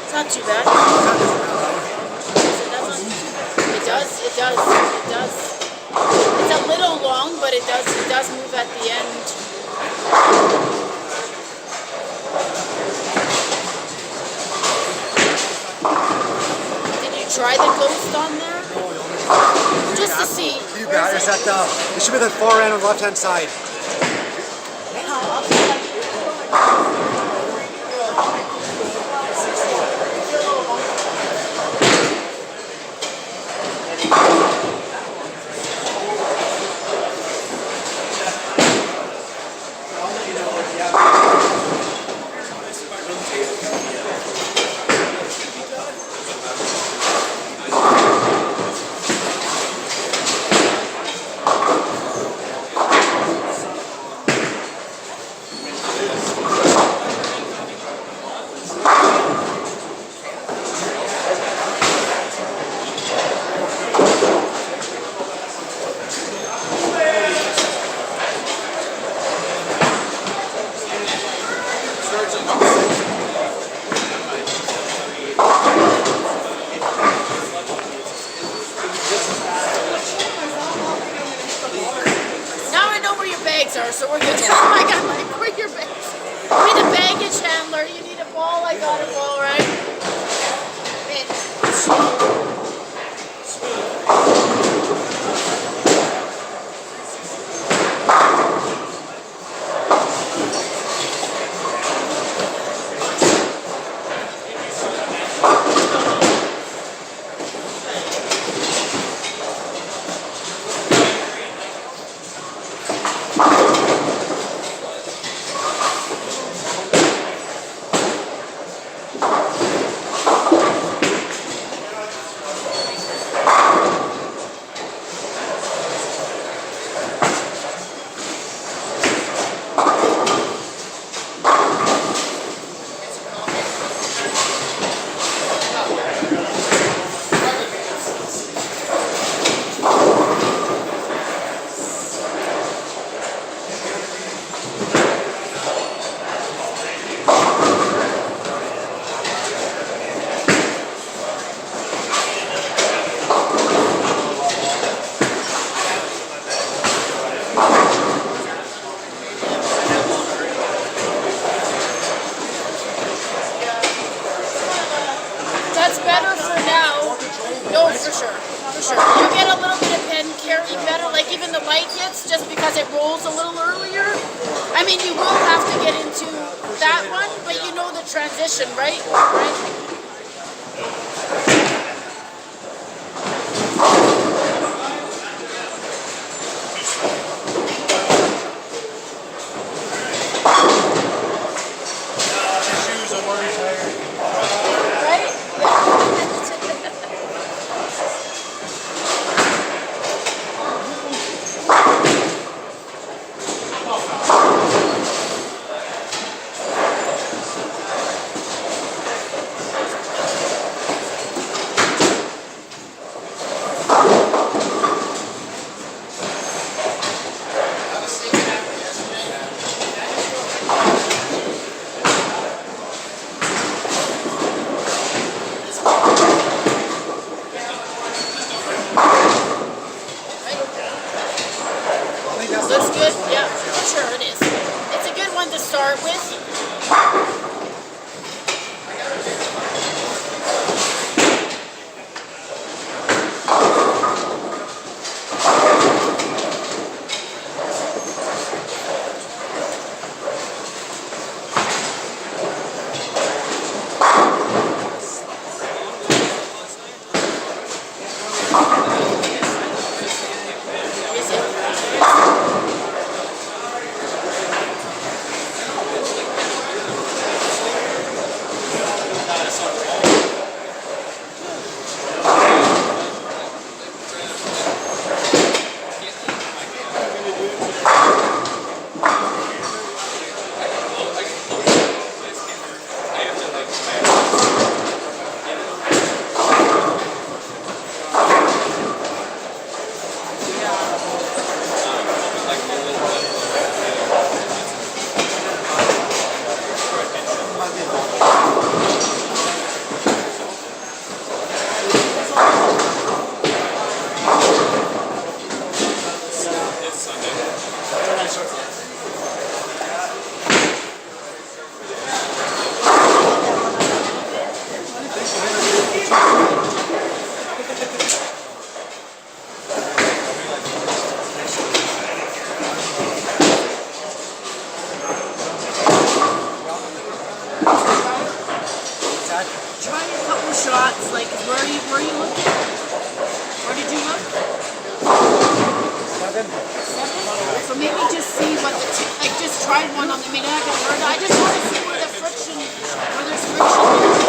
It's not too bad. It does. It does. It does. It's a little long, but it does move at the end. Did you try the ghost on there? Just to see. You got it. It should be the far end on the left-hand side. So we're good. Oh my god, like, where are your bags? We need a baggage handler. You need a ball. I got a ball, right? That's better for now. No, for sure. For sure. You get a little bit of pen carry better, like even the light hits, just because it rolls a little earlier. I mean, you will have to get into that one, but you know the transition, right? Right? Looks good? Yeah, for sure it is. It's a good one to start with. Try a couple shots. Like, where are you looking? Where did you look? 7. So maybe just see what like just try one on the. I mean, not gonna hurt. I just want to see where the friction, where there's friction there.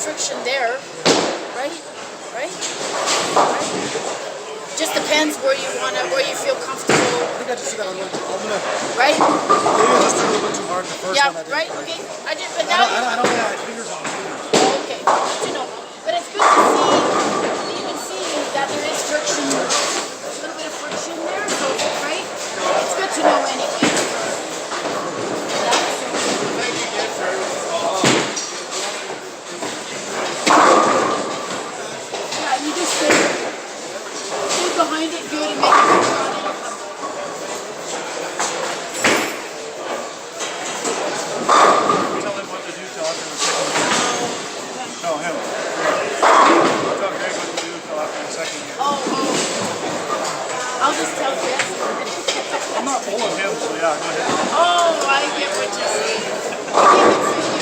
Friction there, right? Just depends where you where you feel comfortable. I think I just did that a little too hard. Right? Maybe I just did a little bit too hard the first yeah, time I did. Right? Okay. But now I don't think I had fingers on it. Okay. Good to know. But it's good to see, you can see that there is friction, a little bit of friction there, so, right? It's good to know anyway. Behind it good and make it good on it. Tell him what to do till after the second game. No, him. Tell Greg what to do till after the second game. I'll just tell you. I'm not pulling him, so yeah, go ahead. Oh, I get what you're saying. I get it for you.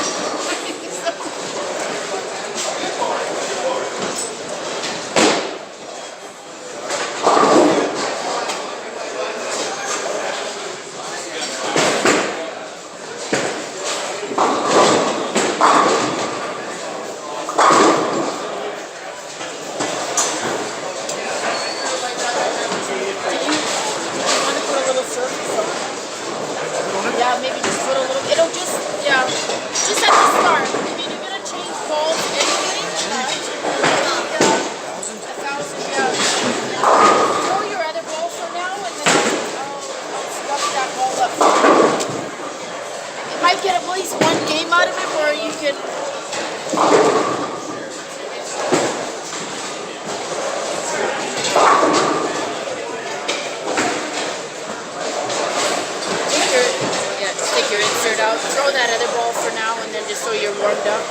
Yeah, maybe just put a little. It'll just, yeah, just at the start. I mean, you're gonna change balls anyway. 1,000, yeah. Throw your other ball for now, and then I'll stuff that ball up. You might get at least one game out of it where you can. Take your insert out, throw that other ball for now, and then just so you're warmed up.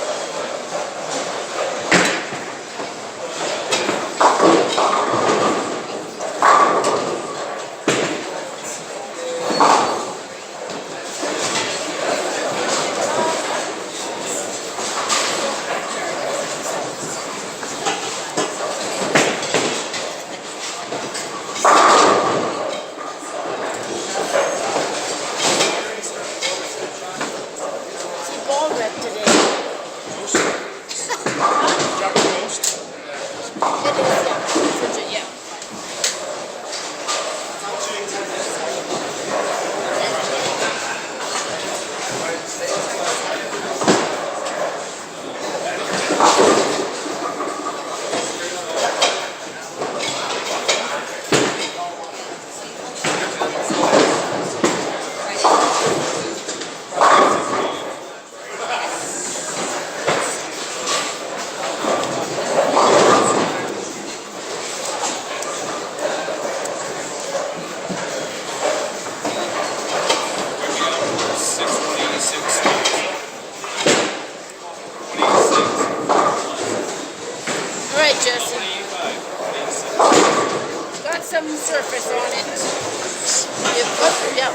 Some surface on it.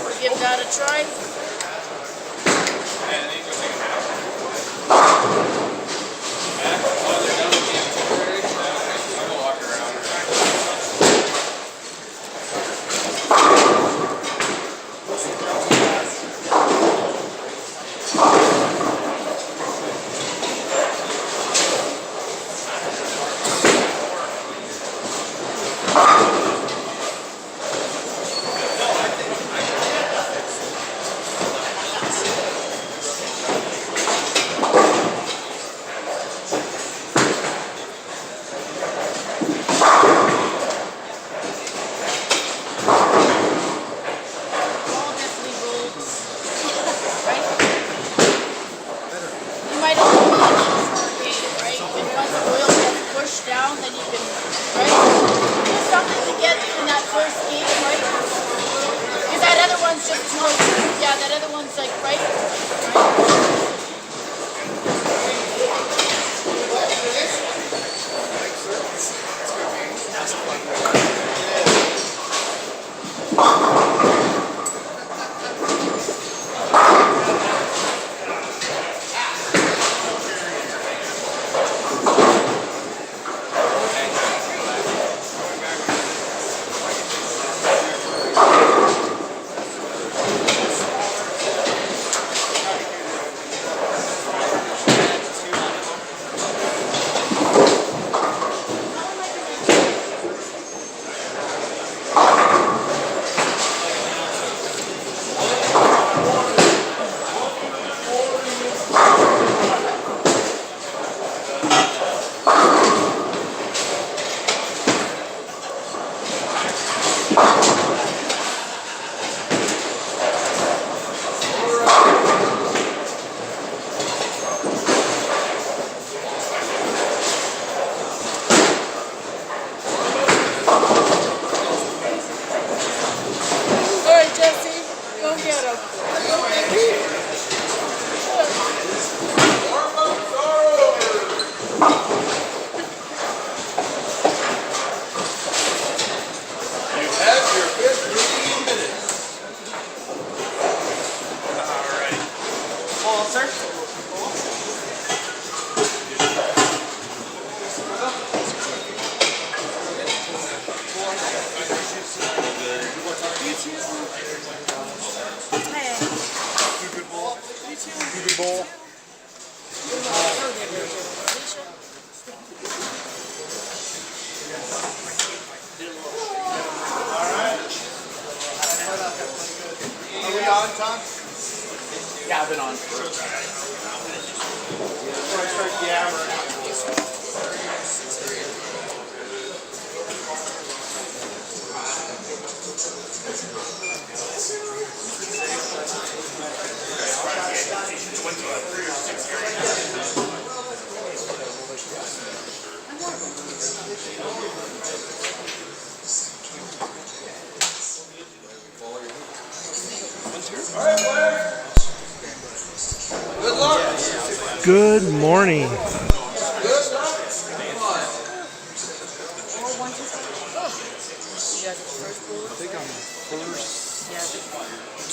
We'll give that a try. Yeah, I've been on. Good morning.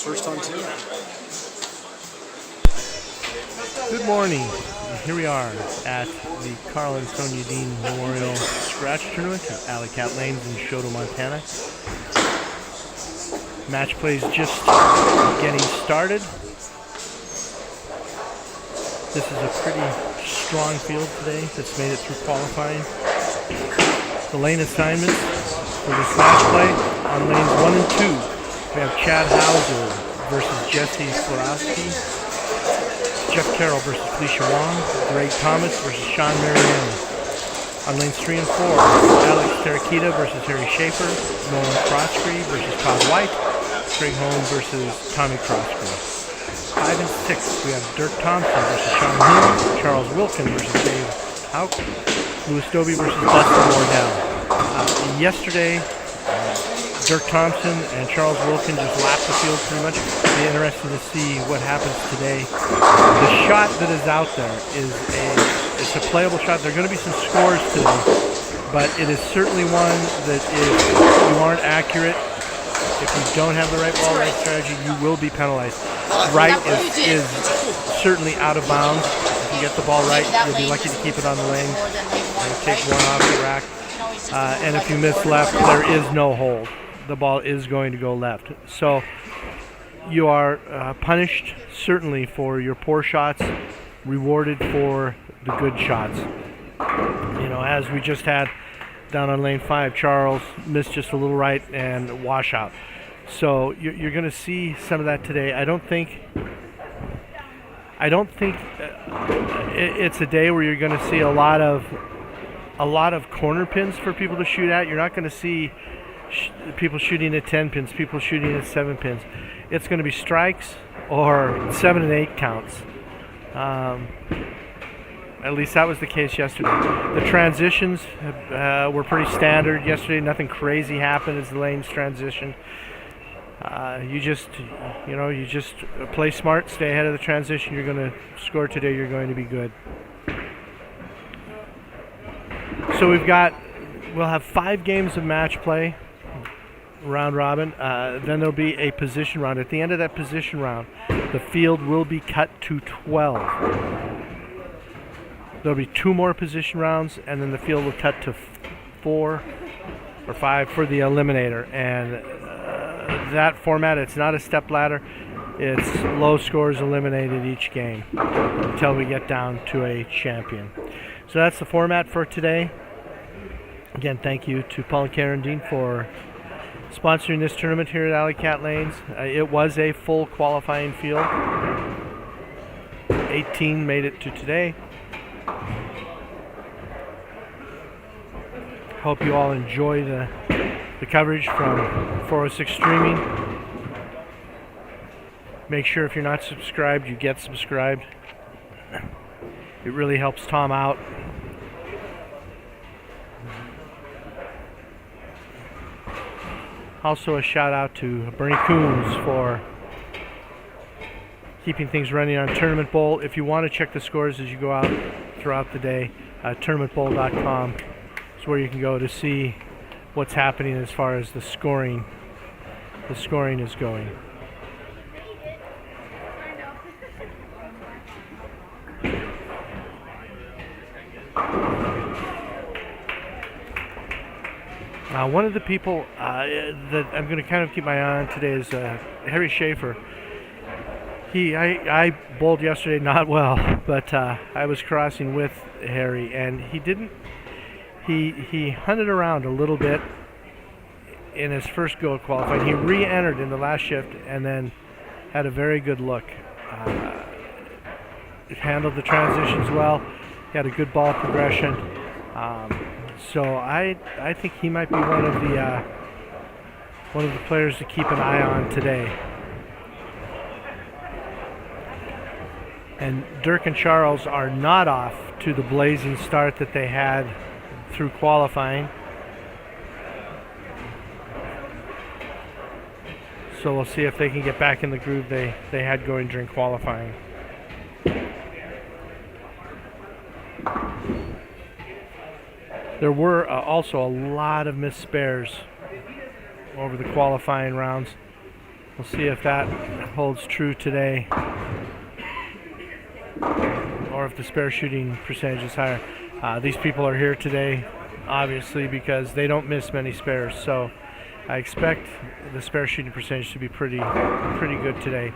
First on two. Good morning. Here we are at the Karl and Sonja Dehn Memorial Scratch Tournament at Alley Cat Lanes in Choteau, Montana. Match play is just getting started. This is a pretty strong field today that's made it through qualifying. The lane assignments for this match play on lanes 1 and 2. We have Chad Hauser versus Jesse Slorowski, Jeff Carroll versus Felicia Wong, Greg Thomas versus Sean Marianne. On lanes 3 and 4, Alex Terakita versus Harry Schaefer, Nolan Crosby versus Todd White, Craig Holm versus Tommy Crosby. 5 and 6, we have Dirk Thompson versus Sean Hume, Charles Wilkin versus Dave Hauk, Louis Doby versus Dustin Wardell. Yesterday, Dirk Thompson and Charles Wilkin just lapped the field pretty much. It'll be interesting to see what happens today. The shot that is out there is it's a playable shot. There are going to be some scores today, but it is certainly one that if you aren't accurate, if you don't have the right ball, right strategy, you will be penalized. Right is certainly out of bounds. If you get the ball right, you'll be lucky to keep it on the lane. You'll take one off the rack. And if you miss left, there is no hold. The ball is going to go left. So you are punished certainly for your poor shots, rewarded for the good shots. You know, as we just had down on lane 5. Charles missed just a little right and washout. So you're going to see some of that today. I don't think it's a day where you're going to see a lot of corner pins for people to shoot at. You're not going to see people shooting at 10 pins, people shooting at 7 pins. It's going to be strikes or 7 and 8 counts. At least that was the case yesterday. The transitions were pretty standard yesterday. Nothing crazy happened as the lanes transitioned. You just play smart, stay ahead of the transition. You're going to score today. You're going to be good. So we'll have 5 games of match play, round robin. Then there'll be a position round. At the end of that position round, the field will be cut to 12. There'll be 2 more position rounds, and then the field will cut to 4 or 5 for the Eliminator. And that format, it's not a step ladder. It's low scores eliminated each game until we get down to a champion. So that's the format for today. Again, thank you to Paul and Karen Dehn for sponsoring this tournament here at Alley Cat Lanes. It was a full qualifying field. 18 made it to today. Hope you all enjoy the coverage from 406 Streaming. Make sure if you're not subscribed, you get subscribed. It really helps Tom out. Also a shout out to Bernie Coons for keeping things running on Tournament Bowl. If you want to check the scores as you go out throughout the day, tournamentbowl.com is where you can go to see what's happening as far as the scoring is going. One of the people that I'm going to kind of keep my eye on today is Harry Schaefer. I bowled yesterday not well, but I was crossing with Harry, and he hunted around a little bit in his first go at qualifying. He re-entered in the last shift and then had a very good look. Handled the transitions well. He had a good ball progression. So I think he might be one of the players to keep an eye on today. And Dirk and Charles are not off to the blazing start that they had through qualifying. So we'll see if they can get back in the groove they had going during qualifying. There were also a lot of missed spares over the qualifying rounds. We'll see if that holds true today, or if the spare shooting percentage is higher. These people are here today, obviously, because they don't miss many spares. So I expect the spare shooting percentage to be pretty good today.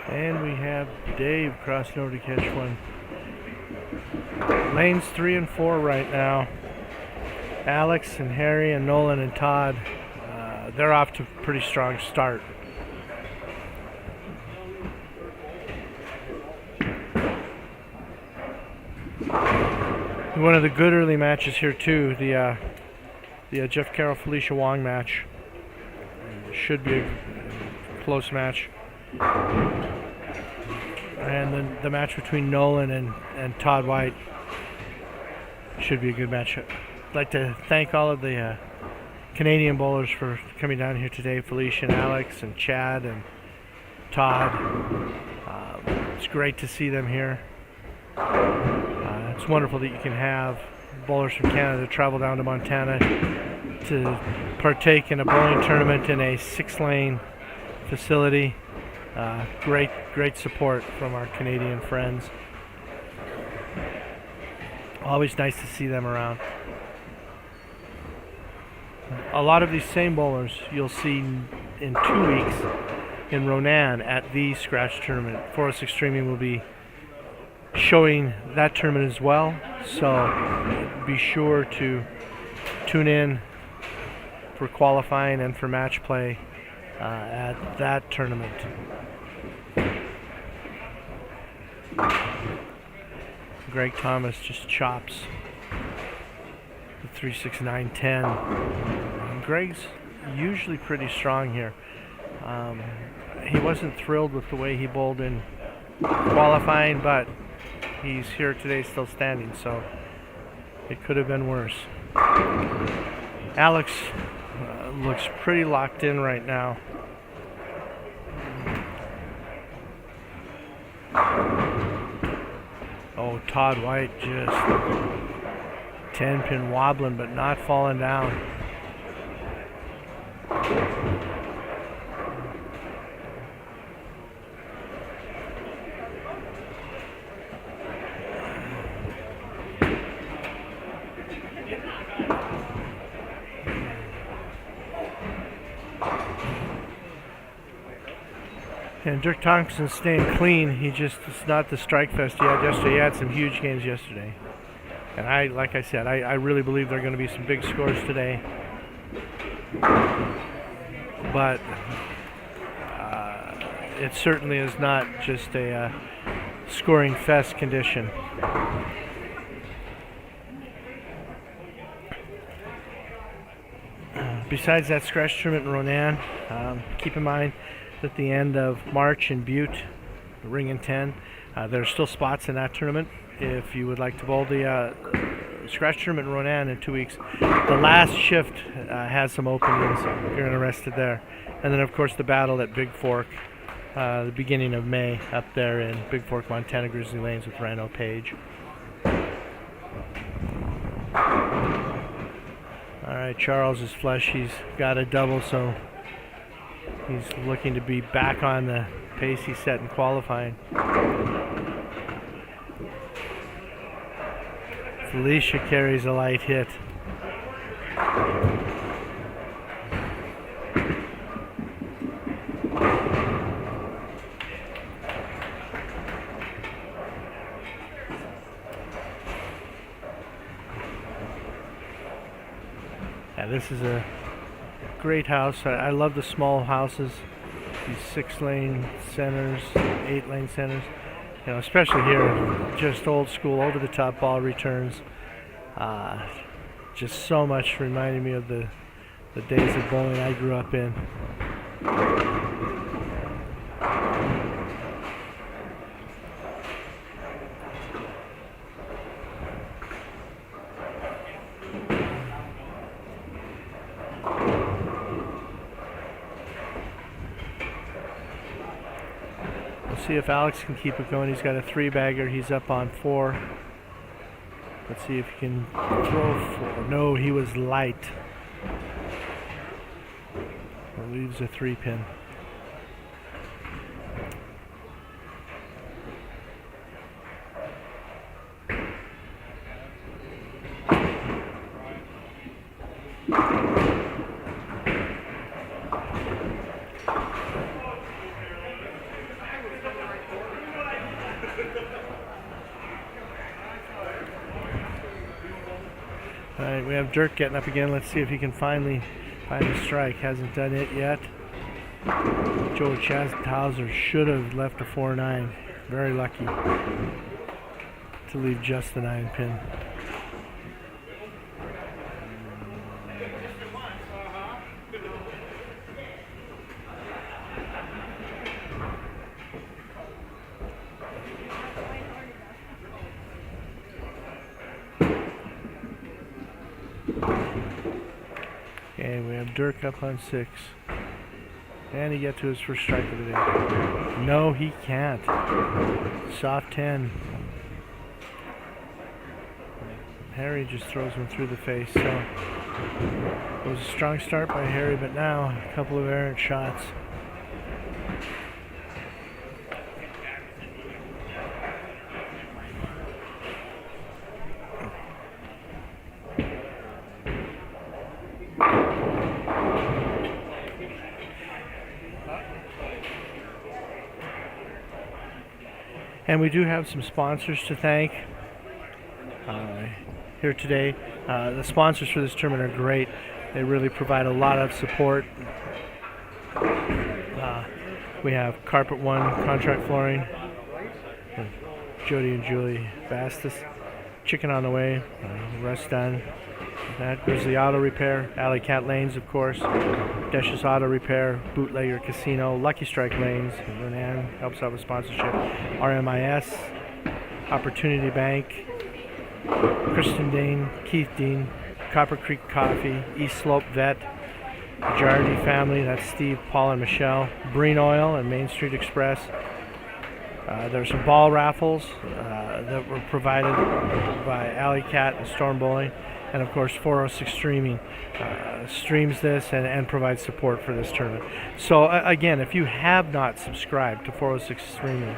And we have Dave crossing over to catch one. Lanes 3 and 4 right now. Alex and Harry and Nolan and Todd, they're off to a pretty strong start. One of the good early matches here too, the Jeff Carroll Felicia Wong match. Should be a close match. And then the match between Nolan and Todd White should be a good match. I'd like to thank all of the Canadian bowlers for coming down here today. Felicia and Alex and Chad and Todd. It's great to see them here. It's wonderful that you can have bowlers from Canada travel down to Montana to partake in a bowling tournament in a 6-lane facility. Great support from our Canadian friends. Always nice to see them around. A lot of these same bowlers you'll see in 2 weeks in Ronan at the Scratch Tournament. Forest Extreme will be showing that tournament as well, so be sure to tune in for qualifying and for match play at that tournament. Greg Thomas just chops the 3-6-9-10. Greg's usually pretty strong here. He wasn't thrilled with the way he bowled in qualifying, but he's here today still standing, so it could have been worse. Alex looks pretty locked in right now. Oh, Todd White just 10-pin wobbling, but not falling down. And Dirk Thompson's staying clean. It's not the strike fest he had yesterday. He had some huge games yesterday. And like I said, I really believe there are going to be some big scores today. But it certainly is not just a scoring fest condition. Besides that scratch tournament in Ronan, keep in mind at the end of March in Butte, Ring and 10. There are still spots in that tournament if you would like to bowl the scratch tournament in Ronan in 2 weeks. The last shift has some openings if you're interested there. And then, of course, the battle at Big Fork, the beginning of May up there in Big Fork, Montana, Grizzly Lanes with Randall Page. All right, Charles is flush. He's got a double, so he's looking to be back on the pace he set in qualifying. Felicia carries a light hit. Yeah, this is a great house. I love the small houses, these 6-lane centers, 8-lane centers. You know, especially here, just old school, over the top ball returns. Just so much reminding me of the days of bowling I grew up in. See if Alex can keep it going. He's got a 3-bagger. He's up on 4. Let's see if he can throw 4. No, he was light. Or leaves a 3-pin. Alright, we have Dirk getting up again. Let's see if he can finally find a strike. Hasn't done it yet. Joe Chasthauser should have left a 4-9. Very lucky to leave just the 9-pin. Okay, we have Dirk up on 6. Can he get to his first strike of the day? No, he can't. Soft 10. Harry just throws him through the face. So it was a strong start by Harry, but now a couple of errant shots. And we do have some sponsors to thank here today. The sponsors for this tournament are great. They really provide a lot of support. We have Carpet One Contract Flooring, Jody and Julie Bastis, Chicken on the Way, rest done. That goes the Auto Repair, Alley Cat Lanes, of course, Desh's Auto Repair, Bootlegger Casino, Lucky Strike Lanes, Renan helps out with sponsorship, RMIS, Opportunity Bank, Kristen Dehn, Keith Dean, Copper Creek Coffee, East Slope Vet, Jardy Family, that's Steve, Paul, and Michelle, Breen Oil, and Main Street Express. There's some ball raffles that were provided by Alley Cat and Storm Bowling. And of course 406 Streaming streams this and provides support for this tournament. So again, if you have not subscribed to 406 Streaming,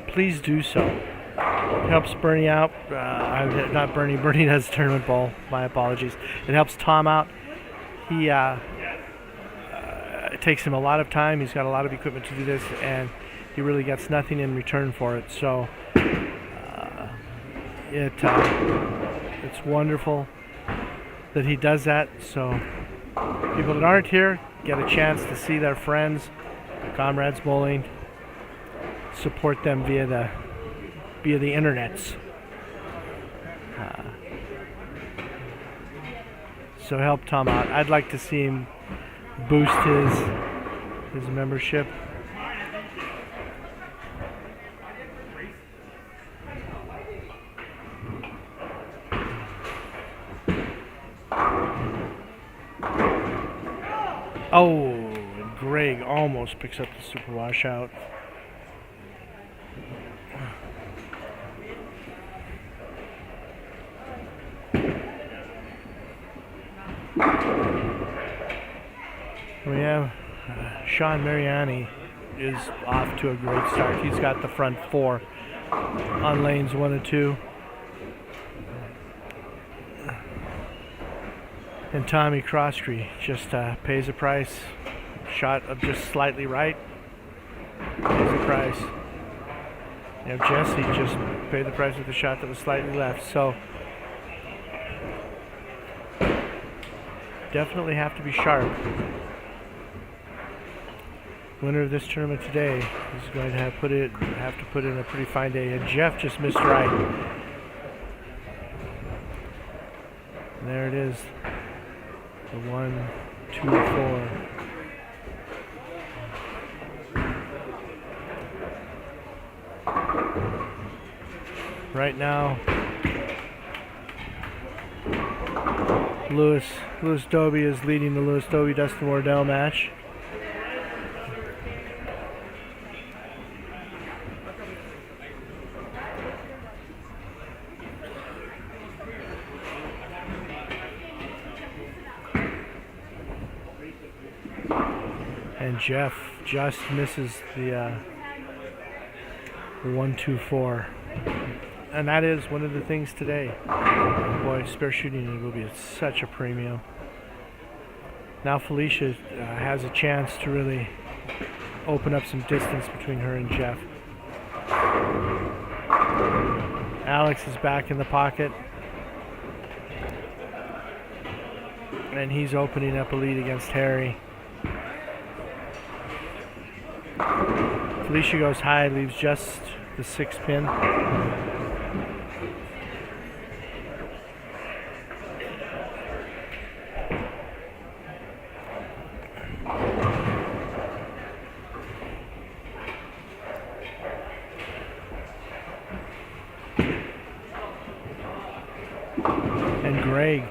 please do so. It helps Bernie out. Not Bernie. Bernie does Tournament Bowl. My apologies. It helps Tom out. He it takes him a lot of time. He's got a lot of equipment to do this, and he really gets nothing in return for it. So it's wonderful that he does that. So people that aren't here get a chance to see their friends, Comrades Bowling, support them via the internets. So help Tom out. I'd like to see him boost his membership. Oh, and Greg almost picks up the super washout. We have Sean Mariani is off to a great start. He's got the front four on lanes 1 and 2. And Tommy Croskrey just pays a price. Shot of just slightly right. Pays a price. You know, Jesse just paid the price with a shot that was slightly left. So definitely have to be sharp. Winner of this tournament today is going to have to put in a pretty fine day. And Jeff just missed right. And there it is. The 1, 2, 4. Right now, Lewis Dobie is leading the Lewis Dobie-Dustin Wardell match. And Jeff just misses the 1, 2, 4. And that is one of the things today. Boy, spare shooting will be at such a premium. Now Felicia has a chance to really open up some distance between her and Jeff. Alex is back in the pocket. And he's opening up a lead against Harry. Felicia goes high, leaves just the 6 pin. And Greg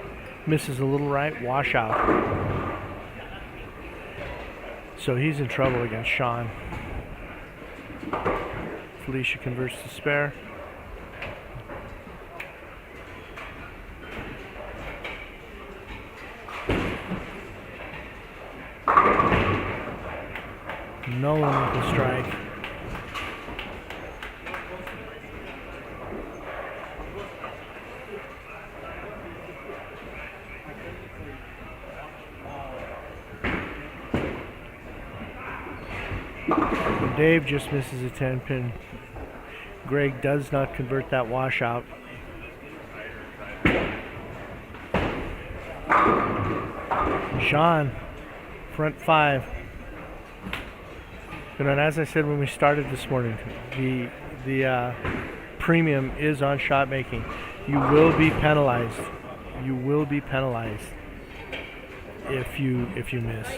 misses a little right, washout. So he's in trouble against Sean. Felicia converts to spare. Nolan with the strike. Dave just misses a 10-pin. Greg does not convert that washout. Sean, front 5. And as I said when we started this morning, the premium is on shot making. You will be penalized. You will be penalized if you miss.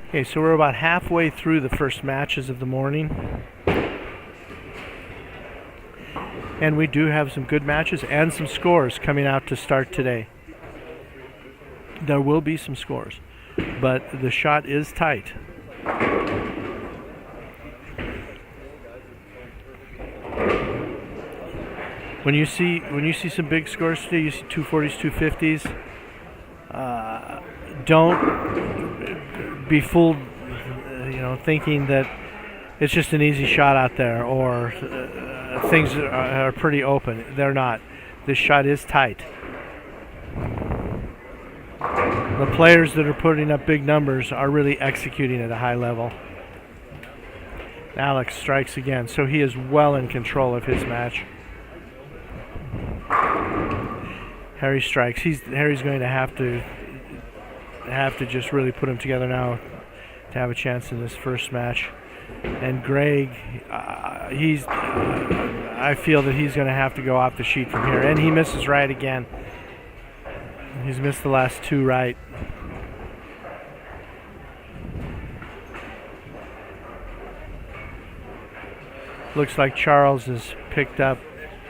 Okay, so we're about halfway through the first matches of the morning. And we do have some good matches and some scores coming out to start today. There will be some scores, but the shot is tight. When you see some big scores today, you see 240s, 250s. Don't be fooled, thinking that it's just an easy shot out there, or things are pretty open. They're not. This shot is tight. The players that are putting up big numbers are really executing at a high level. Alex strikes again, so he is well in control of his match. Harry strikes. Harry's going to have to just really put them together now to have a chance in this first match. And Greg, I feel that he's going to have to go off the sheet from here. And he misses right again. He's missed the last 2 right. Looks like Charles has picked up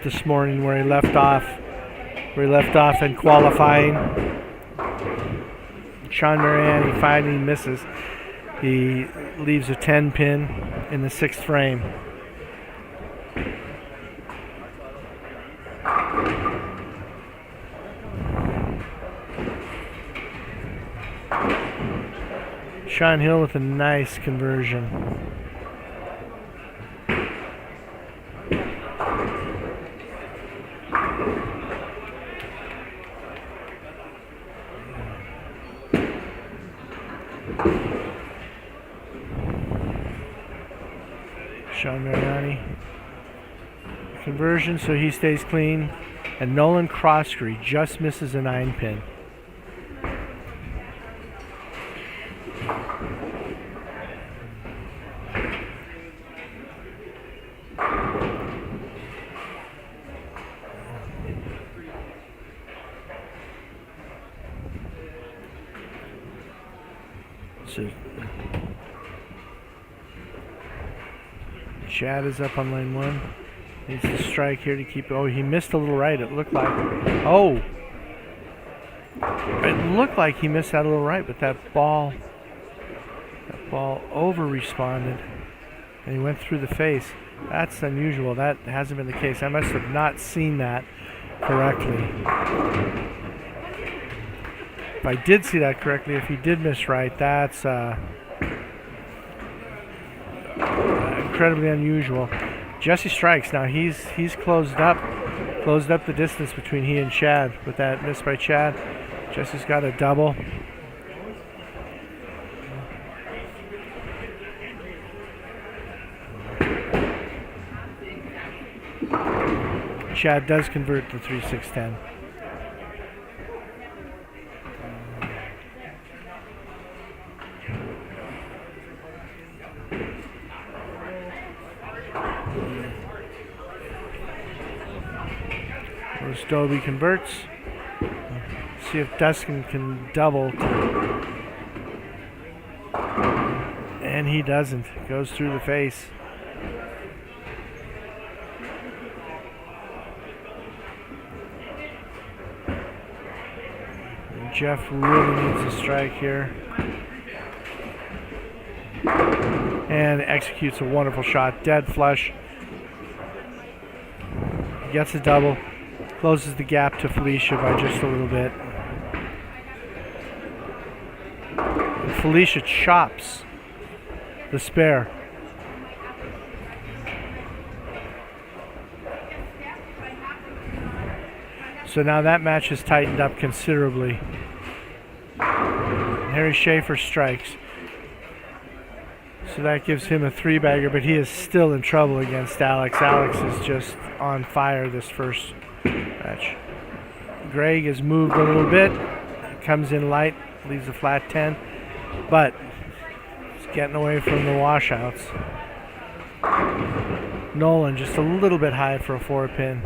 this morning where he left off in qualifying. Sean Mariani finally misses. He leaves a 10-pin in the 6th frame. Sean Hill with a nice conversion. Sean Mariani conversion, so he stays clean. And Nolan Croskery just misses a 9-pin. So Chad is up on lane 1. Needs to strike here to keep. Oh, he missed a little right. It looked like. Oh, it looked like he missed that a little right, but that ball over responded, and he went through the face. That's unusual. That hasn't been the case. I must have not seen that correctly. If I did see that correctly, if he did miss right, that's incredibly unusual. Jesse strikes. Now he's closed up the distance between he and Chad with that miss by Chad. Jesse's got a double. Chad does convert to 3-6-10. Dobie converts. See if Dustin can double. And he doesn't. Goes through the face. And Jeff really needs a strike here. And executes a wonderful shot. Dead flush. Gets a double. Closes the gap to Felicia by just a little bit. And Felicia chops the spare. So now that match has tightened up considerably. Harry Schaefer strikes. So that gives him a 3-bagger, but he is still in trouble against Alex. Alex is just on fire this first match. Greg has moved a little bit. Comes in light, leaves a flat 10, but he's getting away from the washouts. Nolan just a little bit high for a 4-pin.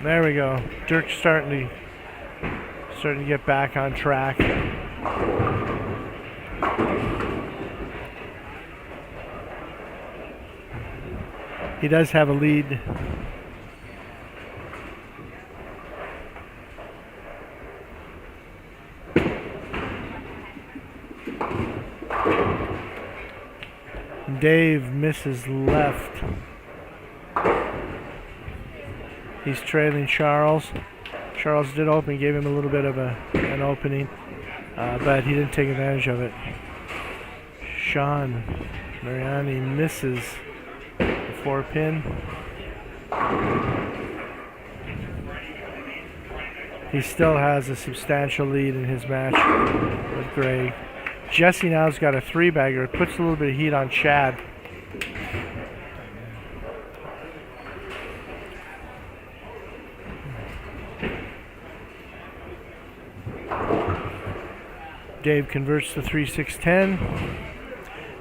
There we go. Dirk's starting to get back on track. He does have a lead. Dave misses left. He's trailing Charles. Charles did open, gave him a little bit of an opening, but he didn't take advantage of it. Sean Mariani misses the 4-pin. He still has a substantial lead in his match with Greg. Jesse now's got a 3-bagger. It puts a little bit of heat on Chad. Dave converts to 3-6-10.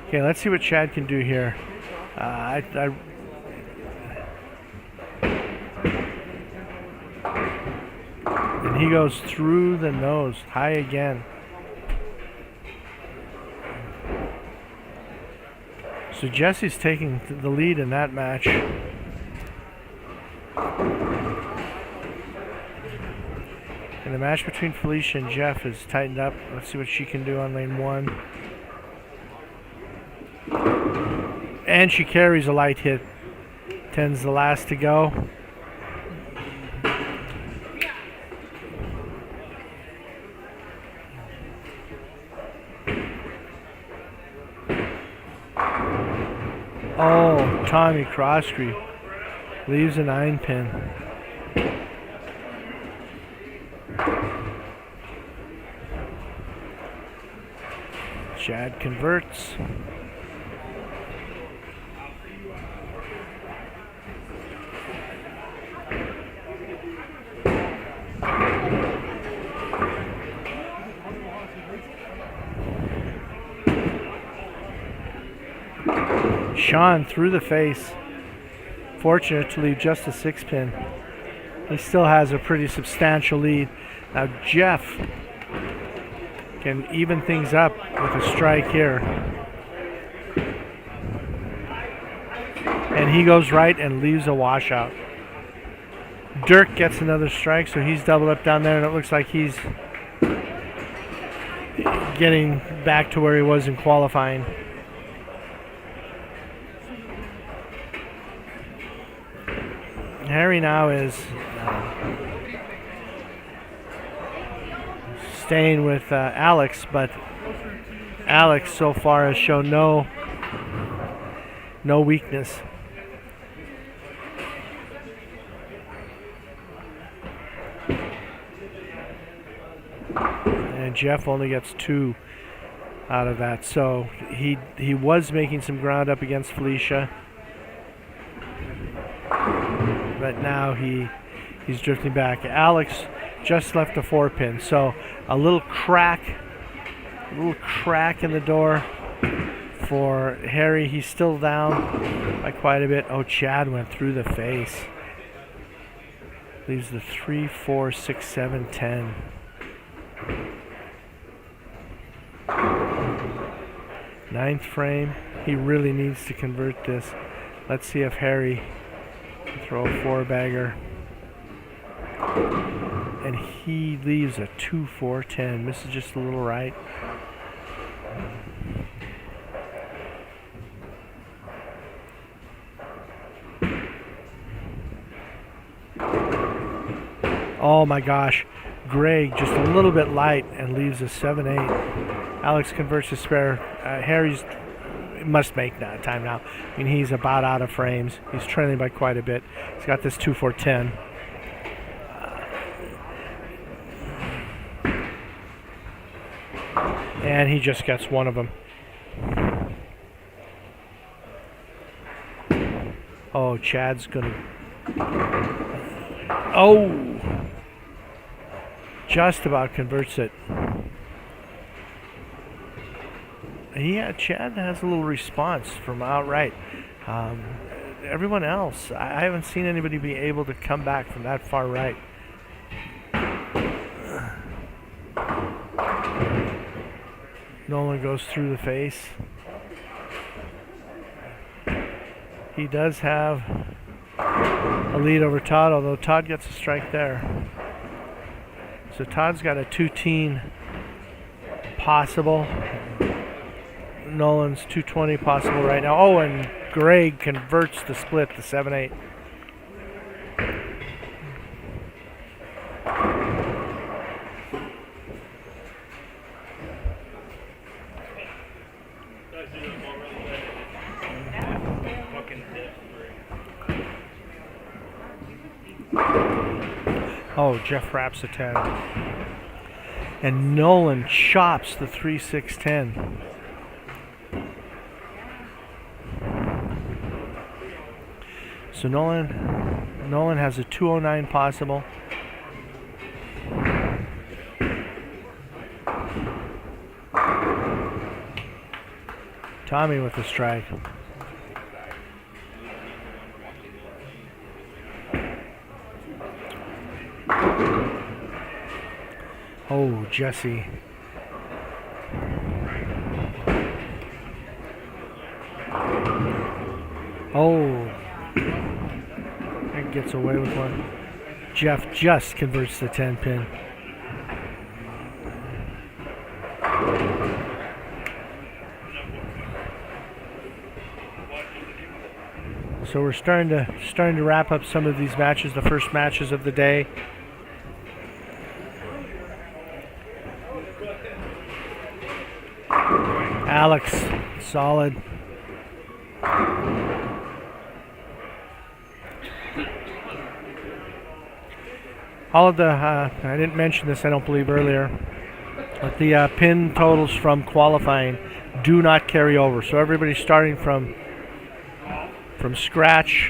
Okay, let's see what Chad can do here. And he goes through the nose, high again. So Jesse's taking the lead in that match. And the match between Felicia and Jeff is tightened up. Let's see what she can do on lane 1. And she carries a light hit. 10's the last to go. Oh, Tommy Crosby leaves a 9-pin. Chad converts. Sean through the face. Fortunate to leave just a 6-pin. He still has a pretty substantial lead. Now Jeff can even things up with a strike here. And he goes right and leaves a washout. Dirk gets another strike, so he's doubled up down there, and it looks like he's getting back to where he was in qualifying. Harry now is staying with Alex, but Alex so far has shown no weakness. And Jeff only gets 2 out of that, so he was making some ground up against Felicia. but now he's drifting back. Alex just left a 4-pin, so a little crack in the door for Harry. He's still down by quite a bit. Oh, Chad went through the face. Leaves the 3, 4, 6, 7, 10. Ninth frame. He really needs to convert this. Let's see if Harry can throw a 4-bagger. And he leaves a 2, 4, 10. Misses just a little right. Oh my gosh. Greg just a little bit light and leaves a 7-8. Alex converts his spare. Harry's must make that time now. I mean, he's about out of frames. He's trailing by quite a bit. He's got this 2, 4, 10. And he just gets one of them. Oh, Chad's gonna. Oh! Just about converts it. Yeah, Chad has a little response from outright. Everyone else, I haven't seen anybody be able to come back from that far right. Nolan goes through the face. He does have a lead over Todd, although Todd gets a strike there. So Todd's got a 2-teen possible. Nolan's 220 possible right now. Oh, and Greg converts the split, the 7-8. Oh, Jeff wraps a 10. And Nolan chops the 3, 6, 10. So Nolan has a 209 possible. Tommy with the strike. Oh, Jesse. Oh. And gets away with one. Jeff just converts the 10-pin. So we're starting to wrap up some of these matches, the first matches of the day. Alex, solid. All of the, I didn't mention this, I don't believe earlier, but the pin totals from qualifying do not carry over. So everybody's starting from scratch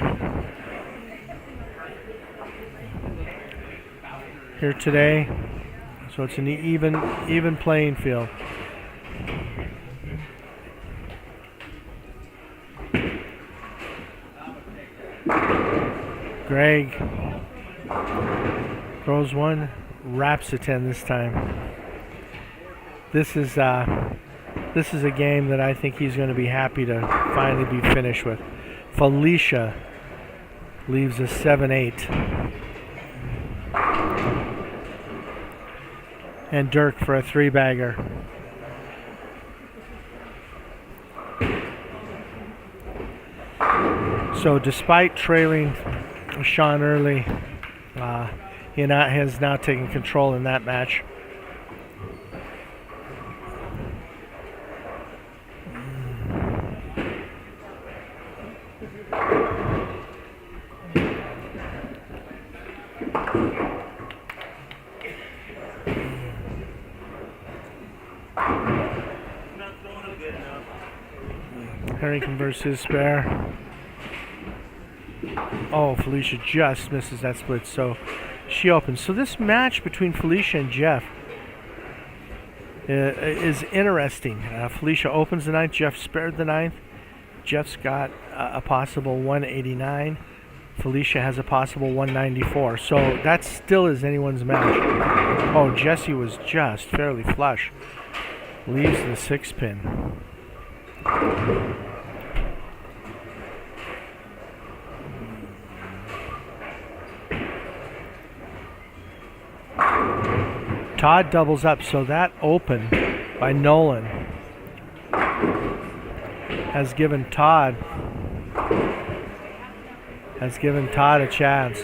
here today. So it's an even playing field. Greg throws one, wraps a 10 this time. This is a game that I think he's going to be happy to finally be finished with. Felicia leaves a 7-8. And Dirk for a 3-bagger. So despite trailing Sean early, he has now taken control in that match. Harry converts his spare. Oh, Felicia just misses that split, so she opens. So this match between Felicia and Jeff is interesting. Felicia opens the ninth. Jeff spared the ninth. Jeff's got a possible 189. Felicia has a possible 194. So that still is anyone's match. Oh, Jesse was just fairly flush. Leaves the 6-pin. Todd doubles up, so that open by Nolan has given Todd a chance.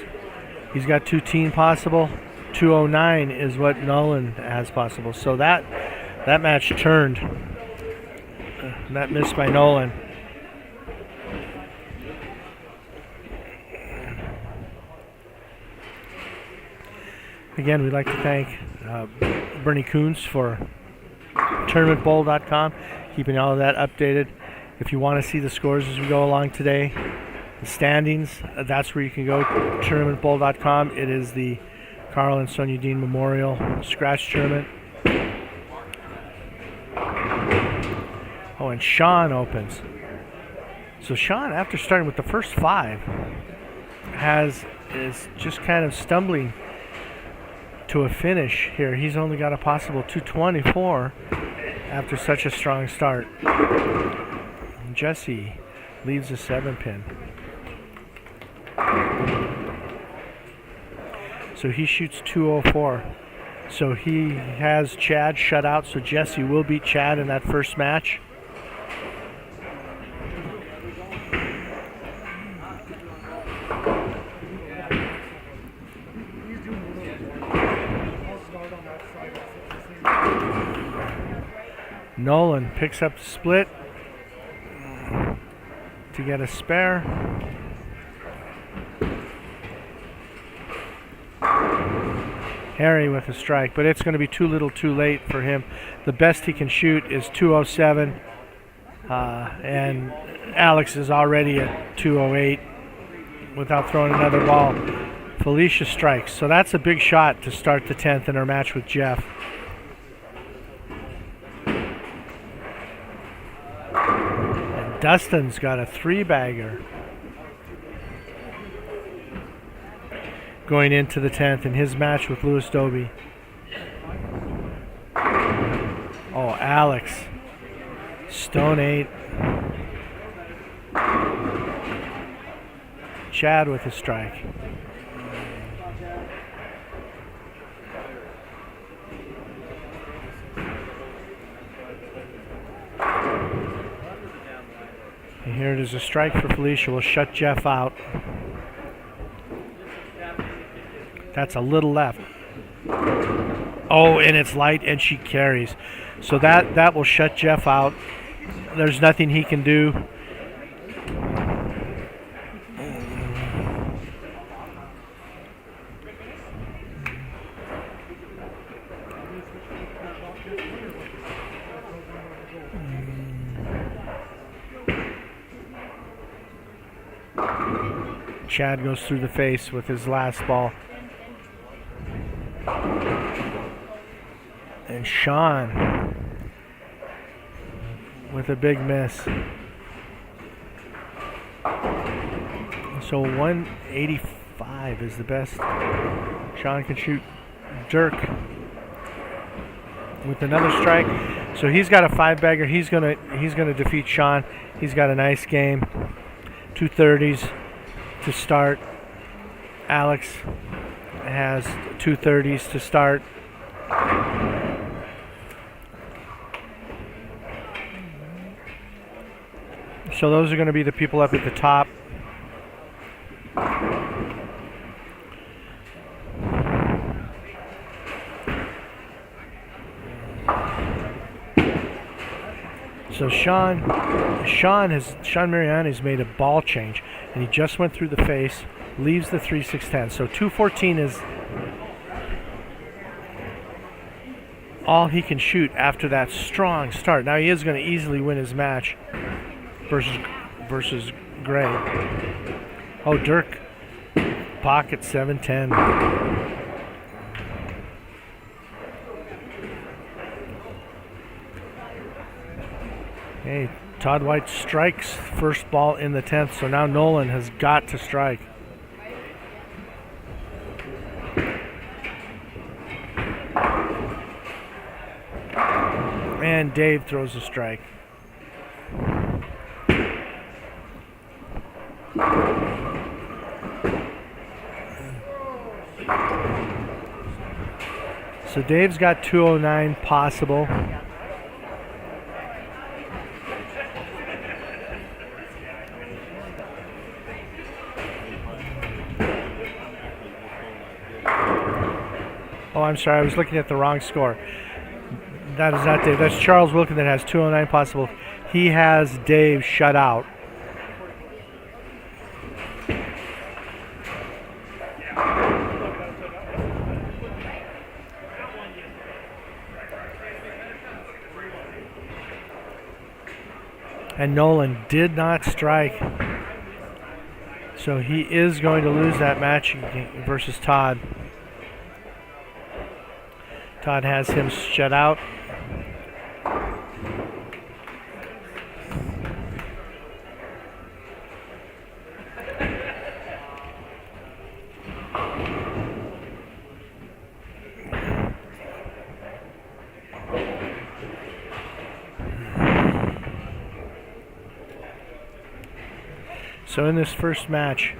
He's got 2-teen possible. 209 is what Nolan has possible. So that match turned. That missed by Nolan. Again, we'd like to thank Bernie Coons for tournamentbowl.com, keeping all of that updated. If you want to see the scores as we go along today, the standings, that's where you can go, tournamentbowl.com. It is the Karl and Sonja Dehn Memorial Scratch Tournament. Oh, and Sean opens. So Sean, after starting with the first 5, is just kind of stumbling to a finish here. He's only got a possible 224 after such a strong start. Jesse leaves a 7-pin. So he shoots 204. So he has Chad shut out, so Jesse will beat Chad in that first match. Nolan picks up the split to get a spare. Harry with a strike, but it's going to be too little too late for him. The best he can shoot is 207, and Alex is already at 208 without throwing another ball. Felicia strikes, so that's a big shot to start the 10th in her match with Jeff. Dustin's got a 3-bagger going into the 10th in his match with Louis Doby. Oh, Alex. Stone 8. Chad with a strike. And here it is, a strike for Felicia. Will shut Jeff out. That's a little left. Oh, and it's light, and she carries. So that will shut Jeff out. There's nothing he can do. Chad goes through the face with his last ball. And Sean with a big miss. So 185 is the best Sean can shoot. Dirk with another strike. So he's got a 5-bagger. He's gonna defeat Sean. He's got a nice game. 230s to start. Alex has 230s to start. So those are going to be the people up at the top. So Sean Mariani's made a ball change, and he just went through the face, leaves the 3-6-10. So 214 is all he can shoot after that strong start. Now he is going to easily win his match versus Gray. Oh, Dirk pocket, 7-10. Hey, Todd White strikes first ball in the 10th, so now Nolan has got to strike. And Dave throws a strike. So Dave's got 209 possible. Oh, I'm sorry, I was looking at the wrong score. That is not Dave. That's Charles Wilkin that has 209 possible. He has Dave shut out. And Nolan did not strike. So he is going to lose that match versus Todd. Todd has him shut out. So in this first match,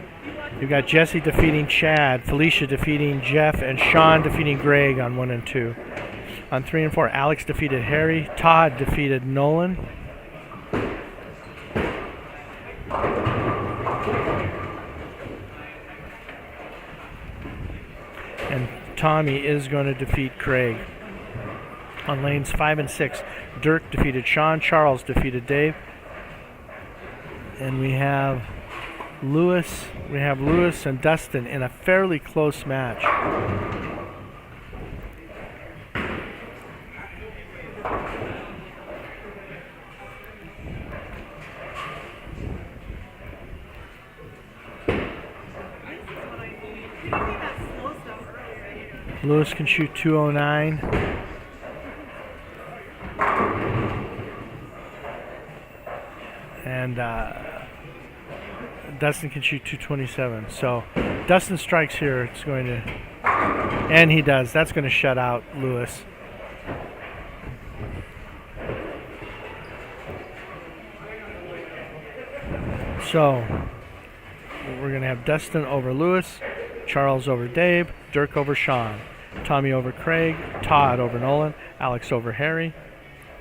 you've got Jesse defeating Chad, Felicia defeating Jeff, and Sean defeating Greg on 1 and 2. On 3 and 4, Alex defeated Harry, Todd defeated Nolan. And Tommy is going to defeat Craig. On lanes 5 and 6, Dirk defeated Sean, Charles defeated Dave. And we have Lewis and Dustin in a fairly close match. Lewis can shoot 209. And Dustin can shoot 227. So Dustin strikes here. It's going to, and he does. That's going to shut out Lewis. So we're going to have Dustin over Lewis, Charles over Dave, Dirk over Sean, Tommy over Craig, Todd over Nolan, Alex over Harry,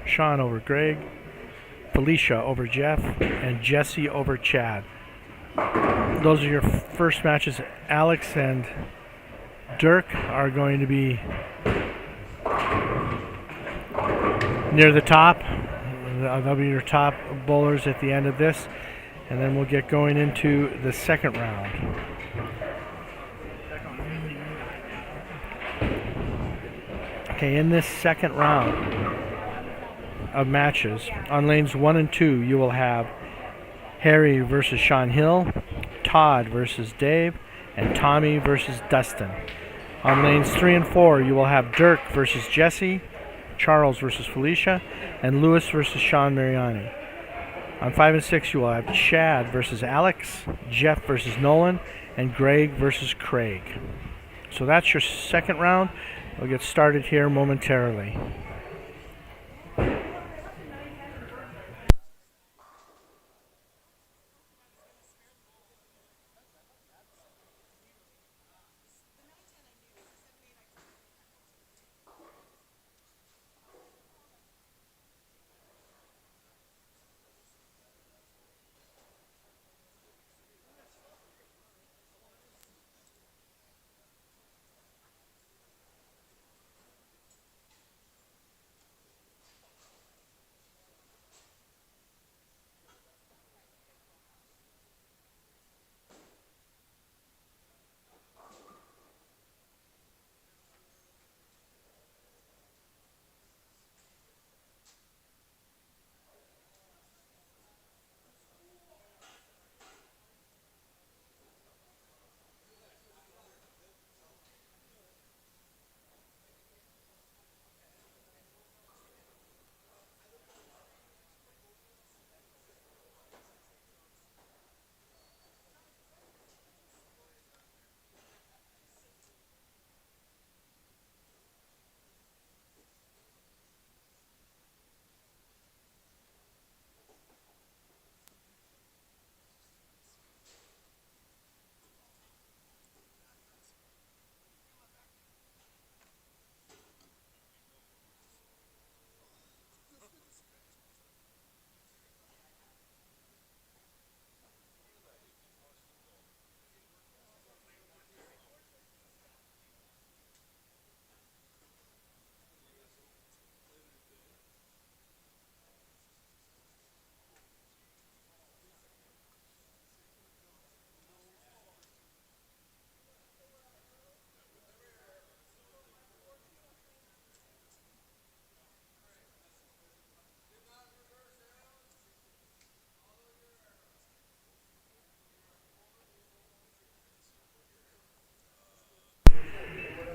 Sean over Greg, Felicia over Jeff, and Jesse over Chad. Those are your first matches. Alex and Dirk are going to be near the top. They'll be your top bowlers at the end of this. And then we'll get going into the second round. Okay, in this second round of matches, on lanes 1 and 2, you will have Harry versus Sean Hill, Todd versus Dave, and Tommy versus Dustin. On lanes 3 and 4, you will have Dirk versus Jesse, Charles versus Felicia, and Lewis versus Sean Mariani. On 5 and 6, you will have Chad versus Alex, Jeff versus Nolan, and Greg versus Craig. So that's your second round. We'll get started here momentarily.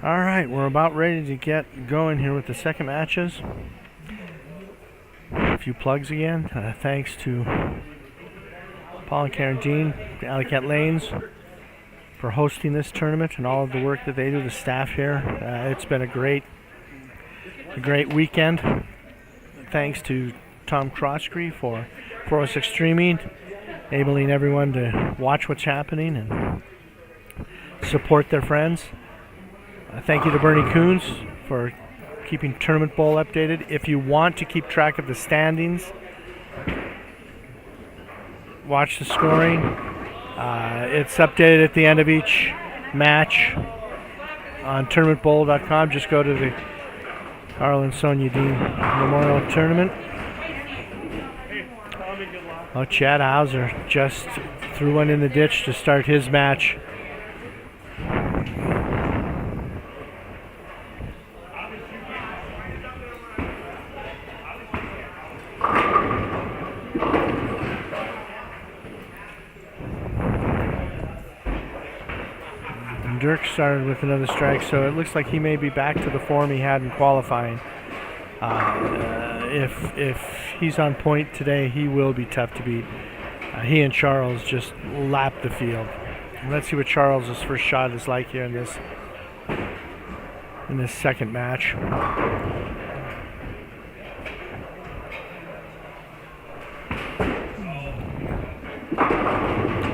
All right, we're about ready to get going here with the second matches. A few plugs again. Thanks to Paul and Karen Dehn, the Alley Cat Lanes, for hosting this tournament and all of the work that they do, the staff here. It's been a great weekend. Thanks to Tom Croskery for 406 Streaming, enabling everyone to watch what's happening and support their friends. Thank you to Bernie Coons for keeping Tournament Bowl updated. If you want to keep track of the standings, watch the scoring. It's updated at the end of each match on tournamentbowl.com. Just go to the Karl and Sonja Dehn Memorial Tournament. Oh, Chad Hauser just threw one in the ditch to start his match. Dirk started with another strike, so it looks like he may be back to the form he had in qualifying. If he's on point today, he will be tough to beat. He and Charles just lapped the field. Let's see what Charles' first shot is like here in this second match.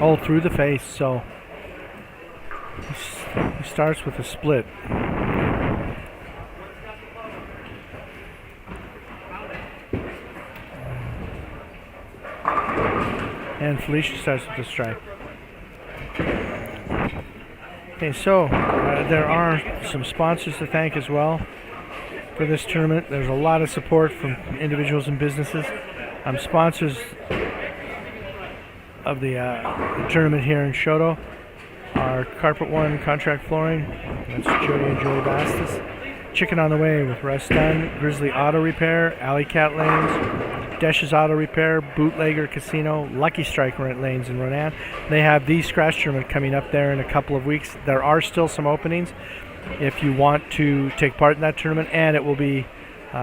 Oh, through the face, so he starts with a split. And Felicia starts with a strike. Okay, so there are some sponsors to thank as well for this tournament. There's a lot of support from individuals and businesses. Sponsors of the tournament here in Choteau are Carpet One Contract Flooring, that's Jody and Joey Bastis. Chicken on the Way with Russ Dunn, Grizzly Auto Repair, Alley Cat Lanes, Desh's Auto Repair, Bootlegger Casino, Lucky Strike Rent Lanes in Ronan. They have the scratch tournament coming up there in a couple of weeks. There are still some openings if you want to take part in that tournament, and it will be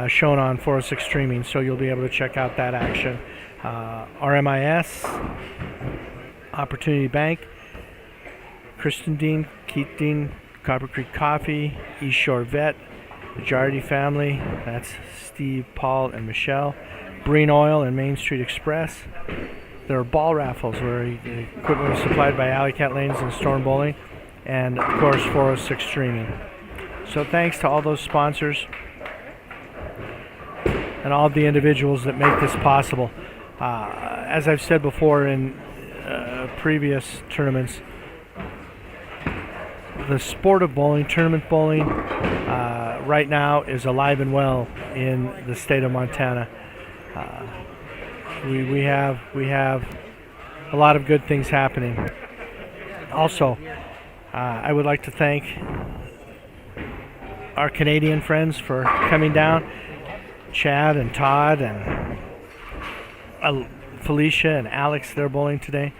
shown on 406 Streaming, so you'll be able to check out that action. RMIS, Opportunity Bank, Kristen Dehn, Keith Dehn, Copper Creek Coffee, East Shore Vet, the Jardy family, that's Steve, Paul, and Michelle, Breen Oil and Main Street Express. There are ball raffles where the equipment is supplied by Alley Cat Lanes and Storm Bowling, and of course 406 Streaming. So thanks to all those sponsors and all of the individuals that make this possible. As I've said before in previous tournaments, the sport of bowling, tournament bowling, right now is alive and well in the state of Montana. We have a lot of good things happening. Also, I would like to thank our Canadian friends for coming down, Chad and Todd and Felicia and Alex. They're bowling today.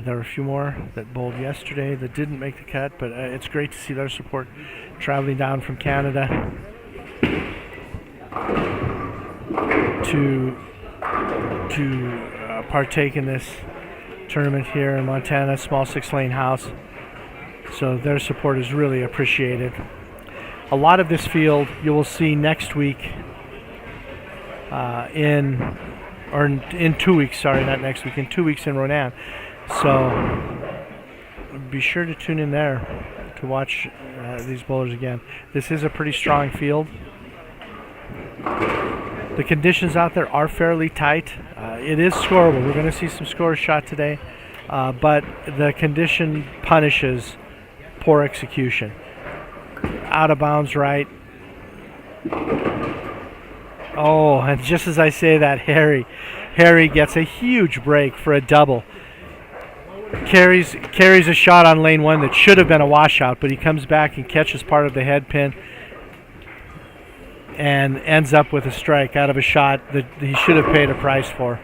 There were a few more that bowled yesterday that didn't make the cut, but it's great to see their support traveling down from Canada to partake in this tournament here in Montana, small 6-lane house. So their support is really appreciated. A lot of this field you will see next week in 2 weeks, sorry, not next week, in 2 weeks in Ronan. So be sure to tune in there to watch these bowlers again. This is a pretty strong field. The conditions out there are fairly tight. It is scoreable. We're going to see some scores shot today, but the condition punishes poor execution. Out of bounds right. Oh, and just as I say that, Harry gets a huge break for a double. Carries a shot on lane one that should have been a washout, but he comes back and catches part of the head pin and ends up with a strike out of a shot that he should have paid a price for.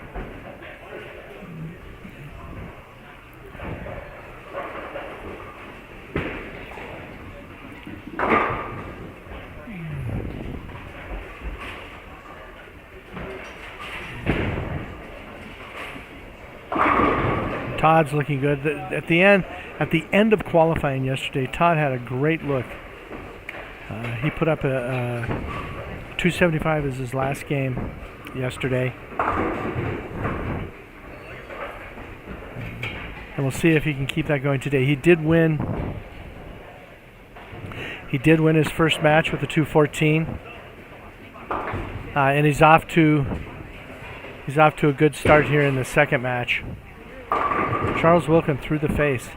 Todd's looking good. At the end of qualifying yesterday, Todd had a great look. He put up a 275 as his last game yesterday. And we'll see if he can keep that going today. He did win his first match with a 214. And he's off to a good start here in the second match. Charles Wilkin through the face.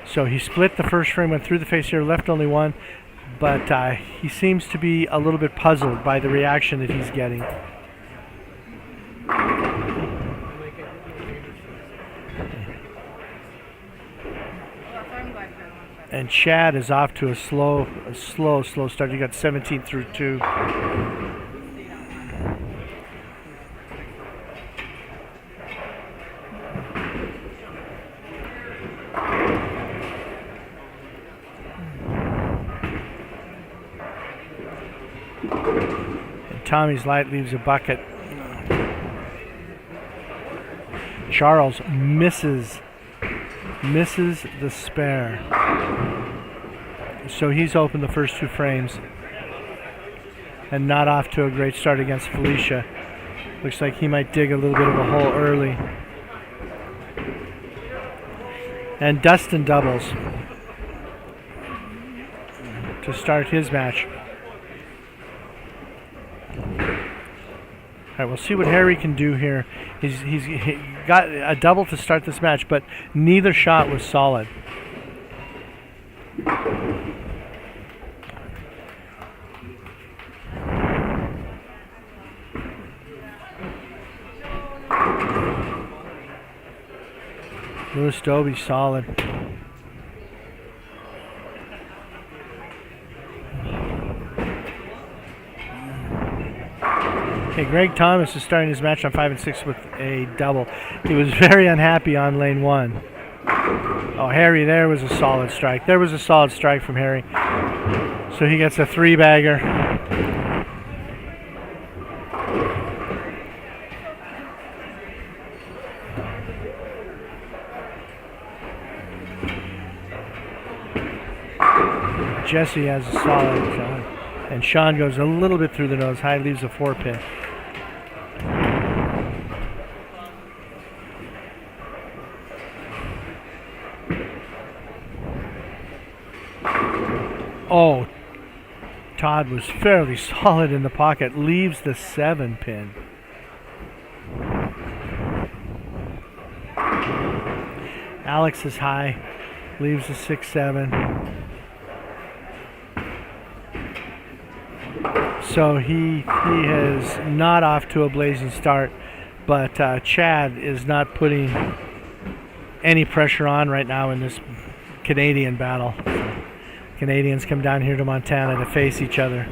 So he split the first frame, went through the face here, left only one, but he seems to be a little bit puzzled by the reaction that he's getting. And Chad is off to a slow start. He got 17 through 2. And Tommy's light leaves a bucket. Charles misses the spare. So he's opened the first 2 frames and not off to a great start against Felicia. Looks like he might dig a little bit of a hole early. And Dustin doubles to start his match. All right, we'll see what Harry can do here. He got a double to start this match, but neither shot was solid. Lewis Dobie solid. Okay, Greg Thomas is starting his match on 5 and 6 with a double. He was very unhappy on lane 1. Oh, Harry, there was a solid strike. There was a solid strike from Harry. So he gets a 3-bagger. Jesse has a solid shot. And Sean goes a little bit through the nose. High leaves a 4-pin. Oh, Todd was fairly solid in the pocket. Leaves the 7-pin. Alex is high. Leaves the 6-7. So he is not off to a blazing start, but Chad is not putting any pressure on right now in this Canadian battle. Canadians come down here to Montana to face each other.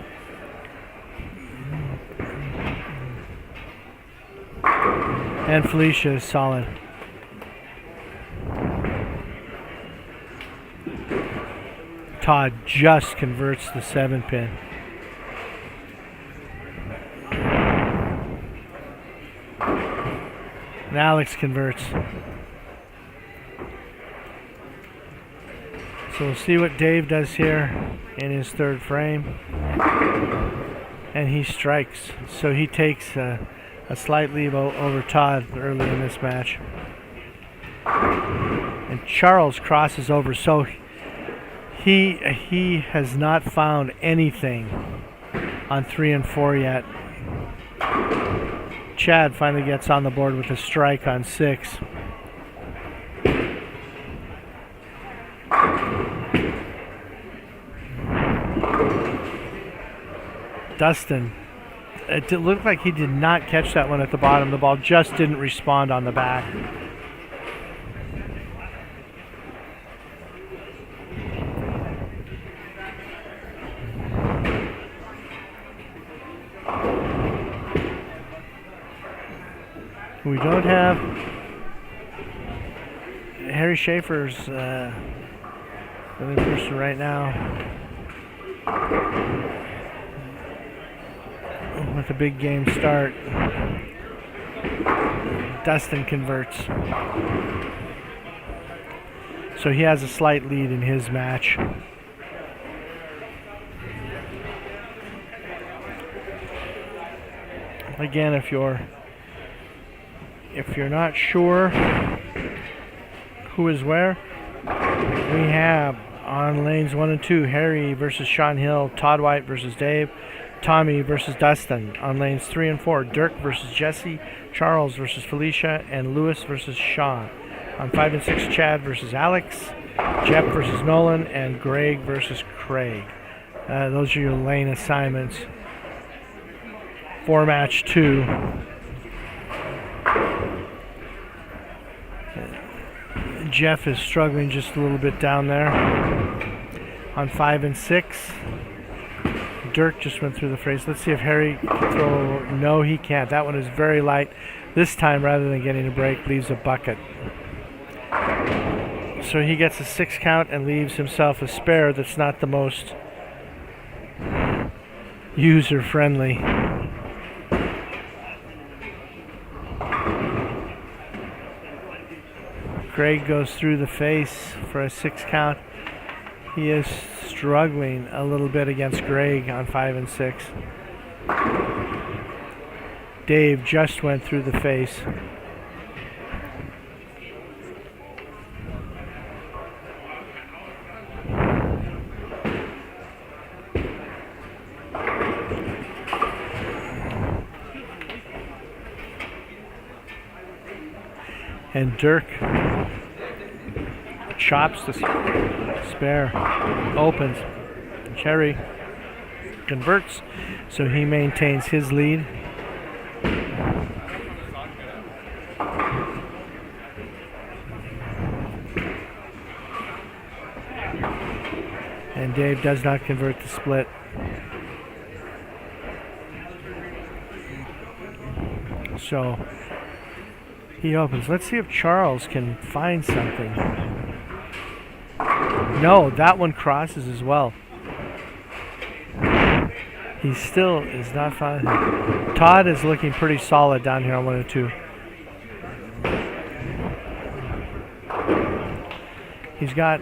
And Felicia is solid. Todd just converts the 7-pin. And Alex converts. So we'll see what Dave does here in his 3rd frame. And he strikes. So he takes a slight lead over Todd early in this match. And Charles crosses over. So he has not found anything on 3 and 4 yet. Chad finally gets on the board with a strike on 6. Dustin, it looked like he did not catch that one at the bottom. The ball just didn't respond on the back. We don't have Harry Schaefer's really person right now with a big game start. Dustin converts. So he has a slight lead in his match. Again, if you're not sure who is where, we have on lanes 1 and 2, Harry versus Sean Hill, Todd White versus Dave, Tommy versus Dustin. On lanes 3 and 4, Dirk versus Jesse, Charles versus Felicia, and Lewis versus Sean. On 5 and 6, Chad versus Alex, Jeff versus Nolan, and Greg versus Craig. Those are your lane assignments for match 2. Jeff is struggling just a little bit down there. On 5 and 6, Dirk just went through the phrase. Let's see if Harry can throw. No, he can't. That one is very light. This time, rather than getting a break, leaves a bucket. So he gets a 6 count and leaves himself a spare that's not the most user-friendly. Greg goes through the face for a 6 count. He is struggling a little bit against Greg on 5 and 6. Dave just went through the face. And Dirk chops the spare, opens. Cherry converts, so he maintains his lead. And Dave does not convert the split. So he opens. Let's see if Charles can find something. No, that one crosses as well. He still is not finding. Todd is looking pretty solid down here on 1 and 2. He's got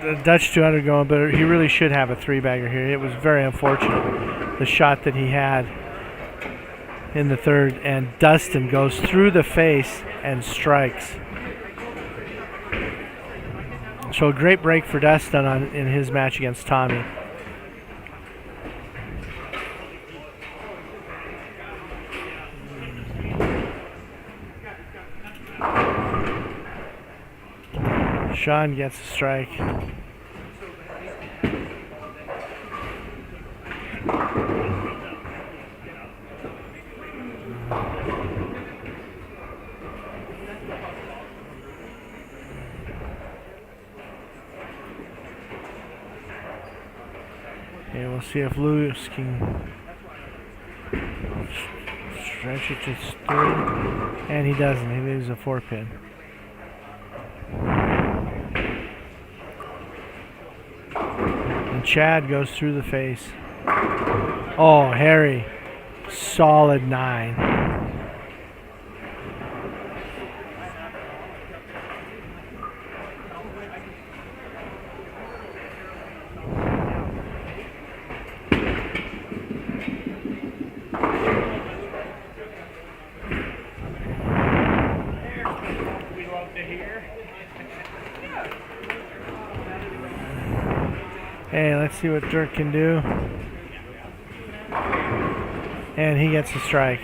a Dutch 200 going, but he really should have a 3-bagger here. It was very unfortunate, the shot that he had in the third, and Dustin goes through the face and strikes. So a great break for Dustin in his match against Tommy. Sean gets a strike. Okay, we'll see if Lewis can stretch it to 3, and he doesn't. He leaves a 4-pin. And Chad goes through the face. Oh, Harry, solid 9. Hey, let's see what Dirk can do. And he gets a strike.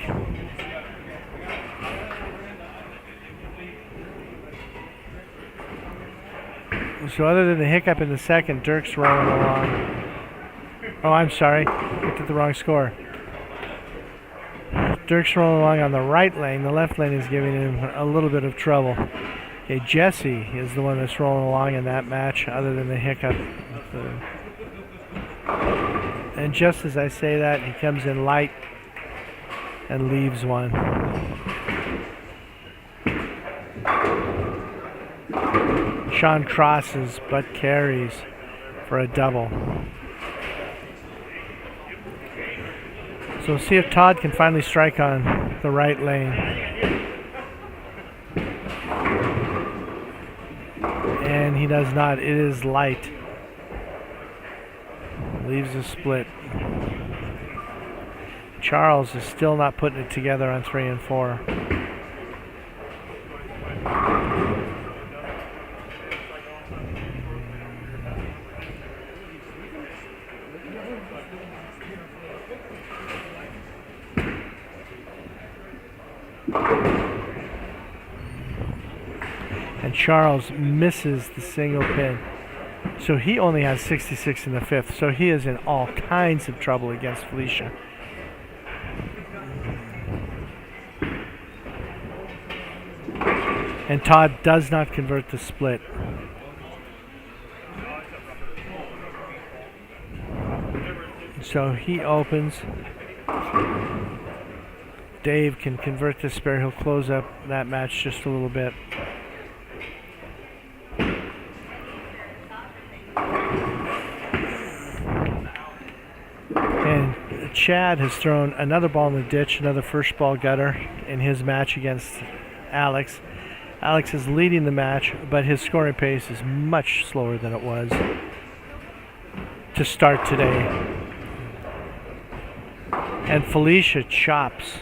So other than the hiccup in the second, Dirk's rolling along. Oh, I'm sorry. Looked at the wrong score. Dirk's rolling along on the right lane. The left lane is giving him a little bit of trouble. Okay, Jesse is the one that's rolling along in that match, other than the hiccup. And just as I say that, he comes in light and leaves one. Sean crosses but carries for a double. So So we'll see if Todd can finally strike on the right lane. And he does not. It is light. Leaves a split. Charles is still not putting it together on 3 and 4. And Charles misses the single pin. So he only has 66 in the 5th. So he is in all kinds of trouble against Felicia. And Todd does not convert the split. So he opens. Dave can convert this spare. He'll close up that match just a little bit. And Chad has thrown another ball in the ditch, another first ball gutter in his match against Alex. Alex is leading the match, but his scoring pace is much slower than it was to start today. And Felicia chops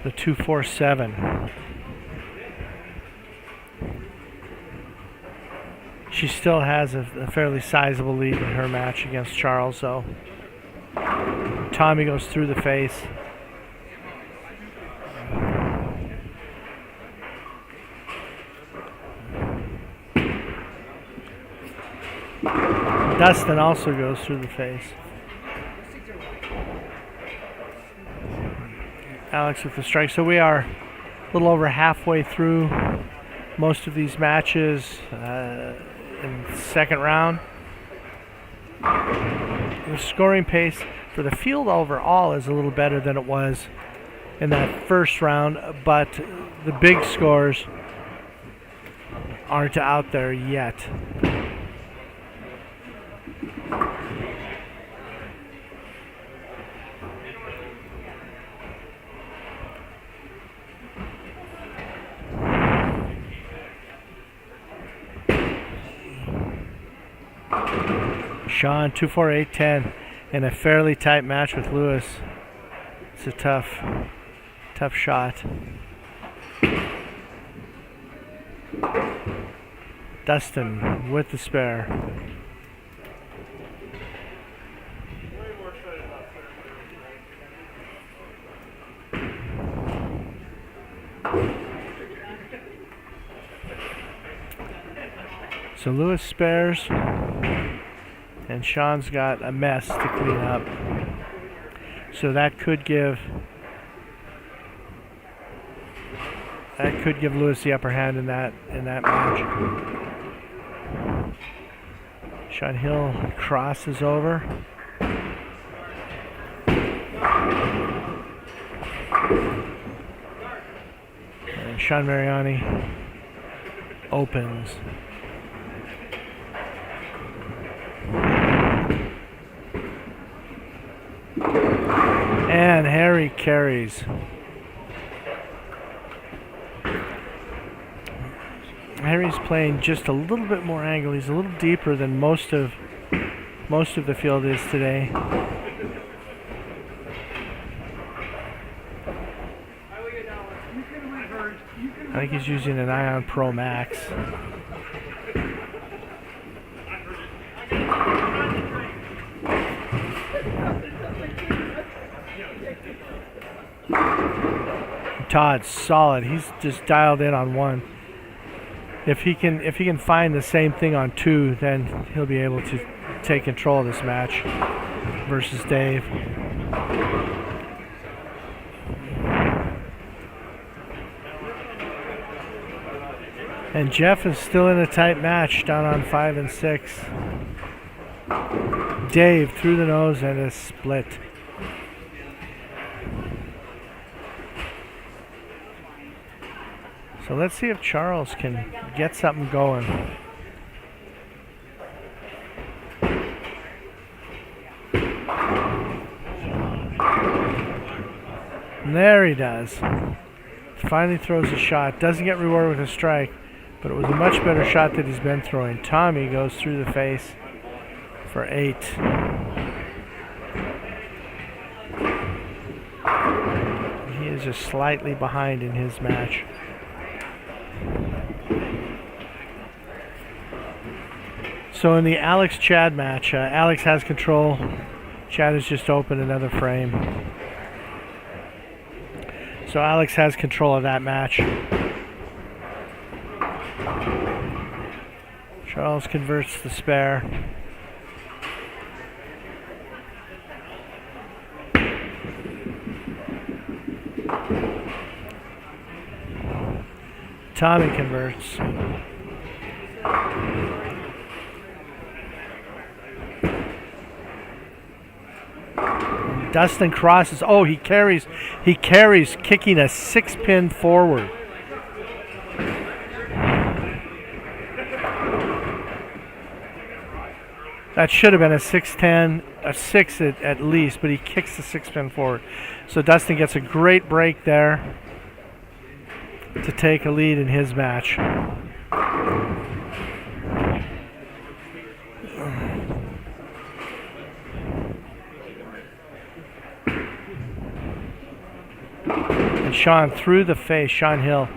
the 2-4-7. She still has a fairly sizable lead in her match against Charles, though. Tommy goes through the face. Dustin also goes through the face. Alex with the strike. So we are a little over halfway through most of these matches in the second round. The scoring pace for the field overall is a little better than it was in that first round, but the big scores aren't out there yet. Sean 2-4-8-10 in a fairly tight match with Lewis. It's a tough shot. Dustin with the spare. So Lewis spares. And Sean's got a mess to clean up. So that could give Lewis the upper hand in that match. Sean Hill crosses over. And Sean Mariani opens. And Harry carries. Harry's playing just a little bit more angle. He's a little deeper than most of the field is today. I think he's using an Ion Pro Max. Todd's solid. He's just dialed in on 1. If he can find the same thing on 2, then he'll be able to take control of this match versus Dave. And Jeff is still in a tight match down on 5 and 6. Dave through the nose and a split. So let's see if Charles can get something going. And there he does. Finally throws a shot. Doesn't get rewarded with a strike, but it was a much better shot that he's been throwing. Tommy goes through the face for 8. He is just slightly behind in his match. So in the Alex-Chad match, Alex has control. Chad has just opened another frame. So Alex has control of that match. Charles converts the spare. Tommy converts. Dustin crosses. Oh, he carries, kicking a 6-pin forward. That should have been a 6-10, a 6 at least, but he kicks the 6-pin forward. So Dustin gets a great break there to take a lead in his match. And Sean through the face, Sean Hill.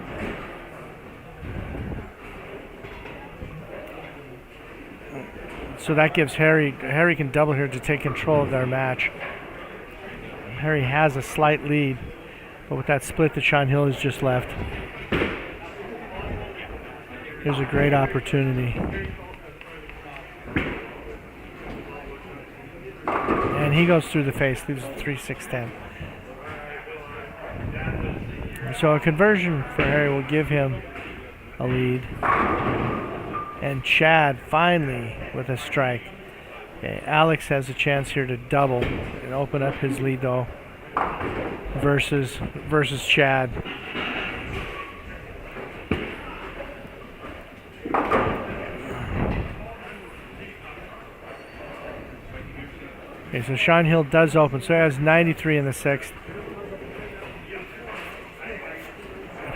So that gives Harry can double here to take control of their match. Harry has a slight lead, but with that split that Sean Hill has just left, here's a great opportunity. And he goes through the face, leaves a 3-6-10. So a conversion for Harry will give him a lead. And Chad finally with a strike. Okay, Alex has a chance here to double and open up his lead though versus Chad. Okay, so Sean Hill does open, so he has 93 in the 6th.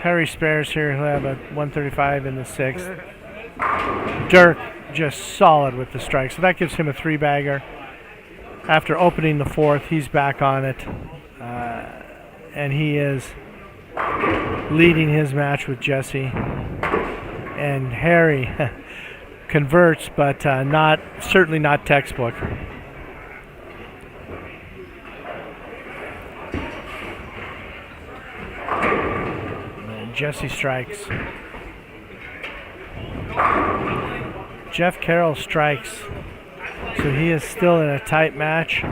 Harry spares here, he'll have a 135 in the 6th. Dirk just solid with the strike, so that gives him a 3-bagger. After opening the 4th, he's back on it, and he is leading his match with Jesse. And Harry converts, but certainly not textbook. And Jesse strikes. Jeff Carroll strikes, so he is still in a tight match.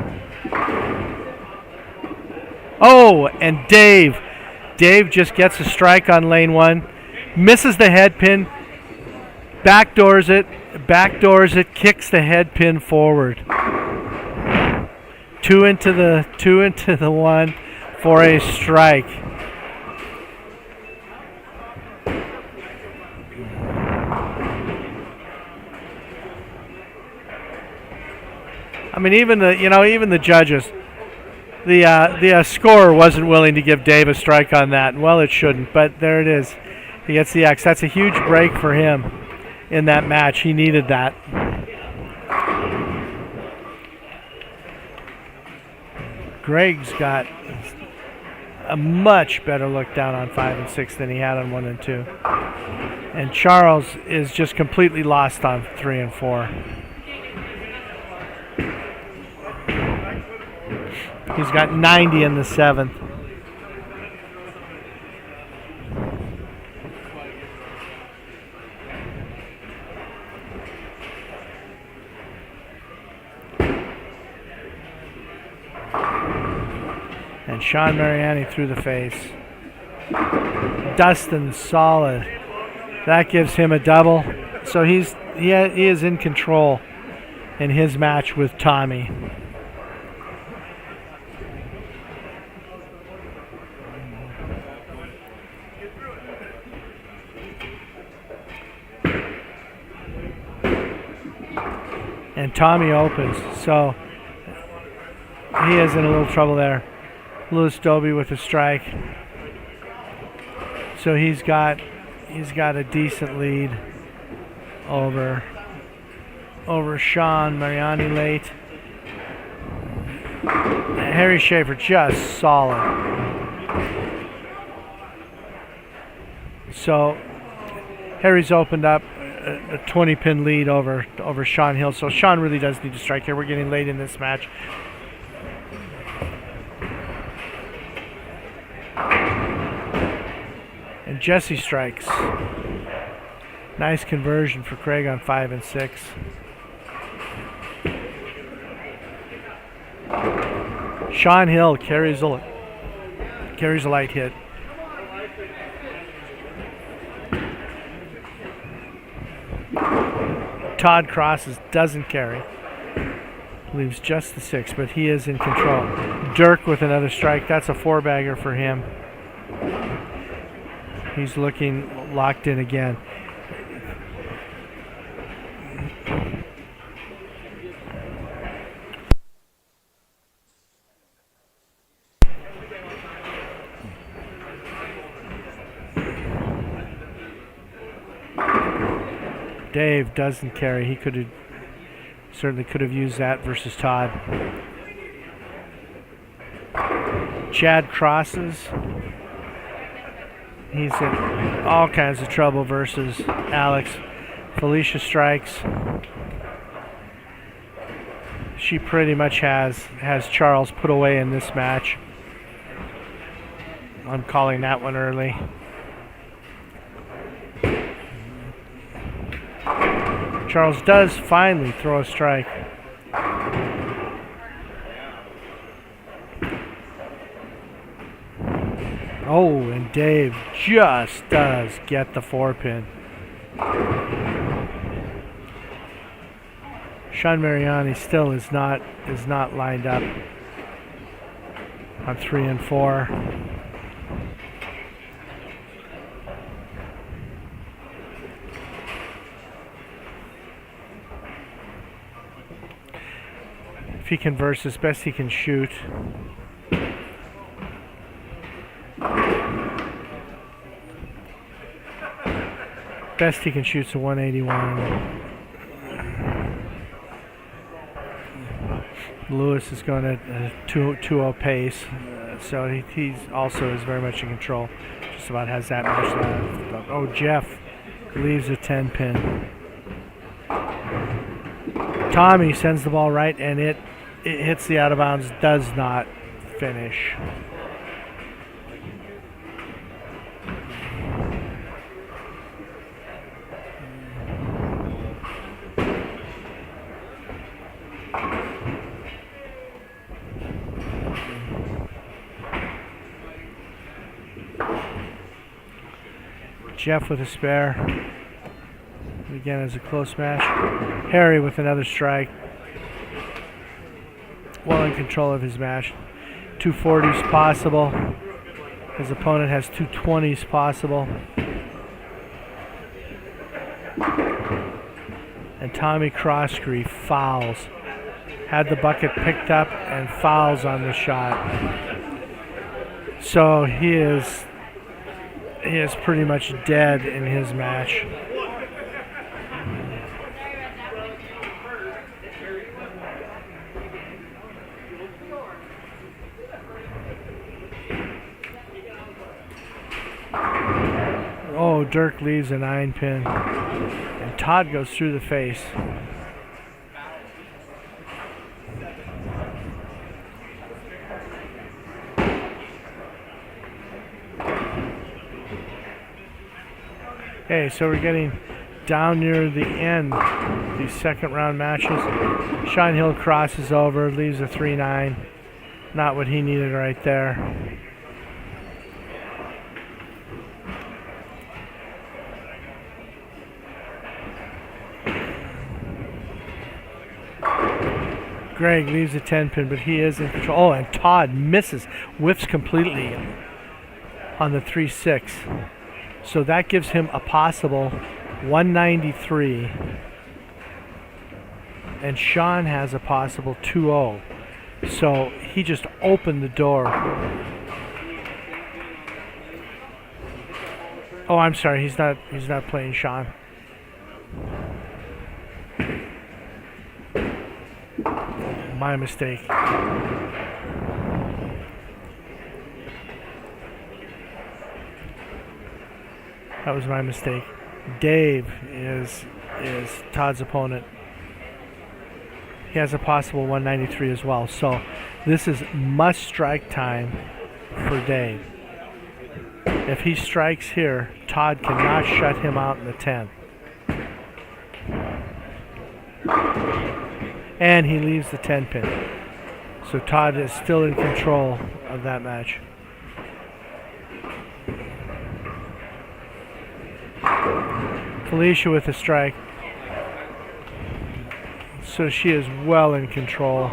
Oh, and Dave just gets a strike on lane 1, misses the head pin, backdoors it, kicks the head pin forward. Two into the 1 for a strike. I mean, even the judges, the scorer wasn't willing to give Dave a strike on that. Well, it shouldn't, but there it is. He gets the X. That's a huge break for him in that match. He needed that. Greg's got a much better look down on 5 and 6 than he had on 1 and 2. And Charles is just completely lost on 3 and 4. He's got 90 in the 7th. And Sean Mariani through the face. Dustin solid. That gives him a double. So he is in control in his match with Tommy. And Tommy opens, so he is in a little trouble there. Louis Doby with a strike. So he's got a decent lead over Sean Mariani late. Harry Schaefer just solid. So Harry's opened up a 20-pin lead over Sean Hill. So Sean really does need to strike here. We're getting late in this match. And Jesse strikes. Nice conversion for Craig on 5 and 6. Sean Hill carries a light hit. Todd crosses, doesn't carry. Leaves just the 6, but he is in control. Dirk with another strike. That's a 4-bagger for him. He's looking locked in again. Dave doesn't carry. He certainly could have used that versus Todd. Chad crosses. He's in all kinds of trouble versus Alex. Felicia strikes. She pretty much has Charles put away in this match. I'm calling that one early. Charles does finally throw a strike. Oh, and Dave just does get the 4-pin. Sean Mariani still is not lined up on 3 and 4. If he converts as best he can shoot. Best he can shoot's a 181. Lewis is going at a 2-0 pace, so he's also is very much in control. Just about has that much left. Oh, Jeff leaves a 10-pin. Tommy sends the ball right, and it hits the out of bounds, does not finish. Jeff with a spare. Again, it's a close match. Harry with another strike. Well in control of his match. 240s possible. His opponent has 220s possible. And Tommy Crossgree fouls. Had the bucket picked up and fouls on the shot. So he is pretty much dead in his match. Oh, Dirk leaves a 9-pin. And Todd goes through the face. Okay, so we're getting down near the end of these second round matches. Sean Hill crosses over, leaves a 3-9. Not what he needed right there. Greg leaves a 10-pin, but he is in control. Oh, and Todd misses, whiffs completely on the 3-6. So that gives him a possible 193. And Sean has a possible 2-0. So he just opened the door. Oh, I'm sorry. He's not playing Sean. My mistake. That was my mistake. Dave is Todd's opponent. He has a possible 193 as well. So this is must strike time for Dave. If he strikes here, Todd cannot shut him out in the 10. And he leaves the 10 pin. So Todd is still in control of that match. Felicia with a strike. So she is well in control.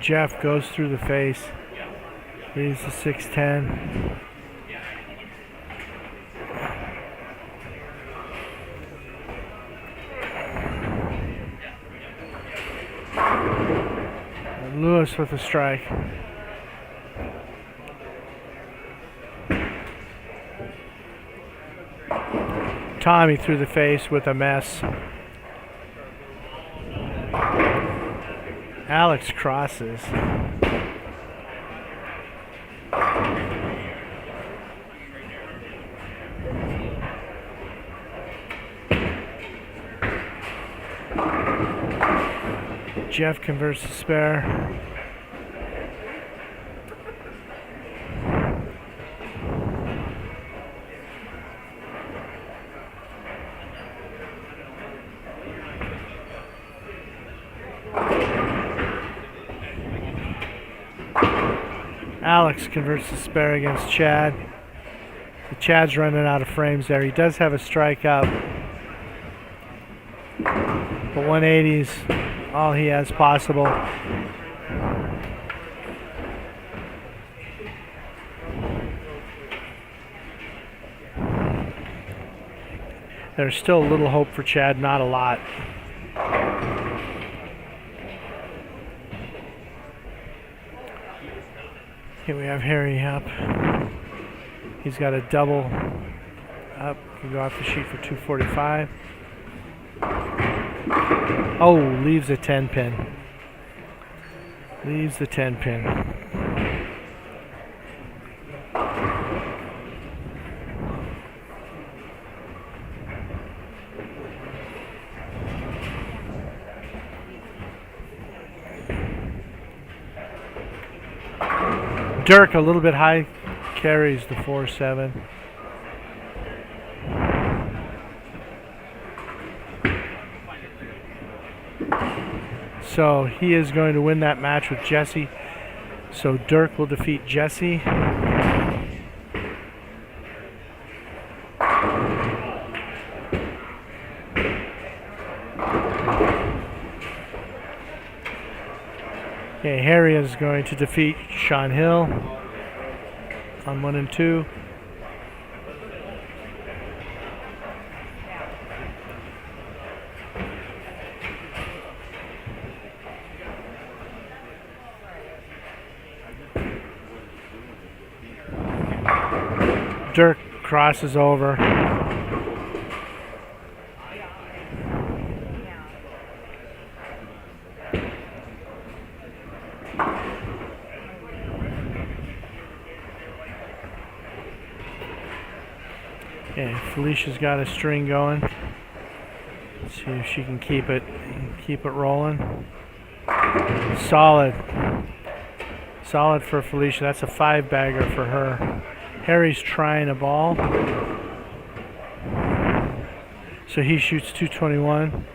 Jeff goes through the face. Leaves the 6-10. Lewis with a strike. Tommy through the face with a mess. Alex crosses. Jeff converts the spare. Alex converts the spare against Chad. Chad's running out of frames there. He does have a strike up. But 180's all he has possible. There's still a little hope for Chad, not a lot. Here we have Harry up. He's got a double up. Can go off the sheet for 245. Oh, leaves a 10 pin. Leaves the 10 pin. Dirk a little bit high, carries the 4-7. So he is going to win that match with Jesse. So Dirk will defeat Jesse. Okay, Harry is going to defeat Sean Hill on 1 and 2. Dirk crosses over. Okay, Felicia's got a string going. Let's see if she can keep it rolling. Solid. Solid for Felicia. That's a 5-bagger for her. Harry's trying a ball. So he shoots 221.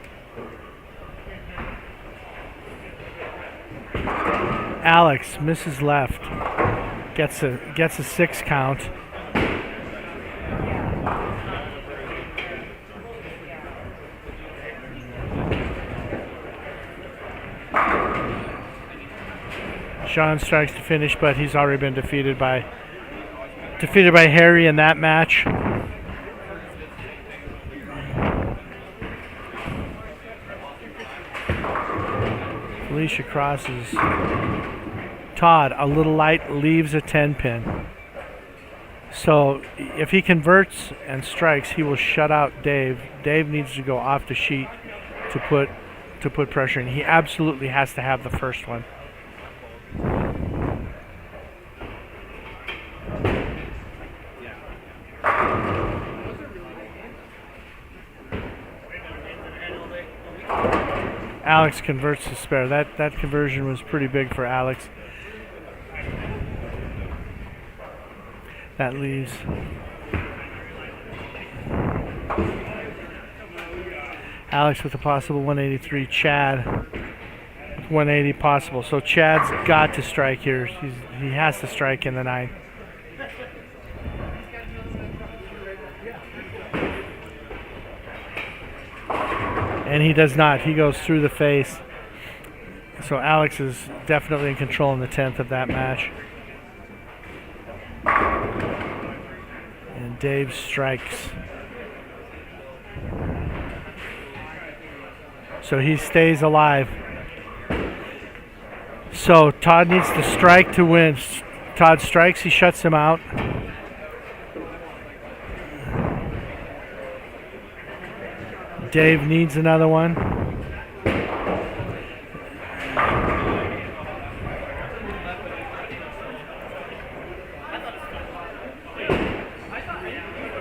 Alex misses left. Gets a 6 count. Sean strikes to finish, but he's already been defeated by Harry in that match. Felicia crosses. Todd, a little light, leaves a 10-pin. So if he converts and strikes, he will shut out Dave. Dave needs to go off the sheet to put pressure in. He absolutely has to have the first one. Alex converts to spare. That conversion was pretty big for Alex. That leaves Alex with a possible 183. Chad with 180 possible. So Chad's got to strike here. He has to strike in the 9. And he does not. He goes through the face. So Alex is definitely in control in the 10th of that match. And Dave strikes. So he stays alive. So Todd needs to strike to win. Todd strikes, he shuts him out. Dave needs another one.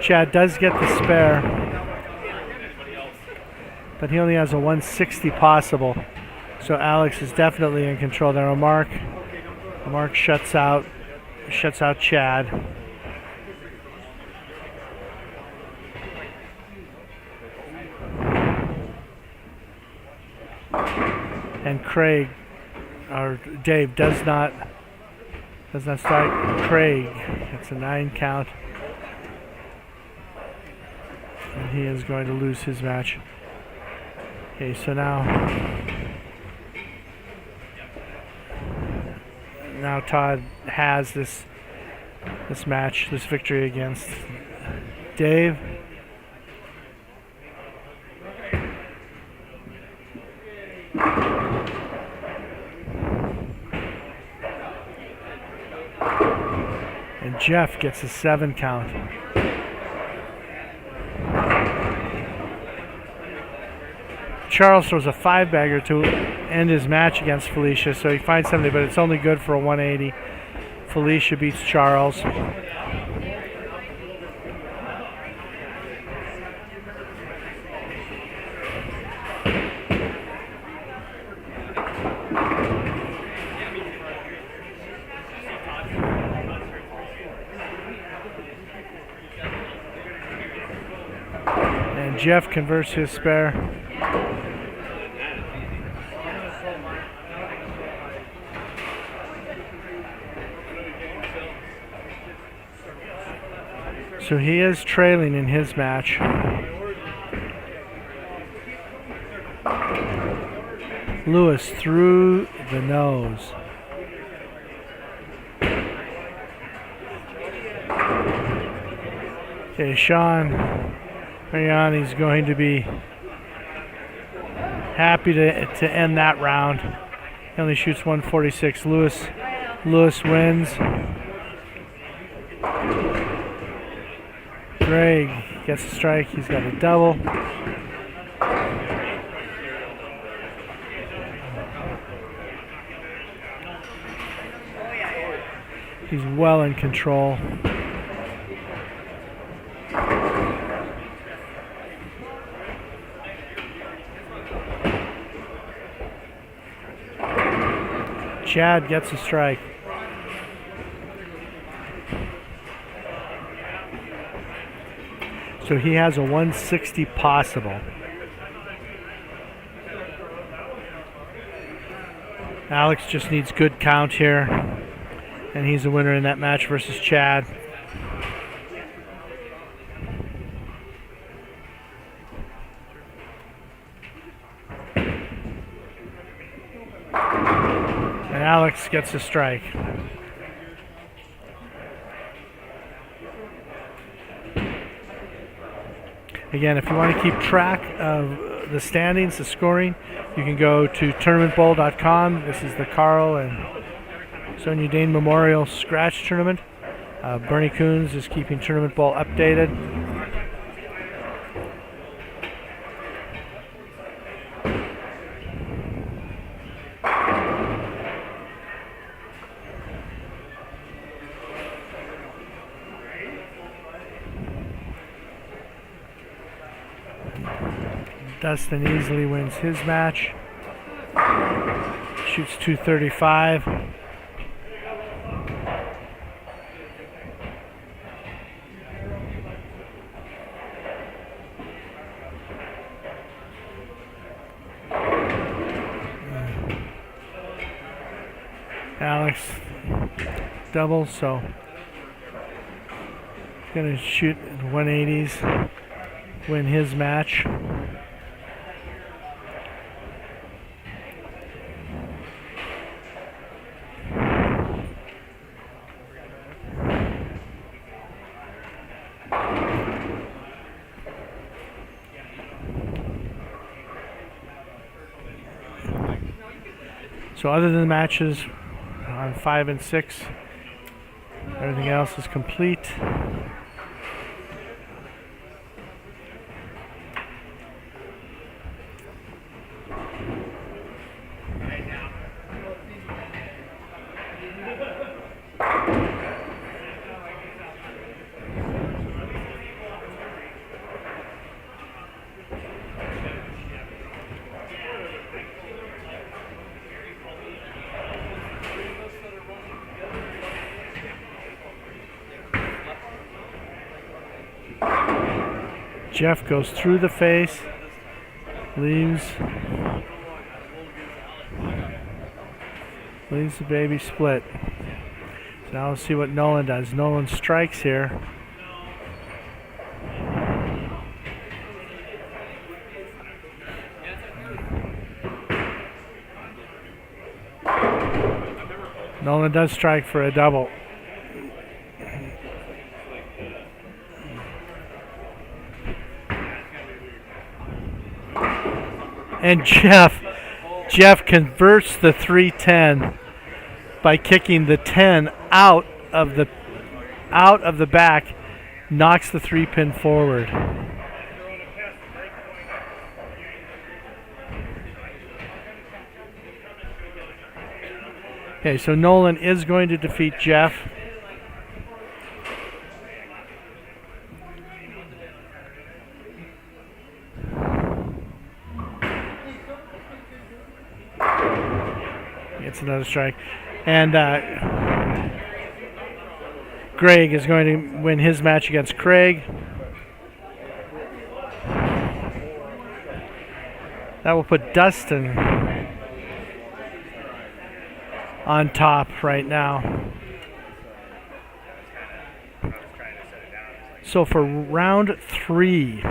Chad does get the spare, but he only has a 160 possible. So Alex is definitely in control there. Mark shuts out Chad. And Craig, or Dave, does not strike Craig. It's a 9 count. And he is going to lose his match. Okay, so now Todd has this match, this victory against Dave. And Jeff gets a 7 count. Charles throws a 5-bagger to end his match against Felicia, so he finds something, but it's only good for a 180. Felicia beats Charles. And Jeff converts his spare. So he is trailing in his match. Lewis through the nose. Okay, Sean Mariani's going to be happy to end that round. He only shoots 146. Lewis wins. Greg gets a strike. He's got a double. He's well in control. Chad gets a strike. So he has a 160 possible. Alex just needs good count here, and he's the winner in that match versus Chad. And Alex gets a strike. Again, if you want to keep track of the standings, the scoring, you can go to tournamentbowl.com. This is the Karl and Sonja Dehn Memorial Scratch Tournament. Bernie Coons is keeping Tournament Bowl updated. Dustin easily wins his match. Shoots 235. Alex doubles, so he's going to shoot 180s, win his match. So other than the matches on 5 and 6, everything else is complete. Jeff goes through the face, leaves the baby split. So now let's see what Nolan does. Nolan strikes here. Nolan does strike for a double. And Jeff converts the 310 by kicking the 10 out of the back, knocks the 3-pin forward. Okay, so Nolan is going to defeat Jeff. Gets another strike. And Greg is going to win his match against Craig. That will put Dustin on top right now. So for round 3,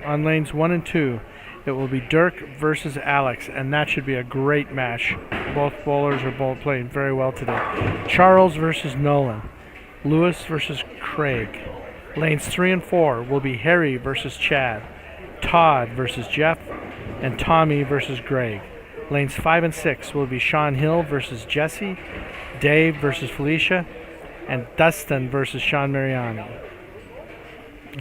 on lanes 1 and 2, it will be Dirk versus Alex, and that should be a great match. Both bowlers are both playing very well today. Charles versus Nolan. Lewis versus Craig. Lanes 3 and 4 will be Harry versus Chad. Todd versus Jeff. And Tommy versus Greg. Lanes 5 and 6 will be Sean Hill versus Jesse. Dave versus Felicia. And Dustin versus Sean Mariani.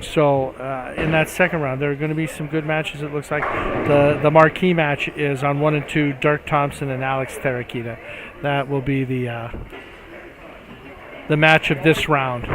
So in that second round, there are going to be some good matches. It looks like the marquee match is on 1 and 2, Dirk Thompson and Alex Terakita. That will be the match of this round.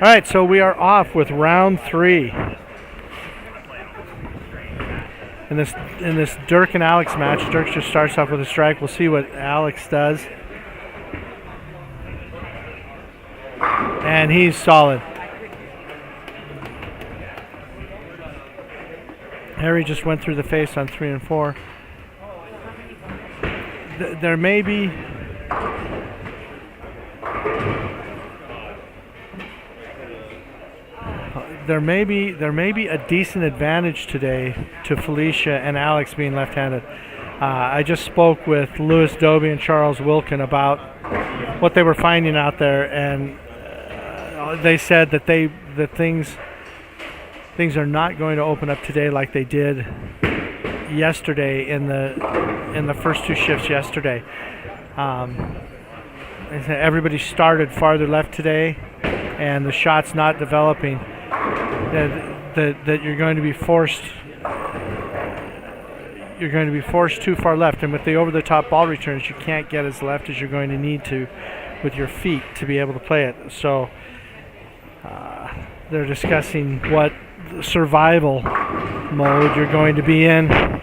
All right, so we are off with round 3 in this Dirk and Alex match. Dirk just starts off with a strike. We'll see what Alex does, and he's solid. Harry just went through the face on 3 and 4. There may be. There may be a decent advantage today to Felicia and Alex being left-handed. I just spoke with Louis Doby and Charles Wilkin about what they were finding out there, and they said that things are not going to open up today like they did yesterday in the first 2 shifts yesterday. Everybody started farther left today, and the shot's not developing. That you're going to be forced too far left, and with the over-the-top ball returns, you can't get as left as you're going to need to with your feet to be able to play it. So they're discussing what survival mode you're going to be in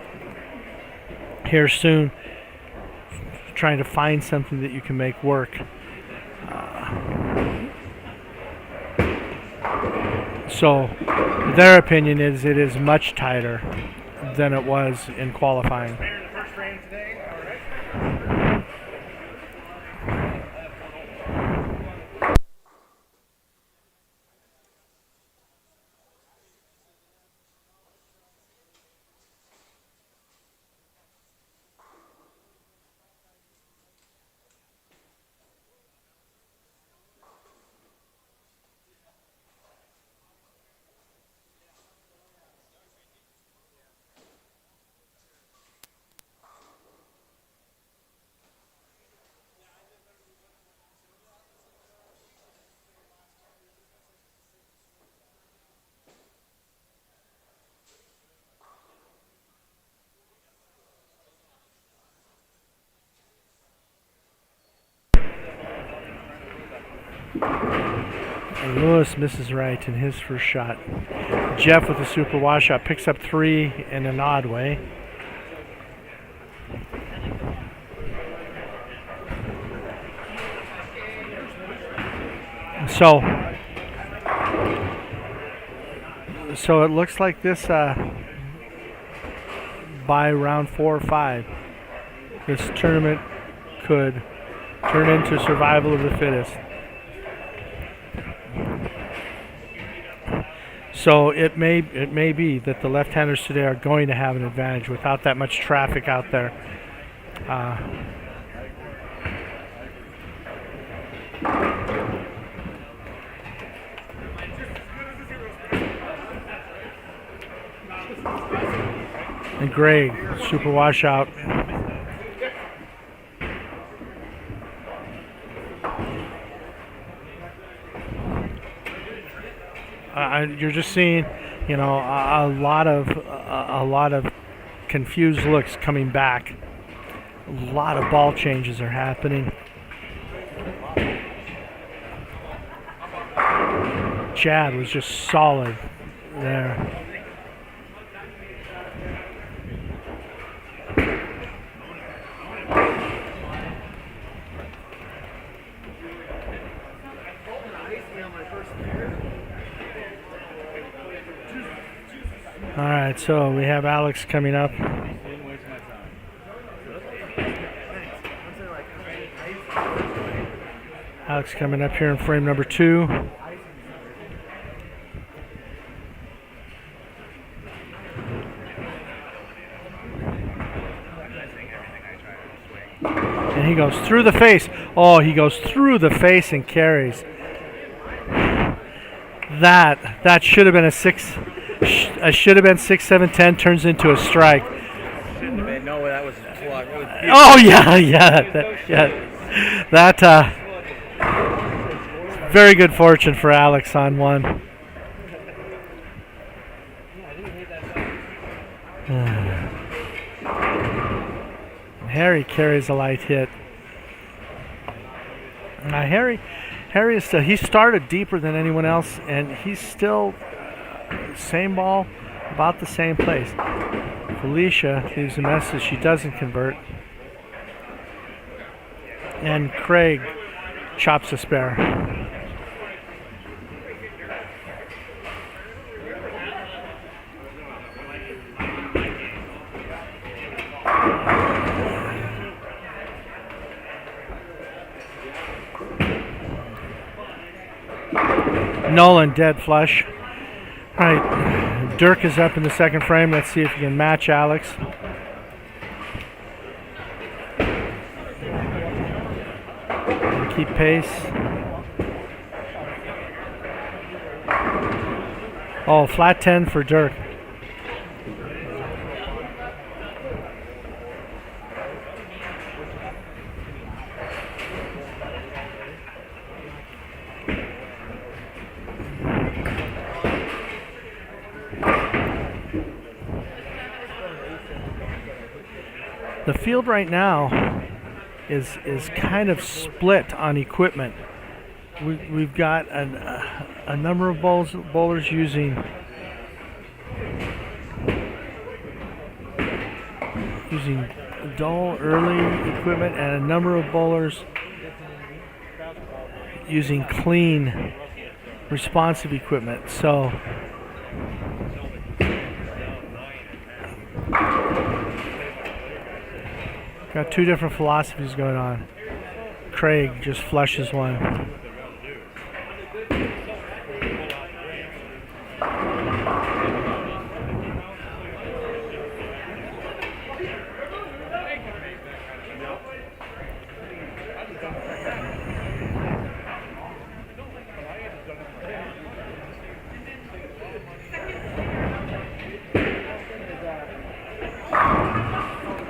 here soon, trying to find something that you can make work. So their opinion is it is much tighter than it was in qualifying. Lewis misses right in his first shot. Jeff with a super washout picks up 3 in an odd way. So it looks like this by round 4 or 5, this tournament could turn into survival of the fittest. So it may be that the left-handers today are going to have an advantage without that much traffic out there. And Greg, super washout. You're just seeing, a lot of confused looks coming back. A lot of ball changes are happening. Chad was just solid there. All right, so we have Alex coming up. Alex coming up here in frame number 2. And he goes through the face. Oh, he goes through the face and carries. That should have been a 6. Should have been 6, 7, 10. Turns into a strike. Shouldn't have been. No, that was a plug. Oh yeah. That very good fortune for Alex on 1. Harry carries a light hit. Now Harry is still, he started deeper than anyone else, and he's still same ball, about the same place. Felicia leaves a message she doesn't convert. And Craig chops a spare. Nolan dead flush. All right, Dirk is up in the second frame. Let's see if he can match Alex. And keep pace. Oh, flat 10 for Dirk. The field right now is kind of split on equipment. We've got a number of bowlers using dull early equipment, and a number of bowlers using clean, responsive equipment. So got two different philosophies going on. Craig just flushes one.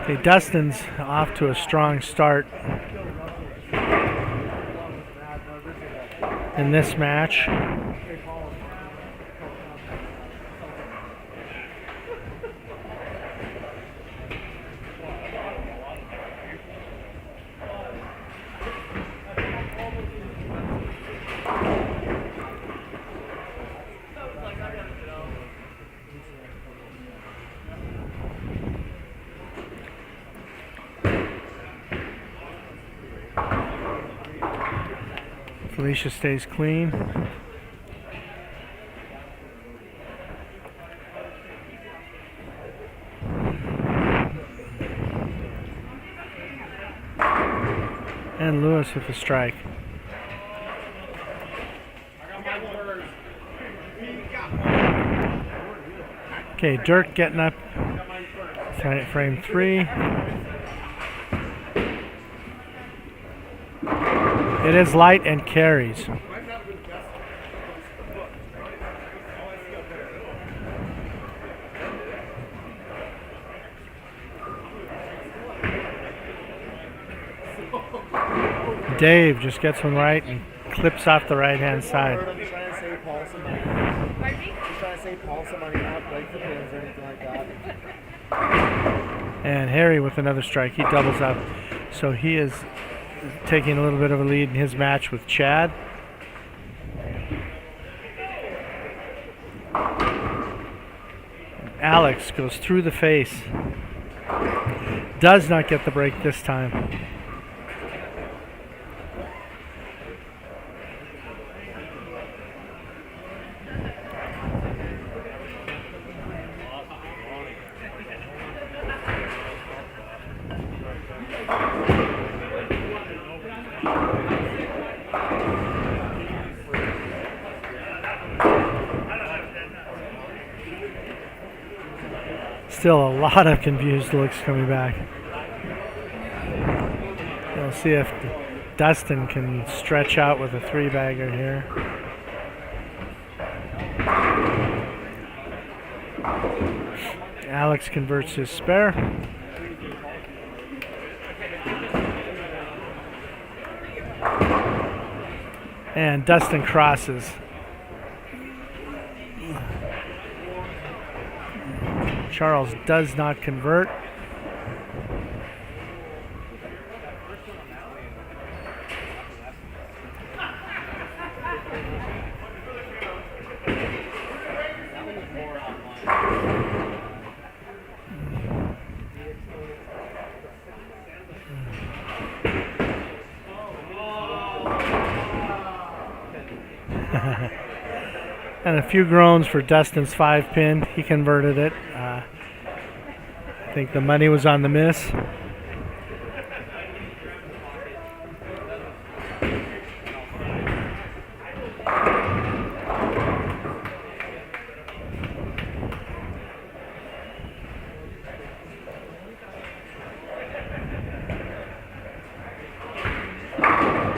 Okay, Dustin's off to a strong start in this match. Felicia stays clean. And Lewis with the strike. Okay, Dirk getting up. Frame 3. It is light and carries. Dave just gets one right and clips off the right-hand side. I'm trying to say Paul some money. I'm trying to say Paul some money, not break the pins or anything like that. And Harry with another strike. He doubles up. So he is taking a little bit of a lead in his match with Chad. Alex goes through the face. Does not get the break this time. Still a lot of confused looks coming back. We'll see if Dustin can stretch out with a 3-bagger here. Alex converts his spare. And Dustin crosses. Charles does not convert. And a few groans for Dustin's 5-pin. He converted it. I think the money was on the miss.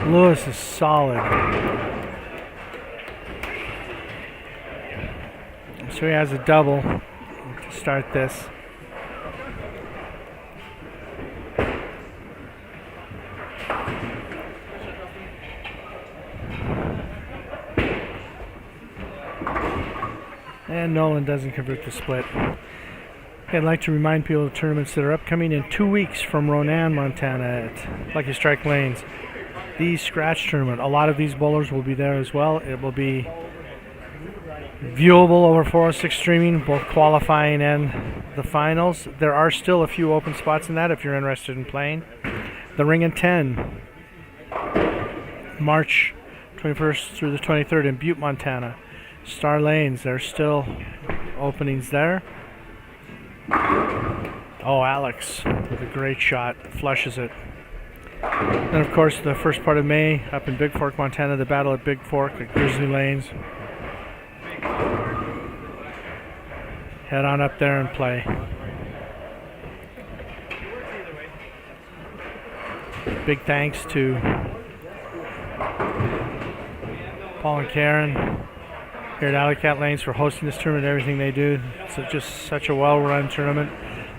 Lewis is solid. So he has a double to start this. And Nolan doesn't convert the split. I'd like to remind people of tournaments that are upcoming in 2 weeks from Ronan, Montana at Lucky Strike Lanes. The scratch tournament. A lot of these bowlers will be there as well. It will be viewable over 406 streaming, both qualifying and the finals. There are still a few open spots in that if you're interested in playing. The Ring and 10, March 21st through the 23rd in Butte, Montana. Star Lanes, there's still openings there. Oh, Alex with a great shot, flushes it. And of course, the first part of May up in Big Fork, Montana, the battle at Big Fork at Grizzly Lanes. Head on up there and play. Big thanks to Paul and Karen here at Alley Cat Lanes for hosting this tournament, everything they do. It's just such a well-run tournament.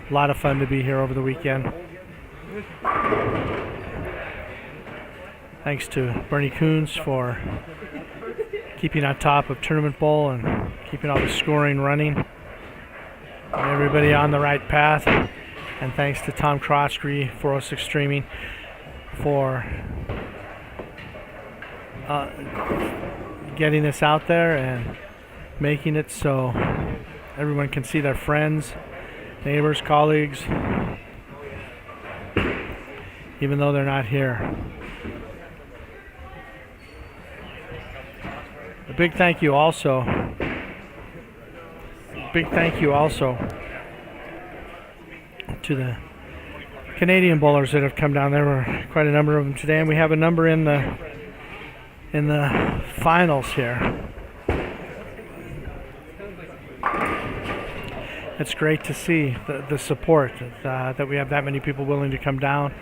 A lot of fun to be here over the weekend. Thanks to Bernie Coons for keeping on top of Tournament Bowl and keeping all the scoring running. And everybody on the right path. And thanks to Tom Croskery, 406 Streaming, for getting this out there and making it so everyone can see their friends, neighbors, colleagues, even though they're not here. A big thank you also to the Canadian bowlers that have come down. There were quite a number of them today, and we have a number in the finals here. It's great to see the support that we have that many people willing to come down,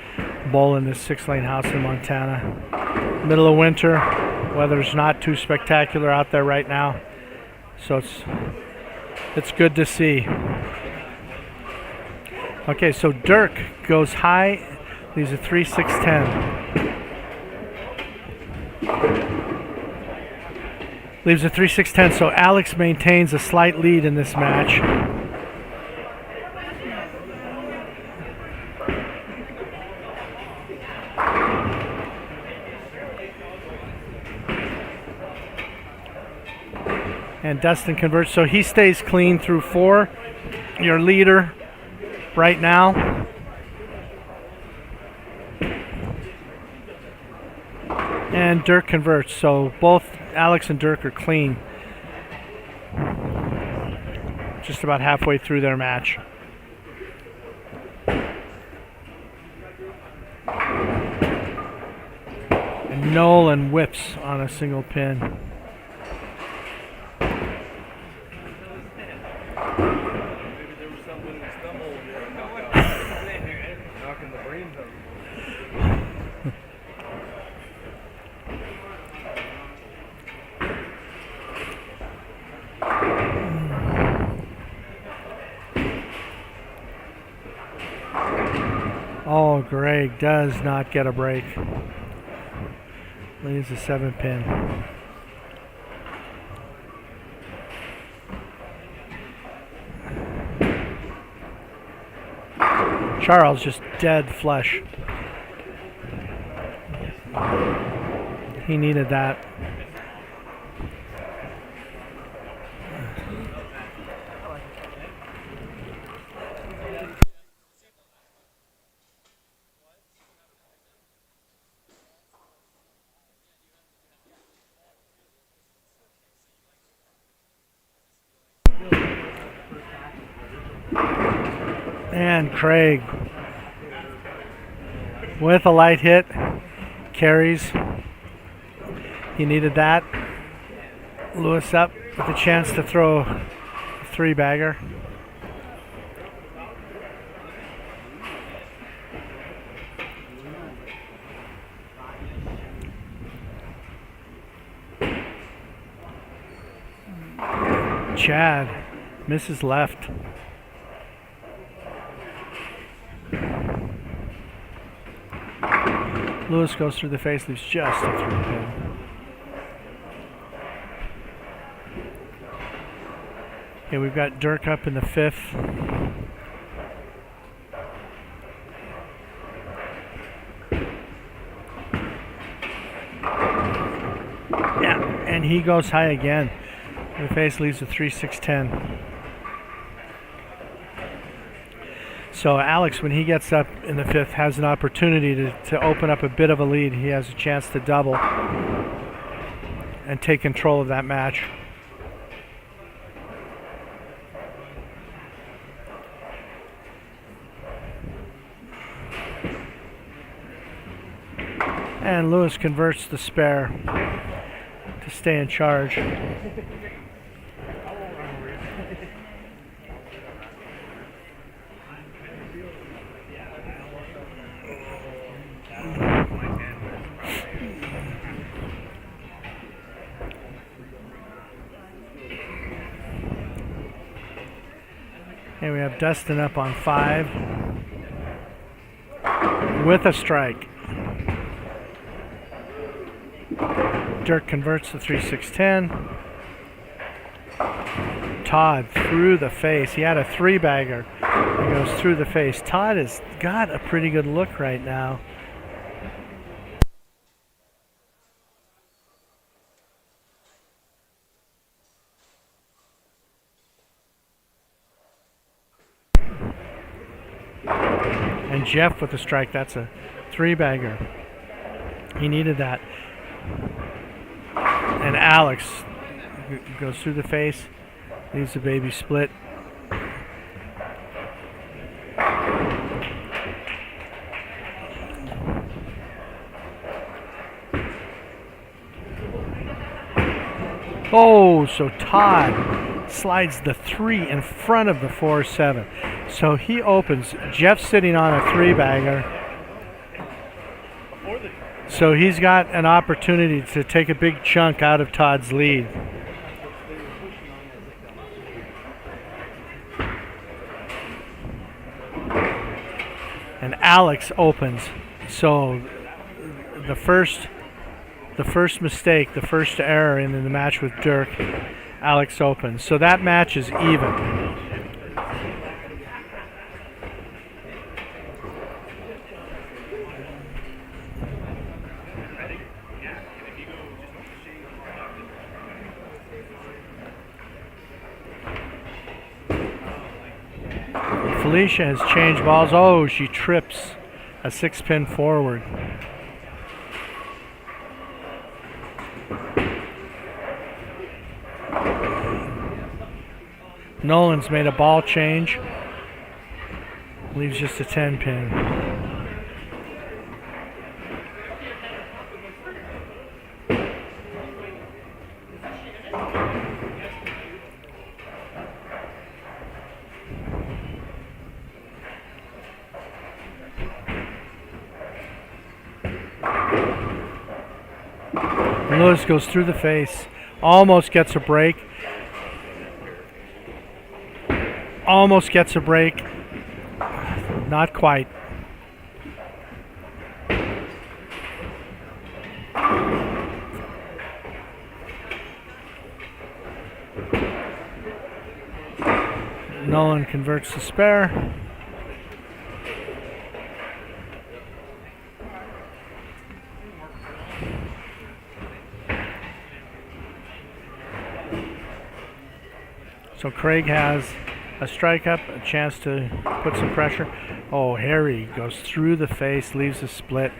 bowl in this 6-lane house in Montana. Middle of winter, weather's not too spectacular out there right now, so it's good to see. Okay, so Dirk goes high, leaves a 3-6-10. Leaves a 3-6-10, so Alex maintains a slight lead in this match. And Dustin converts, so he stays clean through 4. Your leader right now. And Dirk converts, so both Alex and Dirk are clean. Just about halfway through their match. And Nolan whips on a single pin. Oh, Greg does not get a break. Leaves a 7-pin. Charles just dead flush. He needed that. And Craig with a light hit, carries. He needed that. Lewis up with a chance to throw a 3-bagger. Chad misses left. Lewis goes through the face, leaves just a 3-pin. Okay, we've got Dirk up in the 5th. Yeah, and he goes high again. The face leaves a 3-6-10. So Alex, when he gets up in the 5th, has an opportunity to open up a bit of a lead. He has a chance to double and take control of that match. And Lewis converts the spare to stay in charge. And we have Dustin up on 5 with a strike. Dirk converts the 3-6-10. Todd through the face. He had a 3-bagger. He goes through the face. Todd has got a pretty good look right now. And Jeff with the strike. That's a 3-bagger. He needed that. And Alex goes through the face, leaves the baby split. Oh, so Todd slides the 3 in front of the 4-7. So he opens. Jeff's sitting on a 3-bagger. So he's got an opportunity to take a big chunk out of Todd's lead. And Alex opens. So the first mistake, the first error in the match with Dirk, Alex opens. So that match is even. Felicia has changed balls. Oh, she trips a 6-pin forward. Nolan's made a ball change. Leaves just a 10-pin. Lewis goes through the face, almost gets a break. Almost gets a break. Not quite. Nolan converts the spare. So Craig has a strike up, a chance to put some pressure. Oh, Harry goes through the face, leaves a split.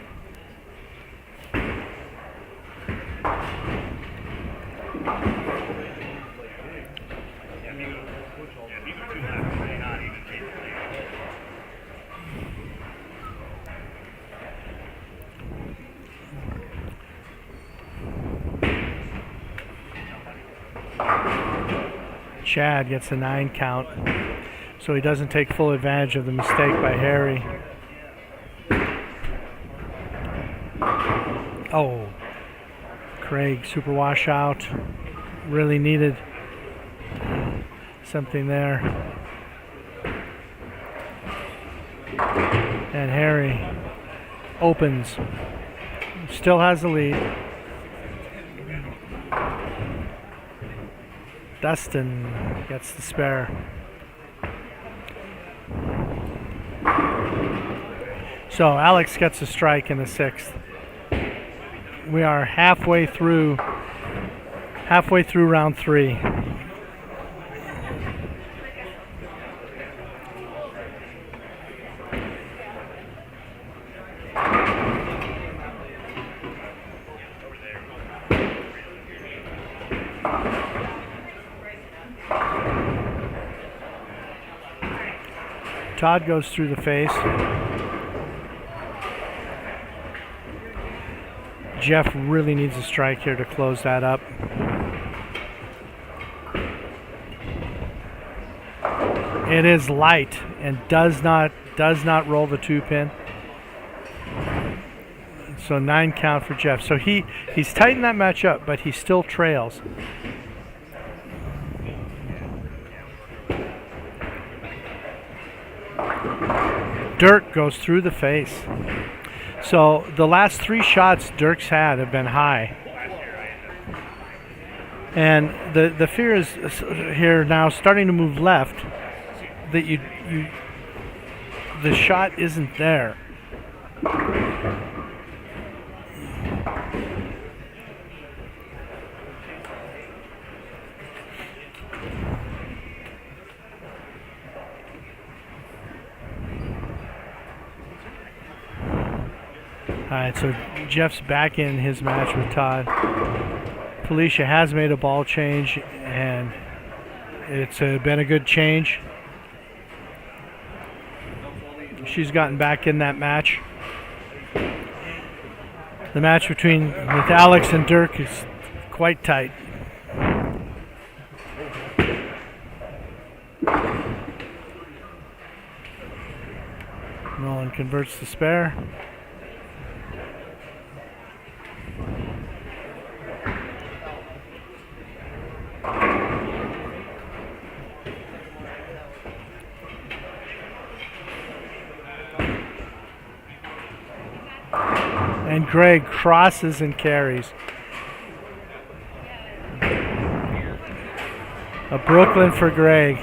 Chad gets a 9 count, so he doesn't take full advantage of the mistake by Harry. Oh, Craig, super washout. Really needed something there. And Harry opens. Still has the lead. Dustin gets the spare. So Alex gets a strike in the 6th. We are halfway through round 3. Todd goes through the face. Jeff really needs a strike here to close that up. It is light and does not roll the 2-pin. So 9 count for Jeff. So he's tightened that match up, but he still trails. Dirk goes through the face. So the last 3 shots Dirk's had have been high. And the fear is here now starting to move left that the shot isn't there. Alright, so Jeff's back in his match with Todd. Felicia has made a ball change, and it's been a good change. She's gotten back in that match. The match with Alex and Dirk is quite tight. Nolan converts the spare. And Greg crosses and carries. A Brooklyn for Greg.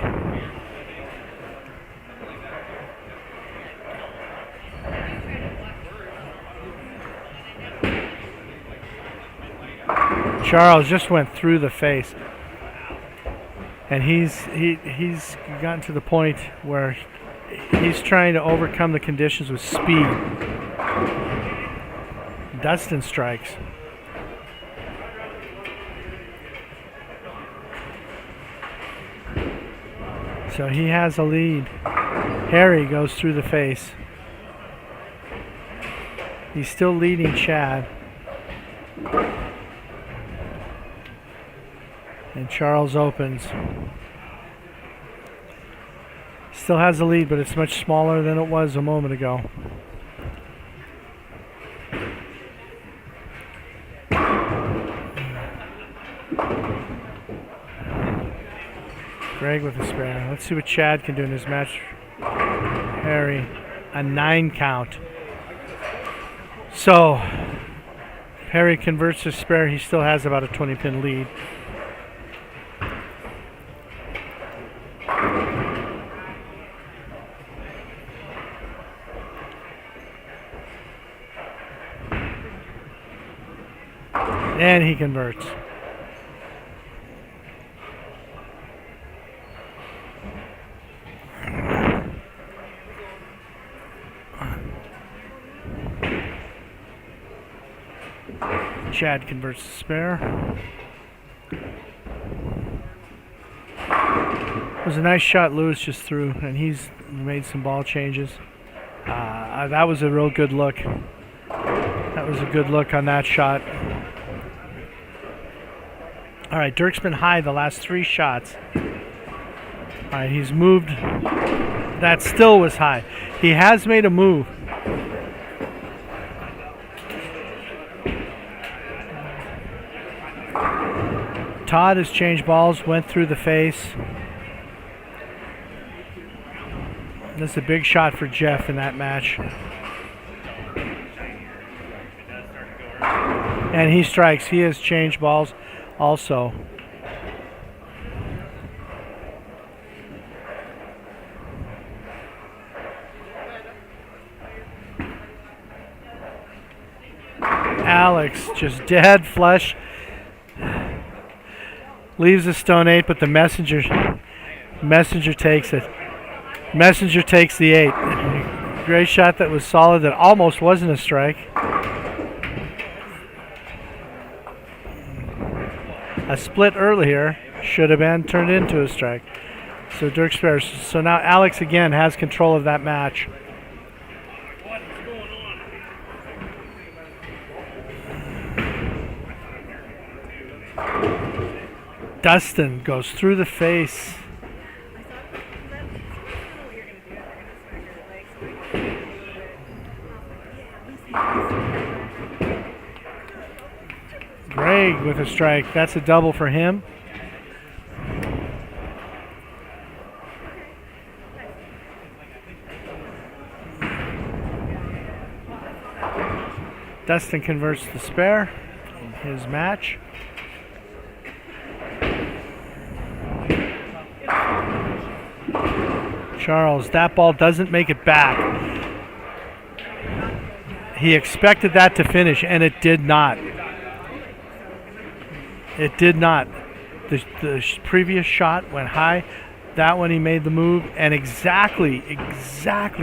Charles just went through the face. And he's gotten to the point where he's trying to overcome the conditions with speed. Dustin strikes. So he has a lead. Harry goes through the face. He's still leading Chad. And Charles opens. Still has the lead, but it's much smaller than it was a moment ago. Greg with a spare. Let's see what Chad can do in his match. Harry, a 9 count. So, Harry converts his spare. He still has about a 20-pin lead. And he converts. Chad converts the spare. It was a nice shot Lewis just threw, and he's made some ball changes. That was a real good look. That was a good look on that shot. All right, Dirk's been high the last 3 shots. All right, he's moved. That still was high. He has made a move. Todd has changed balls, went through the face. This is a big shot for Jeff in that match. And he strikes. He has changed balls also. Alex just dead flush. Leaves the stone 8, but the messenger takes it. Messenger takes the 8. Great shot that was solid, that almost wasn't a strike. A split earlier should have been turned into a strike. So Dirk spares. So now Alex again has control of that match. Dustin goes through the face. Greg with a strike. That's a double for him. Dustin converts the spare in his match. Charles, that ball doesn't make it back. He expected that to finish, and it did not. It did not. The previous shot went high. That one he made the move, and exactly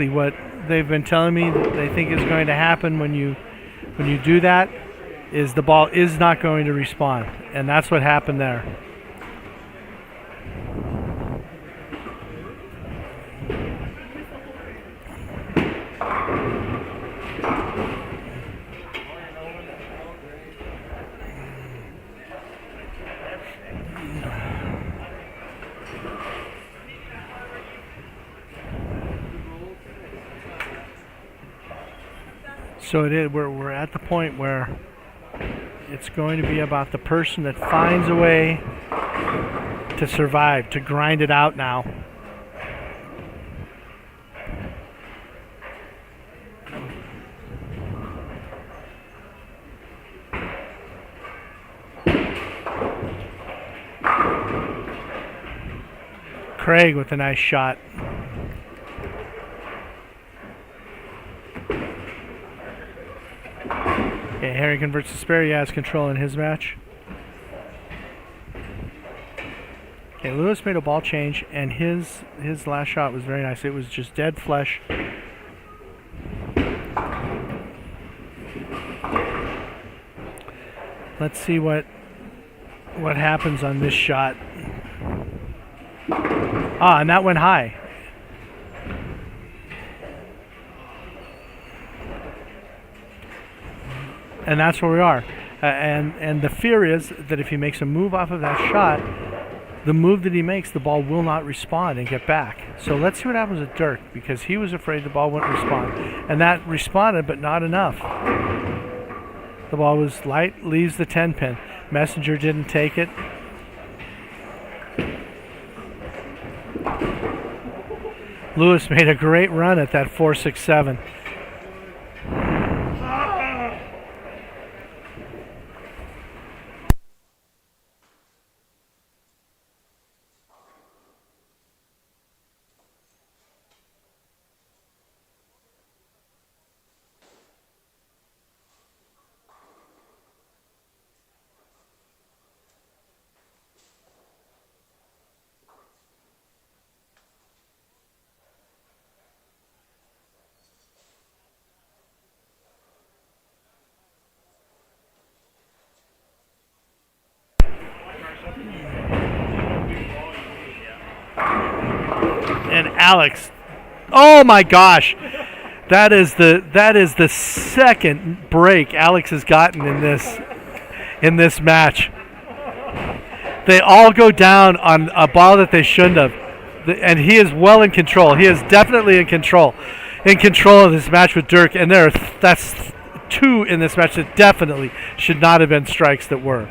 what they've been telling me that they think is going to happen when you do that is the ball is not going to respond, and that's what happened there. So we're at the point where it's going to be about the person that finds a way to survive, to grind it out now. Craig with a nice shot. Okay, Harry converts the spare. He has control in his match. Okay, Lewis made a ball change, and his last shot was very nice. It was just dead flush. Let's see what happens on this shot. And that went high. And that's where we are. And the fear is that if he makes a move off of that shot, the move that he makes, the ball will not respond and get back. So let's see what happens with Dirk, because he was afraid the ball wouldn't respond. And that responded, but not enough. The ball was light, leaves the 10 pin. Messenger didn't take it. Lewis made a great run at that 4-6-7. And Alex, oh my gosh, that is the second break Alex has gotten in this match. They all go down on a ball that they shouldn't have. And he is well in control. He is definitely in control. In control of this match with Dirk. And that's 2 in this match that definitely should not have been strikes that were.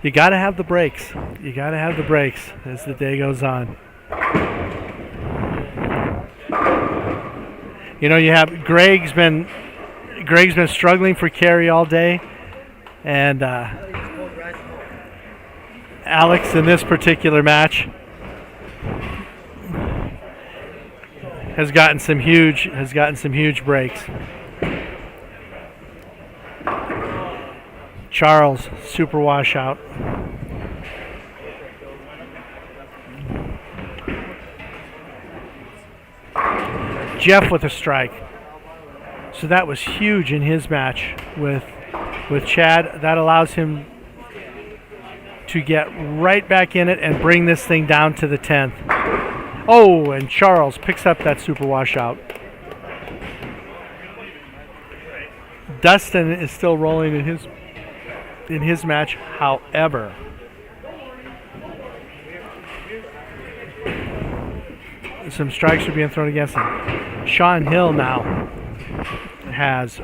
You got to have the breaks. You got to have the breaks as the day goes on. You know, you have Greg's been struggling for carry all day, and Alex in this particular match has gotten some huge breaks. Charles, super washout. Jeff with a strike. So that was huge in his match with Chad. That allows him to get right back in it and bring this thing down to the 10th. Oh, and Charles picks up that super washout. Dustin is still rolling in his match, however. Some strikes are being thrown against him. Sean Hill now has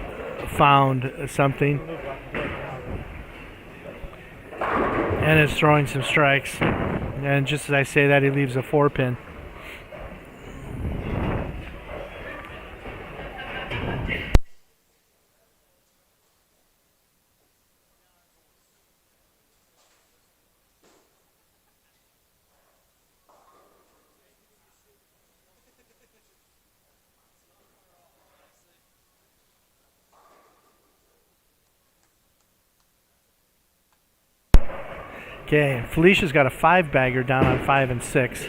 found something and is throwing some strikes. And just as I say that, he leaves a 4-pin. Okay, Felicia's got a 5-bagger down on 5 and 6.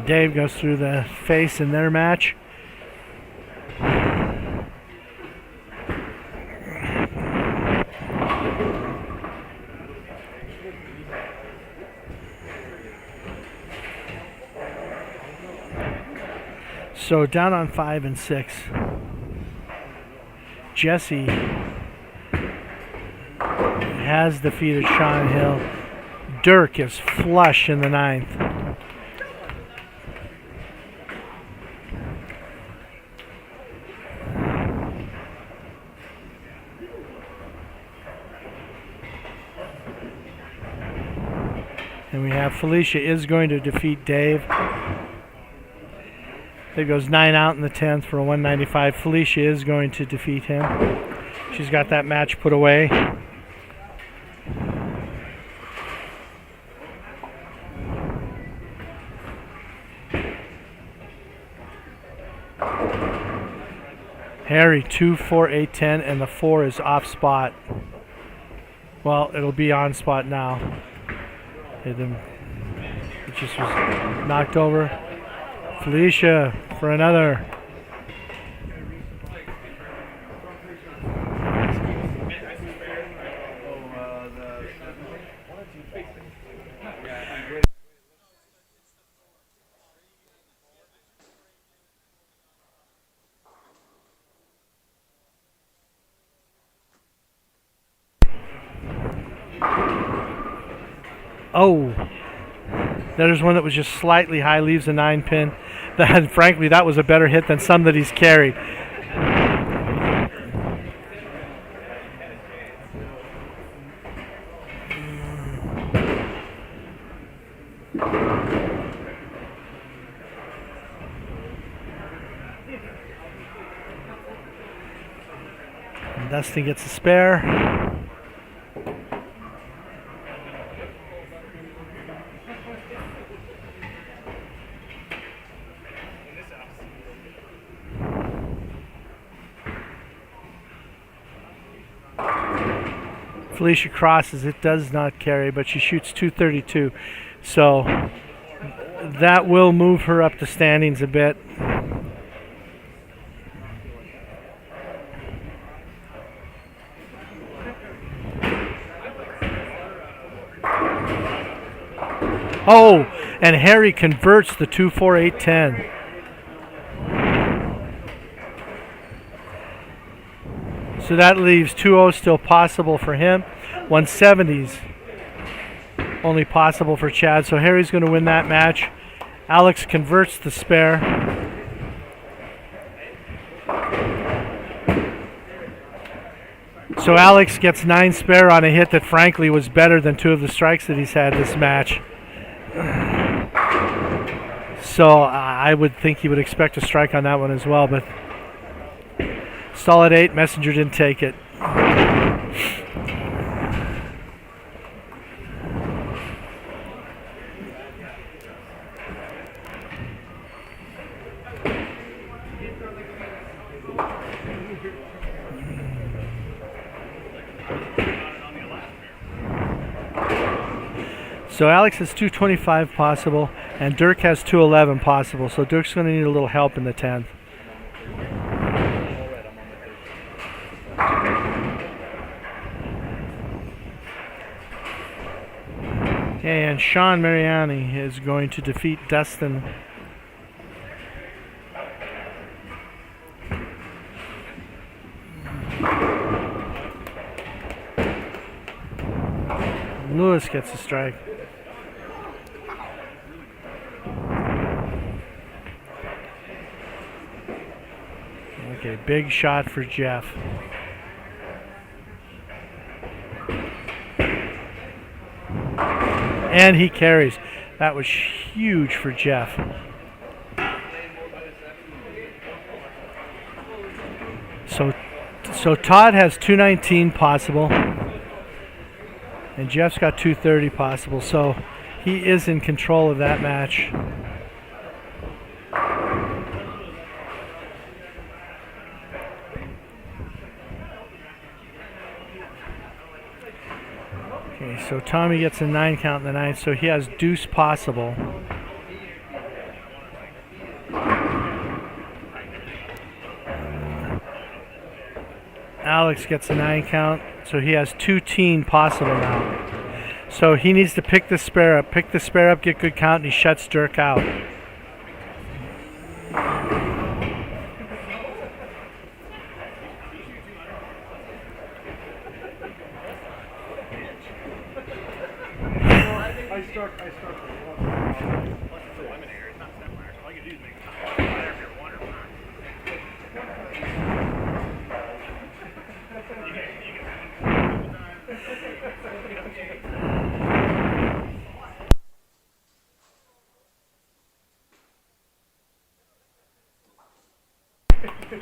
Dave goes through the face in their match. So down on 5 and 6, Jesse has defeated Sean Hill. Dirk is flush in the 9th. And we have Felicia is going to defeat Dave. Dave goes 9 out in the 10th for a 195. Felicia is going to defeat him. She's got that match put away. Harry 2, 4, 8, 10, and the 4 is off spot. Well, it'll be on spot now. It just was knocked over. Felicia for another. Oh, there's one that was just slightly high, leaves a 9-pin. That, frankly, that was a better hit than some that he's carried. And Dustin gets a spare. Felicia crosses, it does not carry, but she shoots 232. So that will move her up the standings a bit. Oh, and Harry converts the 2-4-8-10. So that leaves 2-0 still possible for him. 170s only possible for Chad. So Harry's going to win that match. Alex converts the spare. So Alex gets 9 spare on a hit that frankly was better than 2 of the strikes that he's had this match. So I would think he would expect a strike on that one as well, but stall at 8, Messenger didn't take it. So Alex has 225 possible, and Dirk has 211 possible. So Dirk's going to need a little help in the 10th. And Sean Mariani is going to defeat Dustin. Lewis gets a strike. Okay, big shot for Jeff. And he carries. That was huge for Jeff. So Todd has 219 possible. And Jeff's got 230 possible. So he is in control of that match. Okay, so Tommy gets a 9 count in the 9th, so he has deuce possible. Alex gets a 9 count, so he has 2-teen possible now. So he needs to pick the spare up, get good count, and he shuts Dirk out.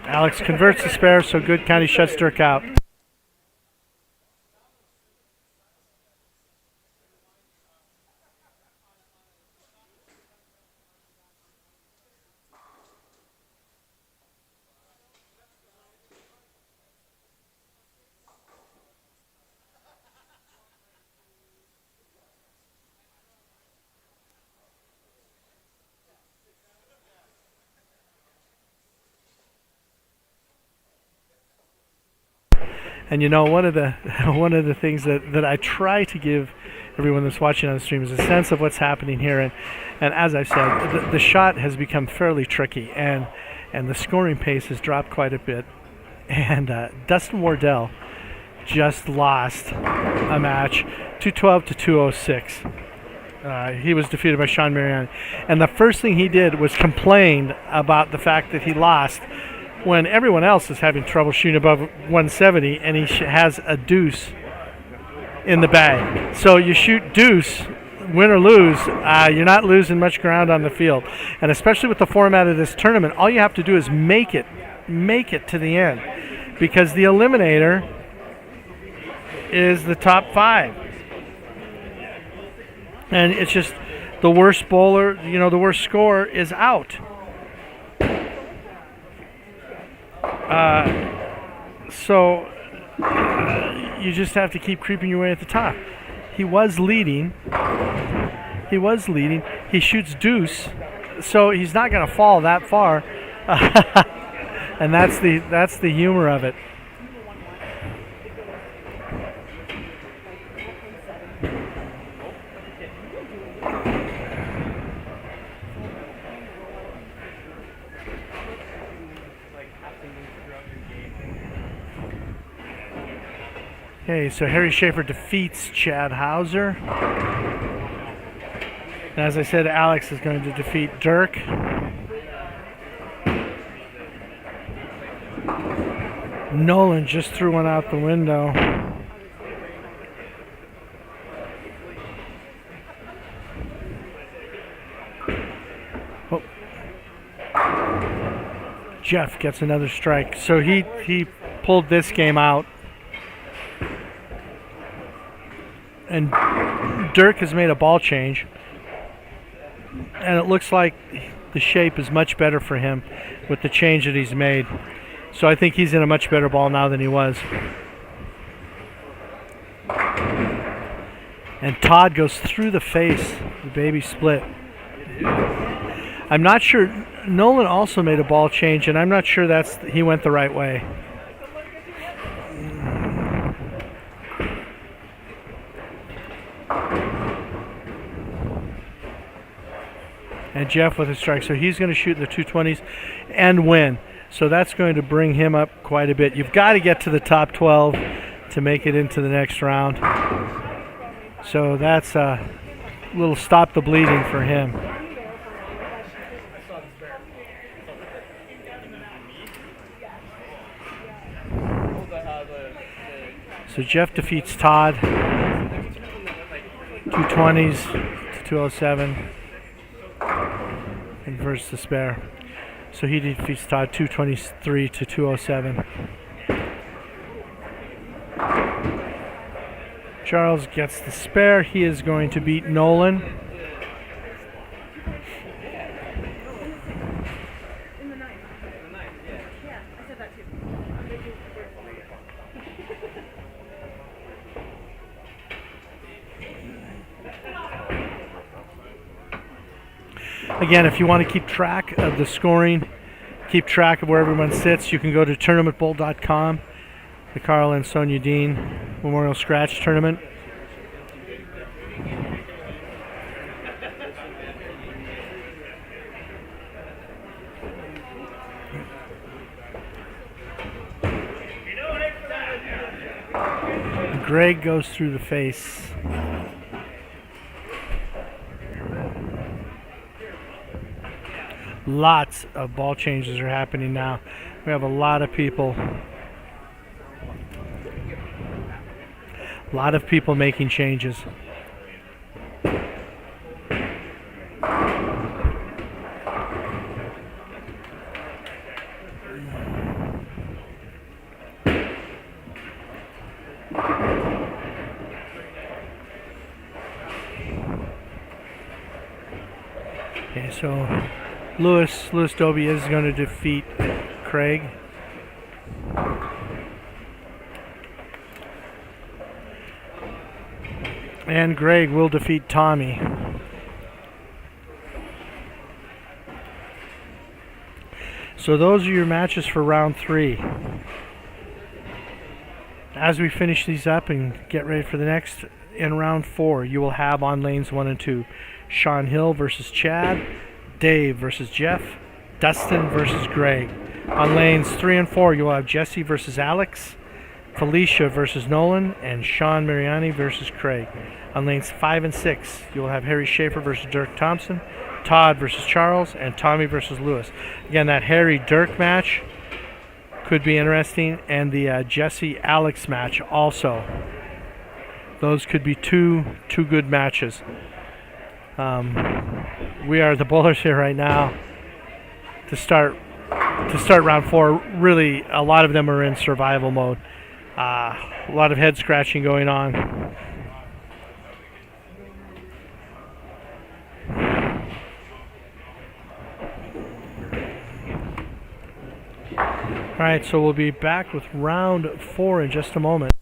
Alex converts the spare, so good count, he shuts Dirk out. And you know, one of the things that I try to give everyone that's watching on the stream is a sense of what's happening here. And as I said, the shot has become fairly tricky, and the scoring pace has dropped quite a bit. And Dustin Wardell just lost a match, 212 to 206. He was defeated by Sean Mariani. And the first thing he did was complain about the fact that he lost when everyone else is having trouble shooting above 170, and he has a deuce in the bag. So you shoot deuce, win or lose, you're not losing much ground on the field. And especially with the format of this tournament, all you have to do is make it to the end, because the Eliminator is the top 5. And it's just the worst bowler, the worst scorer is out. So you just have to keep creeping your way at the top. He was leading. He shoots deuce, so he's not going to fall that far. And that's the humor of it. Okay, so Harry Schaefer defeats Chad Hauser. And as I said, Alex is going to defeat Dirk. Nolan just threw one out the window. Oh. Jeff gets another strike. So he pulled this game out. And Dirk has made a ball change. And it looks like the shape is much better for him with the change that he's made. So I think he's in a much better ball now than he was. And Todd goes through the face. The baby split. I'm not sure. Nolan also made a ball change, and I'm not sure he went the right way. And Jeff with a strike. So he's going to shoot in the 220s and win. So that's going to bring him up quite a bit. You've got to get to the top 12 to make it into the next round. So that's a little stop the bleeding for him. So Jeff defeats Todd. 220s to 207. And versus the spare. So he defeats Todd 223 to 207. Charles gets the spare. He is going to beat Nolan. Again, if you want to keep track of the scoring, keep track of where everyone sits, you can go to tournamentbowl.com, the Karl and Sonja Dehn Memorial Scratch Tournament. Greg goes through the face. Lots of ball changes are happening now. We have a lot of people. A lot of people making changes. Okay, so Lewis Dobie is going to defeat Craig. And Greg will defeat Tommy. So those are your matches for round 3. As we finish these up and get ready for the next, in round 4, you will have on lanes 1 and 2, Sean Hill versus Chad, Dave versus Jeff, Dustin versus Greg. On lanes 3 and 4, you will have Jesse versus Alex, Felicia versus Nolan, and Sean Mariani versus Craig. On lanes 5 and 6, you will have Harry Schaefer versus Dirk Thompson, Todd versus Charles, and Tommy versus Lewis. Again, that Harry-Dirk match could be interesting, and the Jesse-Alex match also. Those could be two good matches. We are the bowlers here right now to start round 4. Really, a lot of them are in survival mode. A lot of head scratching going on. All right, so we'll be back with round 4 in just a moment.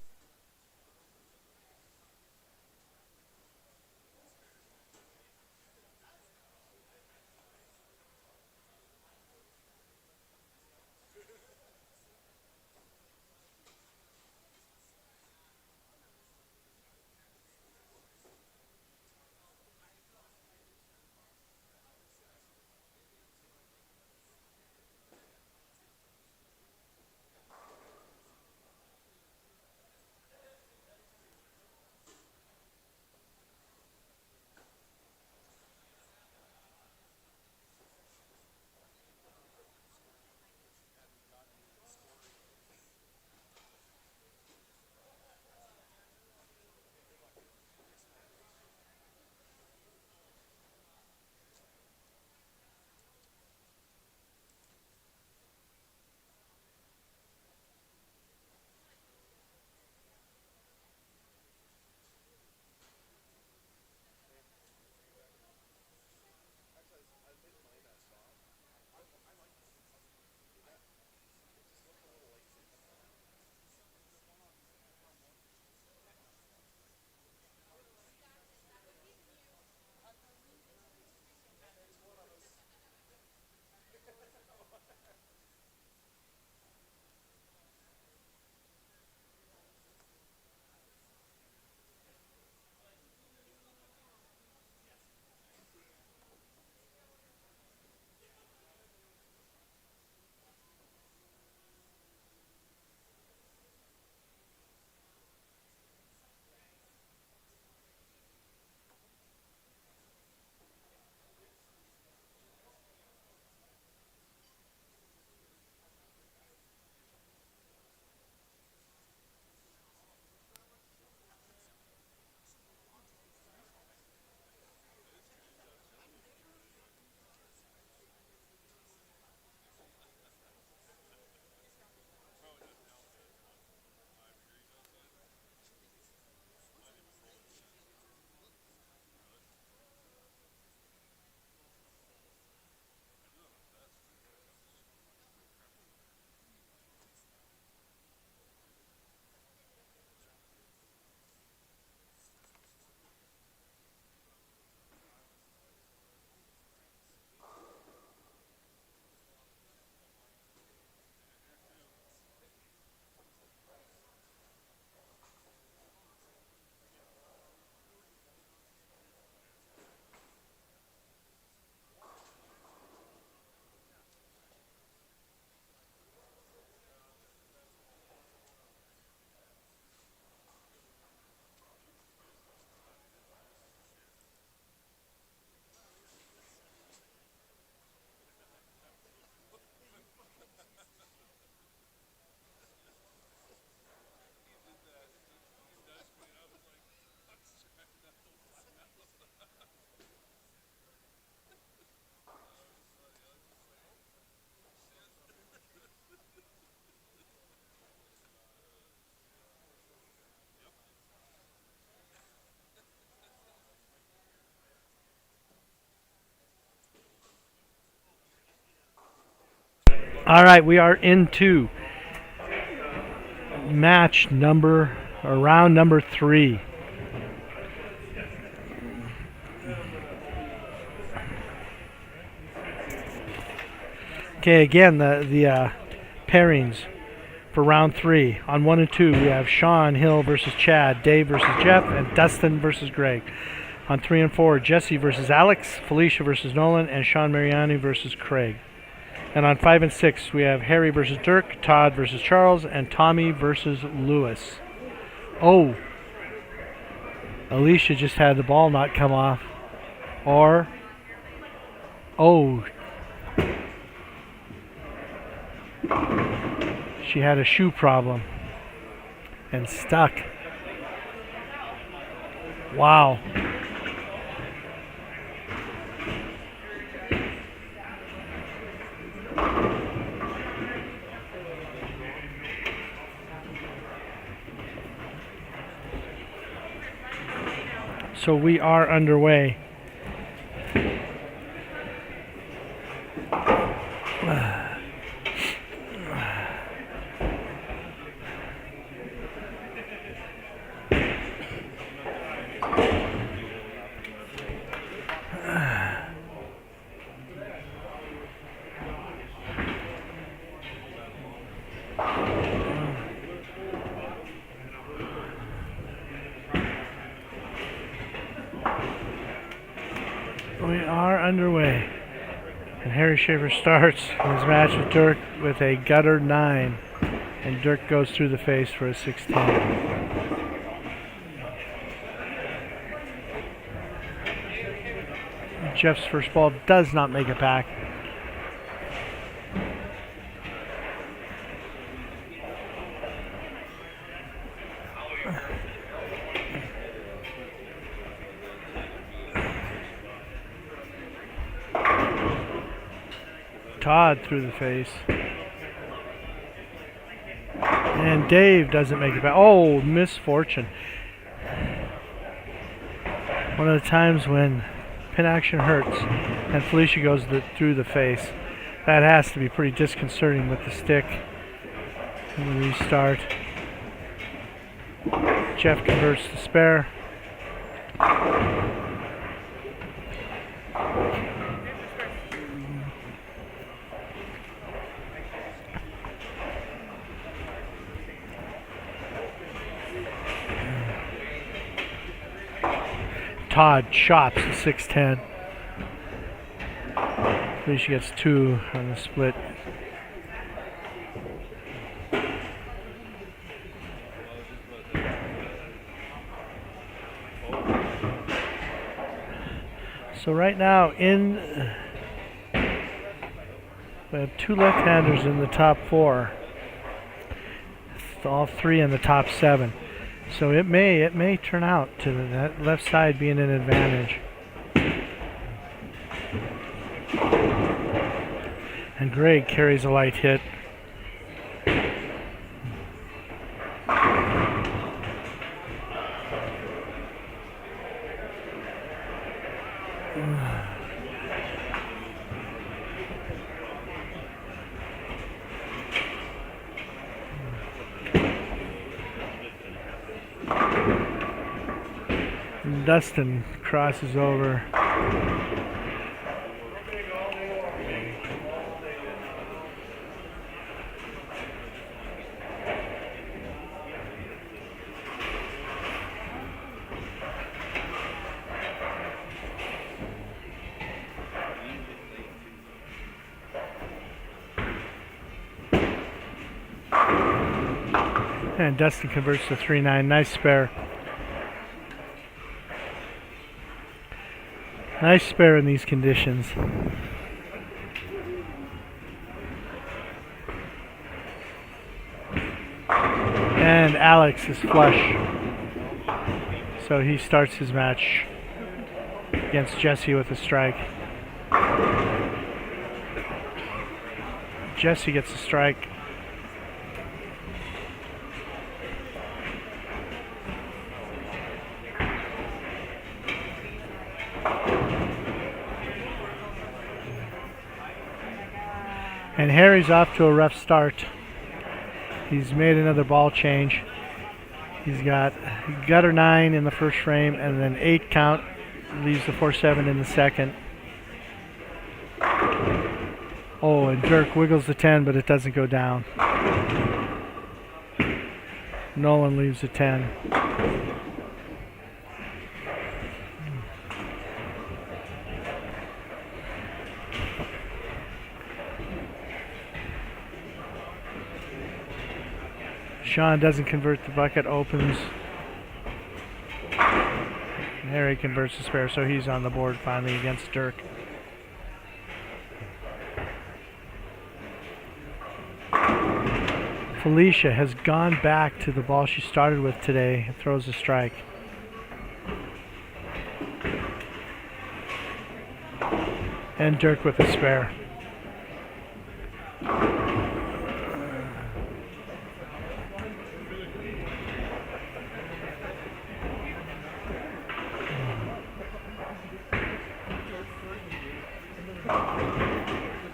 All right, we are into round number 3. Okay, again, the pairings for round 3. On 1 and 2, we have Sean Hill versus Chad, Dave versus Jeff, and Dustin versus Greg. On 3 and 4, Jesse versus Alex, Felicia versus Nolan, and Sean Mariani versus Craig. And on 5 and 6, we have Harry versus Dirk, Todd versus Charles, and Tommy versus Lewis. Oh, Alicia just had the ball not come off. Or, oh, she had a shoe problem and stuck. Wow. So we are underway. We are underway. And Harry Schaefer starts his match with Dirk with a gutter 9. And Dirk goes through the face for a 6-10. Jeff's first ball does not make it back. Todd through the face. And Dave doesn't make it back. Oh, misfortune. One of the times when pin action hurts and Felicia goes through the face. That has to be pretty disconcerting with the stick. And we restart. Jeff converts the spare. Todd chops the 6-10. Felicia gets 2 on the split. So right now we have 2 left-handers in the top 4. All 3 in the top 7. So it may turn out to that left side being an advantage. And Greg carries a light hit. Dustin crosses over. And Dustin converts to 3-9. Nice spare. Nice spare in these conditions. And Alex is flush. So he starts his match against Jesse with a strike. Jesse gets a strike. And Harry's off to a rough start. He's made another ball change. He's got gutter 9 in the first frame and then 8 count. Leaves the 4-7 in the second. Oh, and Dirk wiggles the 10, but it doesn't go down. Nolan leaves the 10. Sean doesn't convert the bucket, opens. Harry converts the spare, so he's on the board finally against Dirk. Felicia has gone back to the ball she started with today and throws a strike. And Dirk with a spare.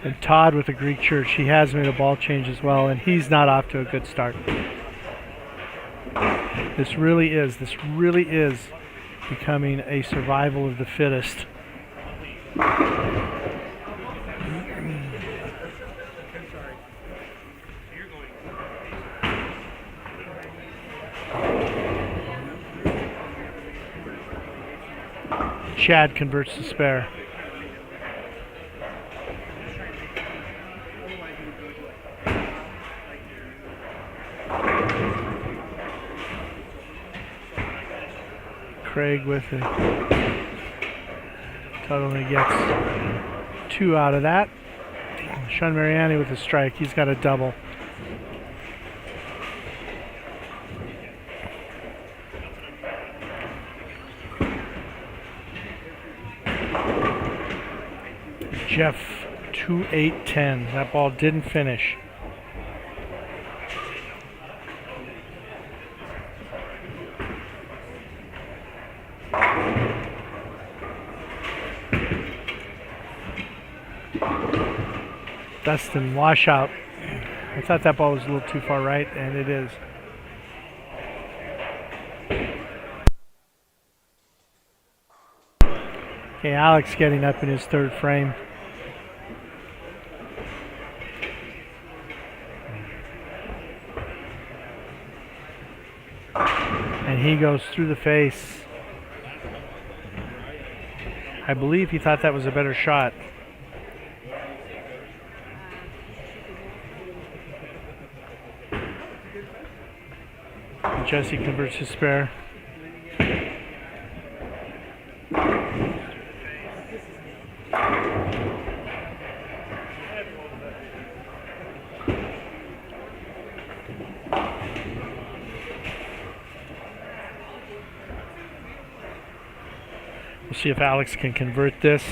And Todd with the Greek Church. He has made a ball change as well, and he's not off to a good start. This really is becoming a survival of the fittest. Chad converts the spare. Craig with it. Totally gets 2 out of that. Sean Mariani with a strike. He's got a double. Jeff 2-8-10. That ball didn't finish. Dustin, washout. I thought that ball was a little too far right, and it is. Okay, Alex getting up in his third frame. And he goes through the face. I believe he thought that was a better shot. Jesse converts his spare. We'll see if Alex can convert this.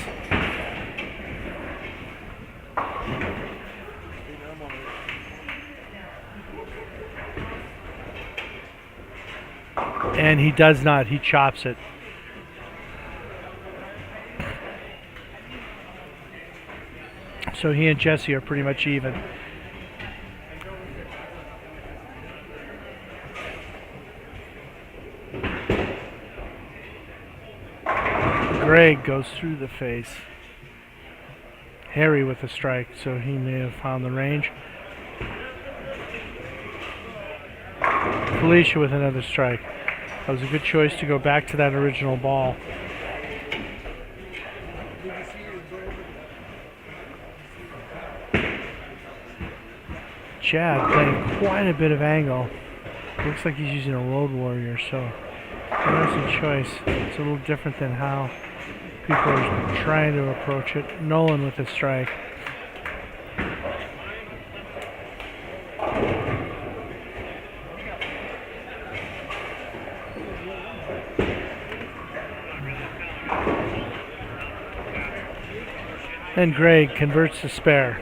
And he does not. He chops it. So he and Jesse are pretty much even. Greg goes through the face. Harry with a strike, so he may have found the range. Felicia with another strike. That was a good choice to go back to that original ball. Chad playing quite a bit of angle. Looks like he's using a Road Warrior, so interesting choice. It's a little different than how people are trying to approach it. Nolan with a strike. And Greg converts the spare.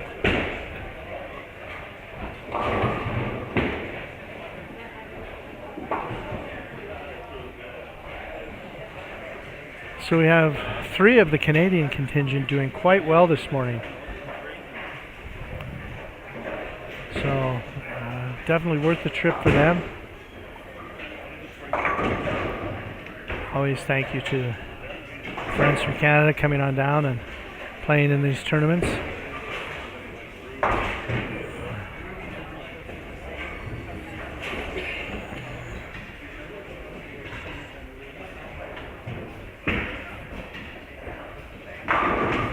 So we have 3 of the Canadian contingent doing quite well this morning. definitely worth the trip for them. Always thank you to friends from Canada coming on down and playing in these tournaments.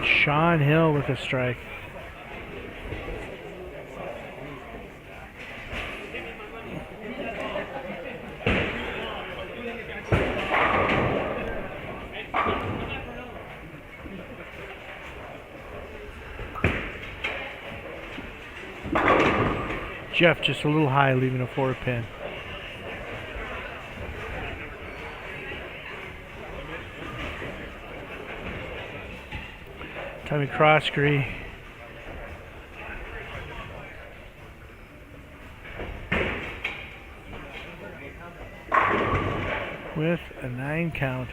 Sean Hill with a strike. Jeff just a little high, leaving a 4-pin. Tommy Croskery. With a 9 count.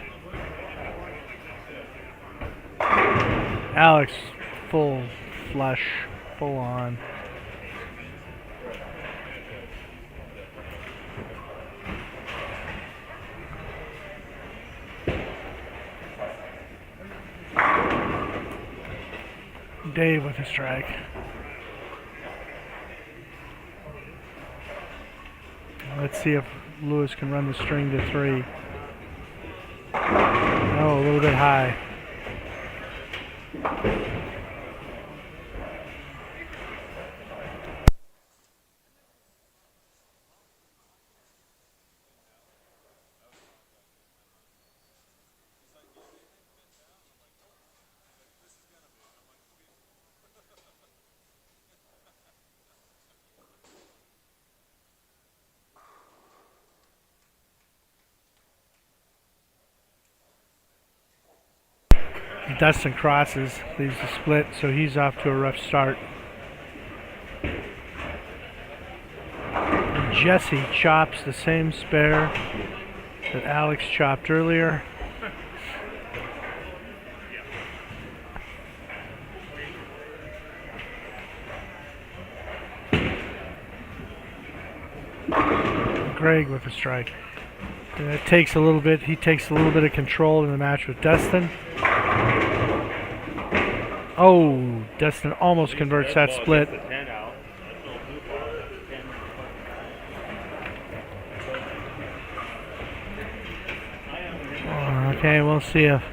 Alex, full flush, full on. Dave with a strike. Let's see if Lewis can run the string to 3. Oh, a little bit high. Dustin crosses, leaves the split, so he's off to a rough start. And Jesse chops the same spare that Alex chopped earlier. Greg with a strike. And it takes a little bit, he takes a little bit of control in the match with Dustin. Oh, Dustin almost converts that split. Okay, we'll see if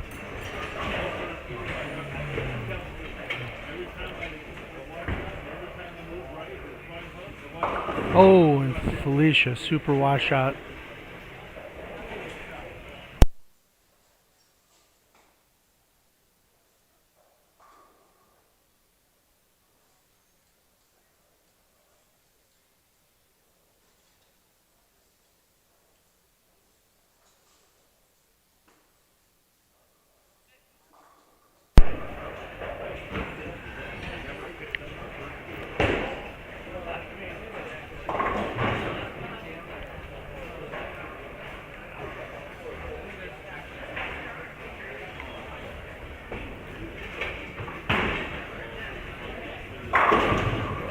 oh, and Felicia, super washout.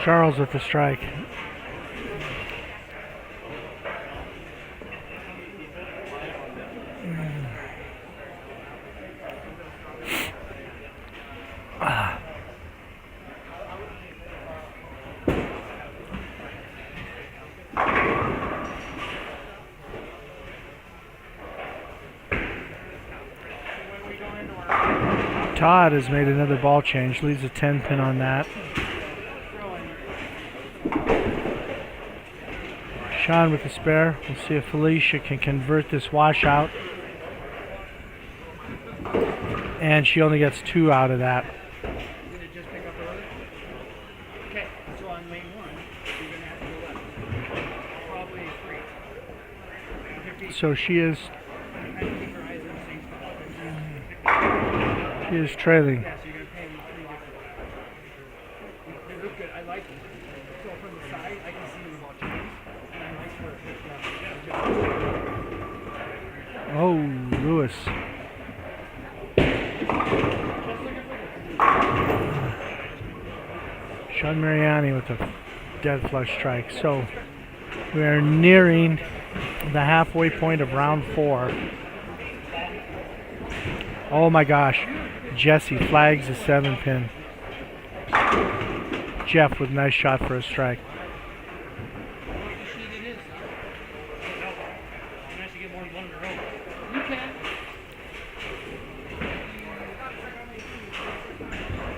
Charles with the strike. Todd has made another ball change, leaves a 10 pin on that. Sean with the spare. We'll see if Felicia can convert this washout. And she only gets 2 out of that. Okay, so on lane 1, you're going to have to go left. Probably 3. So she is trailing. Yeah, so you're going to pay them 3 different. They look good. I like them. So from the side, I can see the ball change. And I like where it hits. Oh, Lewis. Sean Mariani with a dead flush strike. So We are nearing the halfway point of round 4. Oh my gosh. Jesse flags the 7-pin. Jeff with a nice shot for a strike.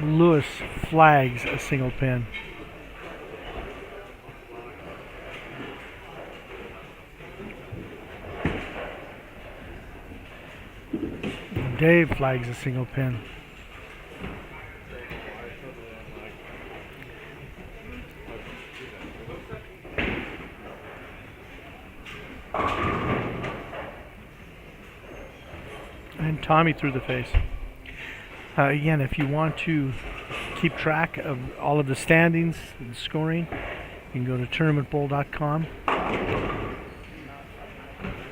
Lewis flags a single pin. Dave flags a single pin. And Tommy through the face. Again, if you want to keep track of all of the standings and scoring, you can go to tournamentbowl.com.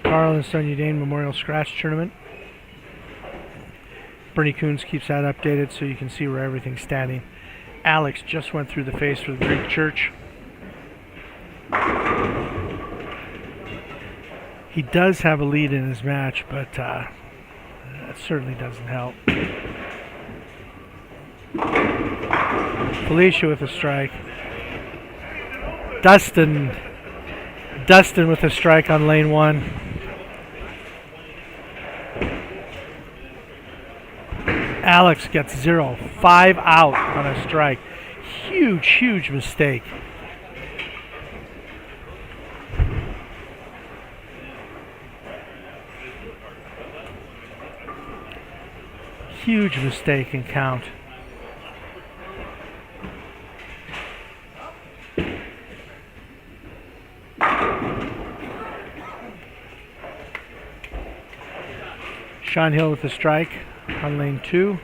Karl and Sonja Dehn Memorial Scratch Tournament. Bernie Coons keeps that updated so you can see where everything's standing. Alex just went through the face for the Greek Church. He does have a lead in his match, but that certainly doesn't help. Felicia with a strike. Dustin with a strike on lane 1. Alex gets 0. 5 out on a strike. Huge mistake. Huge mistake in count. Sean Hill with the strike on lane 2.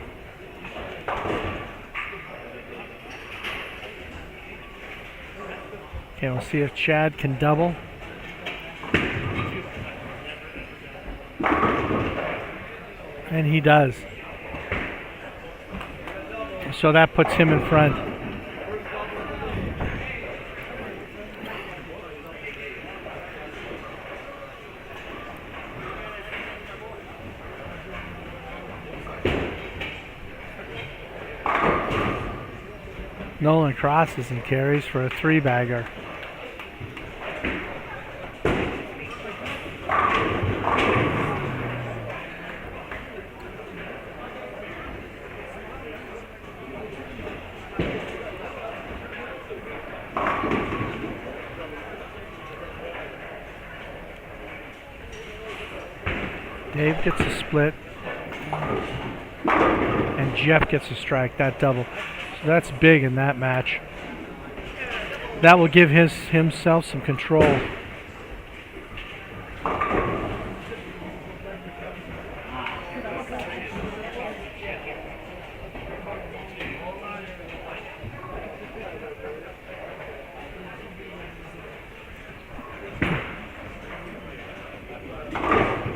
Okay, we'll see if Chad can double. And he does. So that puts him in front. Nolan crosses and carries for a 3-bagger. Dave gets a split, and Jeff gets a strike, that double. So that's big in that match. That will give himself some control.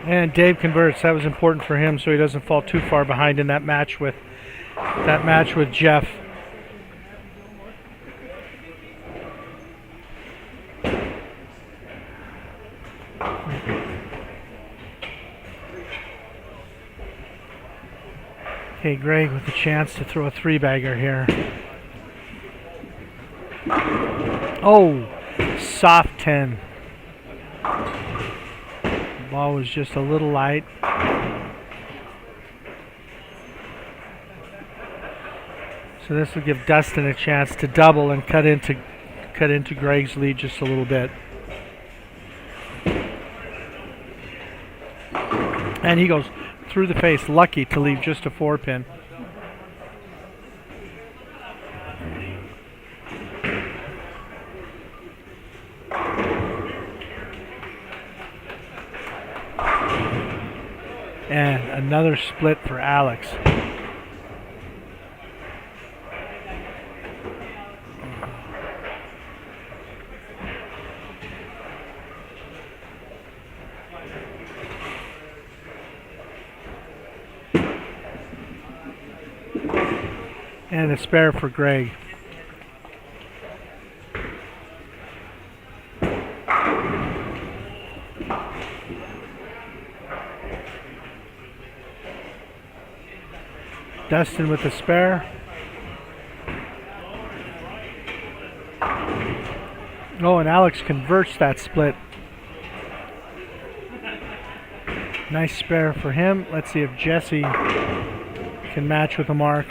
And Dave converts. That was important for him so he doesn't fall too far behind in that match with Jeff. Okay, Greg with a chance to throw a 3-bagger here. Oh, soft 10. Ball was just a little light. So this will give Dustin a chance to double and cut into Greg's lead just a little bit. And he goes through the face, lucky to leave just a 4-pin. And another split for Alex. And a spare for Greg. Dustin with the spare. Oh, and Alex converts that split. Nice spare for him. Let's see if Jesse can match with a mark.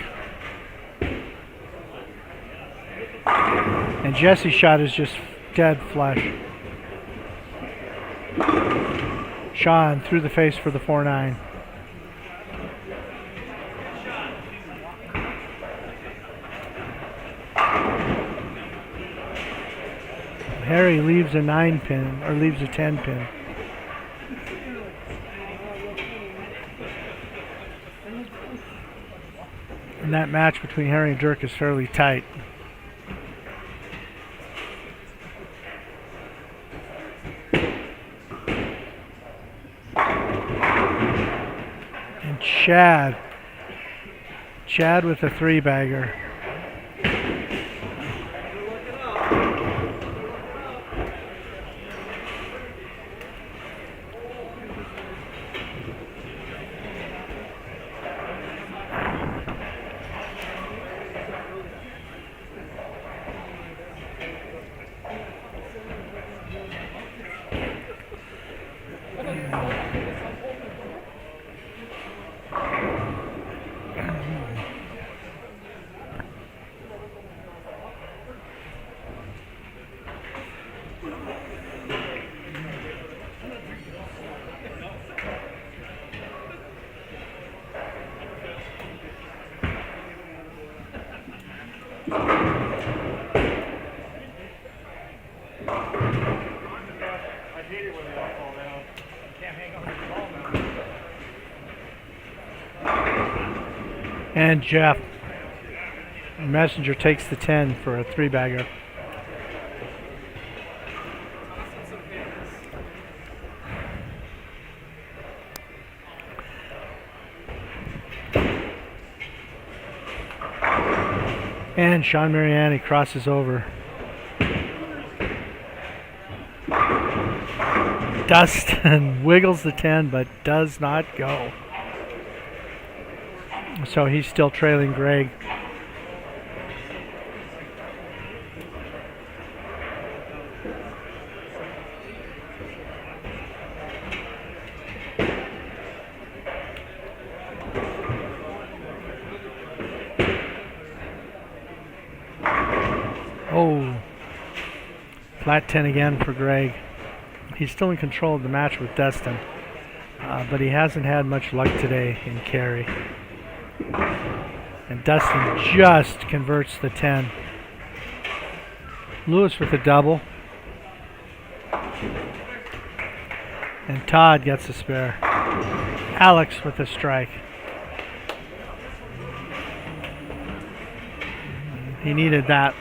And Jesse's shot is just dead flush. Sean through the face for the 4-9. Harry leaves a 9 pin, or leaves a 10 pin. And that match between Harry and Dirk is fairly tight. And Chad with a 3-bagger. And Jeff Messenger takes the 10 for a 3-bagger. And Sean Mariani crosses over. Dustin wiggles the 10 but does not go. So he's still trailing Greg. Oh, flat 10 again for Greg. He's still in control of the match with Dustin, but he hasn't had much luck today in carry. And Dustin just converts the 10. Lewis with a double. And Todd gets a spare. Alex with a strike. He needed that.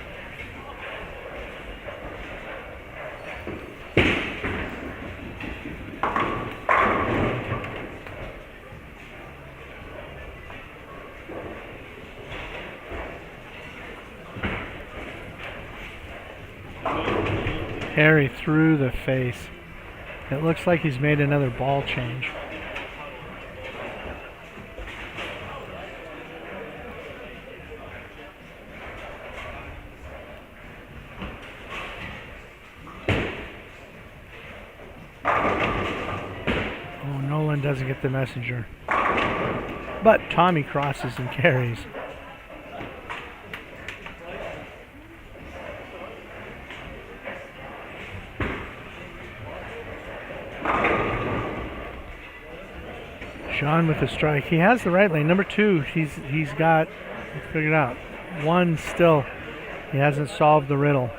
Harry through the face. It looks like he's made another ball change. Oh, Nolan doesn't get the messenger. But Tommy crosses and carries. Sean with the strike. He has the right lane. Number 2, he's got, let's figure it out. 1 still. He hasn't solved the riddle.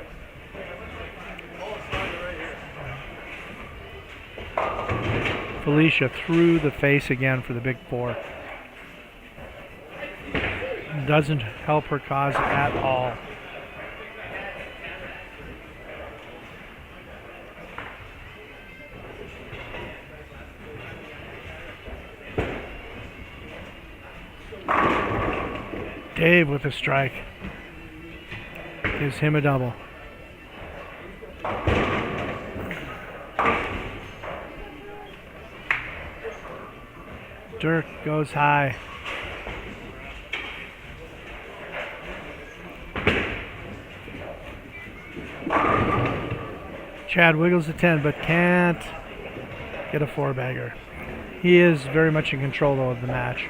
Felicia through the face again for the big 4. Doesn't help her cause at all. Dave with a strike. Gives him a double. Dirk goes high. Chad wiggles the 10, but can't get a 4-bagger. He is very much in control, though, of the match.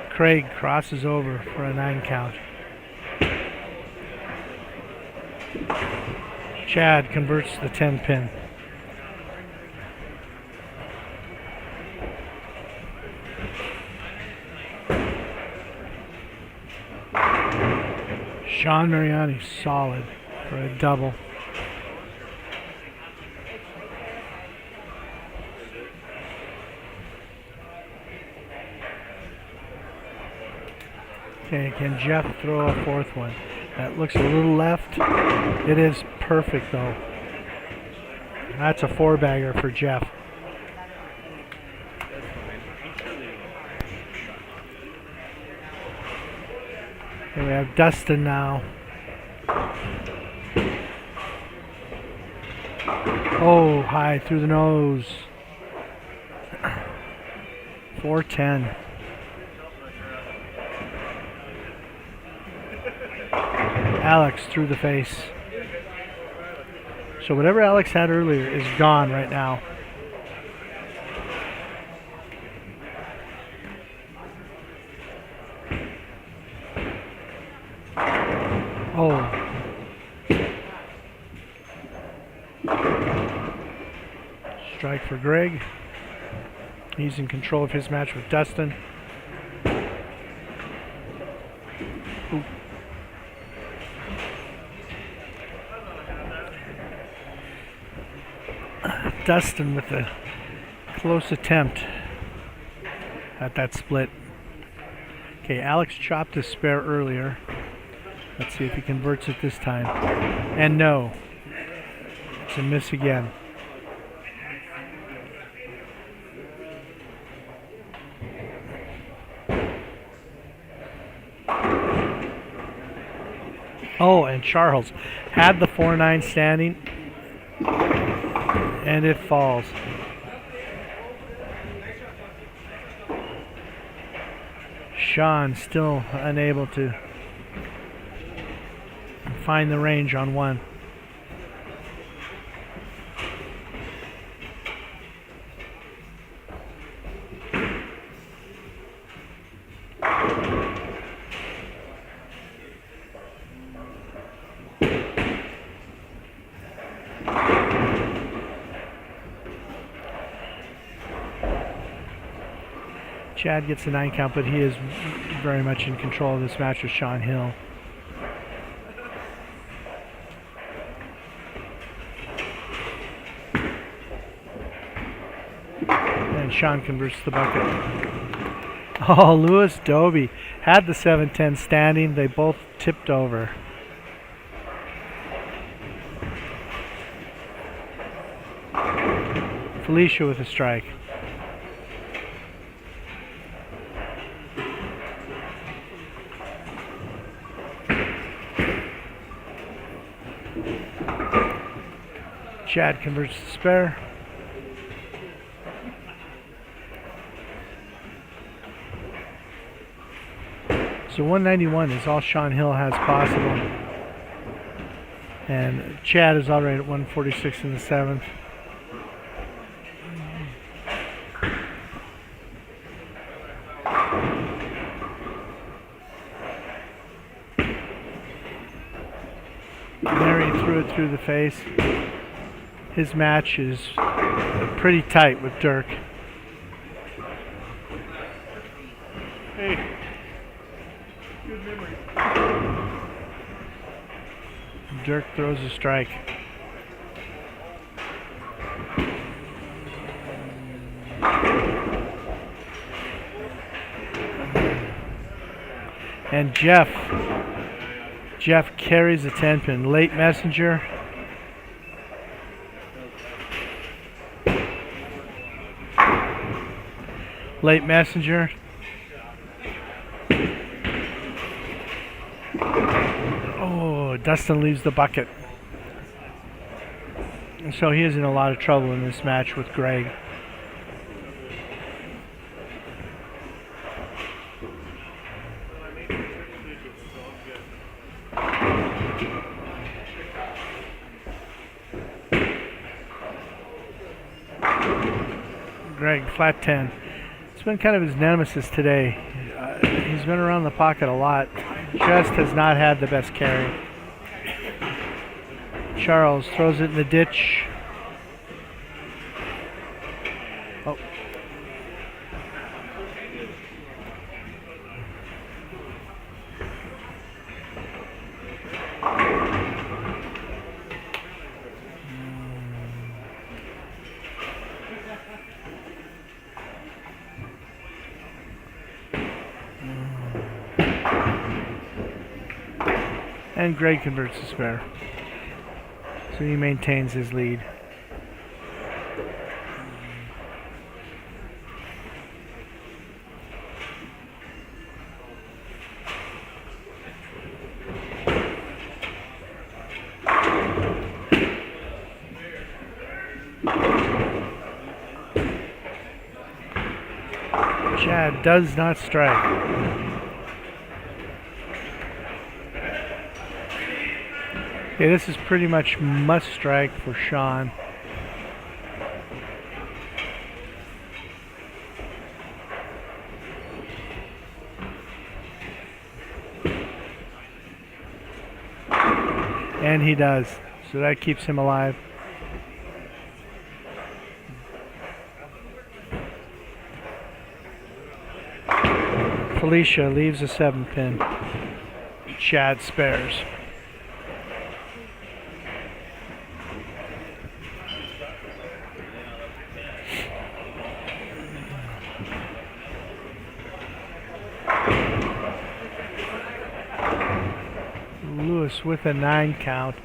Craig crosses over for a 9 count. Chad converts the 10 pin. Sean Mariani solid for a double. Okay, can Jeff throw a 4th one? That looks a little left. It is perfect, though. That's a 4-bagger for Jeff. Okay, we have Dustin now. Oh, high through the nose. 410. Alex through the face. So whatever Alex had earlier is gone right now. Oh. Strike for Greg. He's in control of his match with Dustin. Ooh. Dustin with a close attempt at that split. Okay, Alex chopped his spare earlier. Let's see if he converts it this time. And no. It's a miss again. Oh, and Charles had the 4-9 standing. And it falls. Sean still unable to find the range on one. Chad gets a 9 count, but he is very much in control of this match with Sean Hill. And Sean converts the bucket. Oh, Lewis Doby had the 7-10 standing. They both tipped over. Felicia with a strike. Chad converts the spare. So 191 is all Sean Hill has possible. And Chad is already at 146 in the 7th. Mary threw it through the face. His match is pretty tight with Dirk. Hey. Good memory. Dirk throws a strike. And Jeff carries the 10 pin. Late messenger. Late messenger. Oh, Dustin leaves the bucket. And so he is in a lot of trouble in this match with Greg. Greg, flat 10. It's been kind of his nemesis today. He's been around the pocket a lot. Just has not had the best carry. Charles throws it in the ditch. Oh. And Greg converts the spare. So he maintains his lead. Chad does not strike. Okay, this is pretty much must strike for Sean. And he does. So that keeps him alive. Felicia leaves a 7-pin. Chad spares. With a 9 count,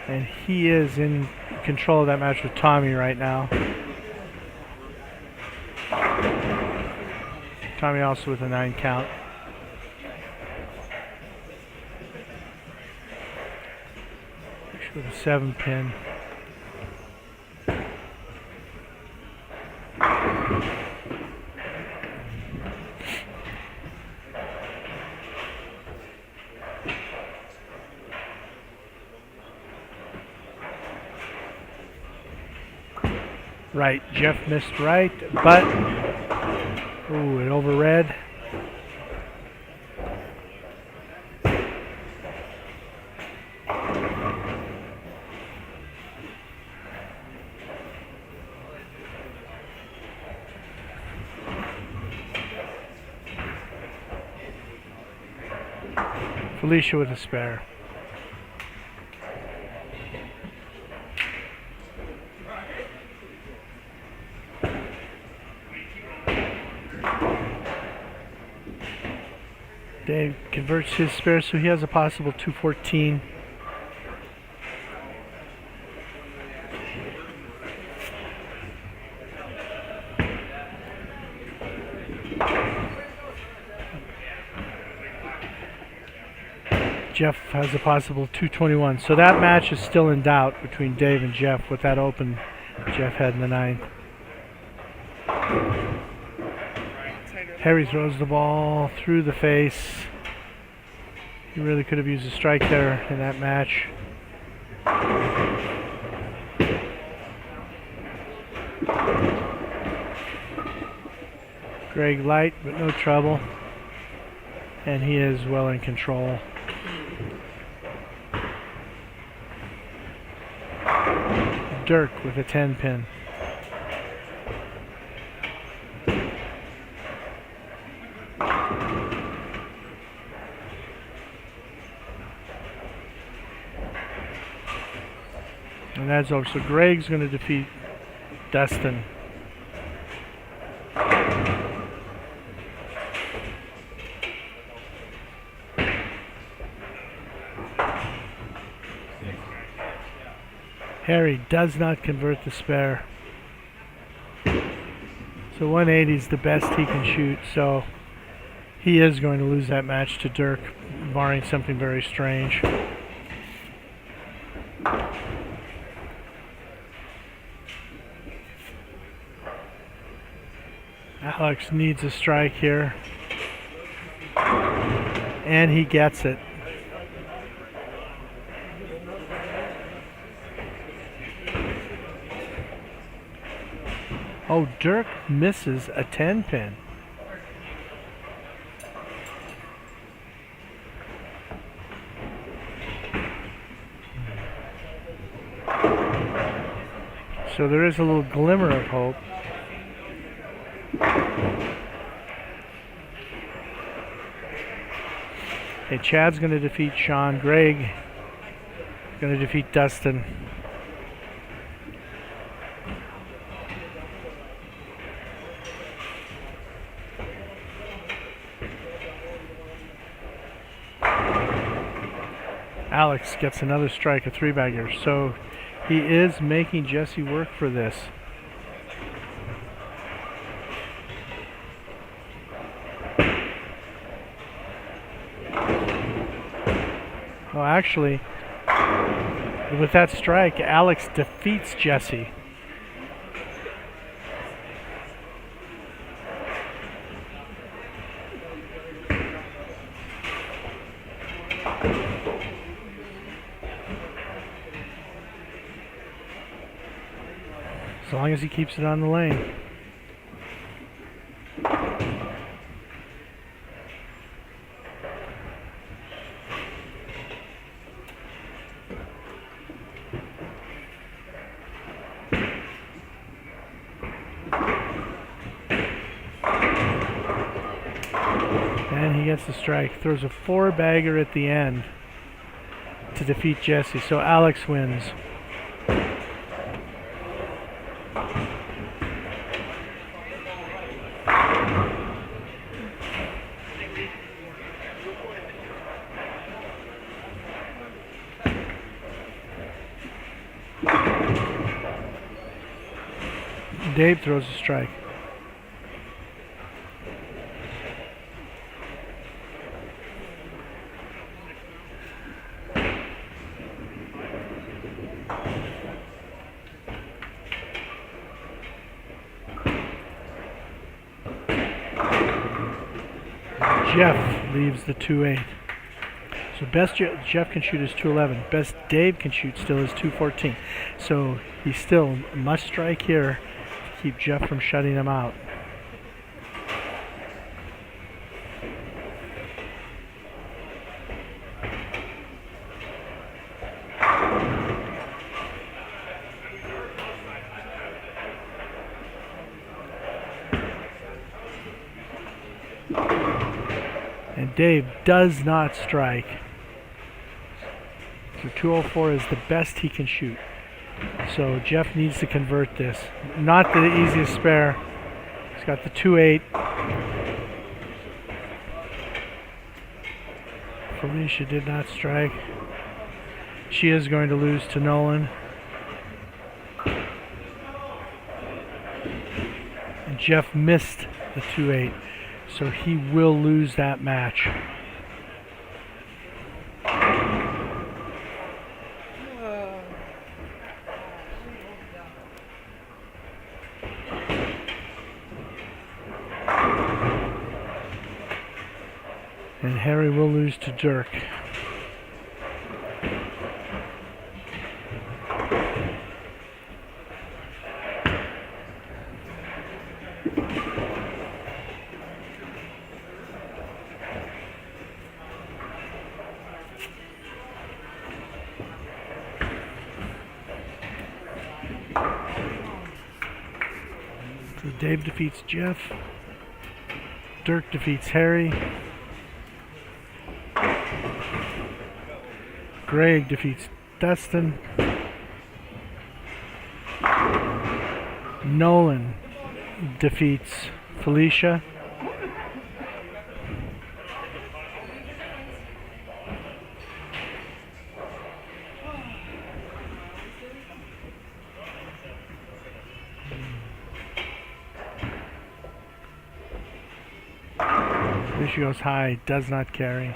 and he is in control of that match with Tommy right now. Tommy also with a 9 count. With a 7-pin. Right, Jeff missed right, but ooh, it overread. Felicia with a spare. Dave converts his spare, so he has a possible 214. Jeff has a possible 221. So that match is still in doubt between Dave and Jeff with that open Jeff had in the 9th. Harry throws the ball through the face. He really could have used a strike there in that match. Greg light, but no trouble. And he is well in control. Dirk with a 10-pin. And that's over. So Greg's going to defeat Dustin. Harry does not convert the spare. So 180 is the best he can shoot. So he is going to lose that match to Dirk, barring something very strange. Alex needs a strike here. And he gets it. Oh, Dirk misses a 10 pin. So there is a little glimmer of hope. Okay, Chad's going to defeat Sean. Greg going to defeat Dustin. Alex gets another strike, a 3-bagger. So he is making Jesse work for this. Well, actually, with that strike, Alex defeats Jesse. As long as he keeps it on the lane. And he gets the strike. Throws a 4-bagger at the end to defeat Jesse. So Alex wins. Dave throws a strike. Jeff leaves the 2-8. So best Jeff can shoot is 211. Best Dave can shoot still is 214. So he still must strike here to keep Jeff from shutting him out. And Dave does not strike. So 204 is the best he can shoot. So Jeff needs to convert this. Not the easiest spare. He's got the 2-8. Felicia did not strike. She is going to lose to Nolan. And Jeff missed the 2-8. So he will lose that match. And Harry will lose to Dirk. So Dave defeats Jeff. Dirk defeats Harry. Greg defeats Dustin. Nolan defeats Felicia. Felicia goes high, does not carry.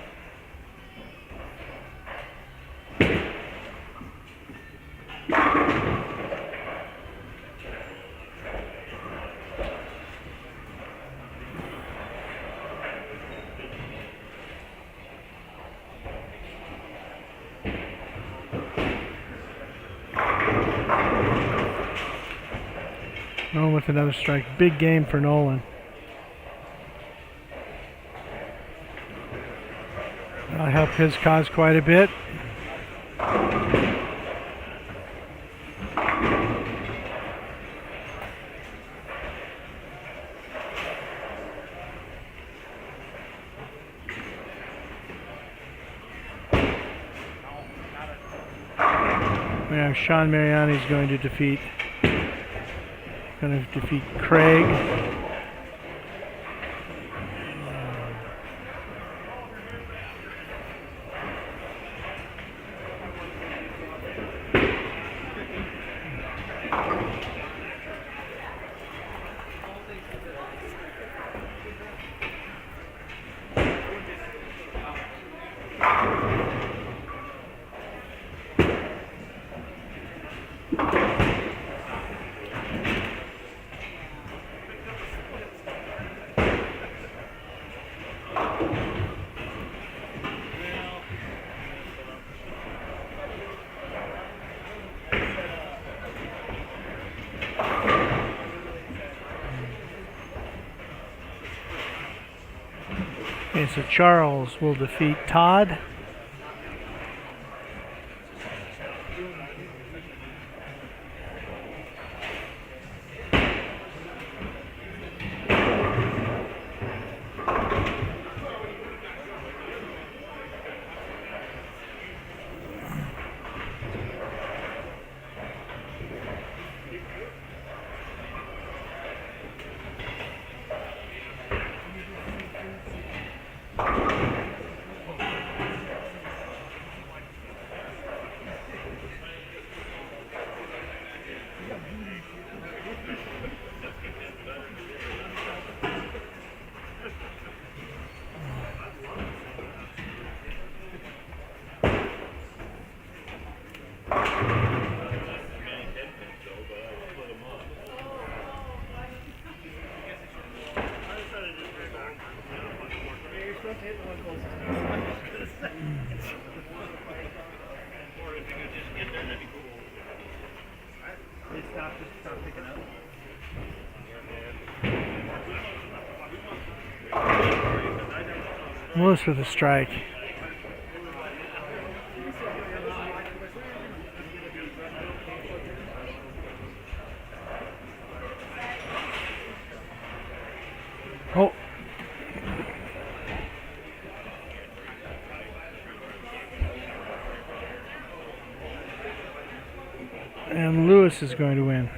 Nolan with another strike. Big game for Nolan. That'll help his cause quite a bit. We have Sean Mariani's going to defeat Craig. Okay, so Charles will defeat Todd. Lewis with a strike. Oh. And Lewis is going to win.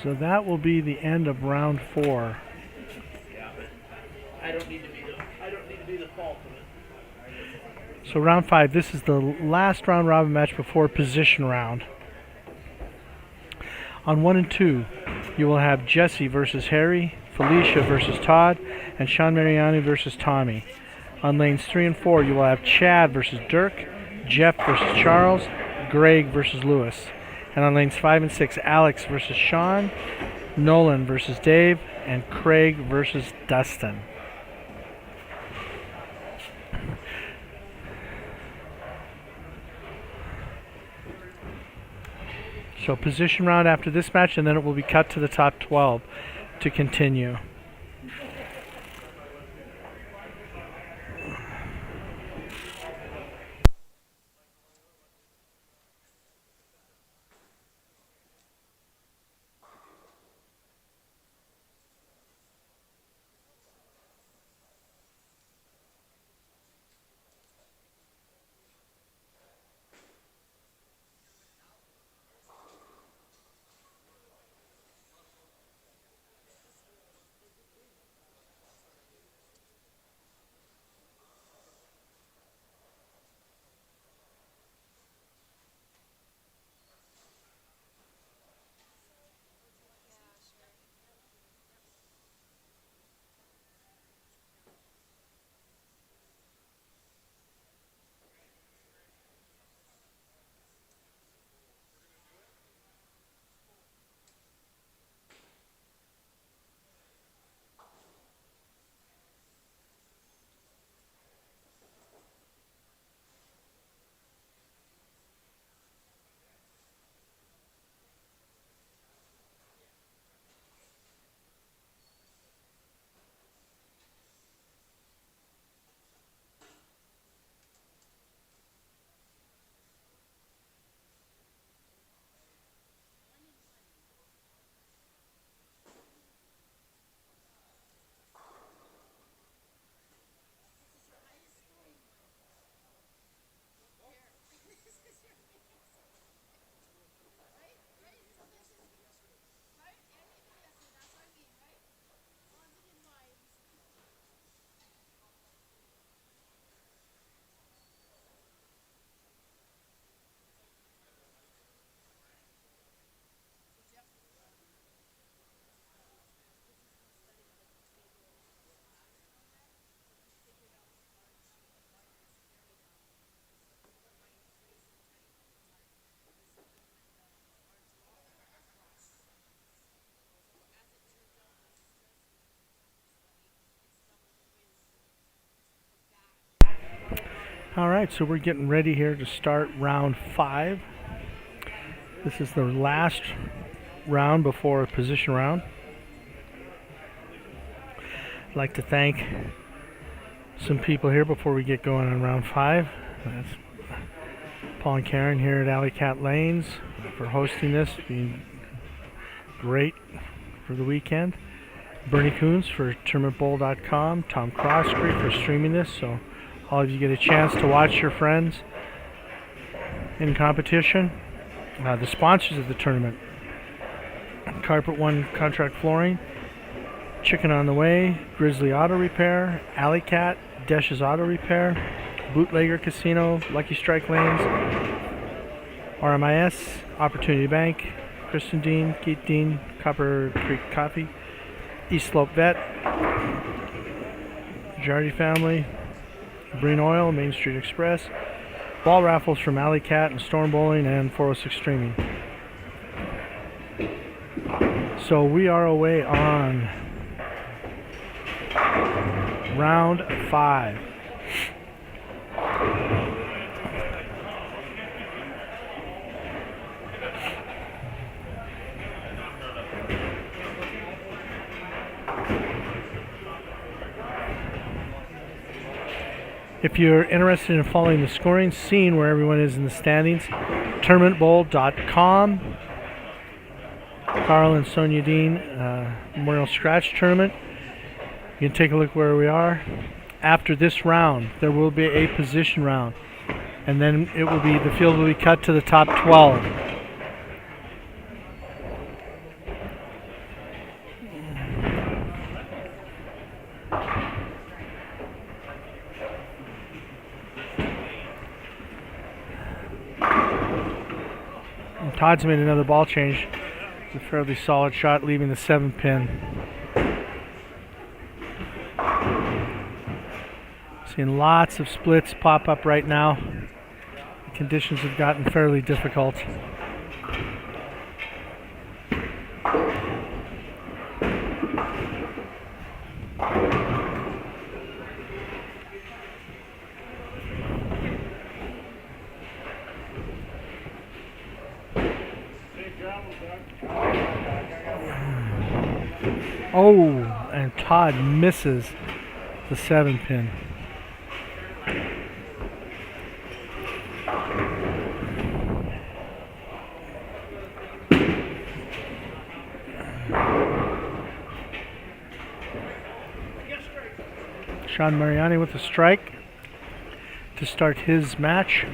So that will be the end of round 4. I don't need to be the fault of it. So round 5, this is the last round robin match before position round. On 1 and 2, you will have Jesse versus Harry, Felicia versus Todd, and Sean Mariani versus Tommy. On lanes 3 and 4, you will have Chad versus Dirk, Jeff versus Charles, Greg versus Lewis. And on lanes 5 and 6, Alex versus Sean, Nolan versus Dave, and Craig versus Dustin. So position round after this match, and then it will be cut to the top 12 to continue. All right, so we're getting ready here to start round 5. This is the last round before a position round. I'd like to thank some people here before we get going on round 5. That's Paul and Karen here at Alley Cat Lanes for hosting this, being great for the weekend. Bernie Coons for tournamentbowl.com, Tom Crosscreek for streaming this, so all of you get a chance to watch your friends in competition. The sponsors of the tournament: Carpet One Contract Flooring, Chicken on the Way, Grizzly Auto Repair, Alley Cat, Desh's Auto Repair, Bootlegger Casino, Lucky Strike Lanes, RMIS, Opportunity Bank, Kristen Dean, Keith Dean, Copper Creek Coffee, East Slope Vet, Jardy Family, Breen Oil, Main Street Express, ball raffles from Alley Cat and Storm Bowling, and 406 Streaming. So we are away on round 5. If you're interested in following the scoring, seeing where everyone is in the standings, tournamentbowl.com. Karl and Sonja Dehn Memorial Scratch Tournament. You can take a look where we are. After this round, there will be a position round, and then it will be, the field will be cut to the top 12. Todd's made another ball change. It's a fairly solid shot, leaving the 7 pin. Seeing lots of splits pop up right now. The conditions have gotten fairly difficult. Oh, and Todd misses the 7 pin. Sean Mariani with a strike to start his match.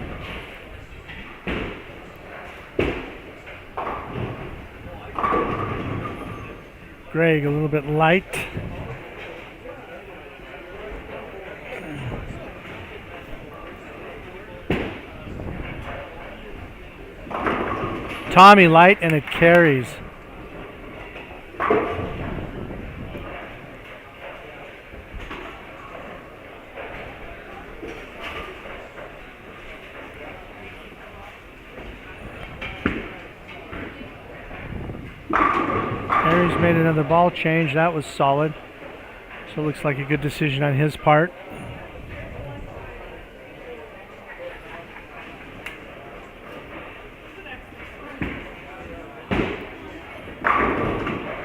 Greg a little bit light. Tommy light, and it carries. Harry's made another ball change. That was solid. So it looks like a good decision on his part.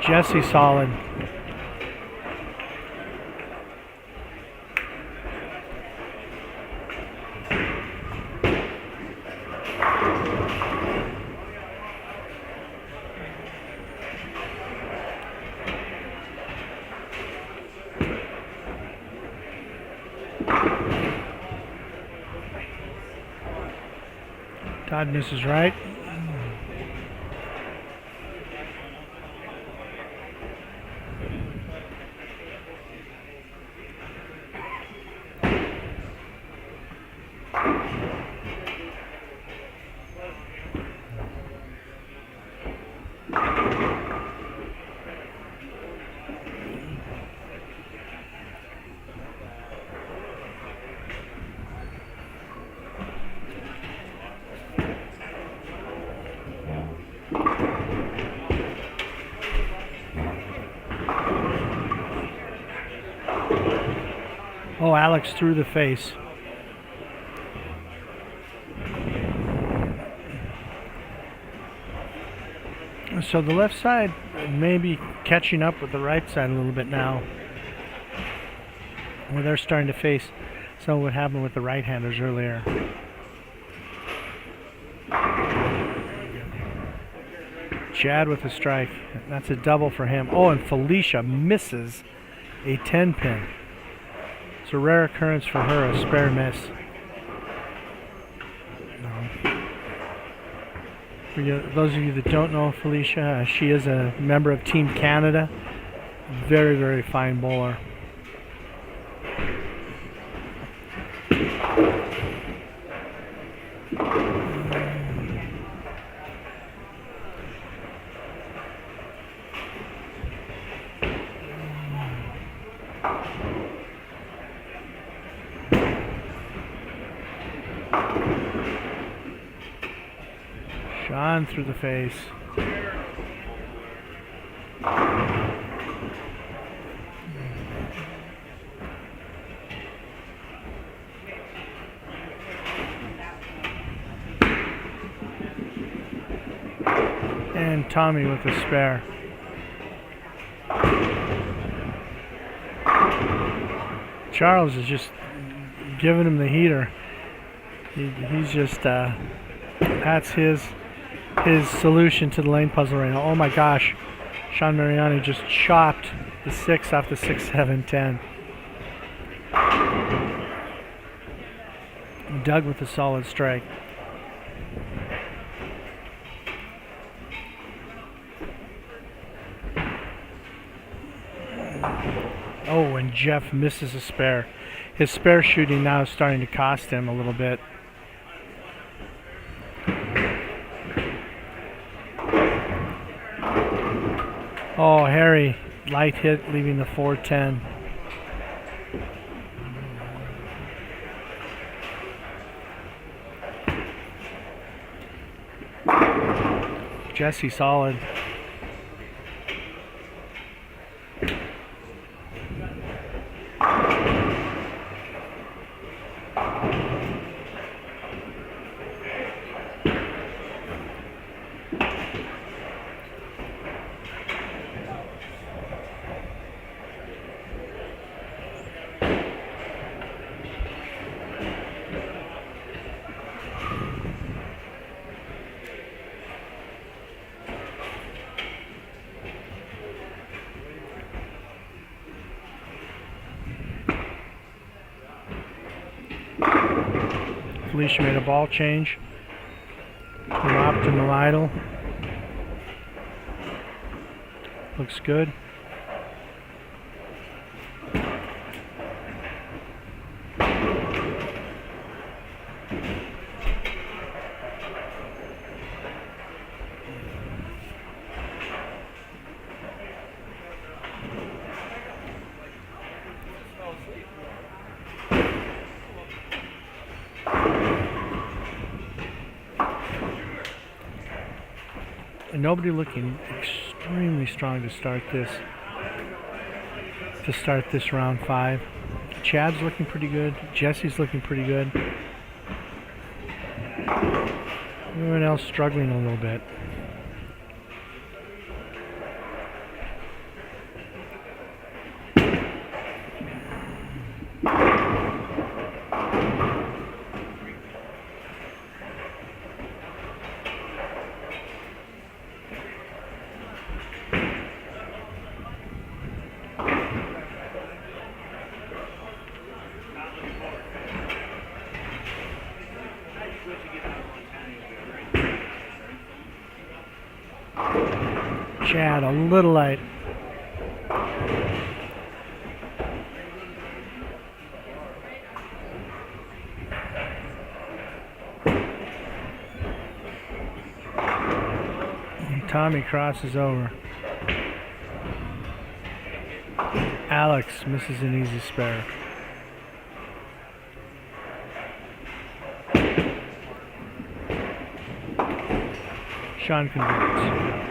Jesse solid. Todd misses right. Oh, Alex through the face. So the left side may be catching up with the right side a little bit now, where they're starting to face some of what happened with the right-handers earlier. Chad with a strike. That's a double for him. Oh, and Felicia misses a 10-pin. It's a rare occurrence for her, a spare miss. For those of you that don't know Felicia, she is a member of Team Canada. Very, very fine bowler. Sean through the face. And Tommy with a spare. Charles is just giving him the heater. He's just that's his solution to the lane puzzle right now. Oh my gosh, Sean Mariani just chopped the 6 off the 6, 7, 10. Doug with a solid strike. Oh, and Jeff misses a spare. His spare shooting now is starting to cost him a little bit. Oh, Harry, light hit, leaving the 410. Jesse solid. Felicia made a ball change. From optimal idle. Looks good. And nobody looking extremely strong to start this. Round 5. Chad's looking pretty good. Jesse's looking pretty good. Everyone else struggling a little bit. Chad a little light. And Tommy crosses over. Alex misses an easy spare. Sean converts.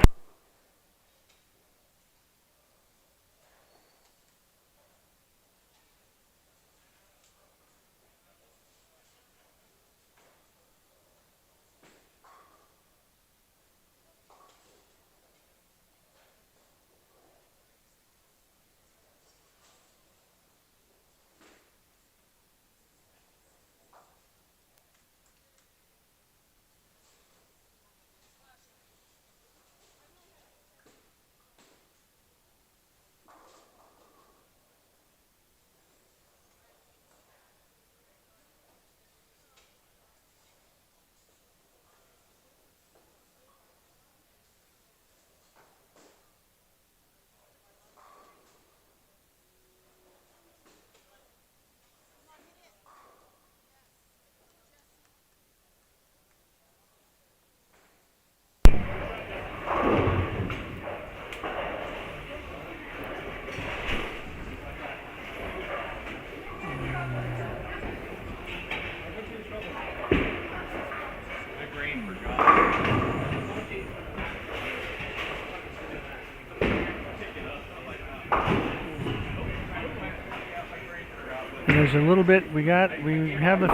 there's a little bit. We have a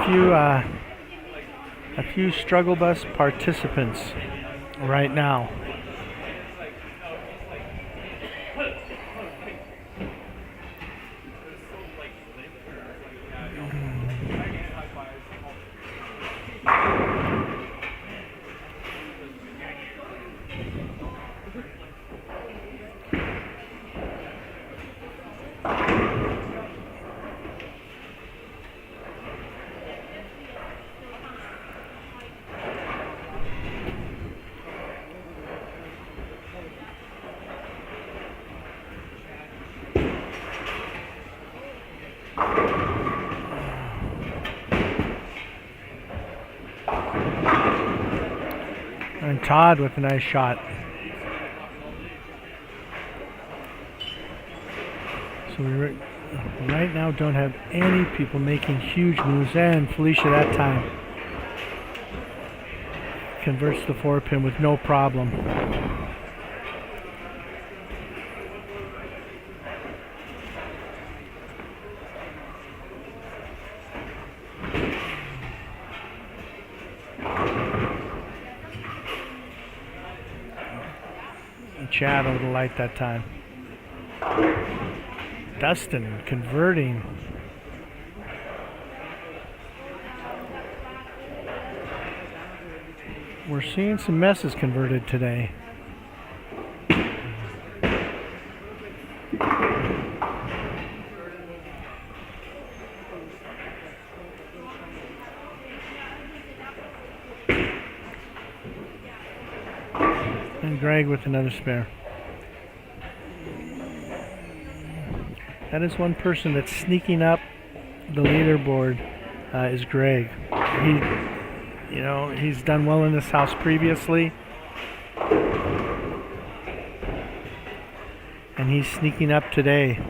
few struggle bus participants right now. And Todd with a nice shot. So we right now don't have any people making huge moves. And Felicia that time converts the 4-pin with no problem. Chad over the light that time. Dustin converting. We're seeing some messes converted today. And Greg with another spare. That is one person that's sneaking up the leaderboard is Greg. He's done well in this house previously. And he's sneaking up today.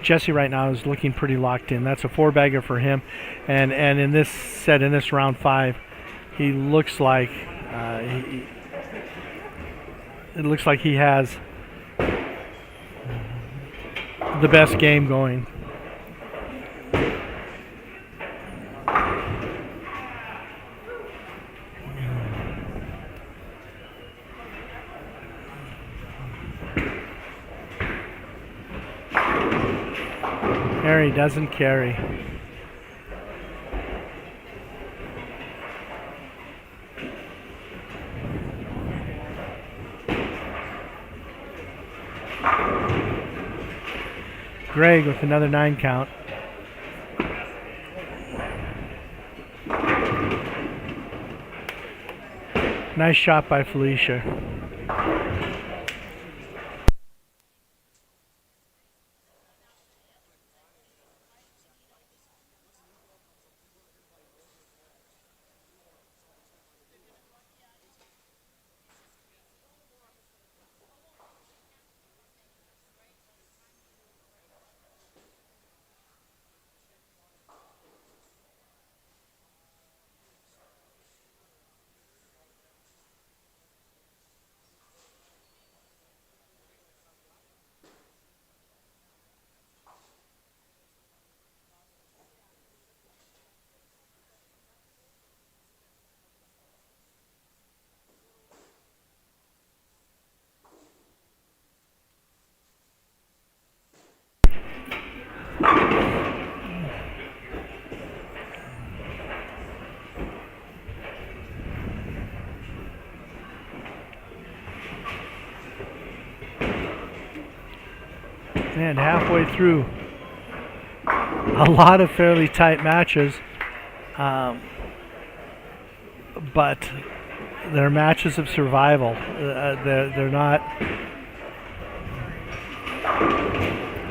Jesse right now is looking pretty locked in. That's a 4-bagger for him, and in this set, in this round 5, he looks like it looks like he has the best game going. Harry doesn't carry. Greg with another 9 count. Nice shot by Felicia. And halfway through, a lot of fairly tight matches, but they're matches of survival. They're not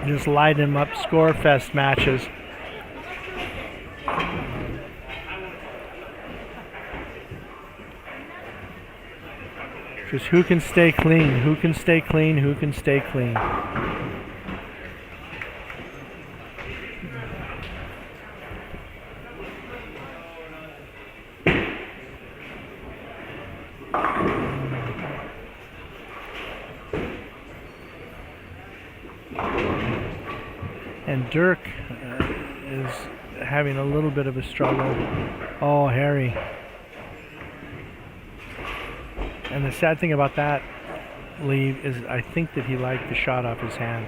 just light them up score fest matches. Just who can stay clean, who can stay clean, who can stay clean. And Dirk is having a little bit of a struggle. Oh, Harry. And the sad thing about that, Lee, is I think that he liked the shot off his hand.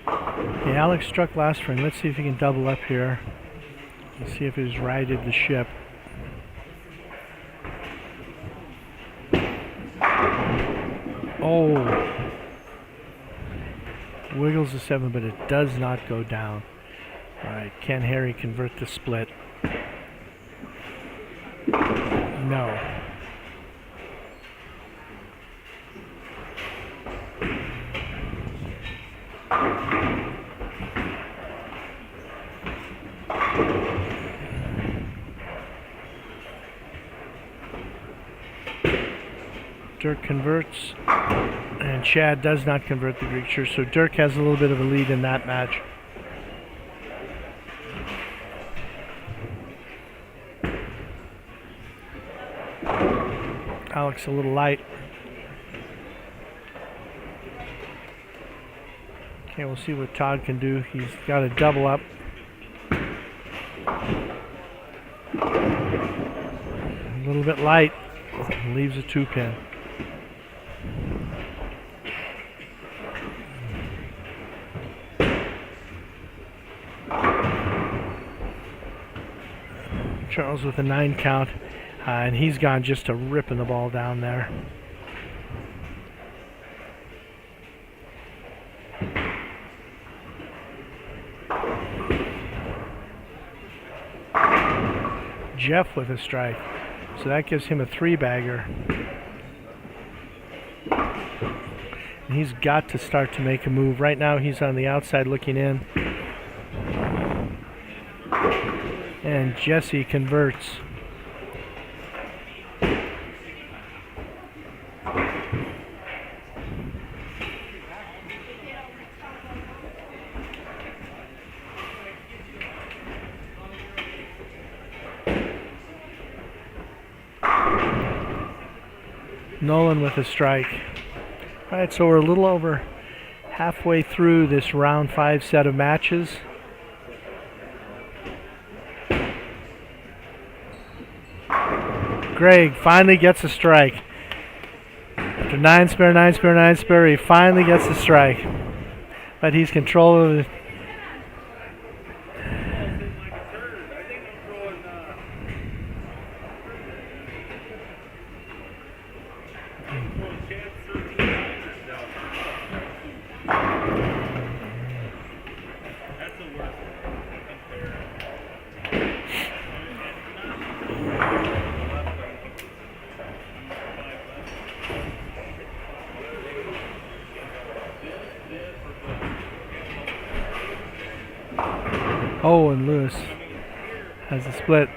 Okay, Alex struck last frame. Let's see if he can double up here. Let's see if he's righted the ship. Oh. Wiggles the 7, but it does not go down. All right, can Harry convert the split? No. Dirk converts, and Chad does not convert the Greek church, so Dirk has a little bit of a lead in that match. Alex a little light. Okay, we'll see what Todd can do. He's got a double up. A little bit light. Leaves a 2-pin. Charles with a 9 count. And he's gone just to ripping the ball down there. Jeff with a strike. So that gives him a 3-bagger. And he's got to start to make a move. Right now he's on the outside looking in. And Jesse converts. Nolan with a strike. All right, so we're a little over halfway through this round 5 set of matches. Greg finally gets a strike. After 9 spare, 9 spare, 9 spare, he finally gets a strike. But he's control of it. Oh, and Lewis has a split.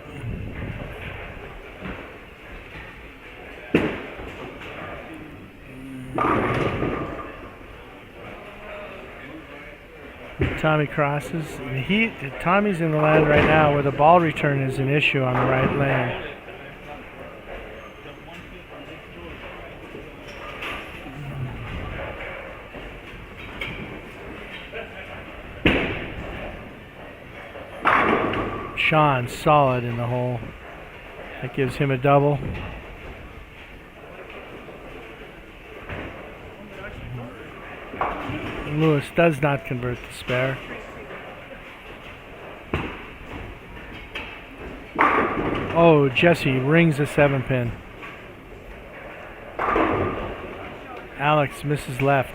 Tommy crosses. Tommy's in the land right now where the ball return is an issue on the right lane. Sean solid in the hole. That gives him a double. Lewis does not convert the spare. Oh, Jesse rings a 7-pin. Alex misses left.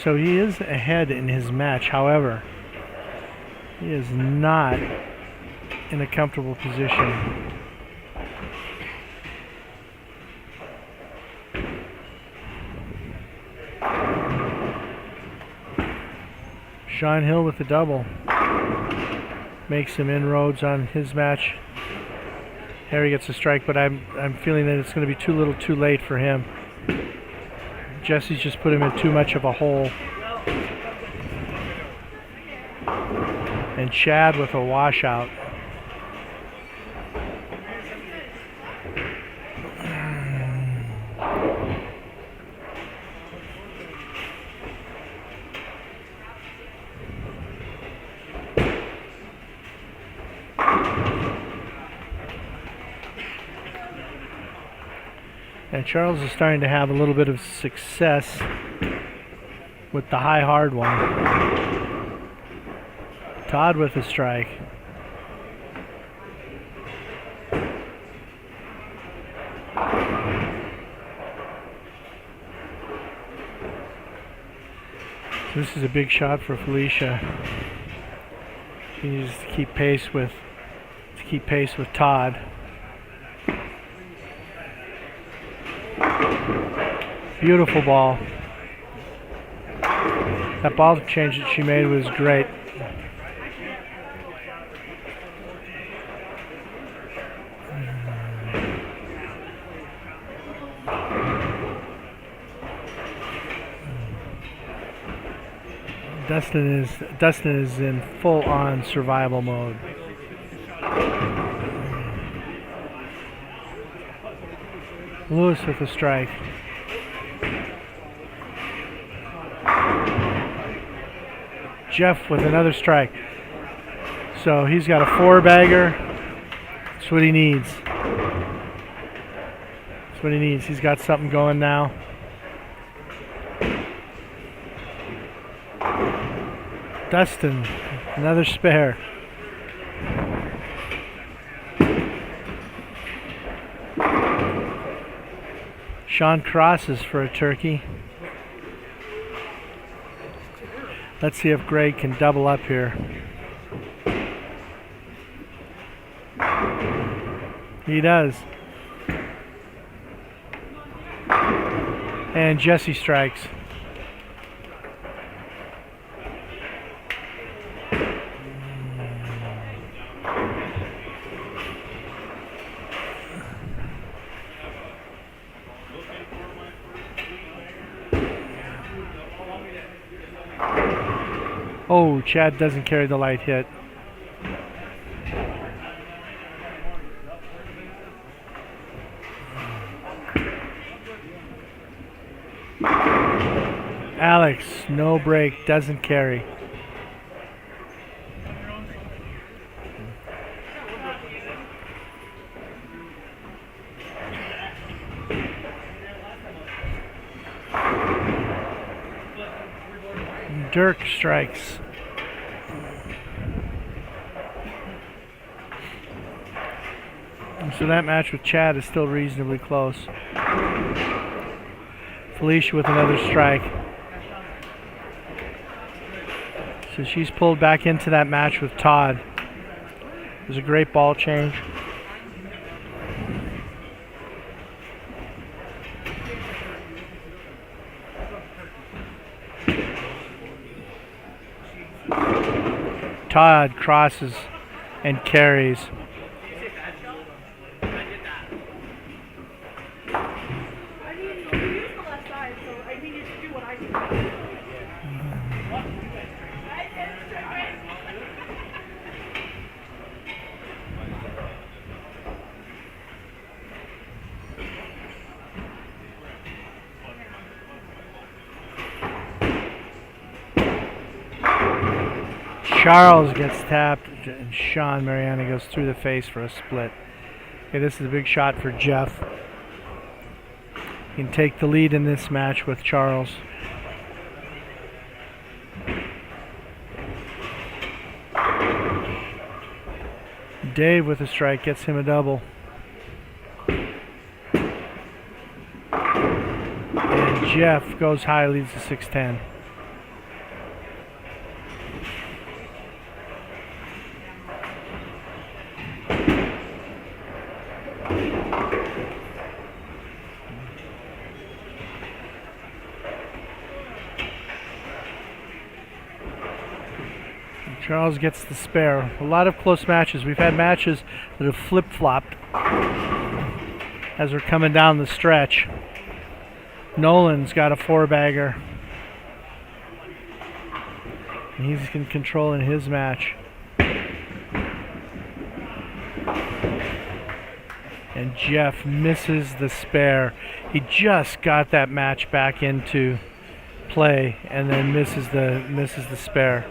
So he is ahead in his match. However, he is not in a comfortable position. Sean Hill with the double. Makes some inroads on his match. Harry gets a strike, but I'm feeling that it's going to be too little too late for him. Jesse's just put him in too much of a hole. And Chad with a washout. And Charles is starting to have a little bit of success with the high hard one. Todd with a strike. This is a big shot for Felicia. She needs to keep pace with Todd. Beautiful ball. That ball change that she made was great. Dustin is in full-on survival mode. Lewis with a strike. Jeff with another strike. So he's got a 4-bagger. That's what he needs. That's what he needs. He's got something going now. Dustin, another spare. Sean crosses for a turkey. Let's see if Greg can double up here. He does. And Jesse strikes. Oh, Chad doesn't carry the light hit. Alex, no break, doesn't carry. Dirk strikes. So that match with Chad is still reasonably close. Felicia with another strike. So she's pulled back into that match with Todd. It was a great ball change. Todd crosses and carries. Charles gets tapped, and Sean Mariani goes through the face for a split. Okay, this is a big shot for Jeff. He can take the lead in this match with Charles. Dave with a strike gets him a double. Jeff goes high, leads the 6-10. Charles gets the spare. A lot of close matches. We've had matches that have flip-flopped as we're coming down the stretch. Nolan's got a 4-bagger. He's in control in his match. And Jeff misses the spare. He just got that match back into play and then misses the spare.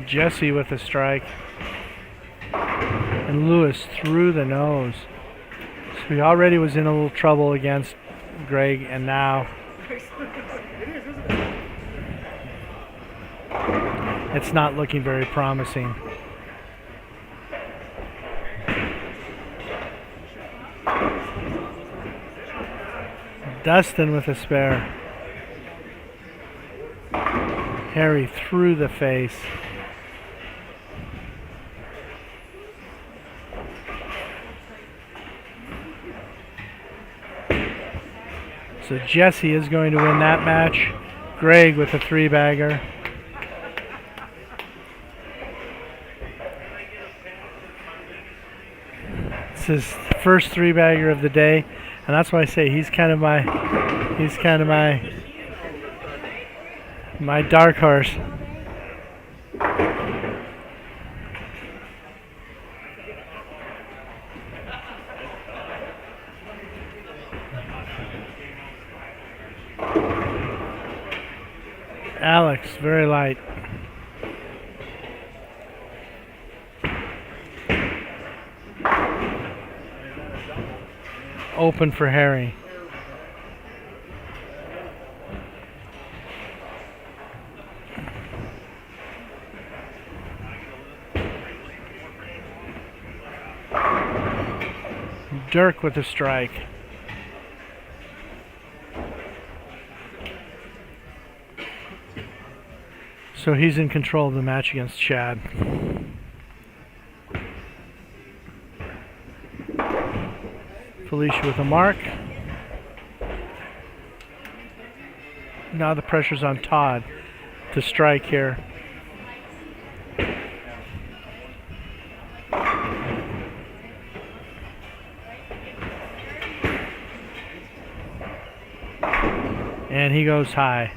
Jesse with a strike. And Lewis through the nose. So he already was in a little trouble against Greg, and now it's not looking very promising. Dustin with a spare. Harry through the face. So Jesse is going to win that match. Greg with a 3-bagger. It's his first 3-bagger of the day, and that's why I say he's kind of my dark horse. Alex, very light. Open for Harry. Dirk with a strike. So he's in control of the match against Chad. Felicia with a mark. Now the pressure's on Todd to strike here. And he goes high.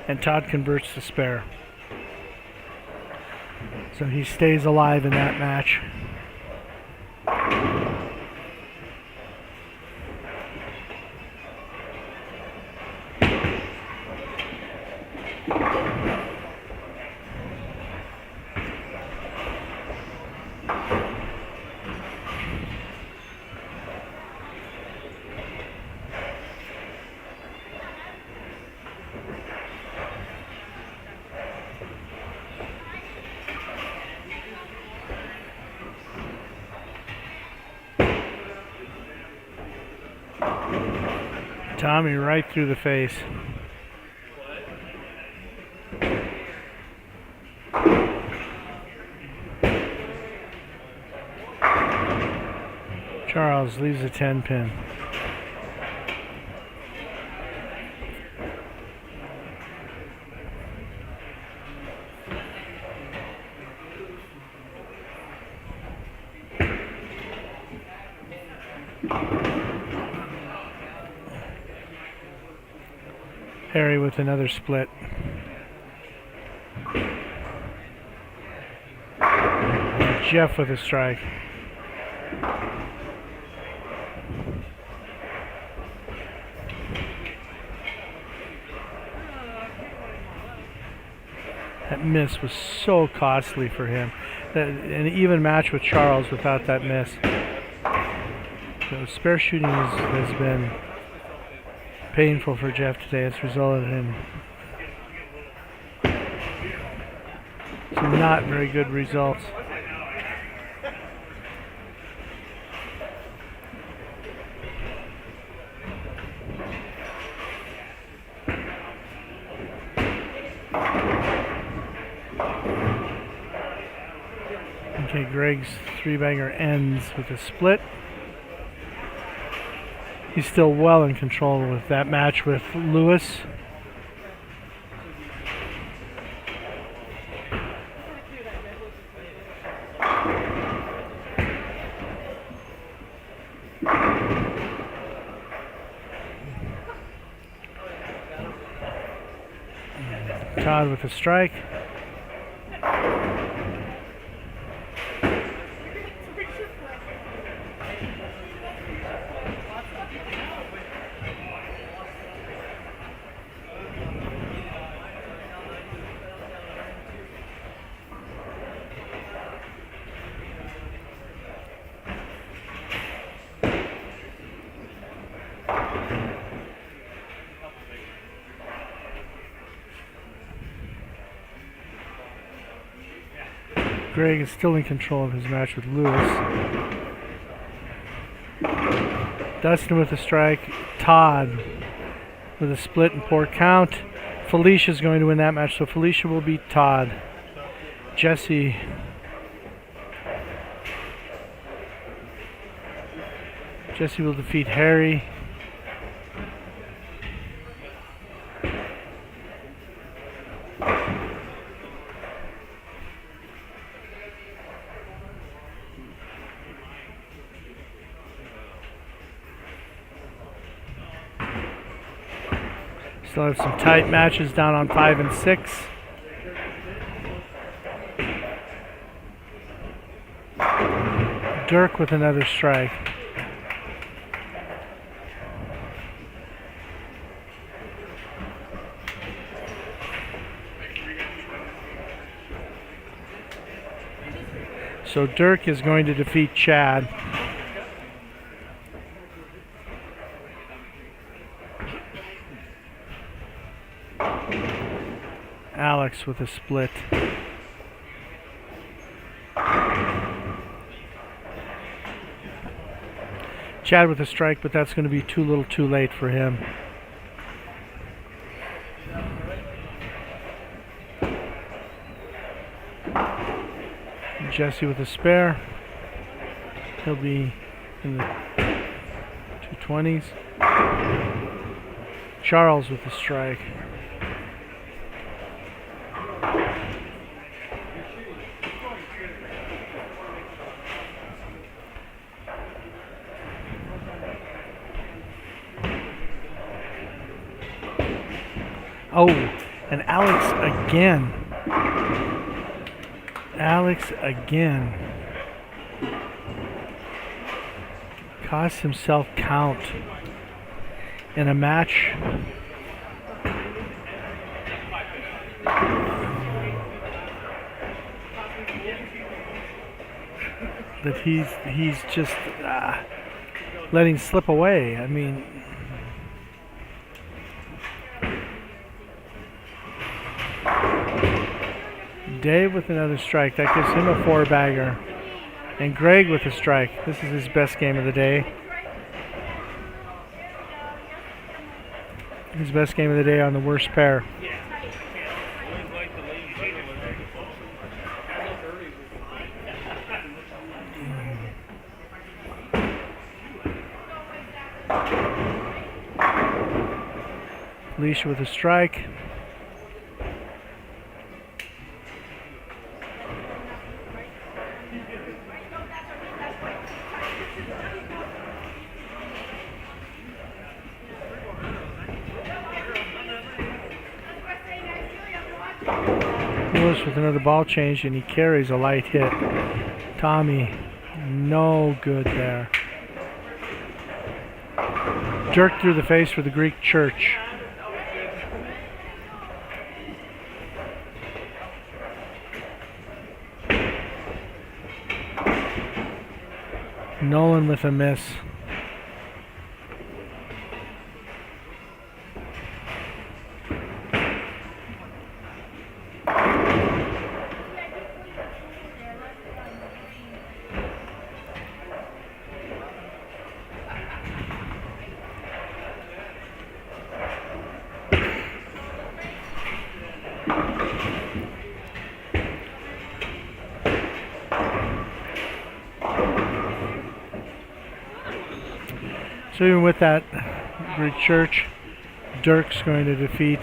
And Todd converts the spare. So he stays alive in that match. Tommy right through the face. Charles leaves a 10-pin. Harry with another split. Jeff with a strike. That miss was so costly for him. An even match with Charles without that miss. So spare shooting has been painful for Jeff today. It's resulted in some not very good results. Okay, Greg's three-bagger ends with a split. He's still well in control with that match with Lewis. Todd with a strike. Greg is still in control of his match with Lewis. Dustin with a strike. Todd with a split and poor count. Felicia's going to win that match, so Felicia will beat Todd. Jesse will defeat Harry. Still have some tight matches down on 5 and 6. Dirk with another strike. So Dirk is going to defeat Chad. Alex with a split. Chad with a strike, but that's going to be too little too late for him. Jesse with a spare. He'll be in the 220s. Charles with a strike. Oh, and Alex again. Alex again. Cost himself count in a match. That he's just letting slip away. I mean, Dave with another strike. That gives him a 4-bagger. And Greg with a strike. This is his best game of the day. His best game of the day on the worst pair. Alicia with a strike. Lewis with another ball change, and he carries a light hit. Tommy, no good there. Jerk through the face for the Greek Church. Nolan with a miss. So even with that Greek Church, Dirk's going to defeat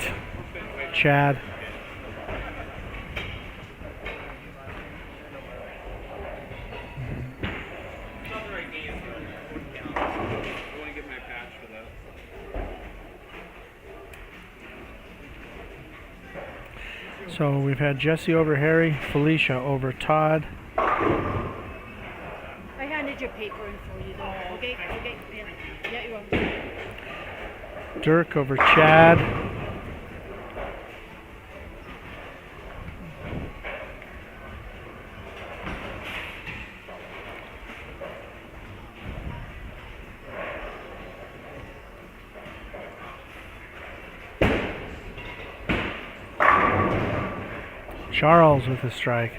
Chad. So we've had Jesse over Harry, Felicia over Todd. I handed your paper in for you, though. Okay, yeah, you are. Dirk over Chad. Charles with a strike.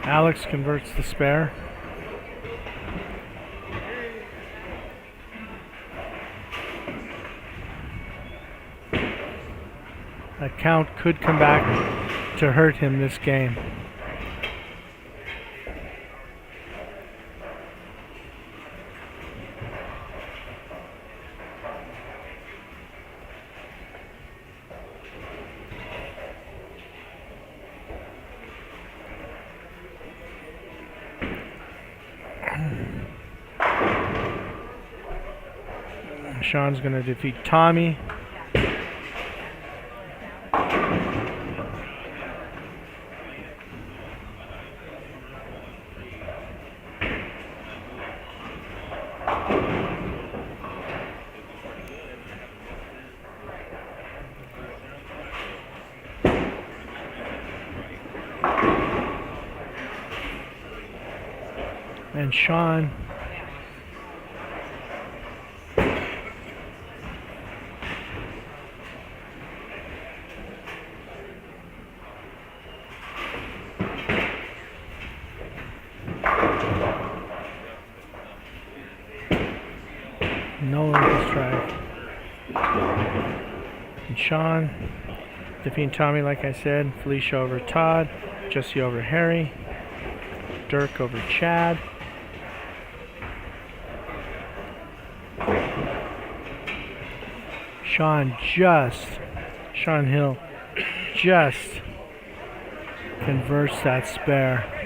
Alex converts the spare. That count could come back to hurt him this game. Sean's going to defeat Tommy. And Sean and Sean defeating Tommy, like I said. Felicia over Todd. Jesse over Harry. Dirk over Chad. Sean Hill just converts that spare.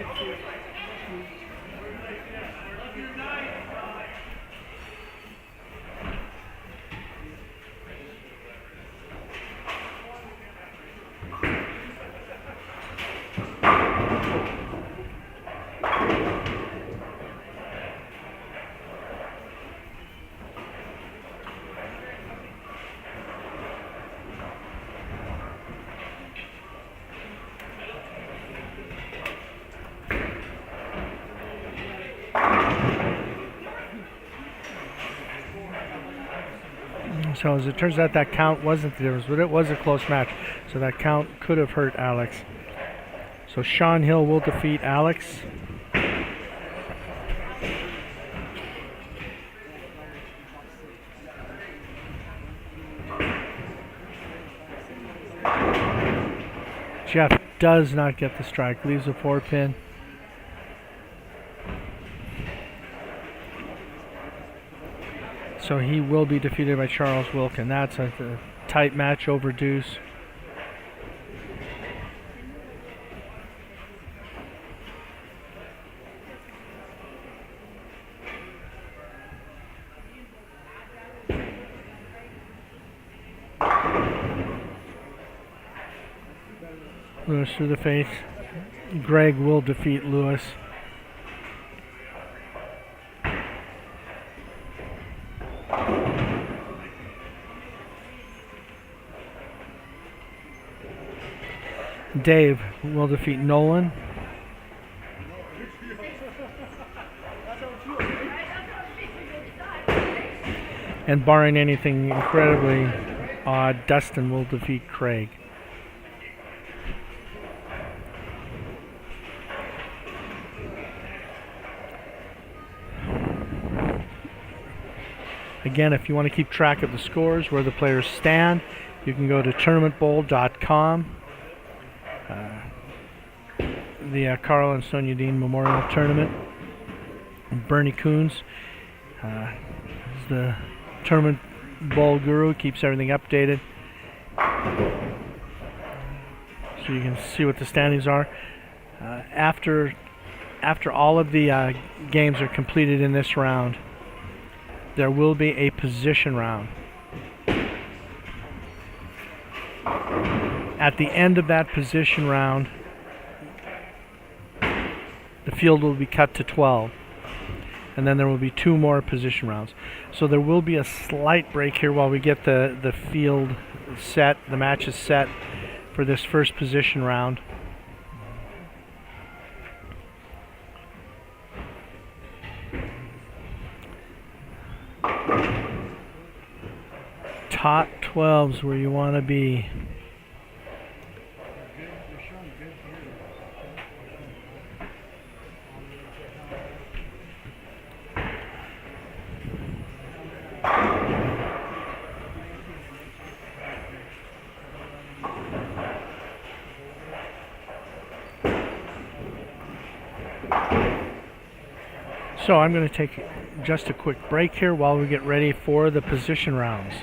So as it turns out, that count wasn't the difference, but it was a close match. So that count could have hurt Alex. So Sean Hill will defeat Alex. Jeff does not get the strike, leaves a 4-pin. So he will be defeated by Charles Wilkin. That's a tight match over deuce. Lewis through the face. Greg will defeat Lewis. Dave will defeat Nolan. And barring anything incredibly odd, Dustin will defeat Craig. Again, if you want to keep track of the scores, where the players stand, you can go to tournamentbowl.com. The Karl and Sonja Dehn Memorial Tournament. Bernie Coons is the tournament bowl guru, keeps everything updated. So you can see what the standings are. After all of the games are completed in this round, there will be a position round. At the end of that position round, the field will be cut to 12. And then there will be 2 more position rounds. So there will be a slight break here while we get the field set, the matches set for this first position round. Top 12's where you want to be. So I'm going to take just a quick break here while we get ready for the position rounds.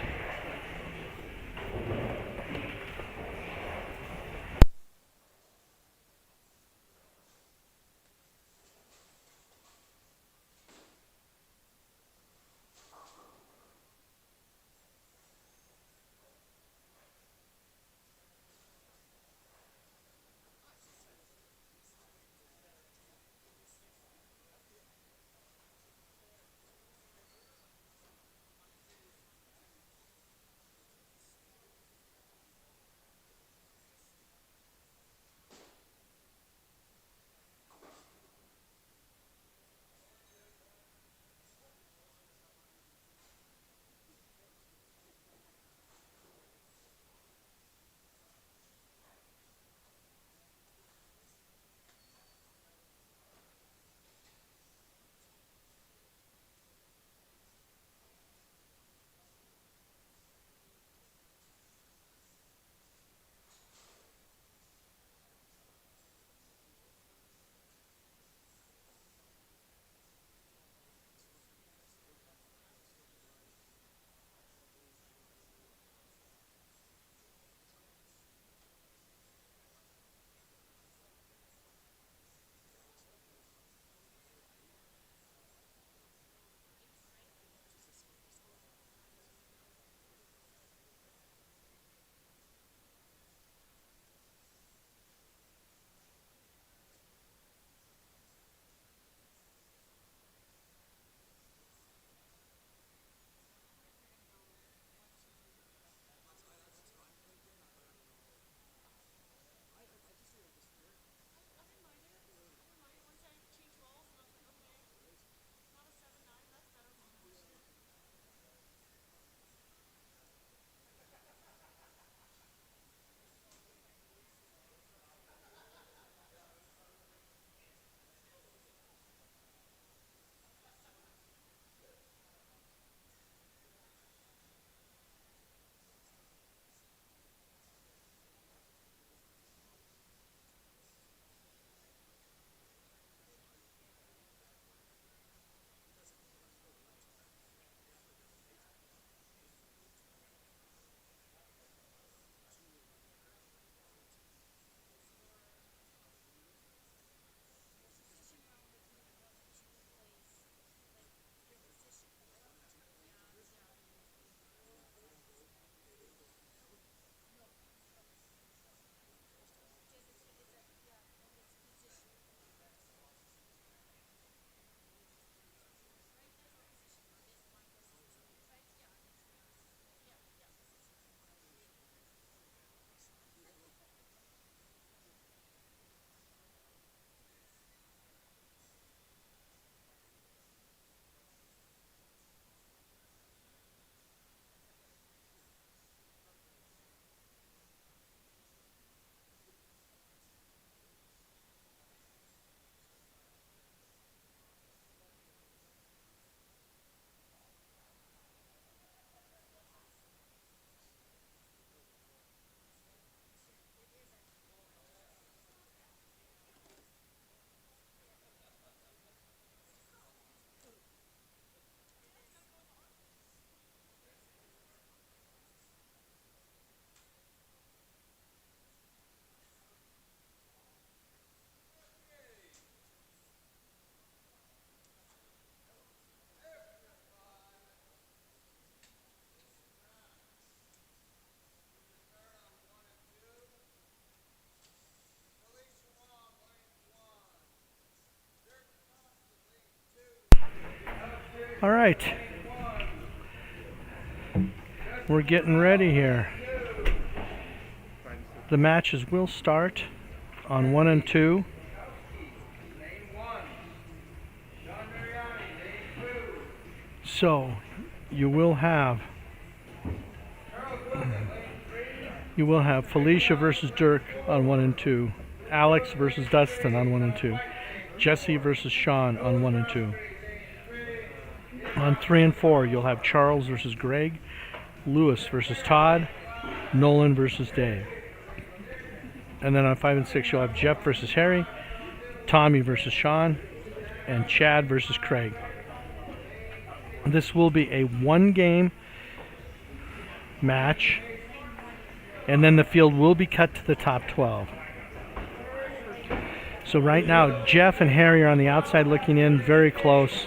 All right. We're getting ready here. The matches will start on 1 and 2. So you will have Felicia versus Dirk on 1 and 2, Alex versus Dustin on 1 and 2, Jesse versus Sean on 1 and 2. On 3 and 4, you'll have Charles versus Greg, Lewis versus Todd, Nolan versus Dave. And then on 5 and 6, you'll have Jeff versus Harry, Tommy versus Sean, and Chad versus Craig. This will be a 1-game match, and then the field will be cut to the top 12. So right now, Jeff and Harry are on the outside looking in, very close.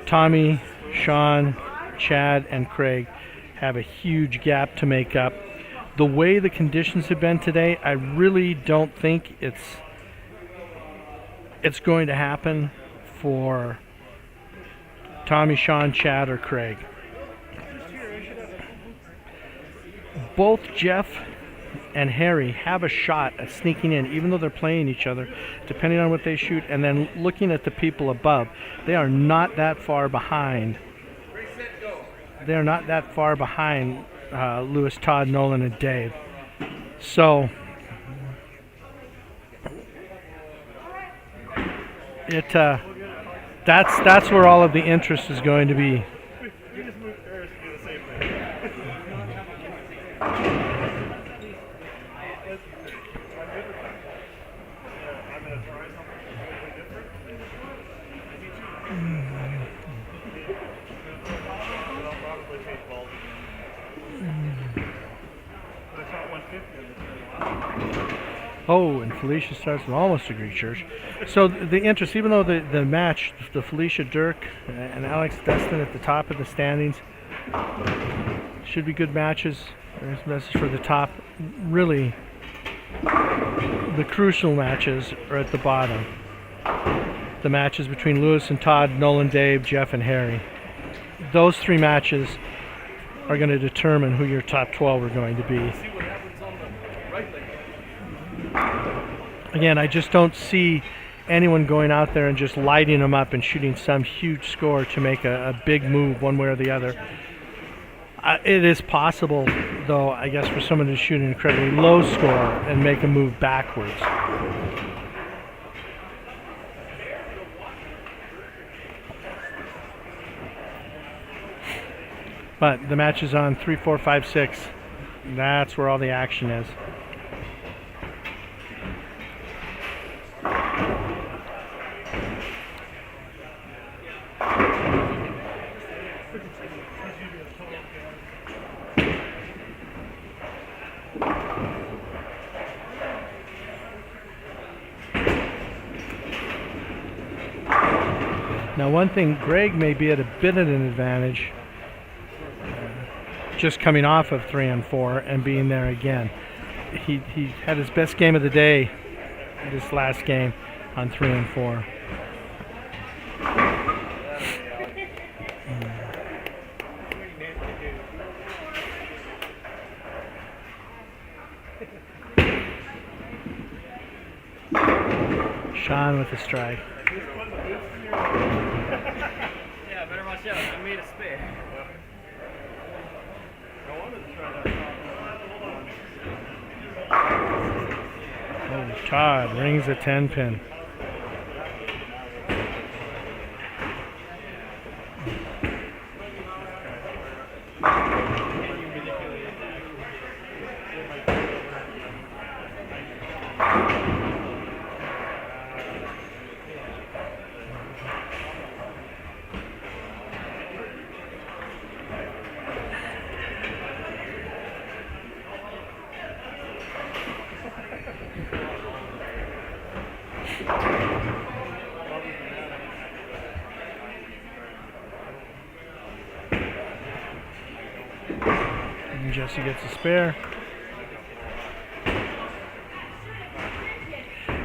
Tommy, Sean, Chad, and Craig have a huge gap to make up. The way the conditions have been today, I really don't think it's going to happen for Tommy, Sean, Chad, or Craig. Both Jeff and Harry have a shot at sneaking in, even though they're playing each other, depending on what they shoot. And then looking at the people above, they are not that far behind. They are not that far behind Lewis, Todd, Nolan, and Dave. So that's where all of the interest is going to be. Oh, and Felicia starts with almost a Greek church. So the interest, even though the match, the Felicia, Dirk, and Alex Dustin at the top of the standings, should be good matches. There's a message for the top. Really, the crucial matches are at the bottom. The matches between Lewis and Todd, Nolan, Dave, Jeff, and Harry. Those 3 matches are going to determine who your top 12 are going to be. Again, I just don't see anyone going out there and just lighting them up and shooting some huge score to make a big move one way or the other. It is possible, though, I guess, for someone to shoot an incredibly low score and make a move backwards. But the match is on 3, 4, 5, 6. That's where all the action is. Now, one thing, Greg may be at a bit of an advantage just coming off of 3 and 4 and being there again. He had his best game of the day this last game on 3 and 4. Sean with the strike. Yeah, better watch out. I made a spare. Oh, Todd rings a 10-pin. And Jesse gets a spare.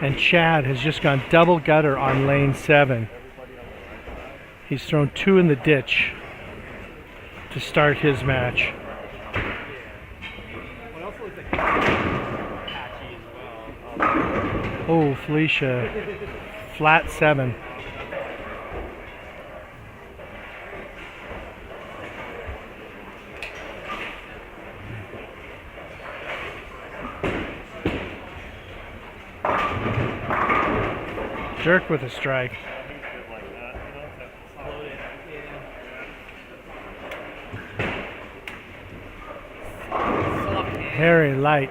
And Chad has just gone double gutter on lane 7. He's thrown 2 in the ditch to start his match. What else looks like patchy as well? Oh, Felicia, flat 7. Dirk with a strike. Harry light,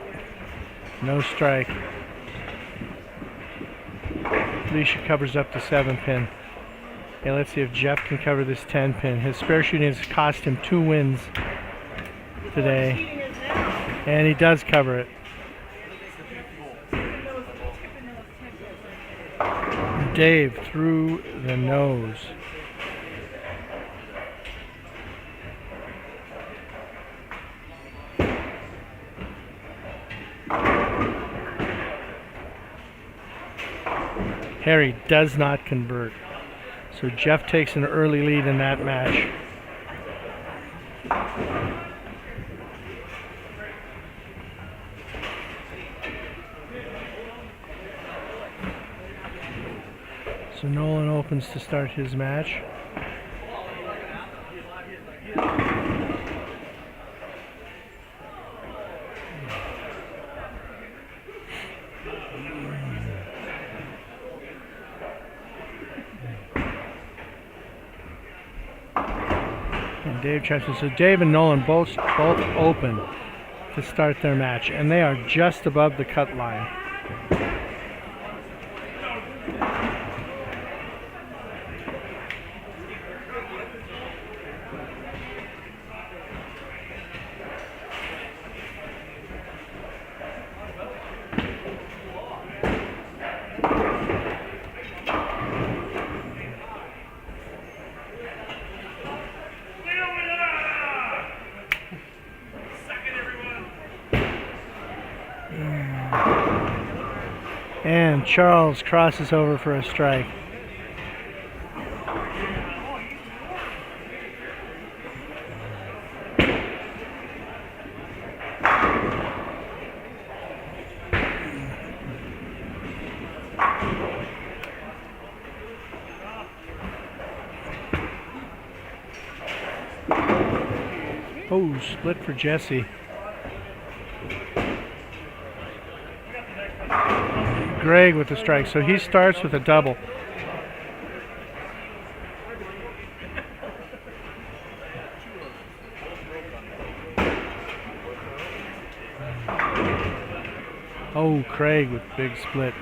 no strike. Felicia covers up the 7 pin. Okay, let's see if Jeff can cover this 10 pin. His spare shooting has cost him 2 wins today, and he does cover it. Dave through the nose. Harry does not convert. So Jeff takes an early lead in that match. So Nolan opens to start his match. And Dave tries to. So Dave and Nolan both open to start their match, and they are just above the cut line. And Charles crosses over for a strike. Oh, split for Jesse. Greg with the strike, so he starts with a double. Oh, Craig with big split.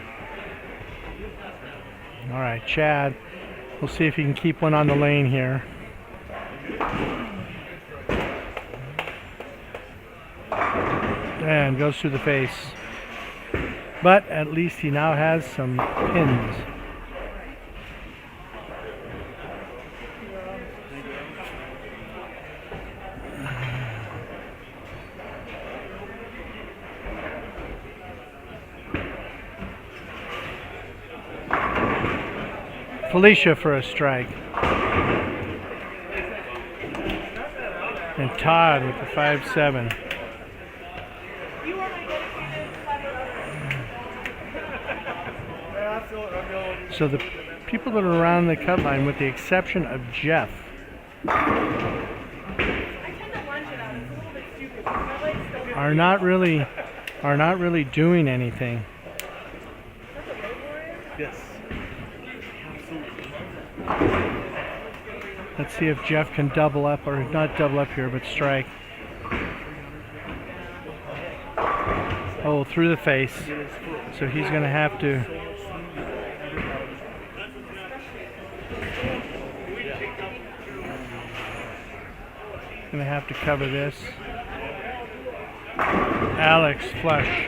All right, Chad. We'll see if he can keep one on the lane here. And goes through the face. But at least he now has some pins. Felicia for a strike. And Todd with the 5-7. So the people that are around the cut line, with the exception of Jeff, are not really doing anything. Yes. Let's see if Jeff can double up, or not double up here, but strike. Oh, through the face. So he's going to have to. Going to have to cover this. Alex flush.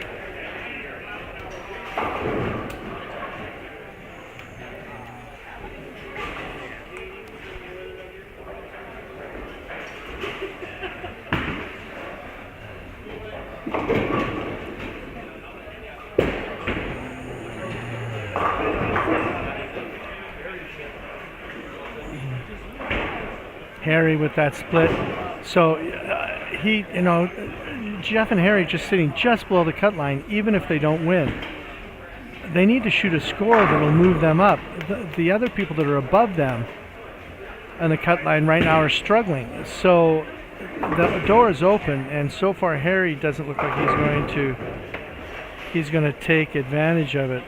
Harry with that split. So Jeff and Harry just sitting just below the cut line, even if they don't win. They need to shoot a score that will move them up. The other people that are above them on the cut line right now are struggling. So the door is open, and so far Harry doesn't look like he's going to take advantage of it.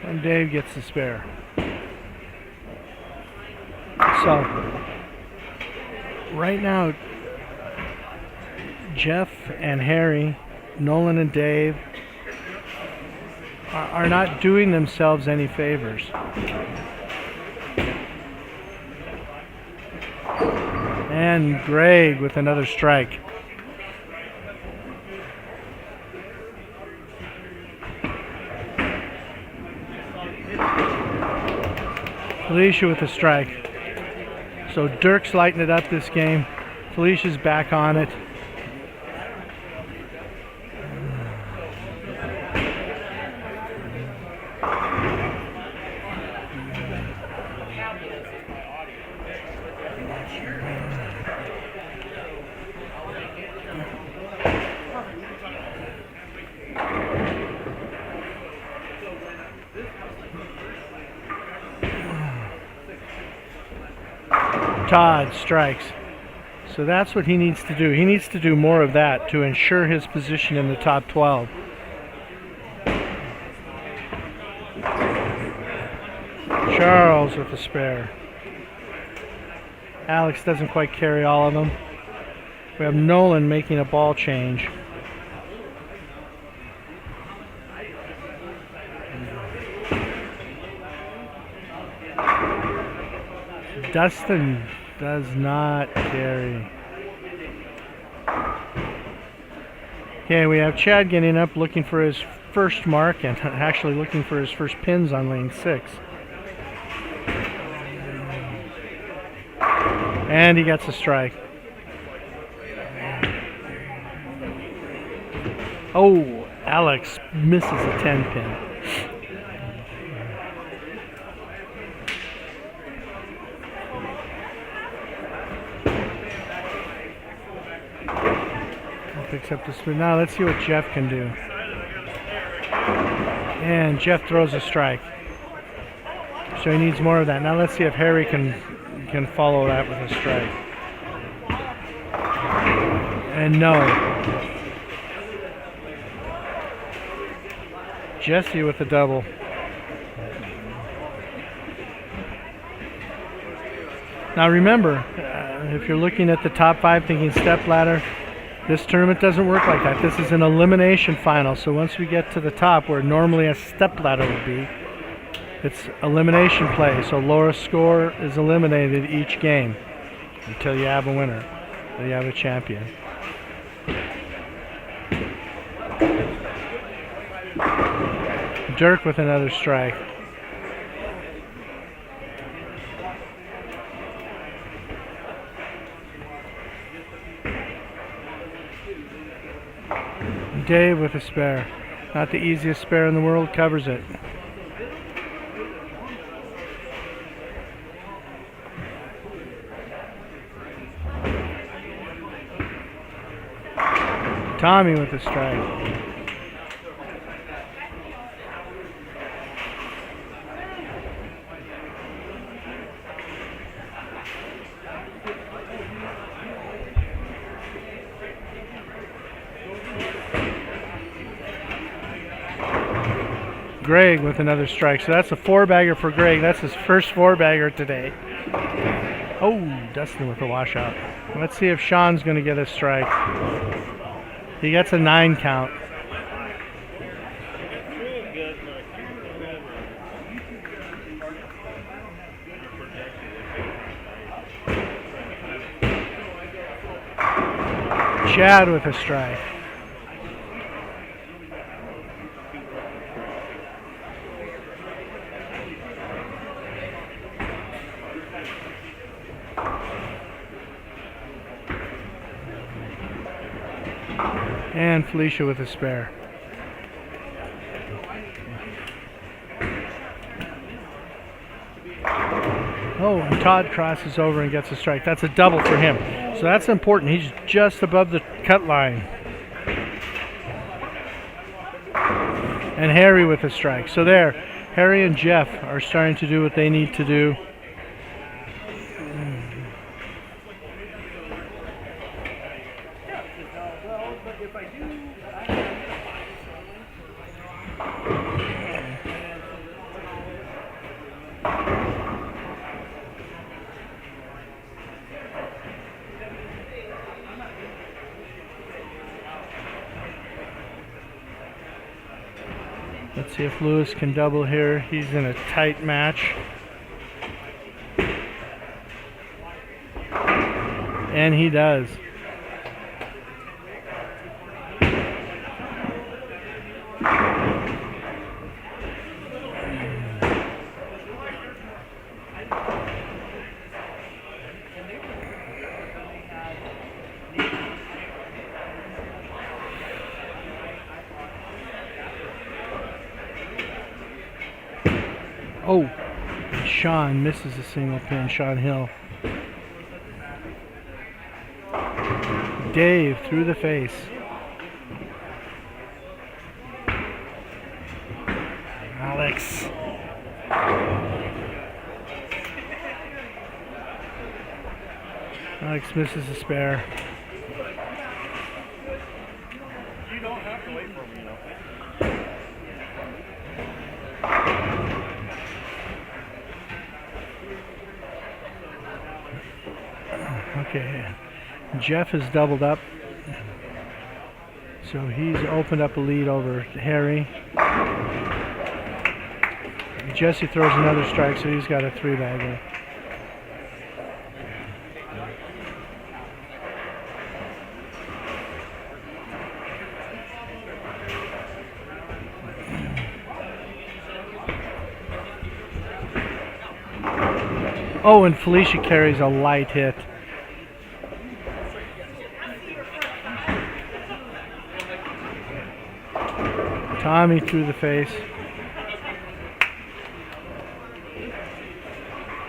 And Dave gets the spare. So, right now, Jeff and Harry, Nolan and Dave are not doing themselves any favors. And Greg with another strike. Felicia with a strike. So Dirk's lighting it up this game. Felicia's back on it. Todd strikes. So that's what he needs to do. He needs to do more of that to ensure his position in the top 12. Charles with the spare. Alex doesn't quite carry all of them. We have Nolan making a ball change. Dustin does not carry. Okay, we have Chad getting up looking for his first mark and actually looking for his first pins on lane 6. And he gets a strike. Oh, Alex misses a 10 pin. Picks up the spin. Now let's see what Jeff can do. And Jeff throws a strike. So he needs more of that. Now let's see if Harry can follow that with a strike. And no. Jesse with the double. Now remember, if you're looking at the top 5 thinking step ladder, this tournament doesn't work like that. This is an elimination final. So once we get to the top, where normally a step ladder would be, it's elimination play. So lowest score is eliminated each game until you have a winner, until you have a champion. Dirk with another strike. Dave with a spare. Not the easiest spare in the world, covers it. Tommy with a strike. Greg with another strike. So that's a 4-bagger for Greg. That's his first 4-bagger today. Oh, Dustin with a washout. Let's see if Sean's going to get a strike. He gets a 9 count. Chad with a strike. And Felicia with a spare. Oh, and Todd crosses over and gets a strike. That's a double for him. So that's important. He's just above the cut line. And Harry with a strike. So there, Harry and Jeff are starting to do what they need to do. Let's see if Lewis can double here. He's in a tight match. And he does. Oh, Sean misses a single pin, Sean Hill. Dave through the face. Alex. Alex misses a spare. You don't have to wait for me, you know. Okay, Jeff has doubled up, so he's opened up a lead over Harry. Jesse throws another strike, so he's got a 3-bagger. Oh, and Felicia carries a light hit. Tommy through the face.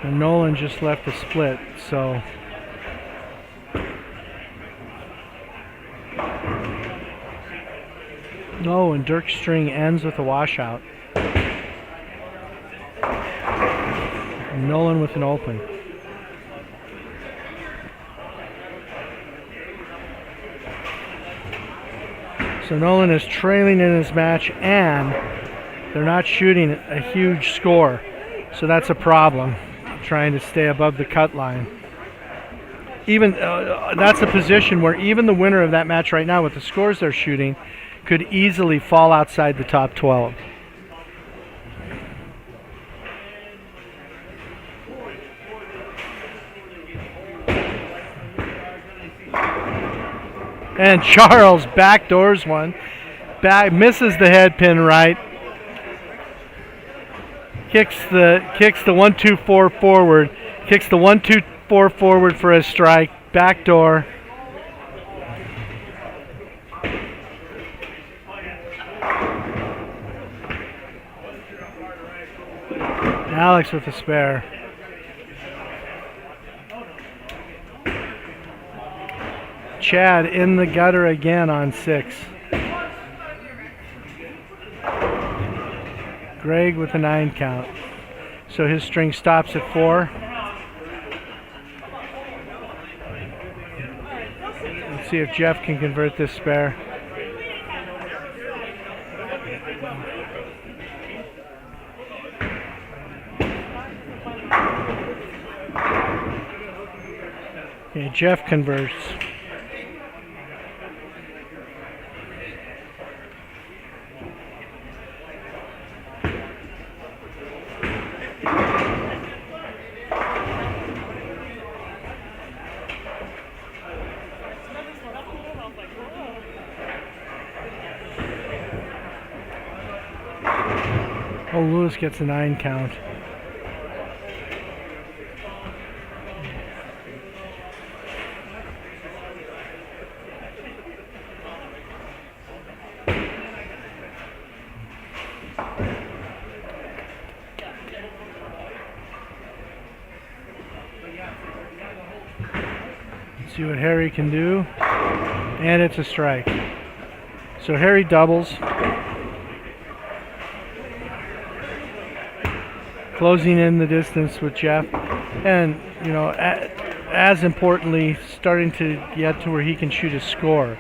And Nolan just left the split, so. No, and Dirk's string ends with a washout. And Nolan with an open. So Nolan is trailing in his match, and they're not shooting a huge score. So that's a problem, trying to stay above the cut line. Even that's a position where even the winner of that match right now with the scores they're shooting could easily fall outside the top 12. And Charles backdoors one. Misses the head pin right. Kicks the 1-2-4 forward. Kicks the 1-2-4 forward for a strike. Backdoor. Alex with a spare. Chad in the gutter again on 6. Greg with a 9 count. So his string stops at 4. Let's see if Jeff can convert this spare. Okay, Jeff converts. Oh, Lewis gets a 9 count. Let's see what Harry can do. And it's a strike. So Harry doubles. Closing in the distance with Jeff. And, you know, as importantly, starting to get to where he can shoot a score.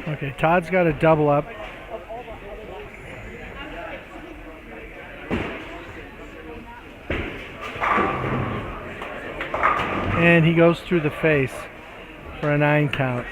Okay, Todd's got a double up. And he goes through the face for a 9 count.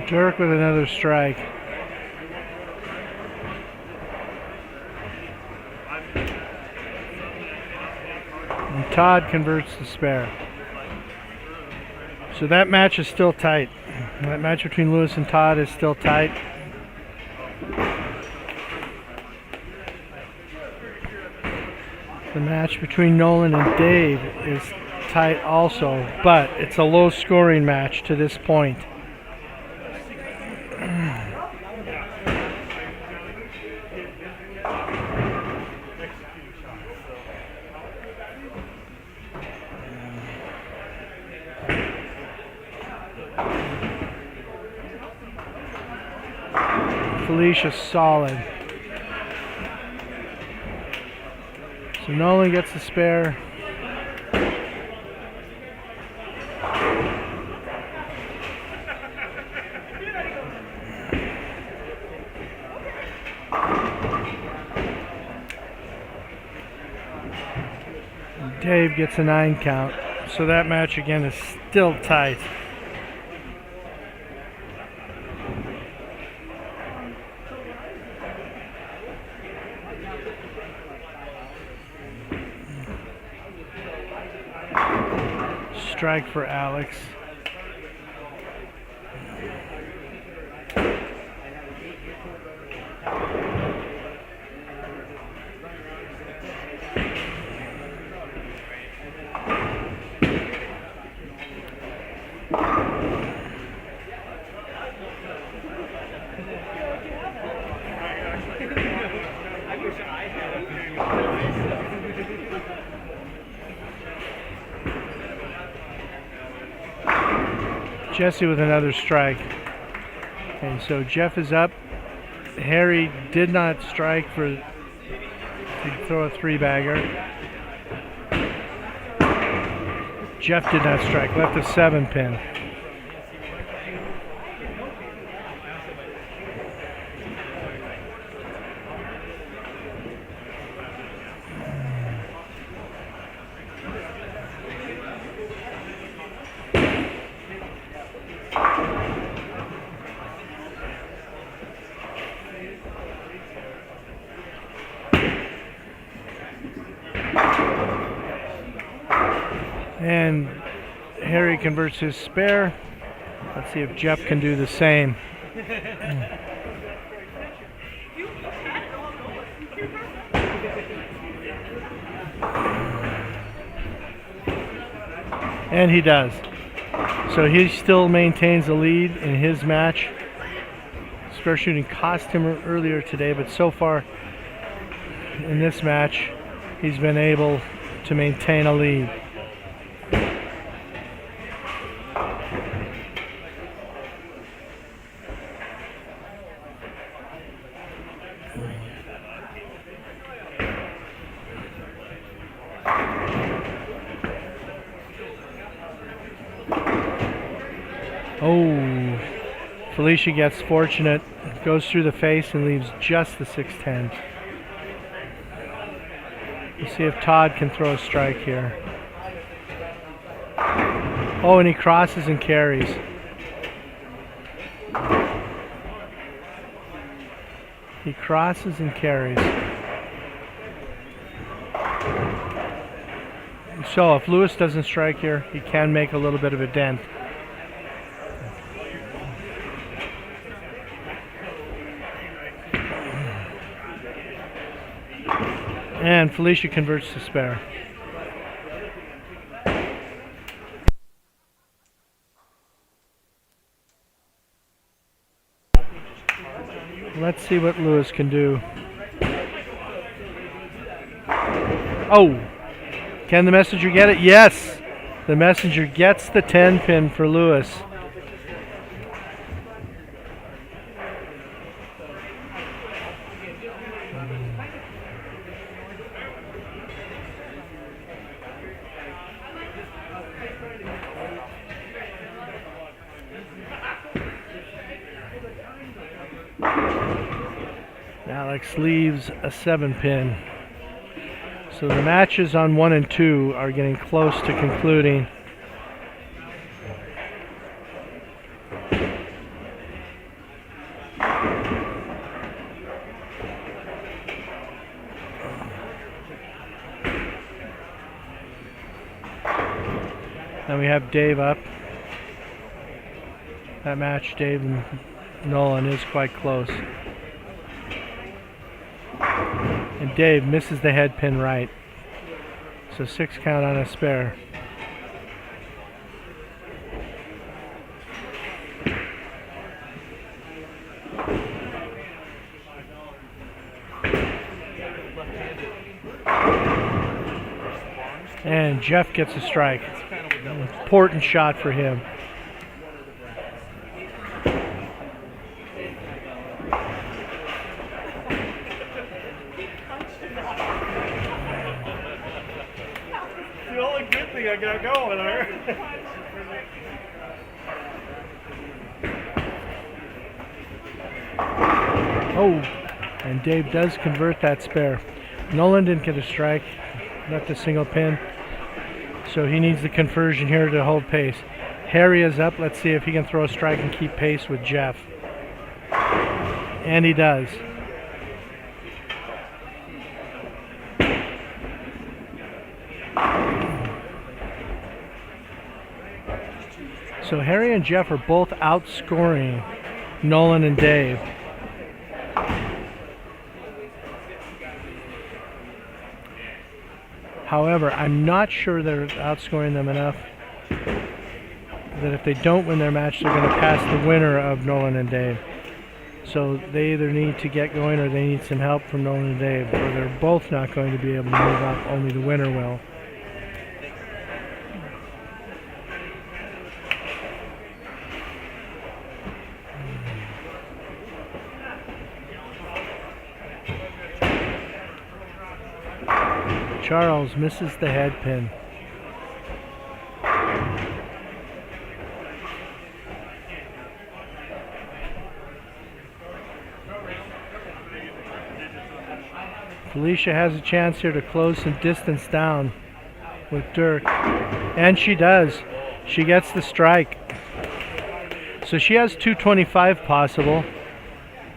Dirk with another strike. And Todd converts the spare. So that match is still tight. That match between Lewis and Todd is still tight. The match between Nolan and Dave is tight also, but it's a low scoring match to this point. Felicia's solid. So Nolan gets the spare. Dave gets a 9 count. So that match again is still tight. Strike for Alex. Jesse with another strike. And so Jeff is up. Harry did not strike to throw a 3-bagger. Jeff did not strike, left a 7-pin. And Harry converts his spare. Let's see if Jeff can do the same. And he does. So he still maintains the lead in his match. Spare shooting cost him earlier today, but so far in this match, he's been able to maintain a lead. Oh, Felicia gets fortunate, goes through the face and leaves just the 6-10. Let's see if Todd can throw a strike here. Oh, and he crosses and carries. He crosses and carries. So if Lewis doesn't strike here, he can make a little bit of a dent. And Felicia converts to spare. Let's see what Lewis can do. Oh! Can the messenger get it? Yes! The messenger gets the 10 pin for Lewis. Alex leaves a 7 pin. So the matches on 1 and 2 are getting close to concluding. And we have Dave up. That match, Dave and Nolan, is quite close. And Dave misses the head pin right. So 6 count on a spare. And Jeff gets a strike. Important shot for him. The only good thing I got going there. Oh, and Dave does convert that spare. Nolan didn't get a strike, left a single pin. So he needs the conversion here to hold pace. Harry is up. Let's see if he can throw a strike and keep pace with Jeff. And he does. So Harry and Jeff are both outscoring Nolan and Dave. However, I'm not sure they're outscoring them enough that if they don't win their match, they're going to pass the winner of Nolan and Dave. So they either need to get going or they need some help from Nolan and Dave, or they're both not going to be able to move up. Only the winner will. Charles misses the head pin. Felicia has a chance here to close some distance down with Dirk. And she does. She gets the strike. So she has 225 possible.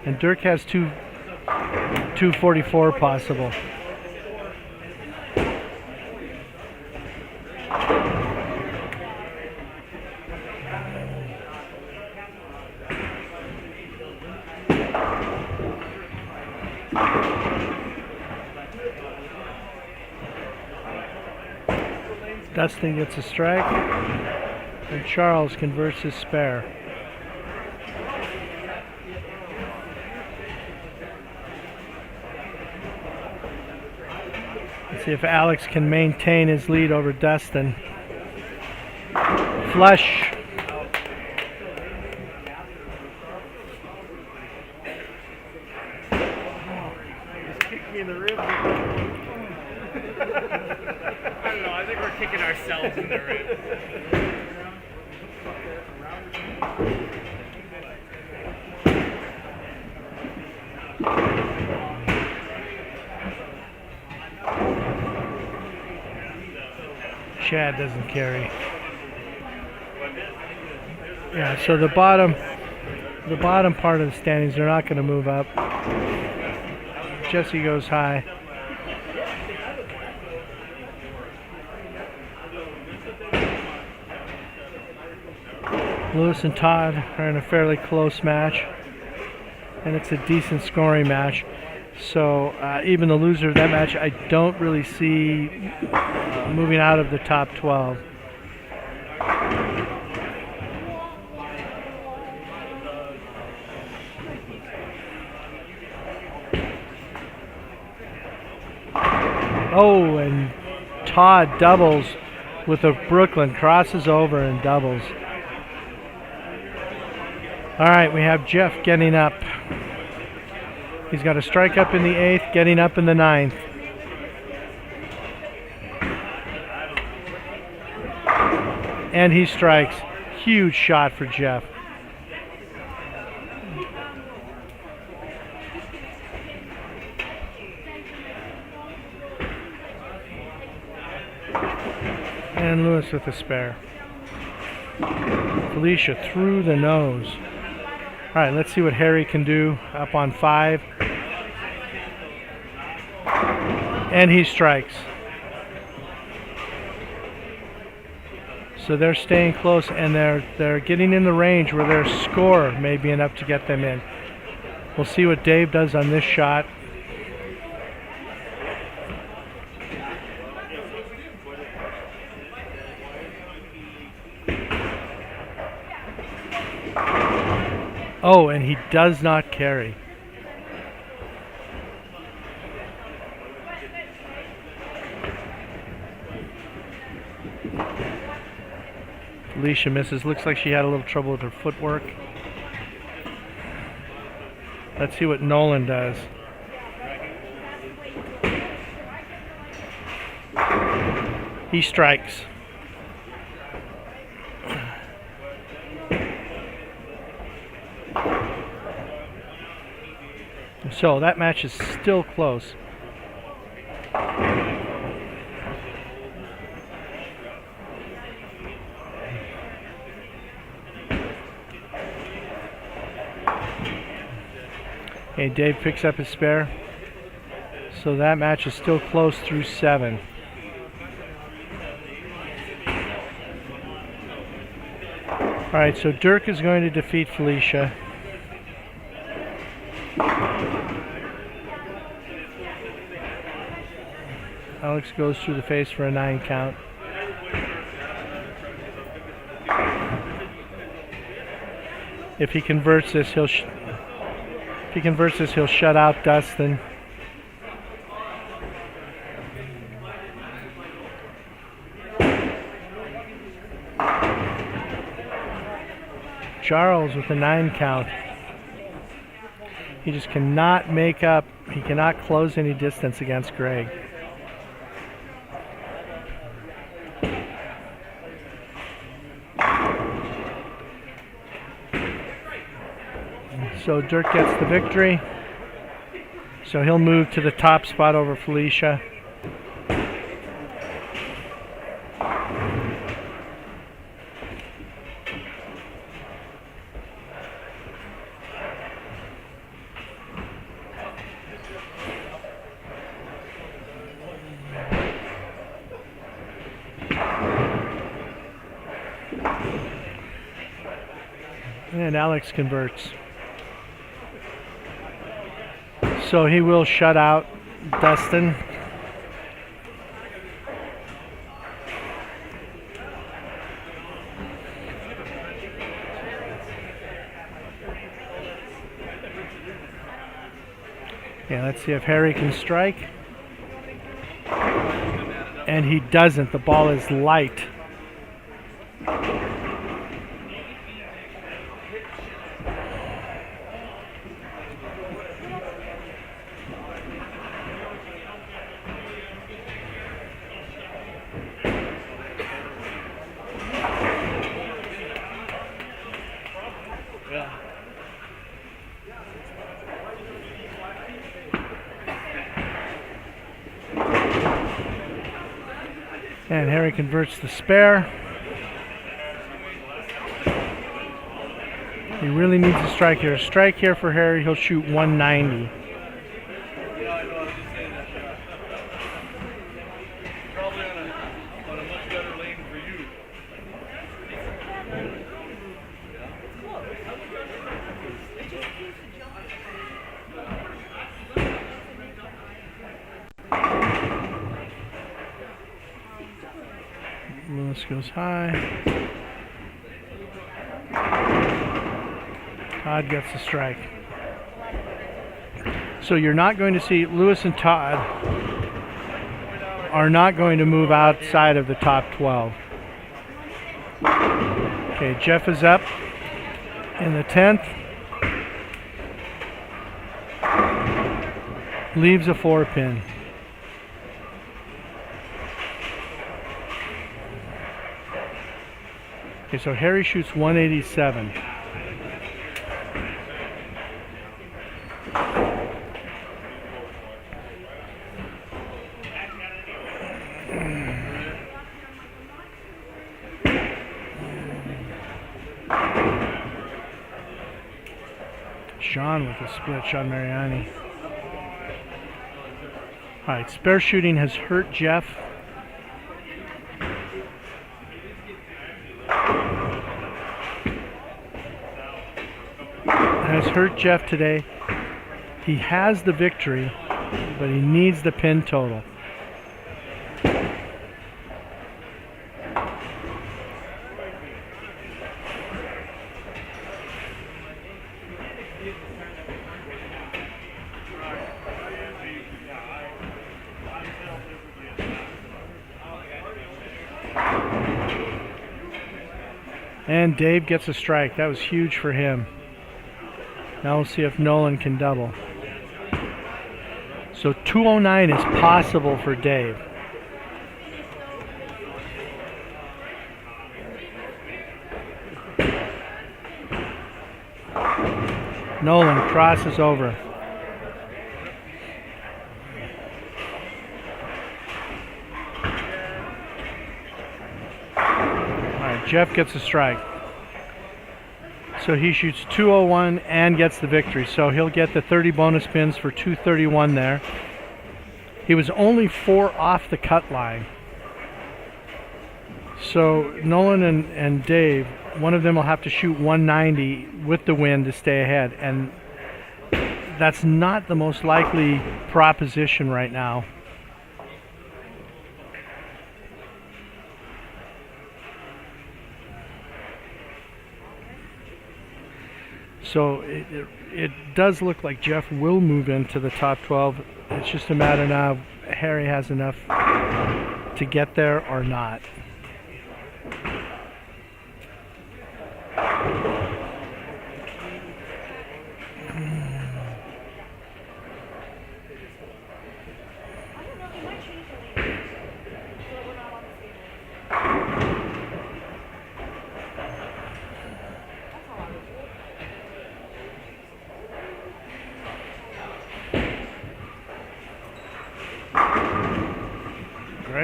And Dirk has 244 possible. Dustin gets a strike, and Charles converts his spare. Let's see if Alex can maintain his lead over Dustin. Flush. Kicked me in the rib. I don't know, I think we're kicking ourselves in the rib. Chad doesn't carry. Yeah, so the bottom part of the standings, they're not going to move up. Jesse goes high. Lewis and Todd are in a fairly close match, and it's a decent scoring match. So even the loser of that match, I don't really see moving out of the top 12. Oh, and Todd doubles with a Brooklyn, crosses over and doubles. All right, we have Jeff getting up. He's got a strike up in the 8th, getting up in the 9th. And he strikes. Huge shot for Jeff. And Lewis with a spare. Felicia through the nose. All right, let's see what Harry can do up on 5. And he strikes. So they're staying close, and they're getting in the range where their score may be enough to get them in. We'll see what Dave does on this shot. Oh, and he does not carry. Alicia misses. Looks like she had a little trouble with her footwork. Let's see what Nolan does. He strikes. So that match is still close. Okay, Dave picks up his spare. So that match is still close through 7. All right, so Dirk is going to defeat Felicia. Alex goes through the face for a 9 count. If he converts this, he'll shut out Dustin. Charles with a 9 count. He just cannot make up. He cannot close any distance against Greg. So Dirk gets the victory. So he'll move to the top spot over Felicia. And Alex converts. So he will shut out Dustin. Yeah, let's see if Harry can strike. And he doesn't. The ball is light. And Harry converts the spare. He really needs a strike here. A strike here for Harry, he'll shoot 190. Yeah, I know. I was just saying that. Yeah. Probably on a much better lane for you. Lewis goes high. Todd gets the strike. So you're not going to see Lewis and Todd are not going to move outside of the top 12. Okay, Jeff is up in the 10th. Leaves a 4-pin. Okay, so Harry shoots 187. Sean with a split, Sean Mariani. All right, spare shooting has hurt Jeff. Has hurt Jeff today. He has the victory, but he needs the pin total. And Dave gets a strike. That was huge for him. Now we'll see if Nolan can double. So 209 is possible for Dave. Nolan crosses over. Jeff gets a strike. So he shoots 201 and gets the victory. So he'll get the 30 bonus pins for 231 there. He was only 4 off the cut line. So Nolan and Dave, one of them will have to shoot 190 with the win to stay ahead. And that's not the most likely proposition right now. So it does look like Jeff will move into the top 12. It's just a matter now of Harry has enough to get there or not.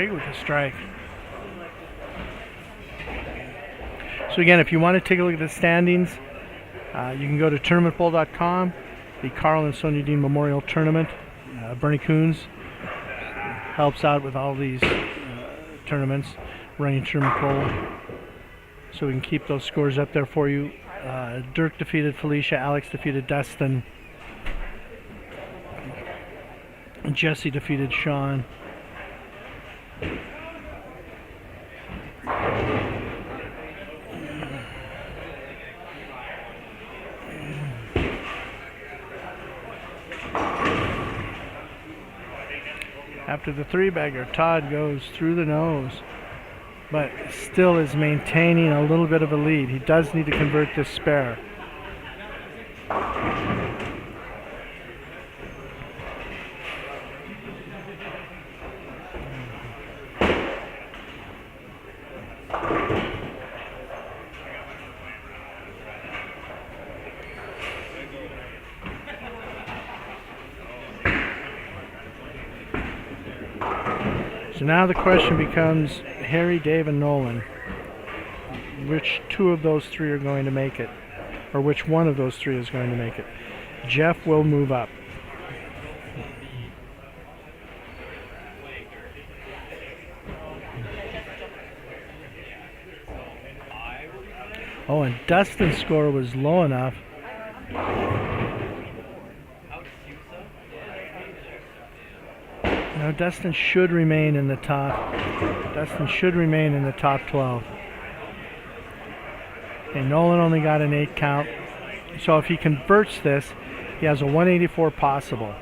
With a strike. So again, if you want to take a look at the standings, you can go to tournamentbowl.com, the Karl and Sonja Dehn Memorial Tournament. Bernie Coons helps out with all these tournaments, running Tournament Bowl, so we can keep those scores up there for you. Dirk defeated Felicia, Alex defeated Dustin, and Jesse defeated Sean. After the 3-bagger, Todd goes through the nose, but still is maintaining a little bit of a lead. He does need to convert this spare. So now the question becomes Harry, Dave, and Nolan. Which two of those three are going to make it? Or which one of those three is going to make it? Jeff will move up. Oh, and Dustin's score was low enough. Now Dustin should remain in the top. Dustin should remain in the top 12. And Nolan only got an 8 count. So if he converts this, he has a 184 possible.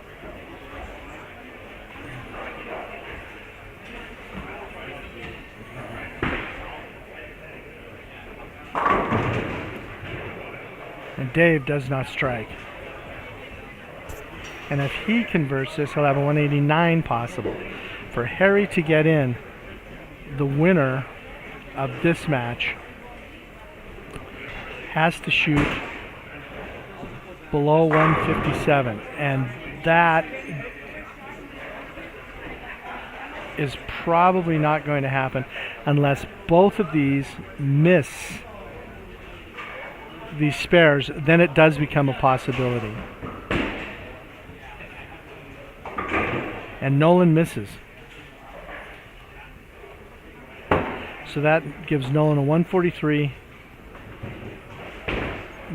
And Dave does not strike. And if he converts this, he'll have a 189 possible. For Harry to get in, the winner of this match has to shoot below 157. And that is probably not going to happen unless both of these miss these spares. Then it does become a possibility. And Nolan misses. So that gives Nolan a 143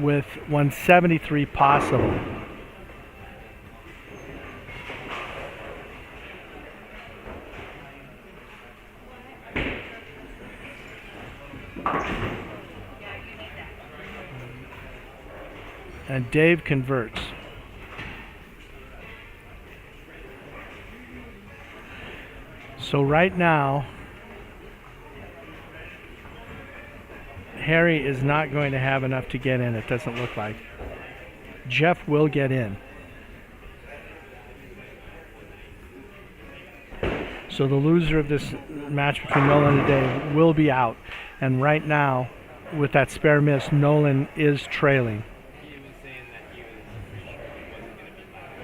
with 173 possible. And Dave converts. So right now, Harry is not going to have enough to get in, it doesn't look like. Jeff will get in. So the loser of this match between Nolan and Dave will be out. And right now, with that spare miss, Nolan is trailing. He was saying that he was pretty sure he wasn't going to be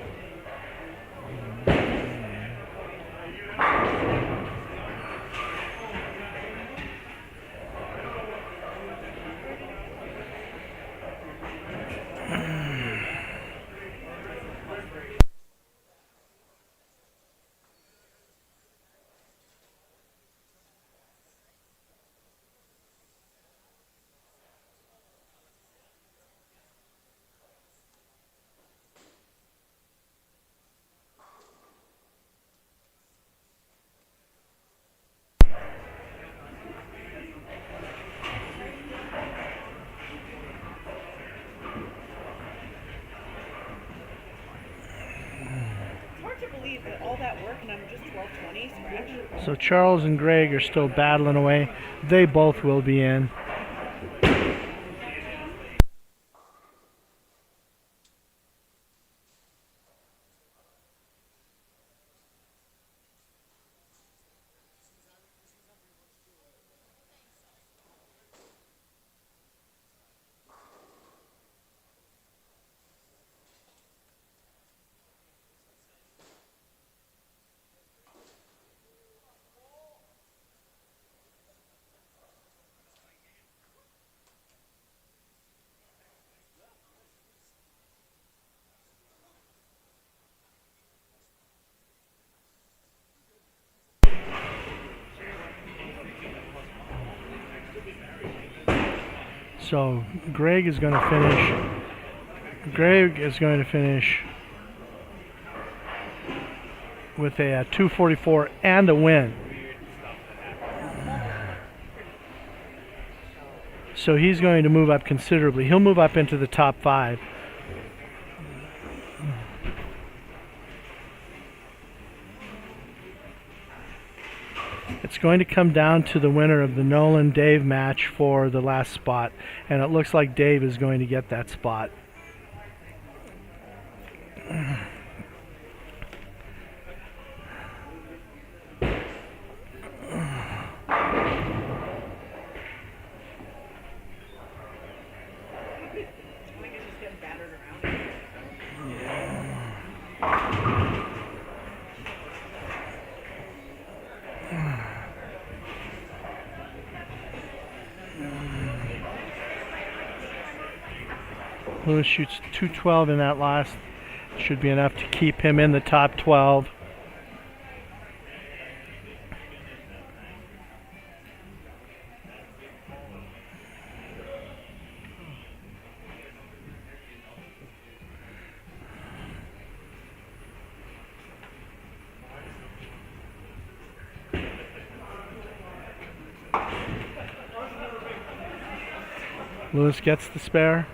So Charles and Greg are still battling away. They both will be in. So Greg is going to finish with a 244 and a win. So he's going to move up considerably. He'll move up into the top 5. It's going to come down to the winner of the Nolan-Dave match for the last spot, and it looks like Dave is going to get that spot. Lewis shoots 212 in that last. Should be enough to keep him in the top 12. Lewis gets the spare.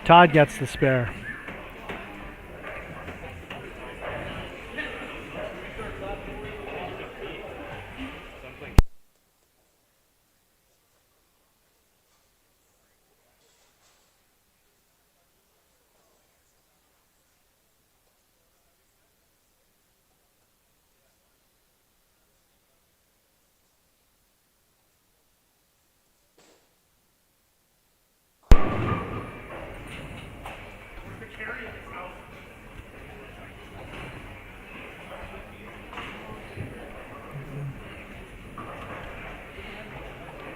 Todd gets the spare.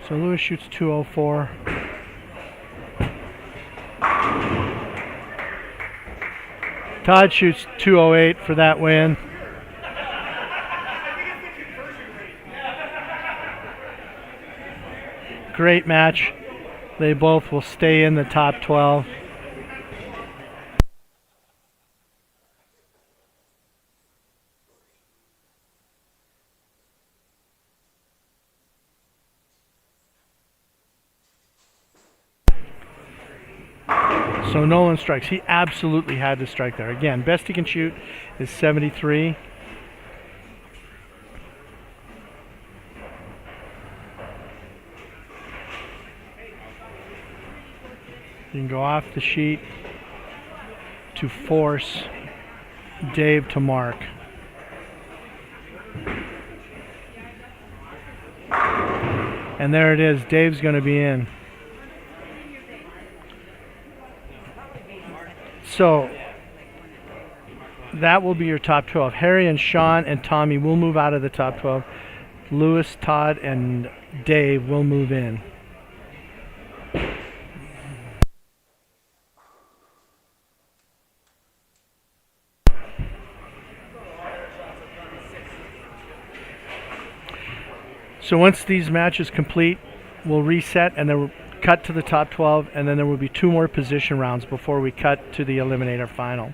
So Lewis shoots 204. Todd shoots 208 for that win. Great match. They both will stay in the top 12. So Nolan strikes. He absolutely had to strike there. Again, best he can shoot is 73. You can go off the sheet to force Dave to mark. And there it is. Dave's going to be in. So that will be your top 12. Harry and Sean and Tommy will move out of the top 12. Lewis, Todd, and Dave will move in. So once these matches complete, we'll reset and then we'll cut to the top 12, and then there will be 2 more position rounds before we cut to the Eliminator final.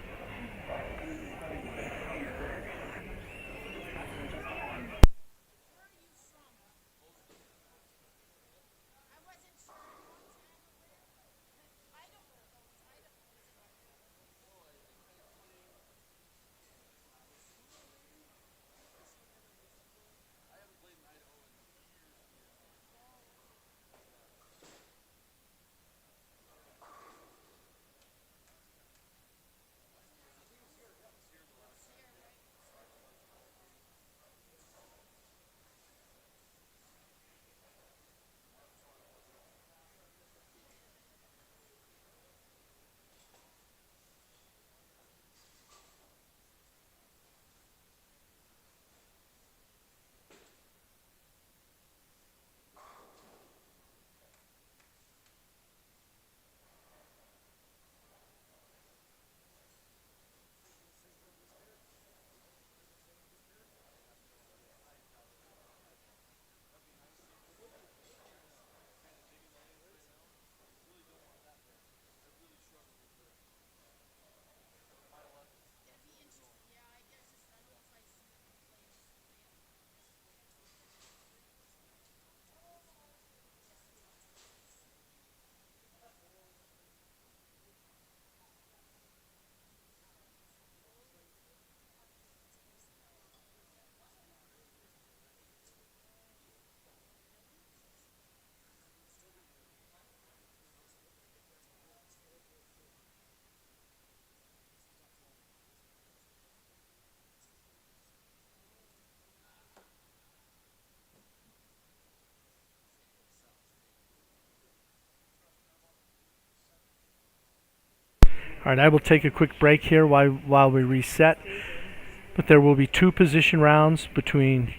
All right, I will take a quick break here while we reset. But there will be 2 position rounds between,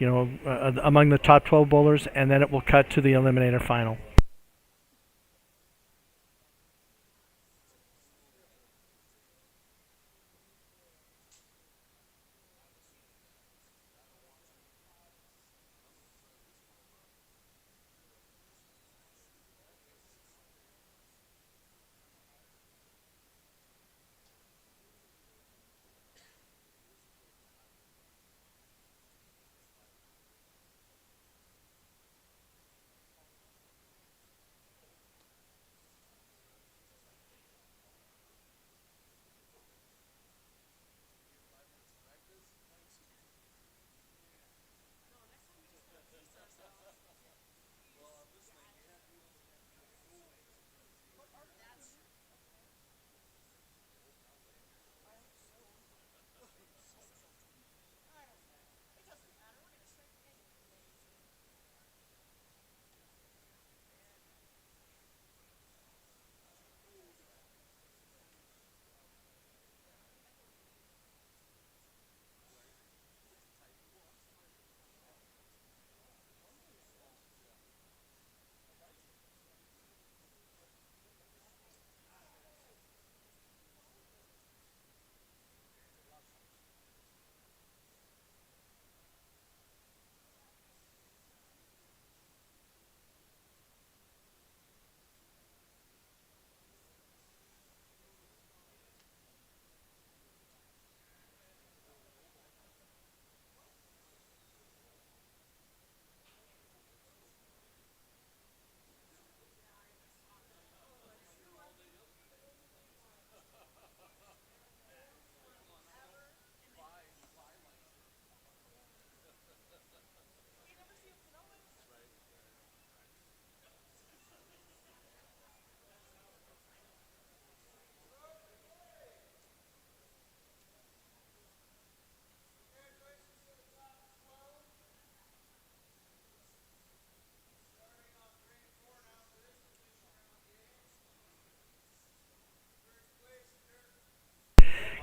among the top 12 bowlers, and then it will cut to the Eliminator final.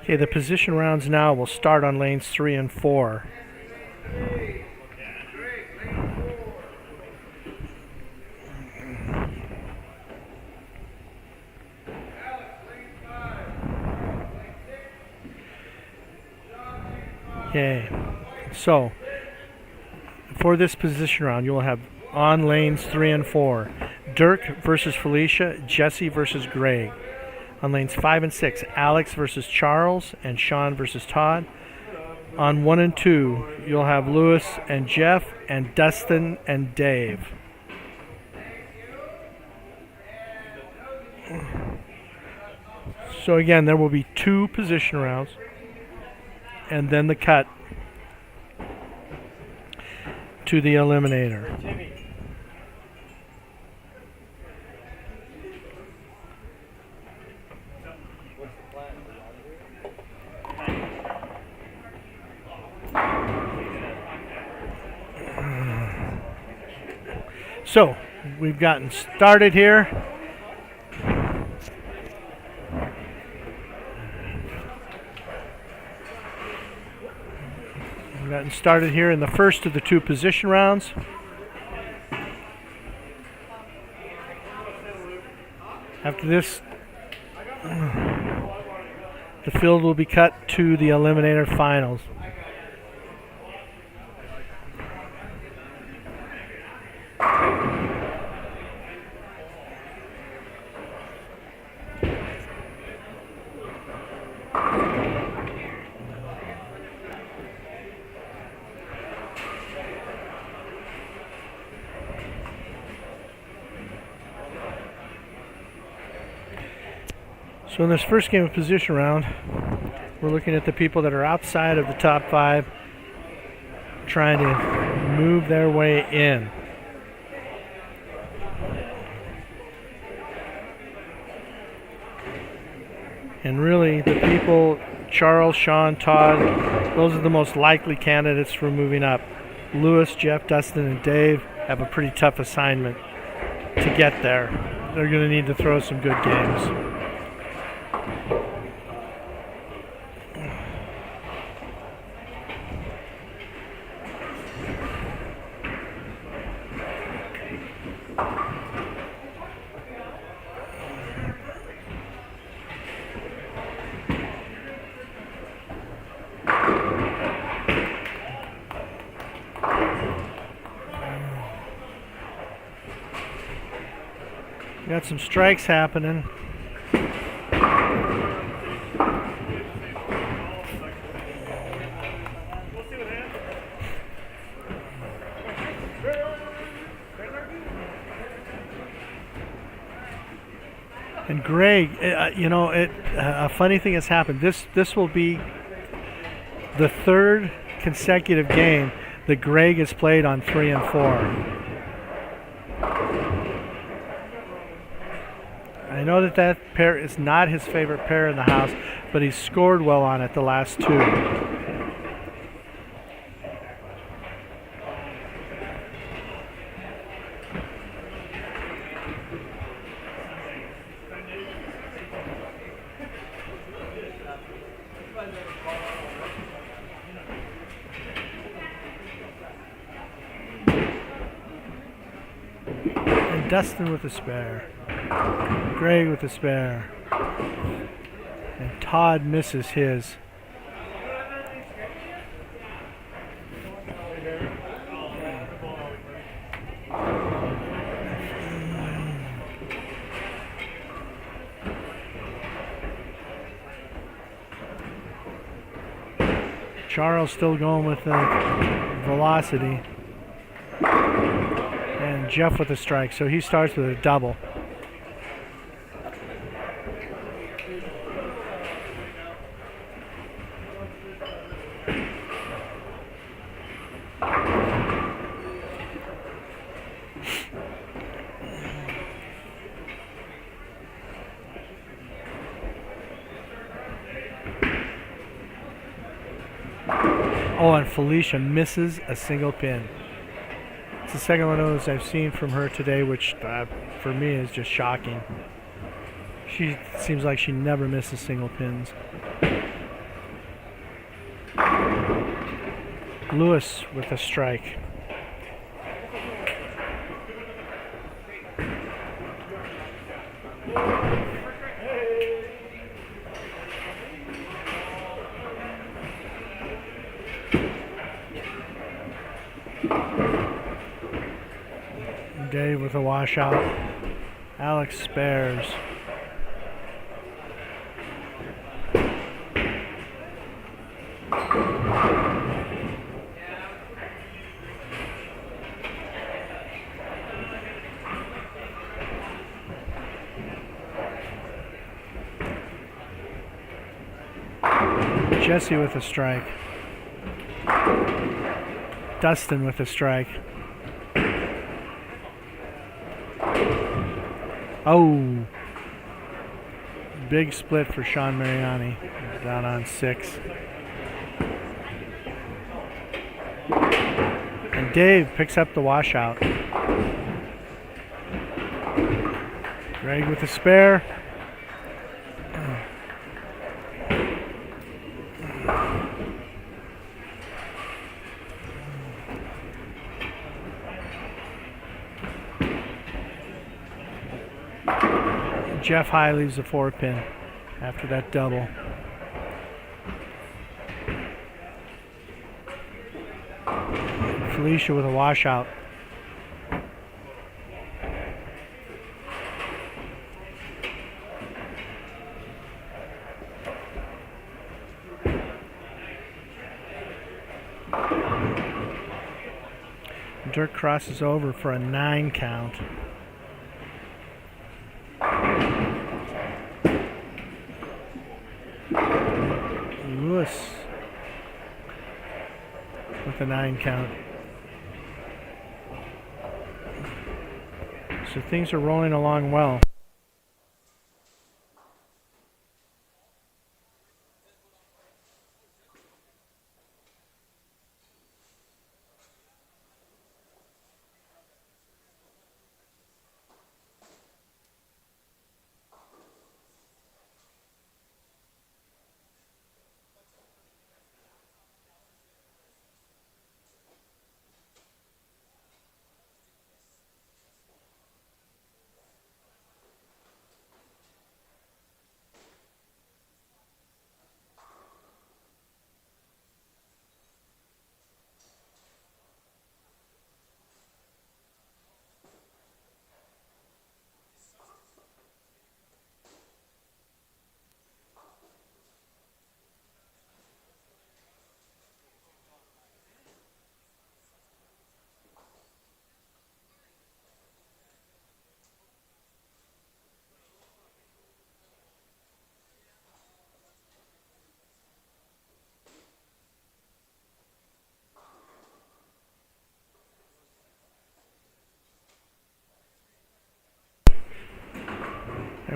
Okay, the position rounds now will start on lanes 3 and 4. Okay, so for this position round, you will have on lanes 3 and 4, Dirk versus Felicia, Jesse versus Greg. On lanes 5 and 6, Alex versus Charles, and Sean versus Todd. On 1 and 2, you'll have Lewis and Jeff, and Dustin and Dave. So again, there will be 2 position rounds, and then the cut to the Eliminator. So, we've gotten started here. We've gotten started here in the first of the 2 position rounds. After this, the field will be cut to the Eliminator finals. So in this first game of position round, we're looking at the people that are outside of the top 5, trying to move their way in. And really, the people, Charles, Sean, Todd, those are the most likely candidates for moving up. Lewis, Jeff, Dustin, and Dave have a pretty tough assignment to get there. They're going to need to throw some good games. Got some strikes happening. And Greg, a funny thing has happened. This will be the third consecutive game that Greg has played on 3 and 4. I know that pair is not his favorite pair in the house, but he's scored well on it the last 2. And Dustin with the spare. Greg with the spare. And Todd misses his. Charles still going with the velocity. And Jeff with a strike, so he starts with a double. Oh, and Felicia misses a single pin. It's the second one of those I've seen from her today, which for me is just shocking. She seems like she never misses single pins. Lewis with a strike. Dave with a washout. Alex spares. Jesse with a strike. Dustin with a strike. Oh, big split for Sean Mariani, down on 6. And Dave picks up the washout. Greg with the spare. Jeff High leaves a 4-pin after that double. Felicia with a washout. Dirk crosses over for a 9 count. Lewis with a 9 count. So things are rolling along well.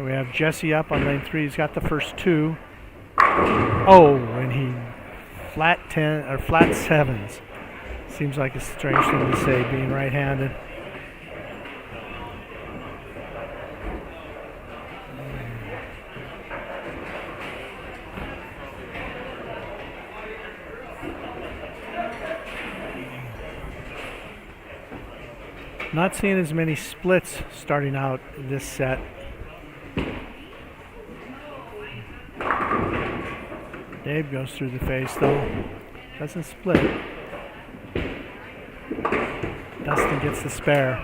And we have Jesse up on lane 3. He's got the first 2. Oh, and he flat 10 or flat 7s. Seems like a strange thing to say, being right-handed. Not seeing as many splits starting out this set. Dave goes through the face though. Doesn't split. Dustin gets the spare.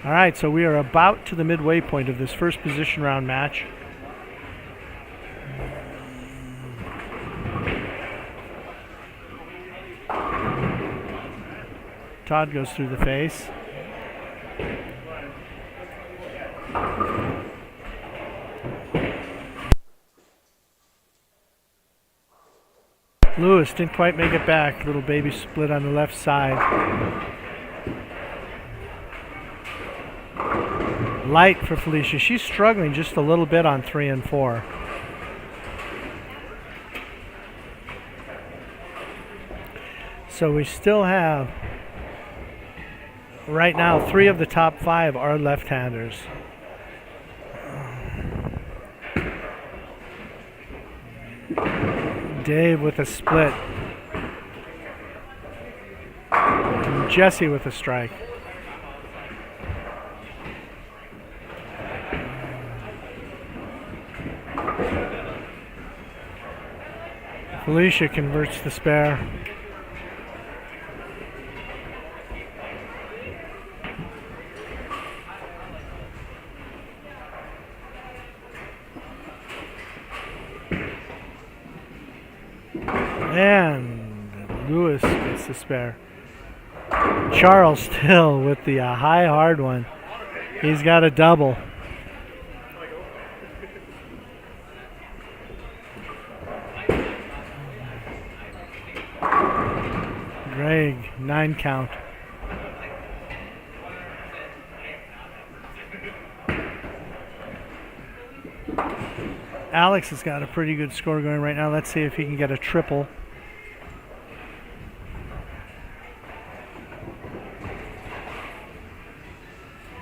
All right, so we are about to the midway point of this first position round match. Todd goes through the face. Lewis didn't quite make it back. Little baby split on the left side. Light for Felicia. She's struggling just a little bit on 3 and 4. So we still have, right now, 3 of the top 5 are left-handers. Dave with a split. And Jesse with a strike. Felicia converts the spare. And Lewis gets the spare. Charles still with the high hard one. He's got a double. Greg, 9 count. Alex has got a pretty good score going right now. Let's see if he can get a triple.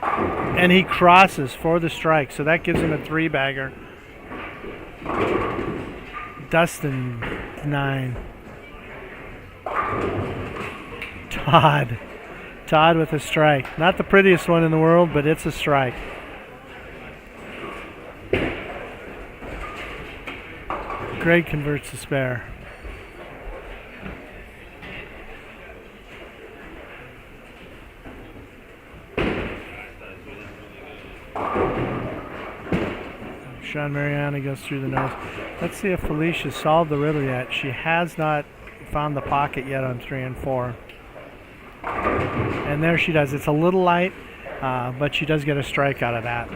And he crosses for the strike, so that gives him a 3-bagger. Dustin, 9. Todd with a strike. Not the prettiest one in the world, but it's a strike. Greg converts the spare. Sean Mariana goes through the nose. Let's see if Felicia solved the riddle yet. She has not found the pocket yet on 3 and 4. And there she does. It's a little light, but she does get a strike out of that.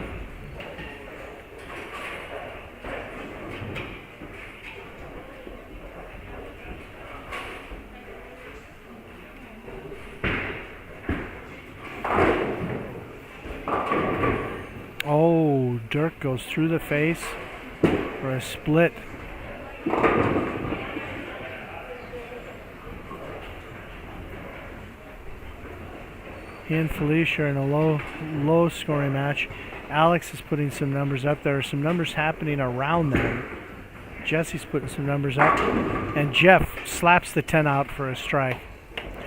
Oh, Dirk goes through the face for a split. He and Felicia are in a low scoring match. Alex is putting some numbers up. There are some numbers happening around them. Jesse's putting some numbers up. And Jeff slaps the 10 out for a strike.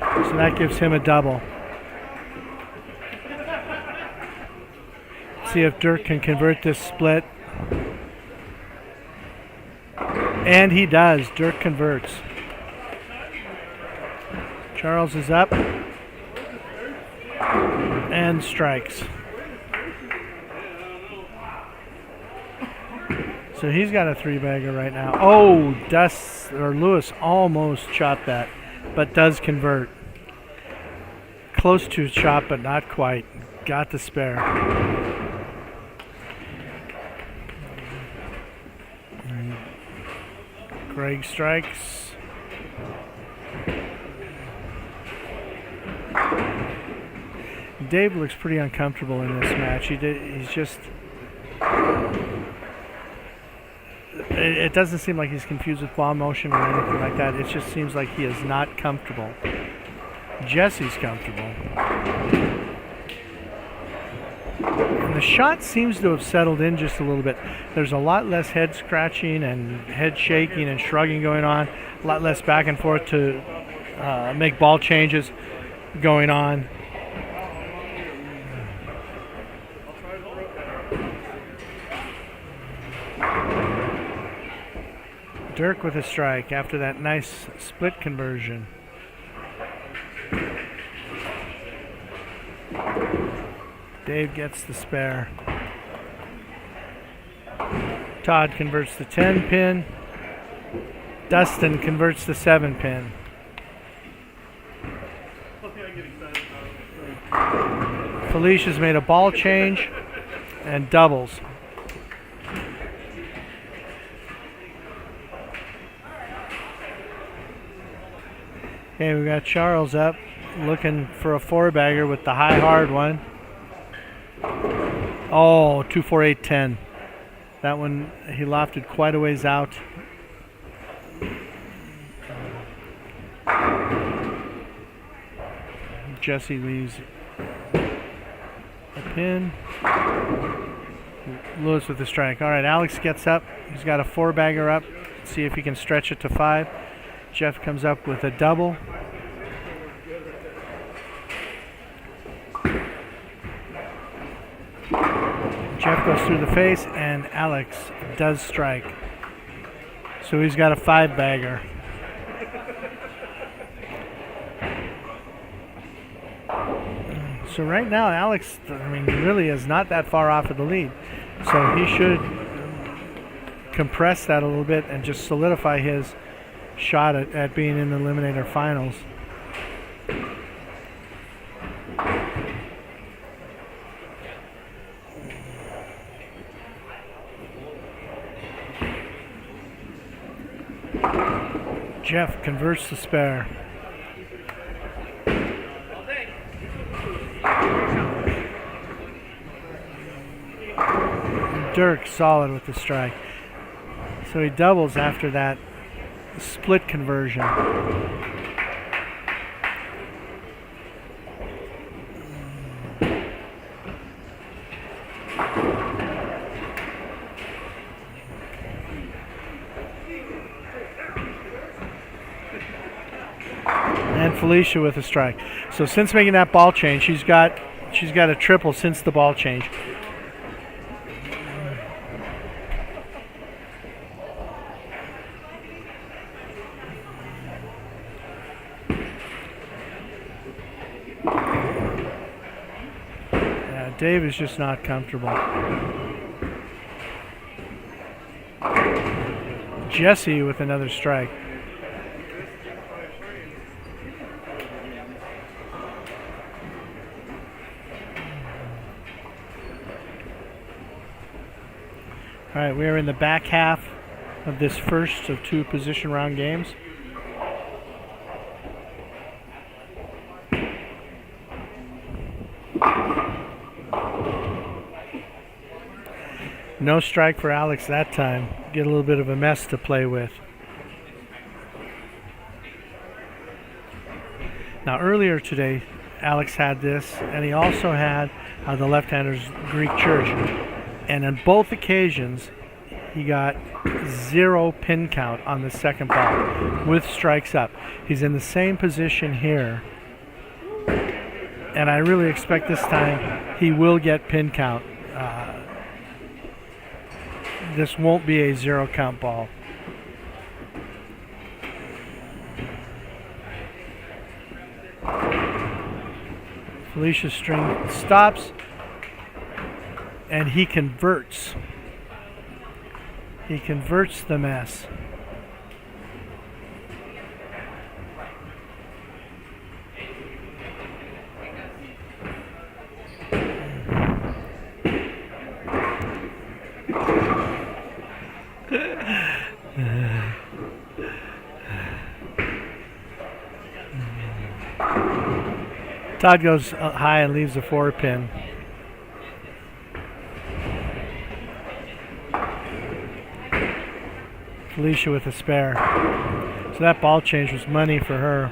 So that gives him a double. See if Dirk can convert this split. And he does. Dirk converts. Charles is up and strikes. So he's got a 3-bagger right now. Oh, Lewis almost chopped that, but does convert. Close to chop, but not quite. Got the spare. Greg strikes. Dave looks pretty uncomfortable in this match. He's just... It doesn't seem like he's confused with ball motion or anything like that. It just seems like he is not comfortable. Jesse's comfortable. And the shot seems to have settled in just a little bit. There's a lot less head scratching and head shaking and shrugging going on. A lot less back and forth to make ball changes going on. Dirk with a strike after that nice split conversion. Dave gets the spare. Todd converts the 10 pin. Dustin converts the 7 pin. Felicia's made a ball change and doubles. Okay, we got Charles up, looking for a 4-bagger with the high hard one. Oh, 2, 4, 8, 10. That one, he lofted quite a ways out. Jesse leaves a pin. Lewis with the strike. All right, Alex gets up. He's got a 4-bagger up. See if he can stretch it to 5. Jeff comes up with a double. Jeff goes through the face, and Alex does strike. So he's got a 5-bagger. So right now, Alex, really is not that far off of the lead. So he should compress that a little bit and just solidify his shot at being in the Eliminator finals. Jeff converts the spare. Dirk solid with the strike. So he doubles after that split conversion. And Felicia with a strike. So since making that ball change, she's got a triple since the ball change. Dave is just not comfortable. Jesse with another strike. All right, we are in the back half of this first of 2 position round games. No strike for Alex that time. Get a little bit of a mess to play with. Now earlier today, Alex had this, and he also had the left-hander's Greek church. And on both occasions, he got 0 pin count on the second ball with strikes up. He's in the same position here. And I really expect this time he will get pin count. This won't be a 0 count ball. Felicia's string stops, and he converts. He converts the mess. Todd goes high and leaves a 4-pin. Felicia with a spare. So that ball change was money for her.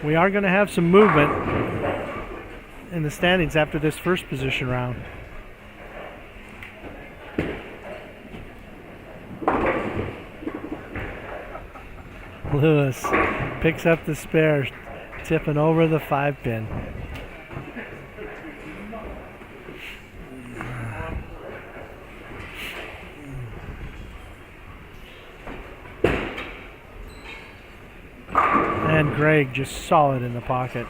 We are going to have some movement in the standings after this first position round. Lewis picks up the spare, tipping over the 5-pin. And Greg just solid in the pocket.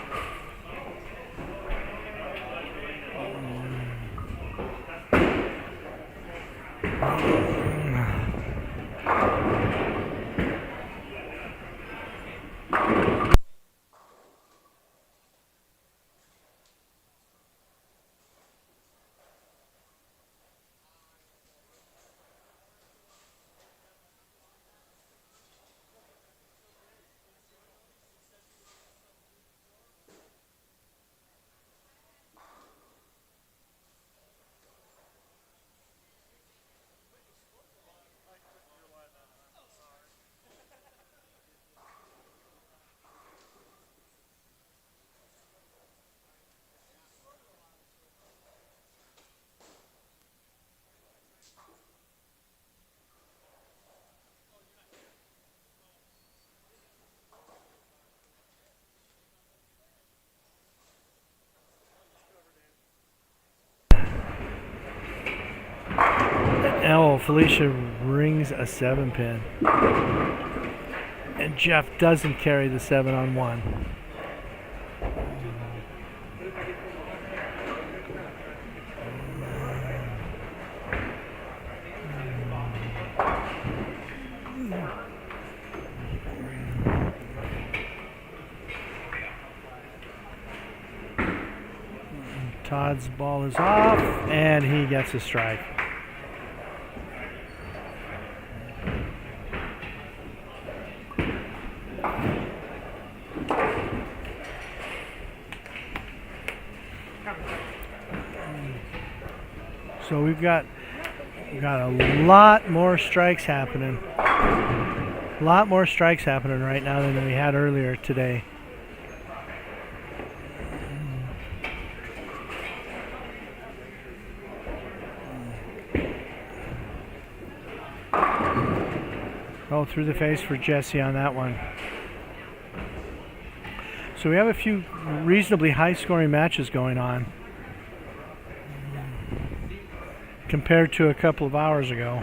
Oh, Felicia rings a 7-pin. And Jeff doesn't carry the 7-on-1. Todd's ball is off, and he gets a strike. So we've got a lot more strikes happening. A lot more strikes happening right now than we had earlier today. Oh, through the face for Jesse on that one. So we have a few reasonably high-scoring matches going on compared to a couple of hours ago.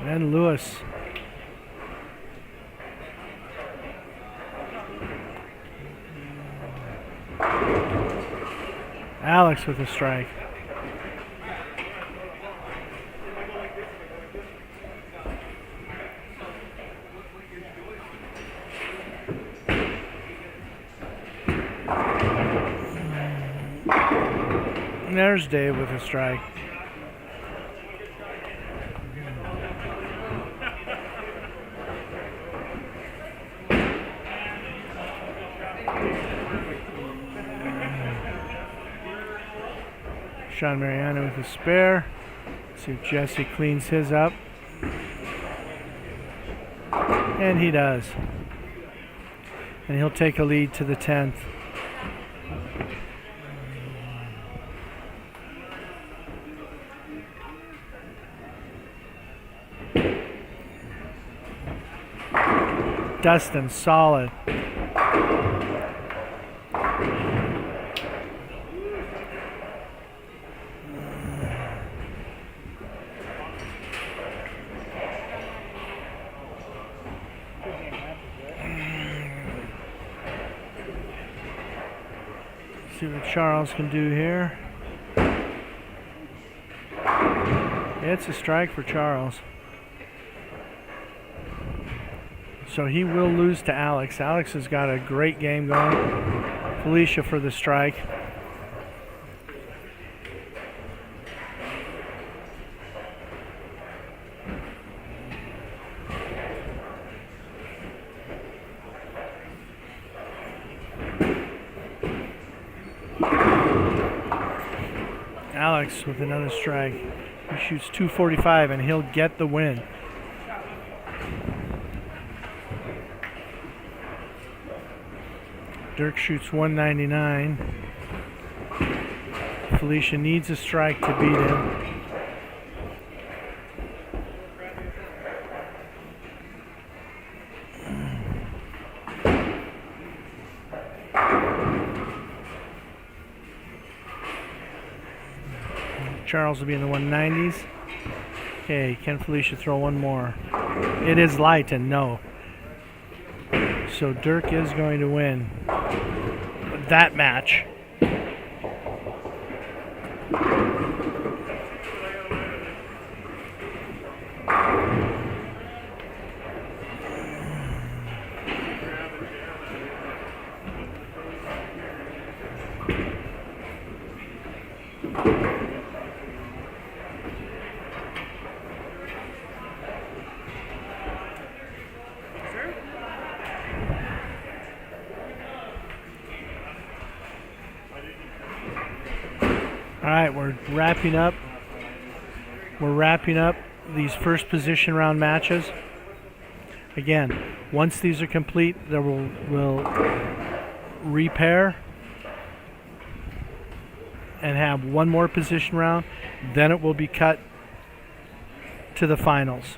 And Lewis. Alex with a strike. And there's Dave with a strike. Sean Mariano with a spare. See if Jesse cleans his up. And he does. And he'll take a lead to the 10th. Dustin, solid. See what Charles can do here. It's a strike for Charles. So he will lose to Alex. Alex has got a great game going. Felicia for the strike. Alex with another strike. He shoots 245 and he'll get the win. Dirk shoots 199. Felicia needs a strike to beat him. Charles will be in the 190s. Okay, can Felicia throw one more? It is light and no. So Dirk is going to win that match. All right, we're wrapping up. We're wrapping up these first position round matches. Again, once these are complete, there we'll repair and have one more position round. Then it will be cut to the finals.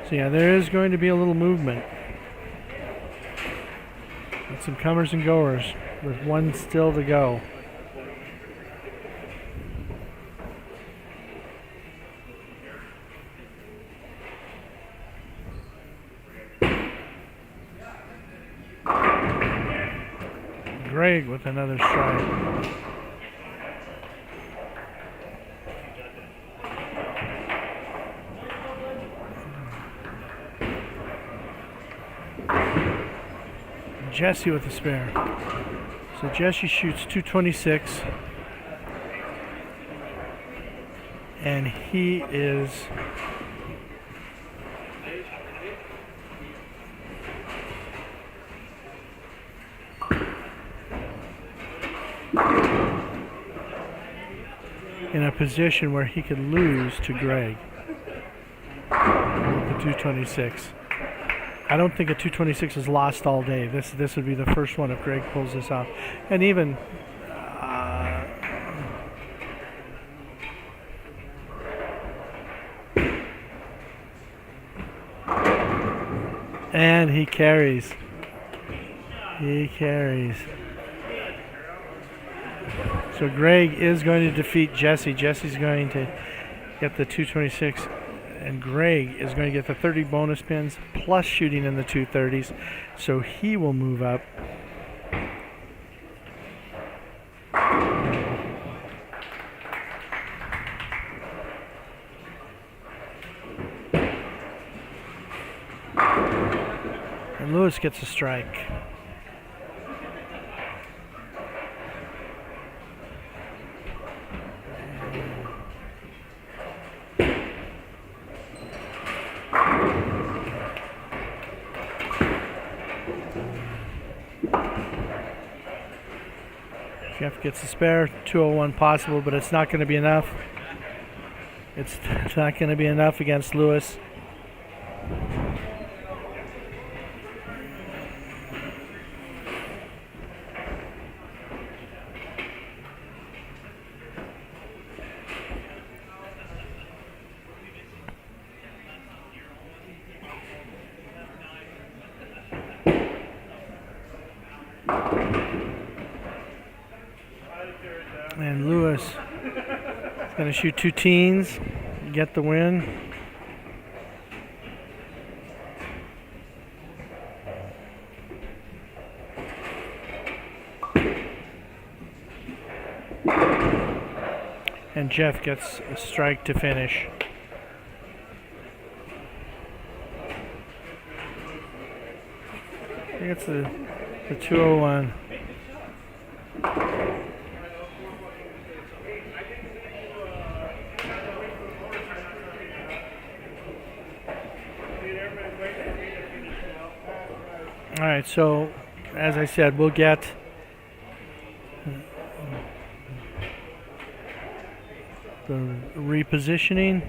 So yeah, there is going to be a little movement. Got some comers and goers with one still to go. Greg with another strike. Jesse with the spare. So Jesse shoots 226. And he is in a position where he could lose to Greg with the 226. I don't think a 226 is lost all day. This would be the first one if Greg pulls this off. And even and he carries. He carries. So Greg is going to defeat Jesse. Jesse's going to get the 226. And Greg is going to get the 30 bonus pins plus shooting in the 230s. So he will move up. And Lewis gets a strike. Jeff gets a spare, 201 possible, but it's not going to be enough. It's not going to be enough against Lewis. And Lewis is going to shoot 2 teens, get the win. And Jeff gets a strike to finish. He gets the 201. All right, so as I said, we'll get the repositioning.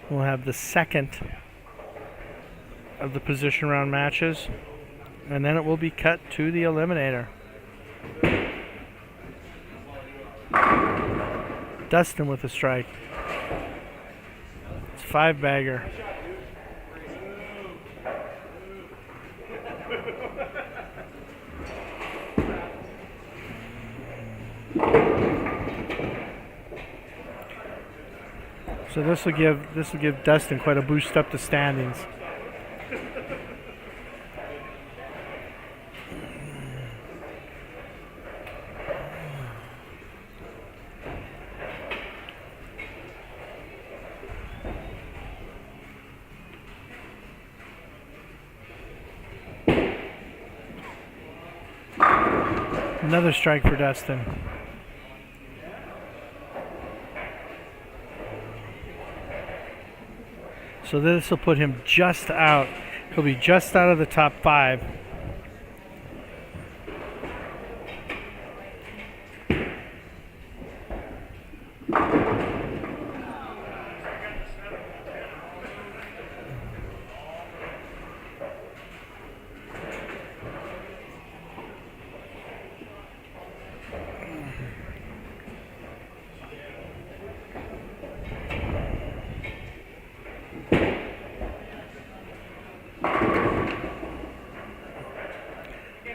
We'll have the second of the position round matches, and then it will be cut to the Eliminator. Dustin with a strike. It's 5-bagger. So this will give Dustin quite a boost up the standings. Another strike for Dustin. So this will put him just out. He'll be just out of the top 5.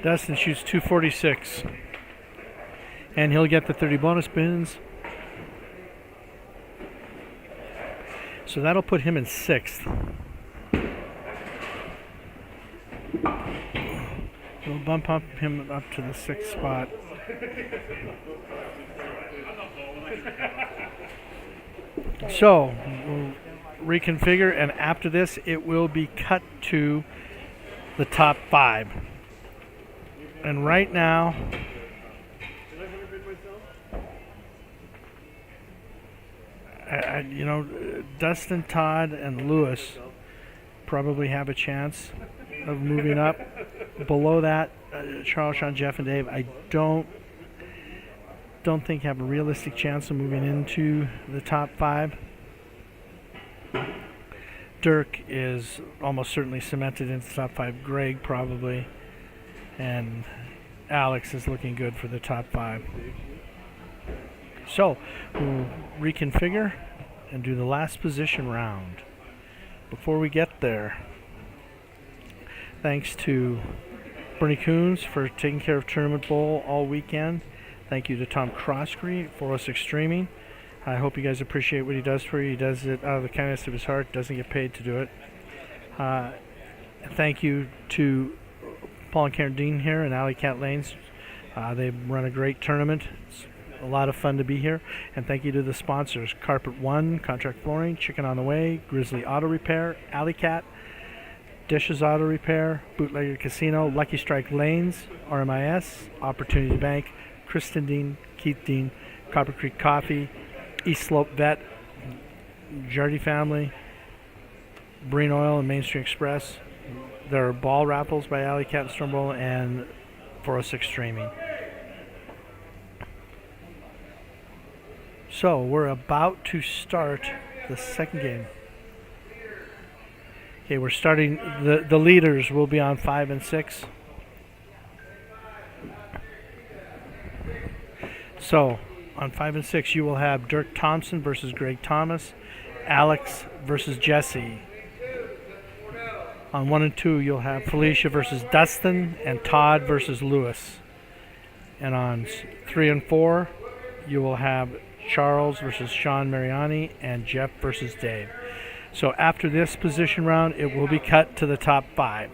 Dustin shoots 246, and he'll get the 30 bonus spins. So that'll put him in 6th. We'll bump up him up to the 6th spot. So we'll reconfigure, and after this, it will be cut to the top 5. And right now, Dustin, Todd, and Lewis probably have a chance of moving up. Below that, Charles, Sean, Jeff, and Dave, I don't think have a realistic chance of moving into the top 5. Dirk is almost certainly cemented into the top 5. Greg probably. And Alex is looking good for the top 5. So we'll reconfigure and do the last position round. Before we get there, thanks to Bernie Coons for taking care of Tournament Bowl all weekend. Thank you to Tom Croskery, 406 Streaming. I hope you guys appreciate what he does for you. He does it out of the kindness of his heart, doesn't get paid to do it. Thank you to Paul and Karen Dehn here in Alley Cat Lanes. They run a great tournament. It's a lot of fun to be here. And thank you to the sponsors: Carpet One, Contract Flooring, Chicken on the Way, Grizzly Auto Repair, Alley Cat, Dishes Auto Repair, Bootlegger Casino, Lucky Strike Lanes, RMIS, Opportunity Bank, Kristen Dehn, Keith Dehn, Copper Creek Coffee, East Slope Vet, Jardy Family, Breen Oil and Main Street Express, there are ball raffles by Alley Cat and Stumble and 406 Streaming. So we're about to start the second game. Okay, we're starting. The leaders will be on 5 and 6. So on 5 and 6, you will have Dirk Thompson versus Greg Thomas, Alex versus Jesse. On 1 and 2, you'll have Felicia versus Dustin and Todd versus Lewis. And on 3 and 4, you will have Charles versus Sean Mariani and Jeff versus Dave. So after this position round, it will be cut to the top 5.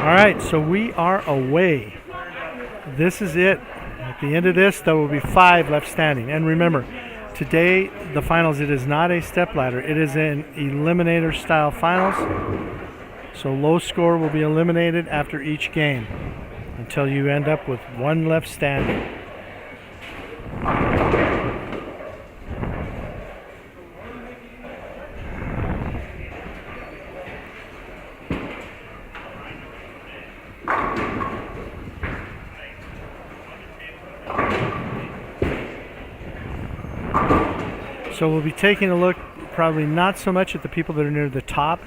All right, so we are away. This is it. At the end of this, there will be 5 left standing. And remember, today, the finals, it is not a stepladder. It is an Eliminator style finals. So low score will be eliminated after each game until you end up with 1 left standing. So we'll be taking a look, probably not so much at the people that are near the top,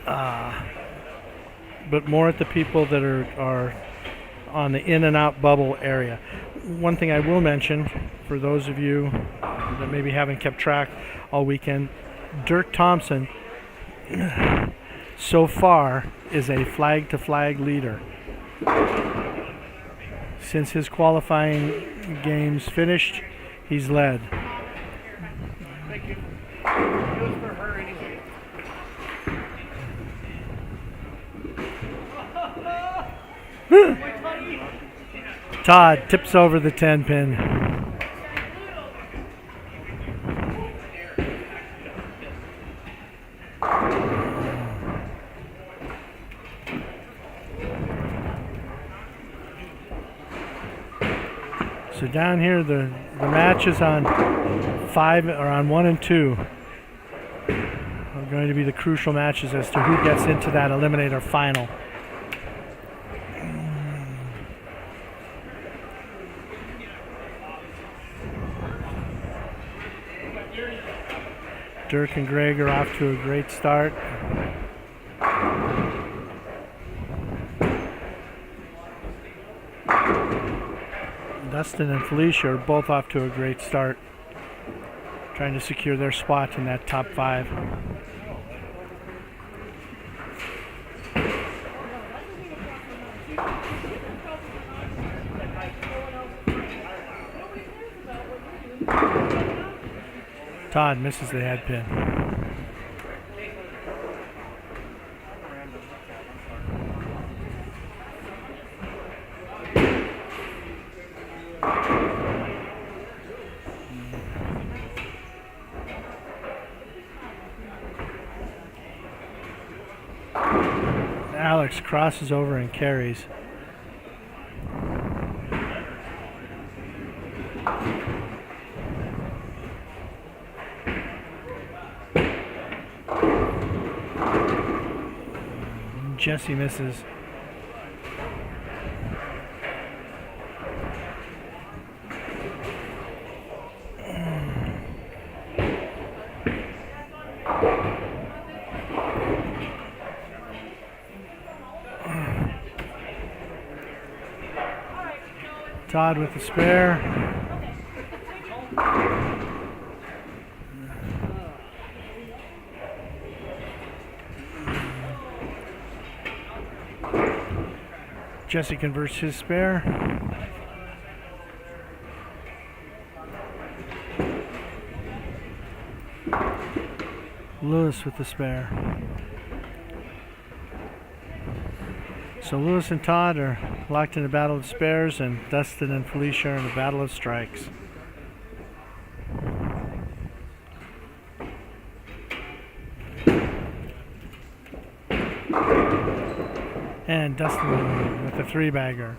but more at the people that are on the in and out bubble area. One thing I will mention, for those of you that maybe haven't kept track all weekend, Dirk Thompson so far is a flag-to-flag leader. Since his qualifying games finished, he's led. Thank you. It was for her anyway. Todd tips over the 10 pin. So down here, the match is on 5 or on 1 and 2. Are going to be the crucial matches as to who gets into that Eliminator final. Dirk and Greg are off to a great start. Dustin and Felicia are both off to a great start, trying to secure their spot in that top 5. Todd misses the head pin. Alex crosses over and carries. Jesse misses. Todd with the spare. Jesse converts his spare. Lewis with the spare. So Lewis and Todd are locked in a battle of spares, and Dustin and Felicia are in a battle of strikes. And Dustin with the 3-bagger.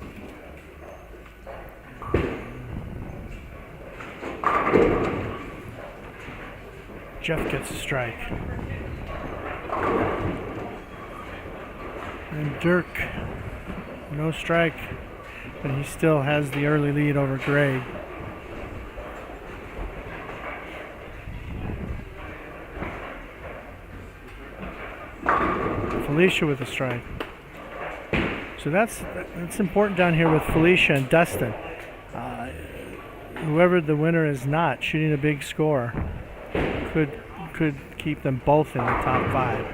Jeff gets a strike. And Dirk, no strike, but he still has the early lead over Greg. Felicia with a strike. So that's important down here with Felicia and Dustin. Whoever the winner is not, shooting a big score could keep them both in the top 5.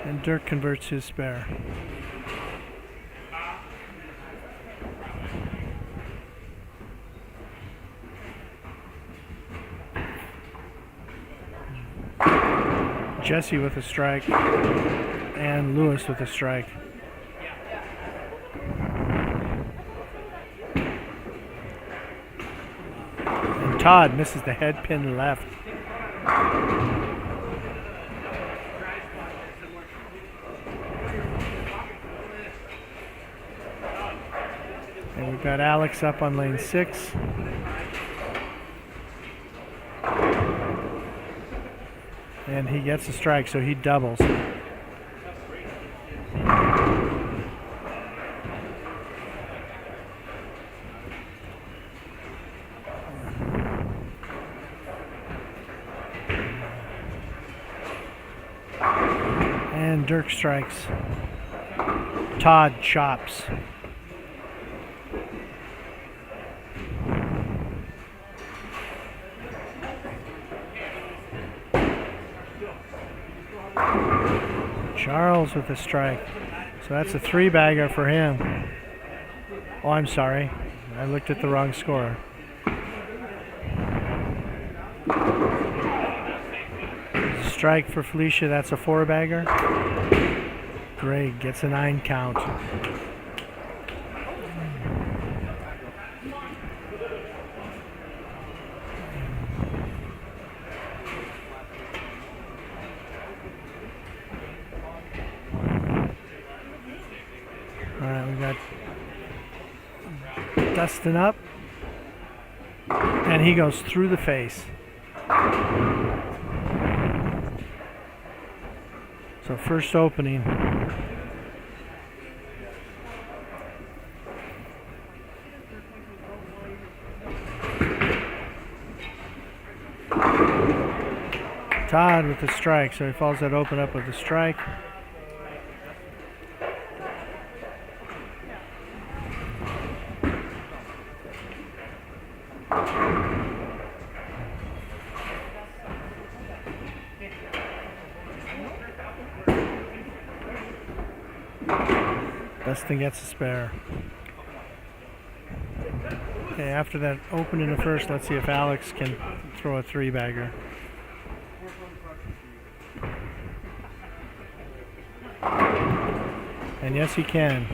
And Dirk converts his spare. Jesse with a strike, and Lewis with a strike. And Todd misses the head pin left. And we've got Alex up on lane 6. And he gets a strike, so he doubles. And Dirk strikes. Todd chops. Charles with a strike. So that's a 3-bagger for him. Oh, I'm sorry. I looked at the wrong score. Strike for Felicia. That's a 4-bagger. Greg gets a 9 count. Dustin up, and he goes through the face. So first opening. Todd with the strike, so he follows that open up with a strike. Dustin gets a spare. Okay, after that open in the first, let's see if Alex can throw a three-bagger. And yes, he can.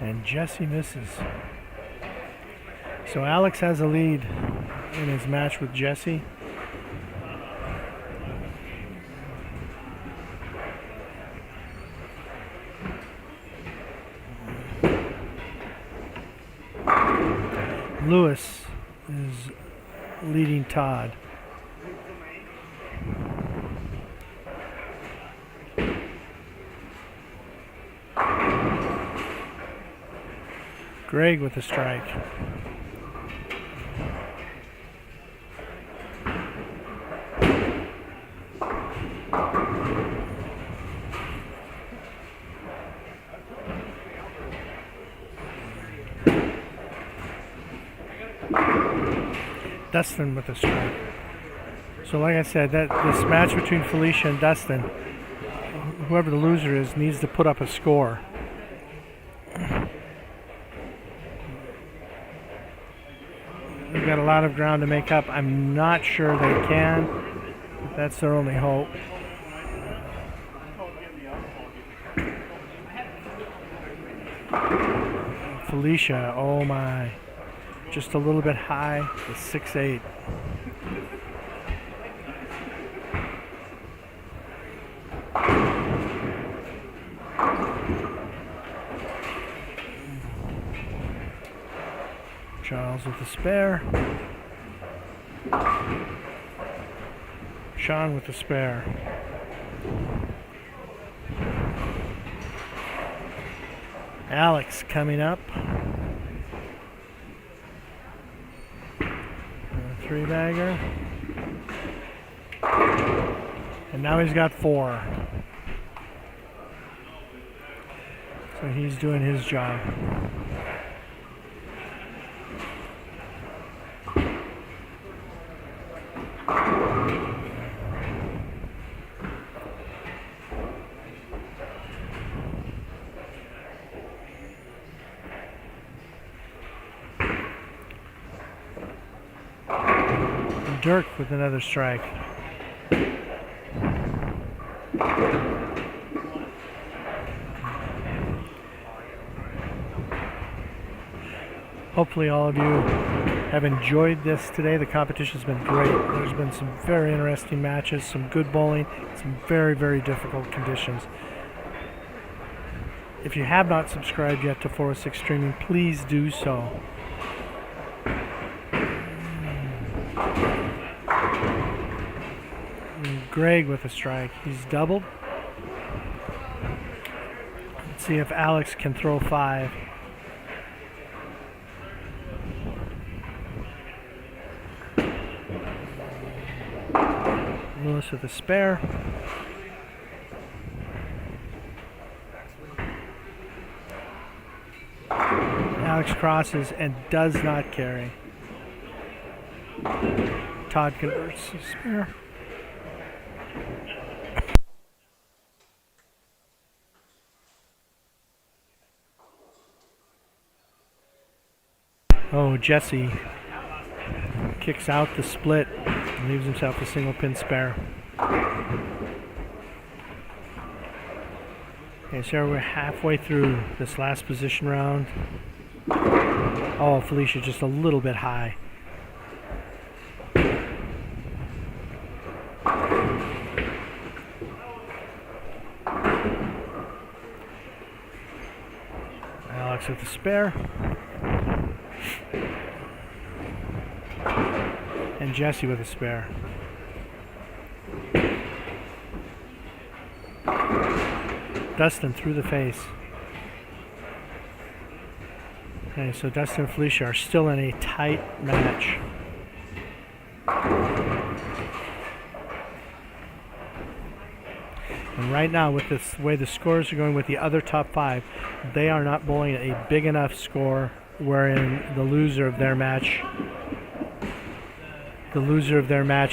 And Jesse misses. So Alex has a lead in his match with Jesse. Lewis is leading Todd. Greg with a strike. Dustin with a strike. So like I said, that this match between Felicia and Dustin, whoever the loser is, needs to put up a score. They've got a lot of ground to make up. I'm not sure they can, but that's their only hope. Felicia, oh my. Just a little bit high with 6'8". Charles with the spare. Sean with the spare. Alex coming up. Three-bagger. And now he's got 4. So he's doing his job. Dirk with another strike. Hopefully all of you have enjoyed this today. The competition's been great. There's been some very interesting matches, some good bowling, some very, very difficult conditions. If you have not subscribed yet to 406 Streaming, please do so. Greg with a strike. He's doubled. Let's see if Alex can throw 5. Lewis with a spare. Alex crosses and does not carry. Todd converts his spare. Oh, Jesse kicks out the split and leaves himself a single pin spare. Okay, so we're halfway through this last position round. Oh, Felicia just a little bit high. Alex with the spare. And Jesse with a spare. Dustin through the face. Okay, so Dustin and Felicia are still in a tight match. And right now, with this way the scores are going with the other top 5, they are not bowling a big enough score wherein the loser of their match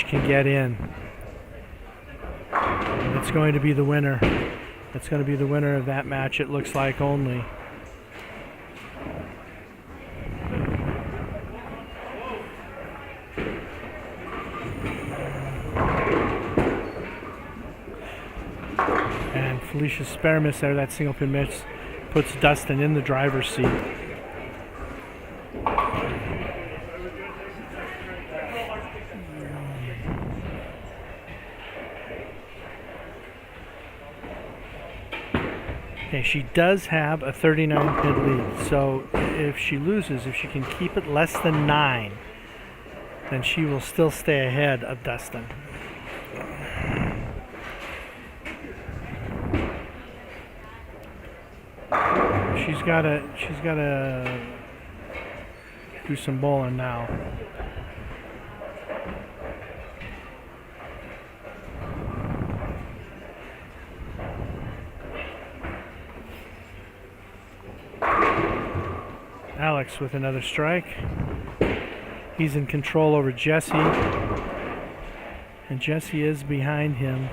can get in. It's going to be the winner. It's going to be the winner of that match, it looks like, only. And Felicia's spare miss there, that single pin miss, puts Dustin in the driver's seat. Okay, she does have a 39 pin lead, so if she loses, if she can keep it less than 9, then she will still stay ahead of Dustin. She's gotta do some bowling now. Alex with another strike. He's in control over Jesse, and Jesse is behind him.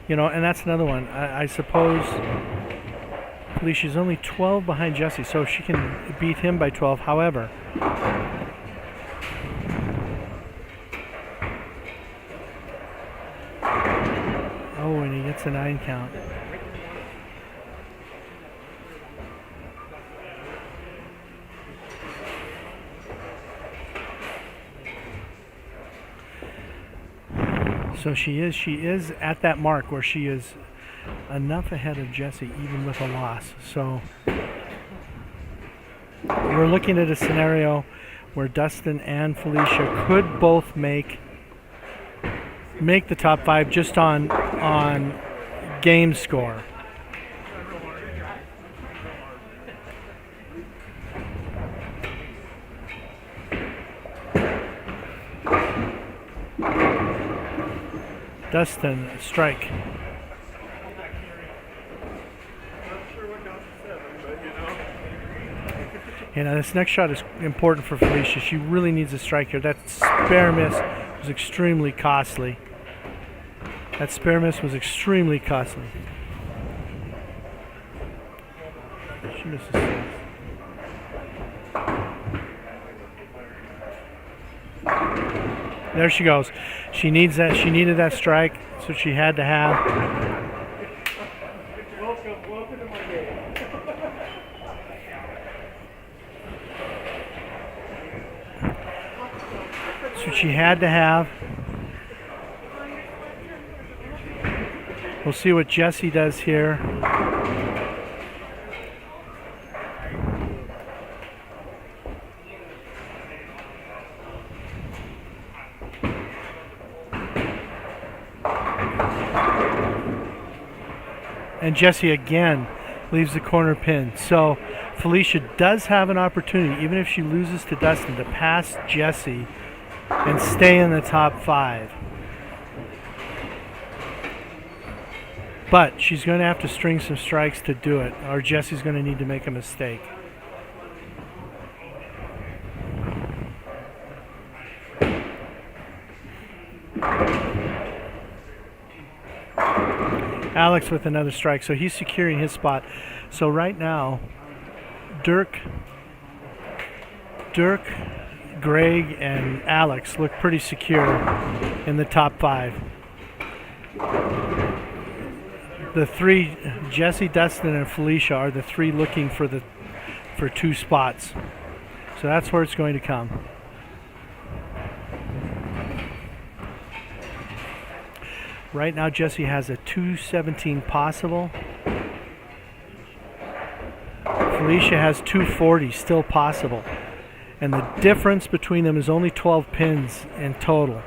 You know, and that's another one. I suppose Felicia's only 12 behind Jesse, so she can beat him by 12. However, oh, and he gets a 9 count. So she is at that mark where she is enough ahead of Jesse, even with a loss. So we're looking at a scenario where Dustin and Felicia could both make the top 5 just on game score. Dustin, strike. You know, this next shot is important for Felicia. She really needs a strike here. That spare miss was extremely costly. That spare miss was extremely costly. She misses 6. There she goes. She needs that. She needed that strike, so she had to have. Welcome to my game. So she had to have. We'll see what Jesse does here. And Jesse again leaves the corner pin. So Felicia does have an opportunity, even if she loses to Dustin, to pass Jesse and stay in the top 5. But she's going to have to string some strikes to do it, or Jesse's going to need to make a mistake. Alex with another strike, so he's securing his spot. So right now, Dirk, Greg, and Alex look pretty secure in the top 5. The 3, Jesse, Dustin, and Felicia, are the 3 looking for 2 spots. So that's where it's going to come. Right now, Jesse has a 217 possible. Felicia has 240 still possible. And the difference between them is only 12 pins in total.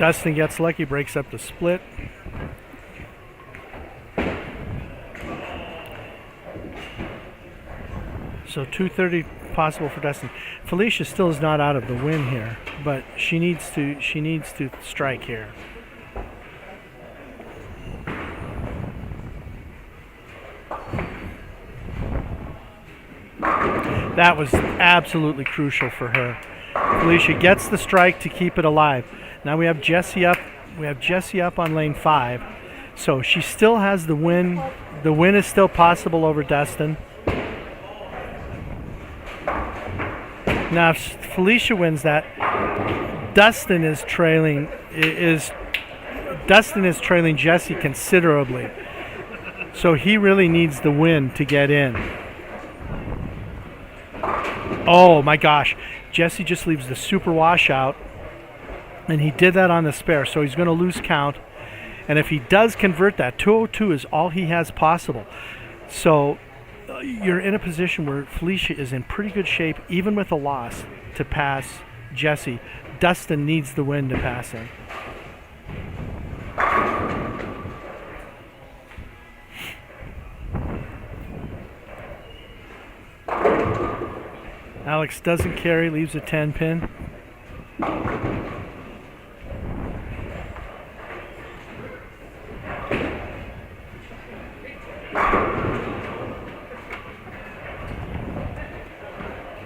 Dustin gets lucky, breaks up the split. So 230 possible for Dustin. Felicia still is not out of the win here, but she needs to strike here. That was absolutely crucial for her. Felicia gets the strike to keep it alive. Now we have Jessie up. We have Jessie up on lane 5. So she still has the win. The win is still possible over Dustin. Now if Felicia wins that, Dustin is trailing Jessie considerably. So he really needs the win to get in. Oh my gosh. Jessie just leaves the super washout, and he did that on the spare, so he's going to lose count. And if he does convert that, 202 is all he has possible. So you're in a position where Felicia is in pretty good shape, even with a loss, to pass Jessie. Dustin needs the win to pass him. Alex doesn't carry, leaves a 10 pin.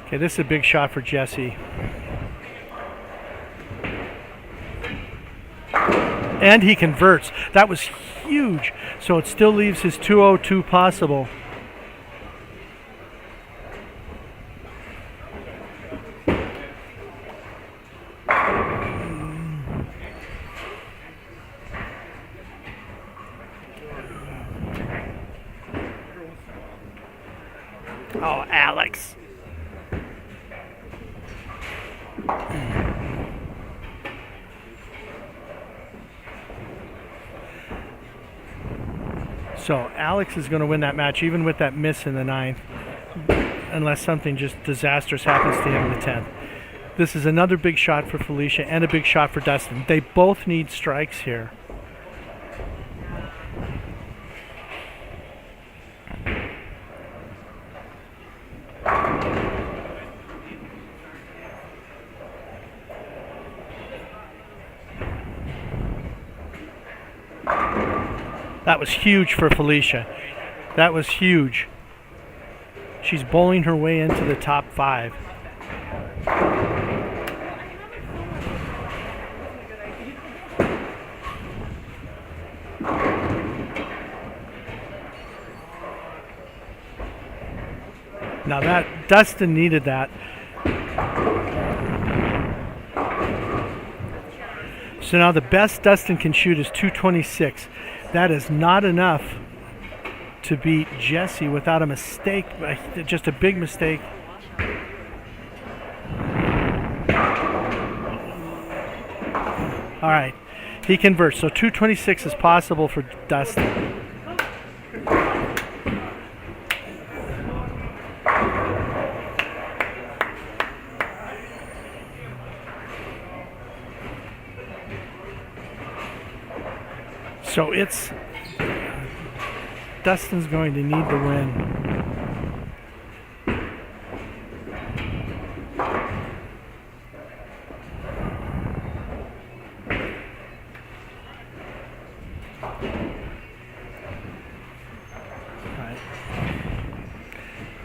Okay, this is a big shot for Jessie. And he converts. That was huge. So it still leaves his 202 possible. Oh, Alex. So Alex is going to win that match, even with that miss in the 9th, unless something just disastrous happens to him in the 10th. This is another big shot for Felicia and a big shot for Dustin. They both need strikes here. That was huge for Felicia. That was huge. She's bowling her way into the top 5. Now that Dustin needed that. So now the best Dustin can shoot is 226. That is not enough to beat Jessie without a mistake, just a big mistake. All right, he converts. So 226 is possible for Dustin. So it's Dustin's going to need the win. Right.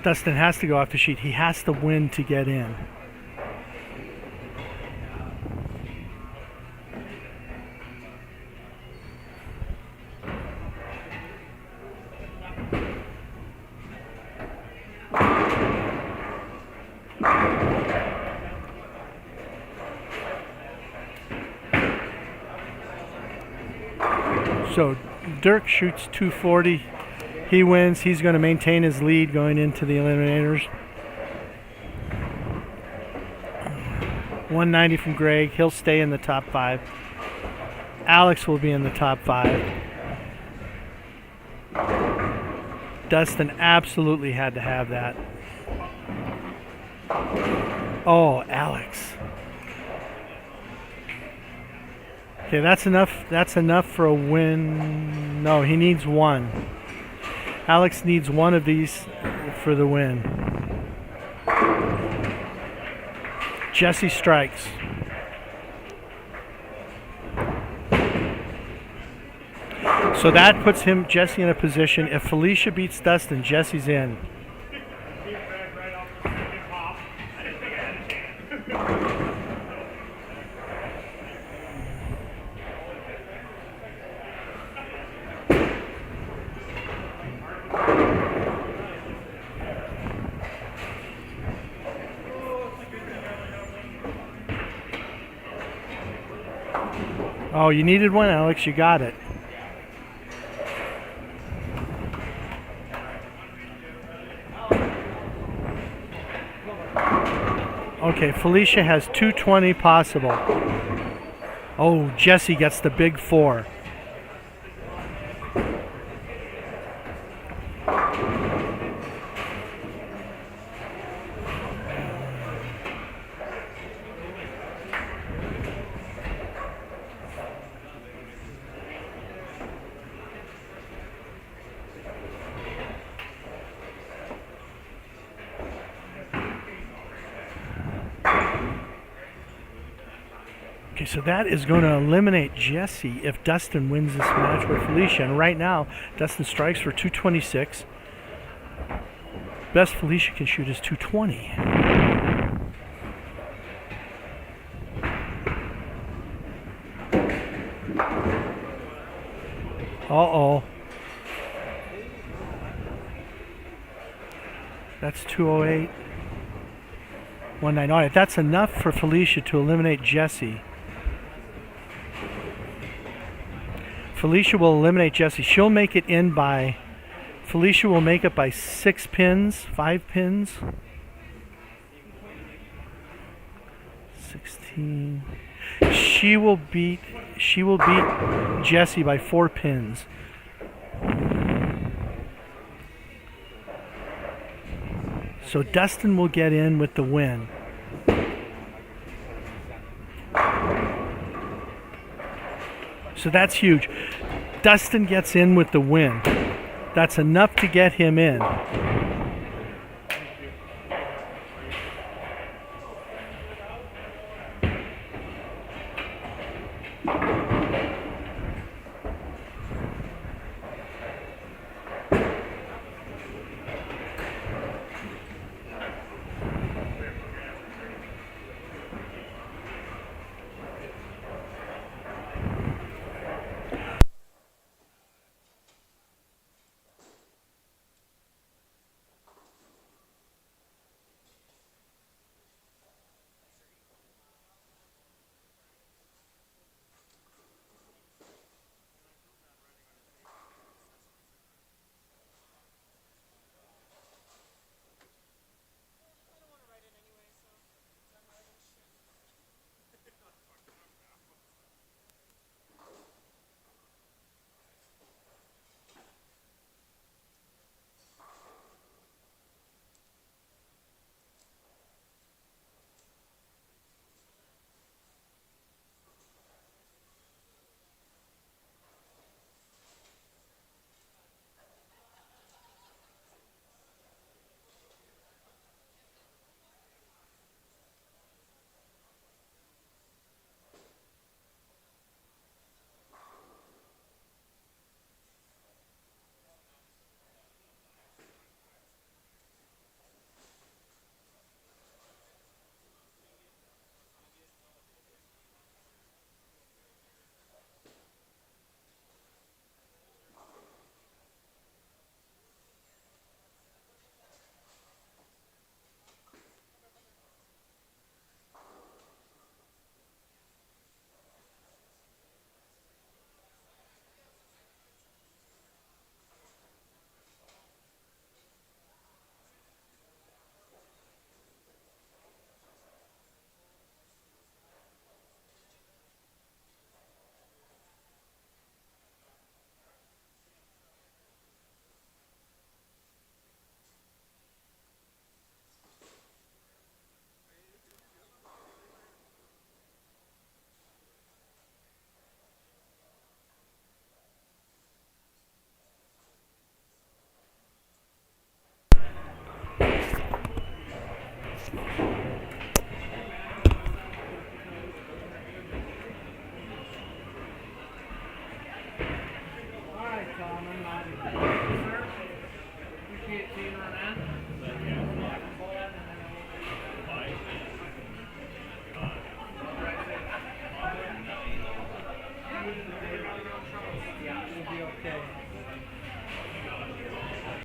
Dustin has to go off the sheet. He has to win to get in. So Dirk shoots 240. He wins. He's going to maintain his lead going into the Eliminators. 190 from Greg. He'll stay in the top 5. Alex will be in the top 5. Dustin absolutely had to have that. Oh, Alex. Okay, that's enough. That's enough for a win. No, he needs one. Alex needs one of these for the win. Jesse strikes. So that puts Jesse in a position. If Felicia beats Dustin, Jesse's in. Oh, you needed one, Alex. You got it. Okay, Felicia has 220 possible. Oh, Jesse gets the big 4. Okay, so that is going to eliminate Jesse if Dustin wins this match with Felicia. And right now, Dustin strikes for 226. Best Felicia can shoot is 220. Uh-oh. That's 208. 198. That's enough for Felicia to eliminate Jesse. Felicia will eliminate Jesse. She'll make it in by... Felicia will make it by 6 pins, 5 pins. 16. She will beat Jesse by 4 pins. So Dustin will get in with the win. So that's huge. Dustin gets in with the win. That's enough to get him in.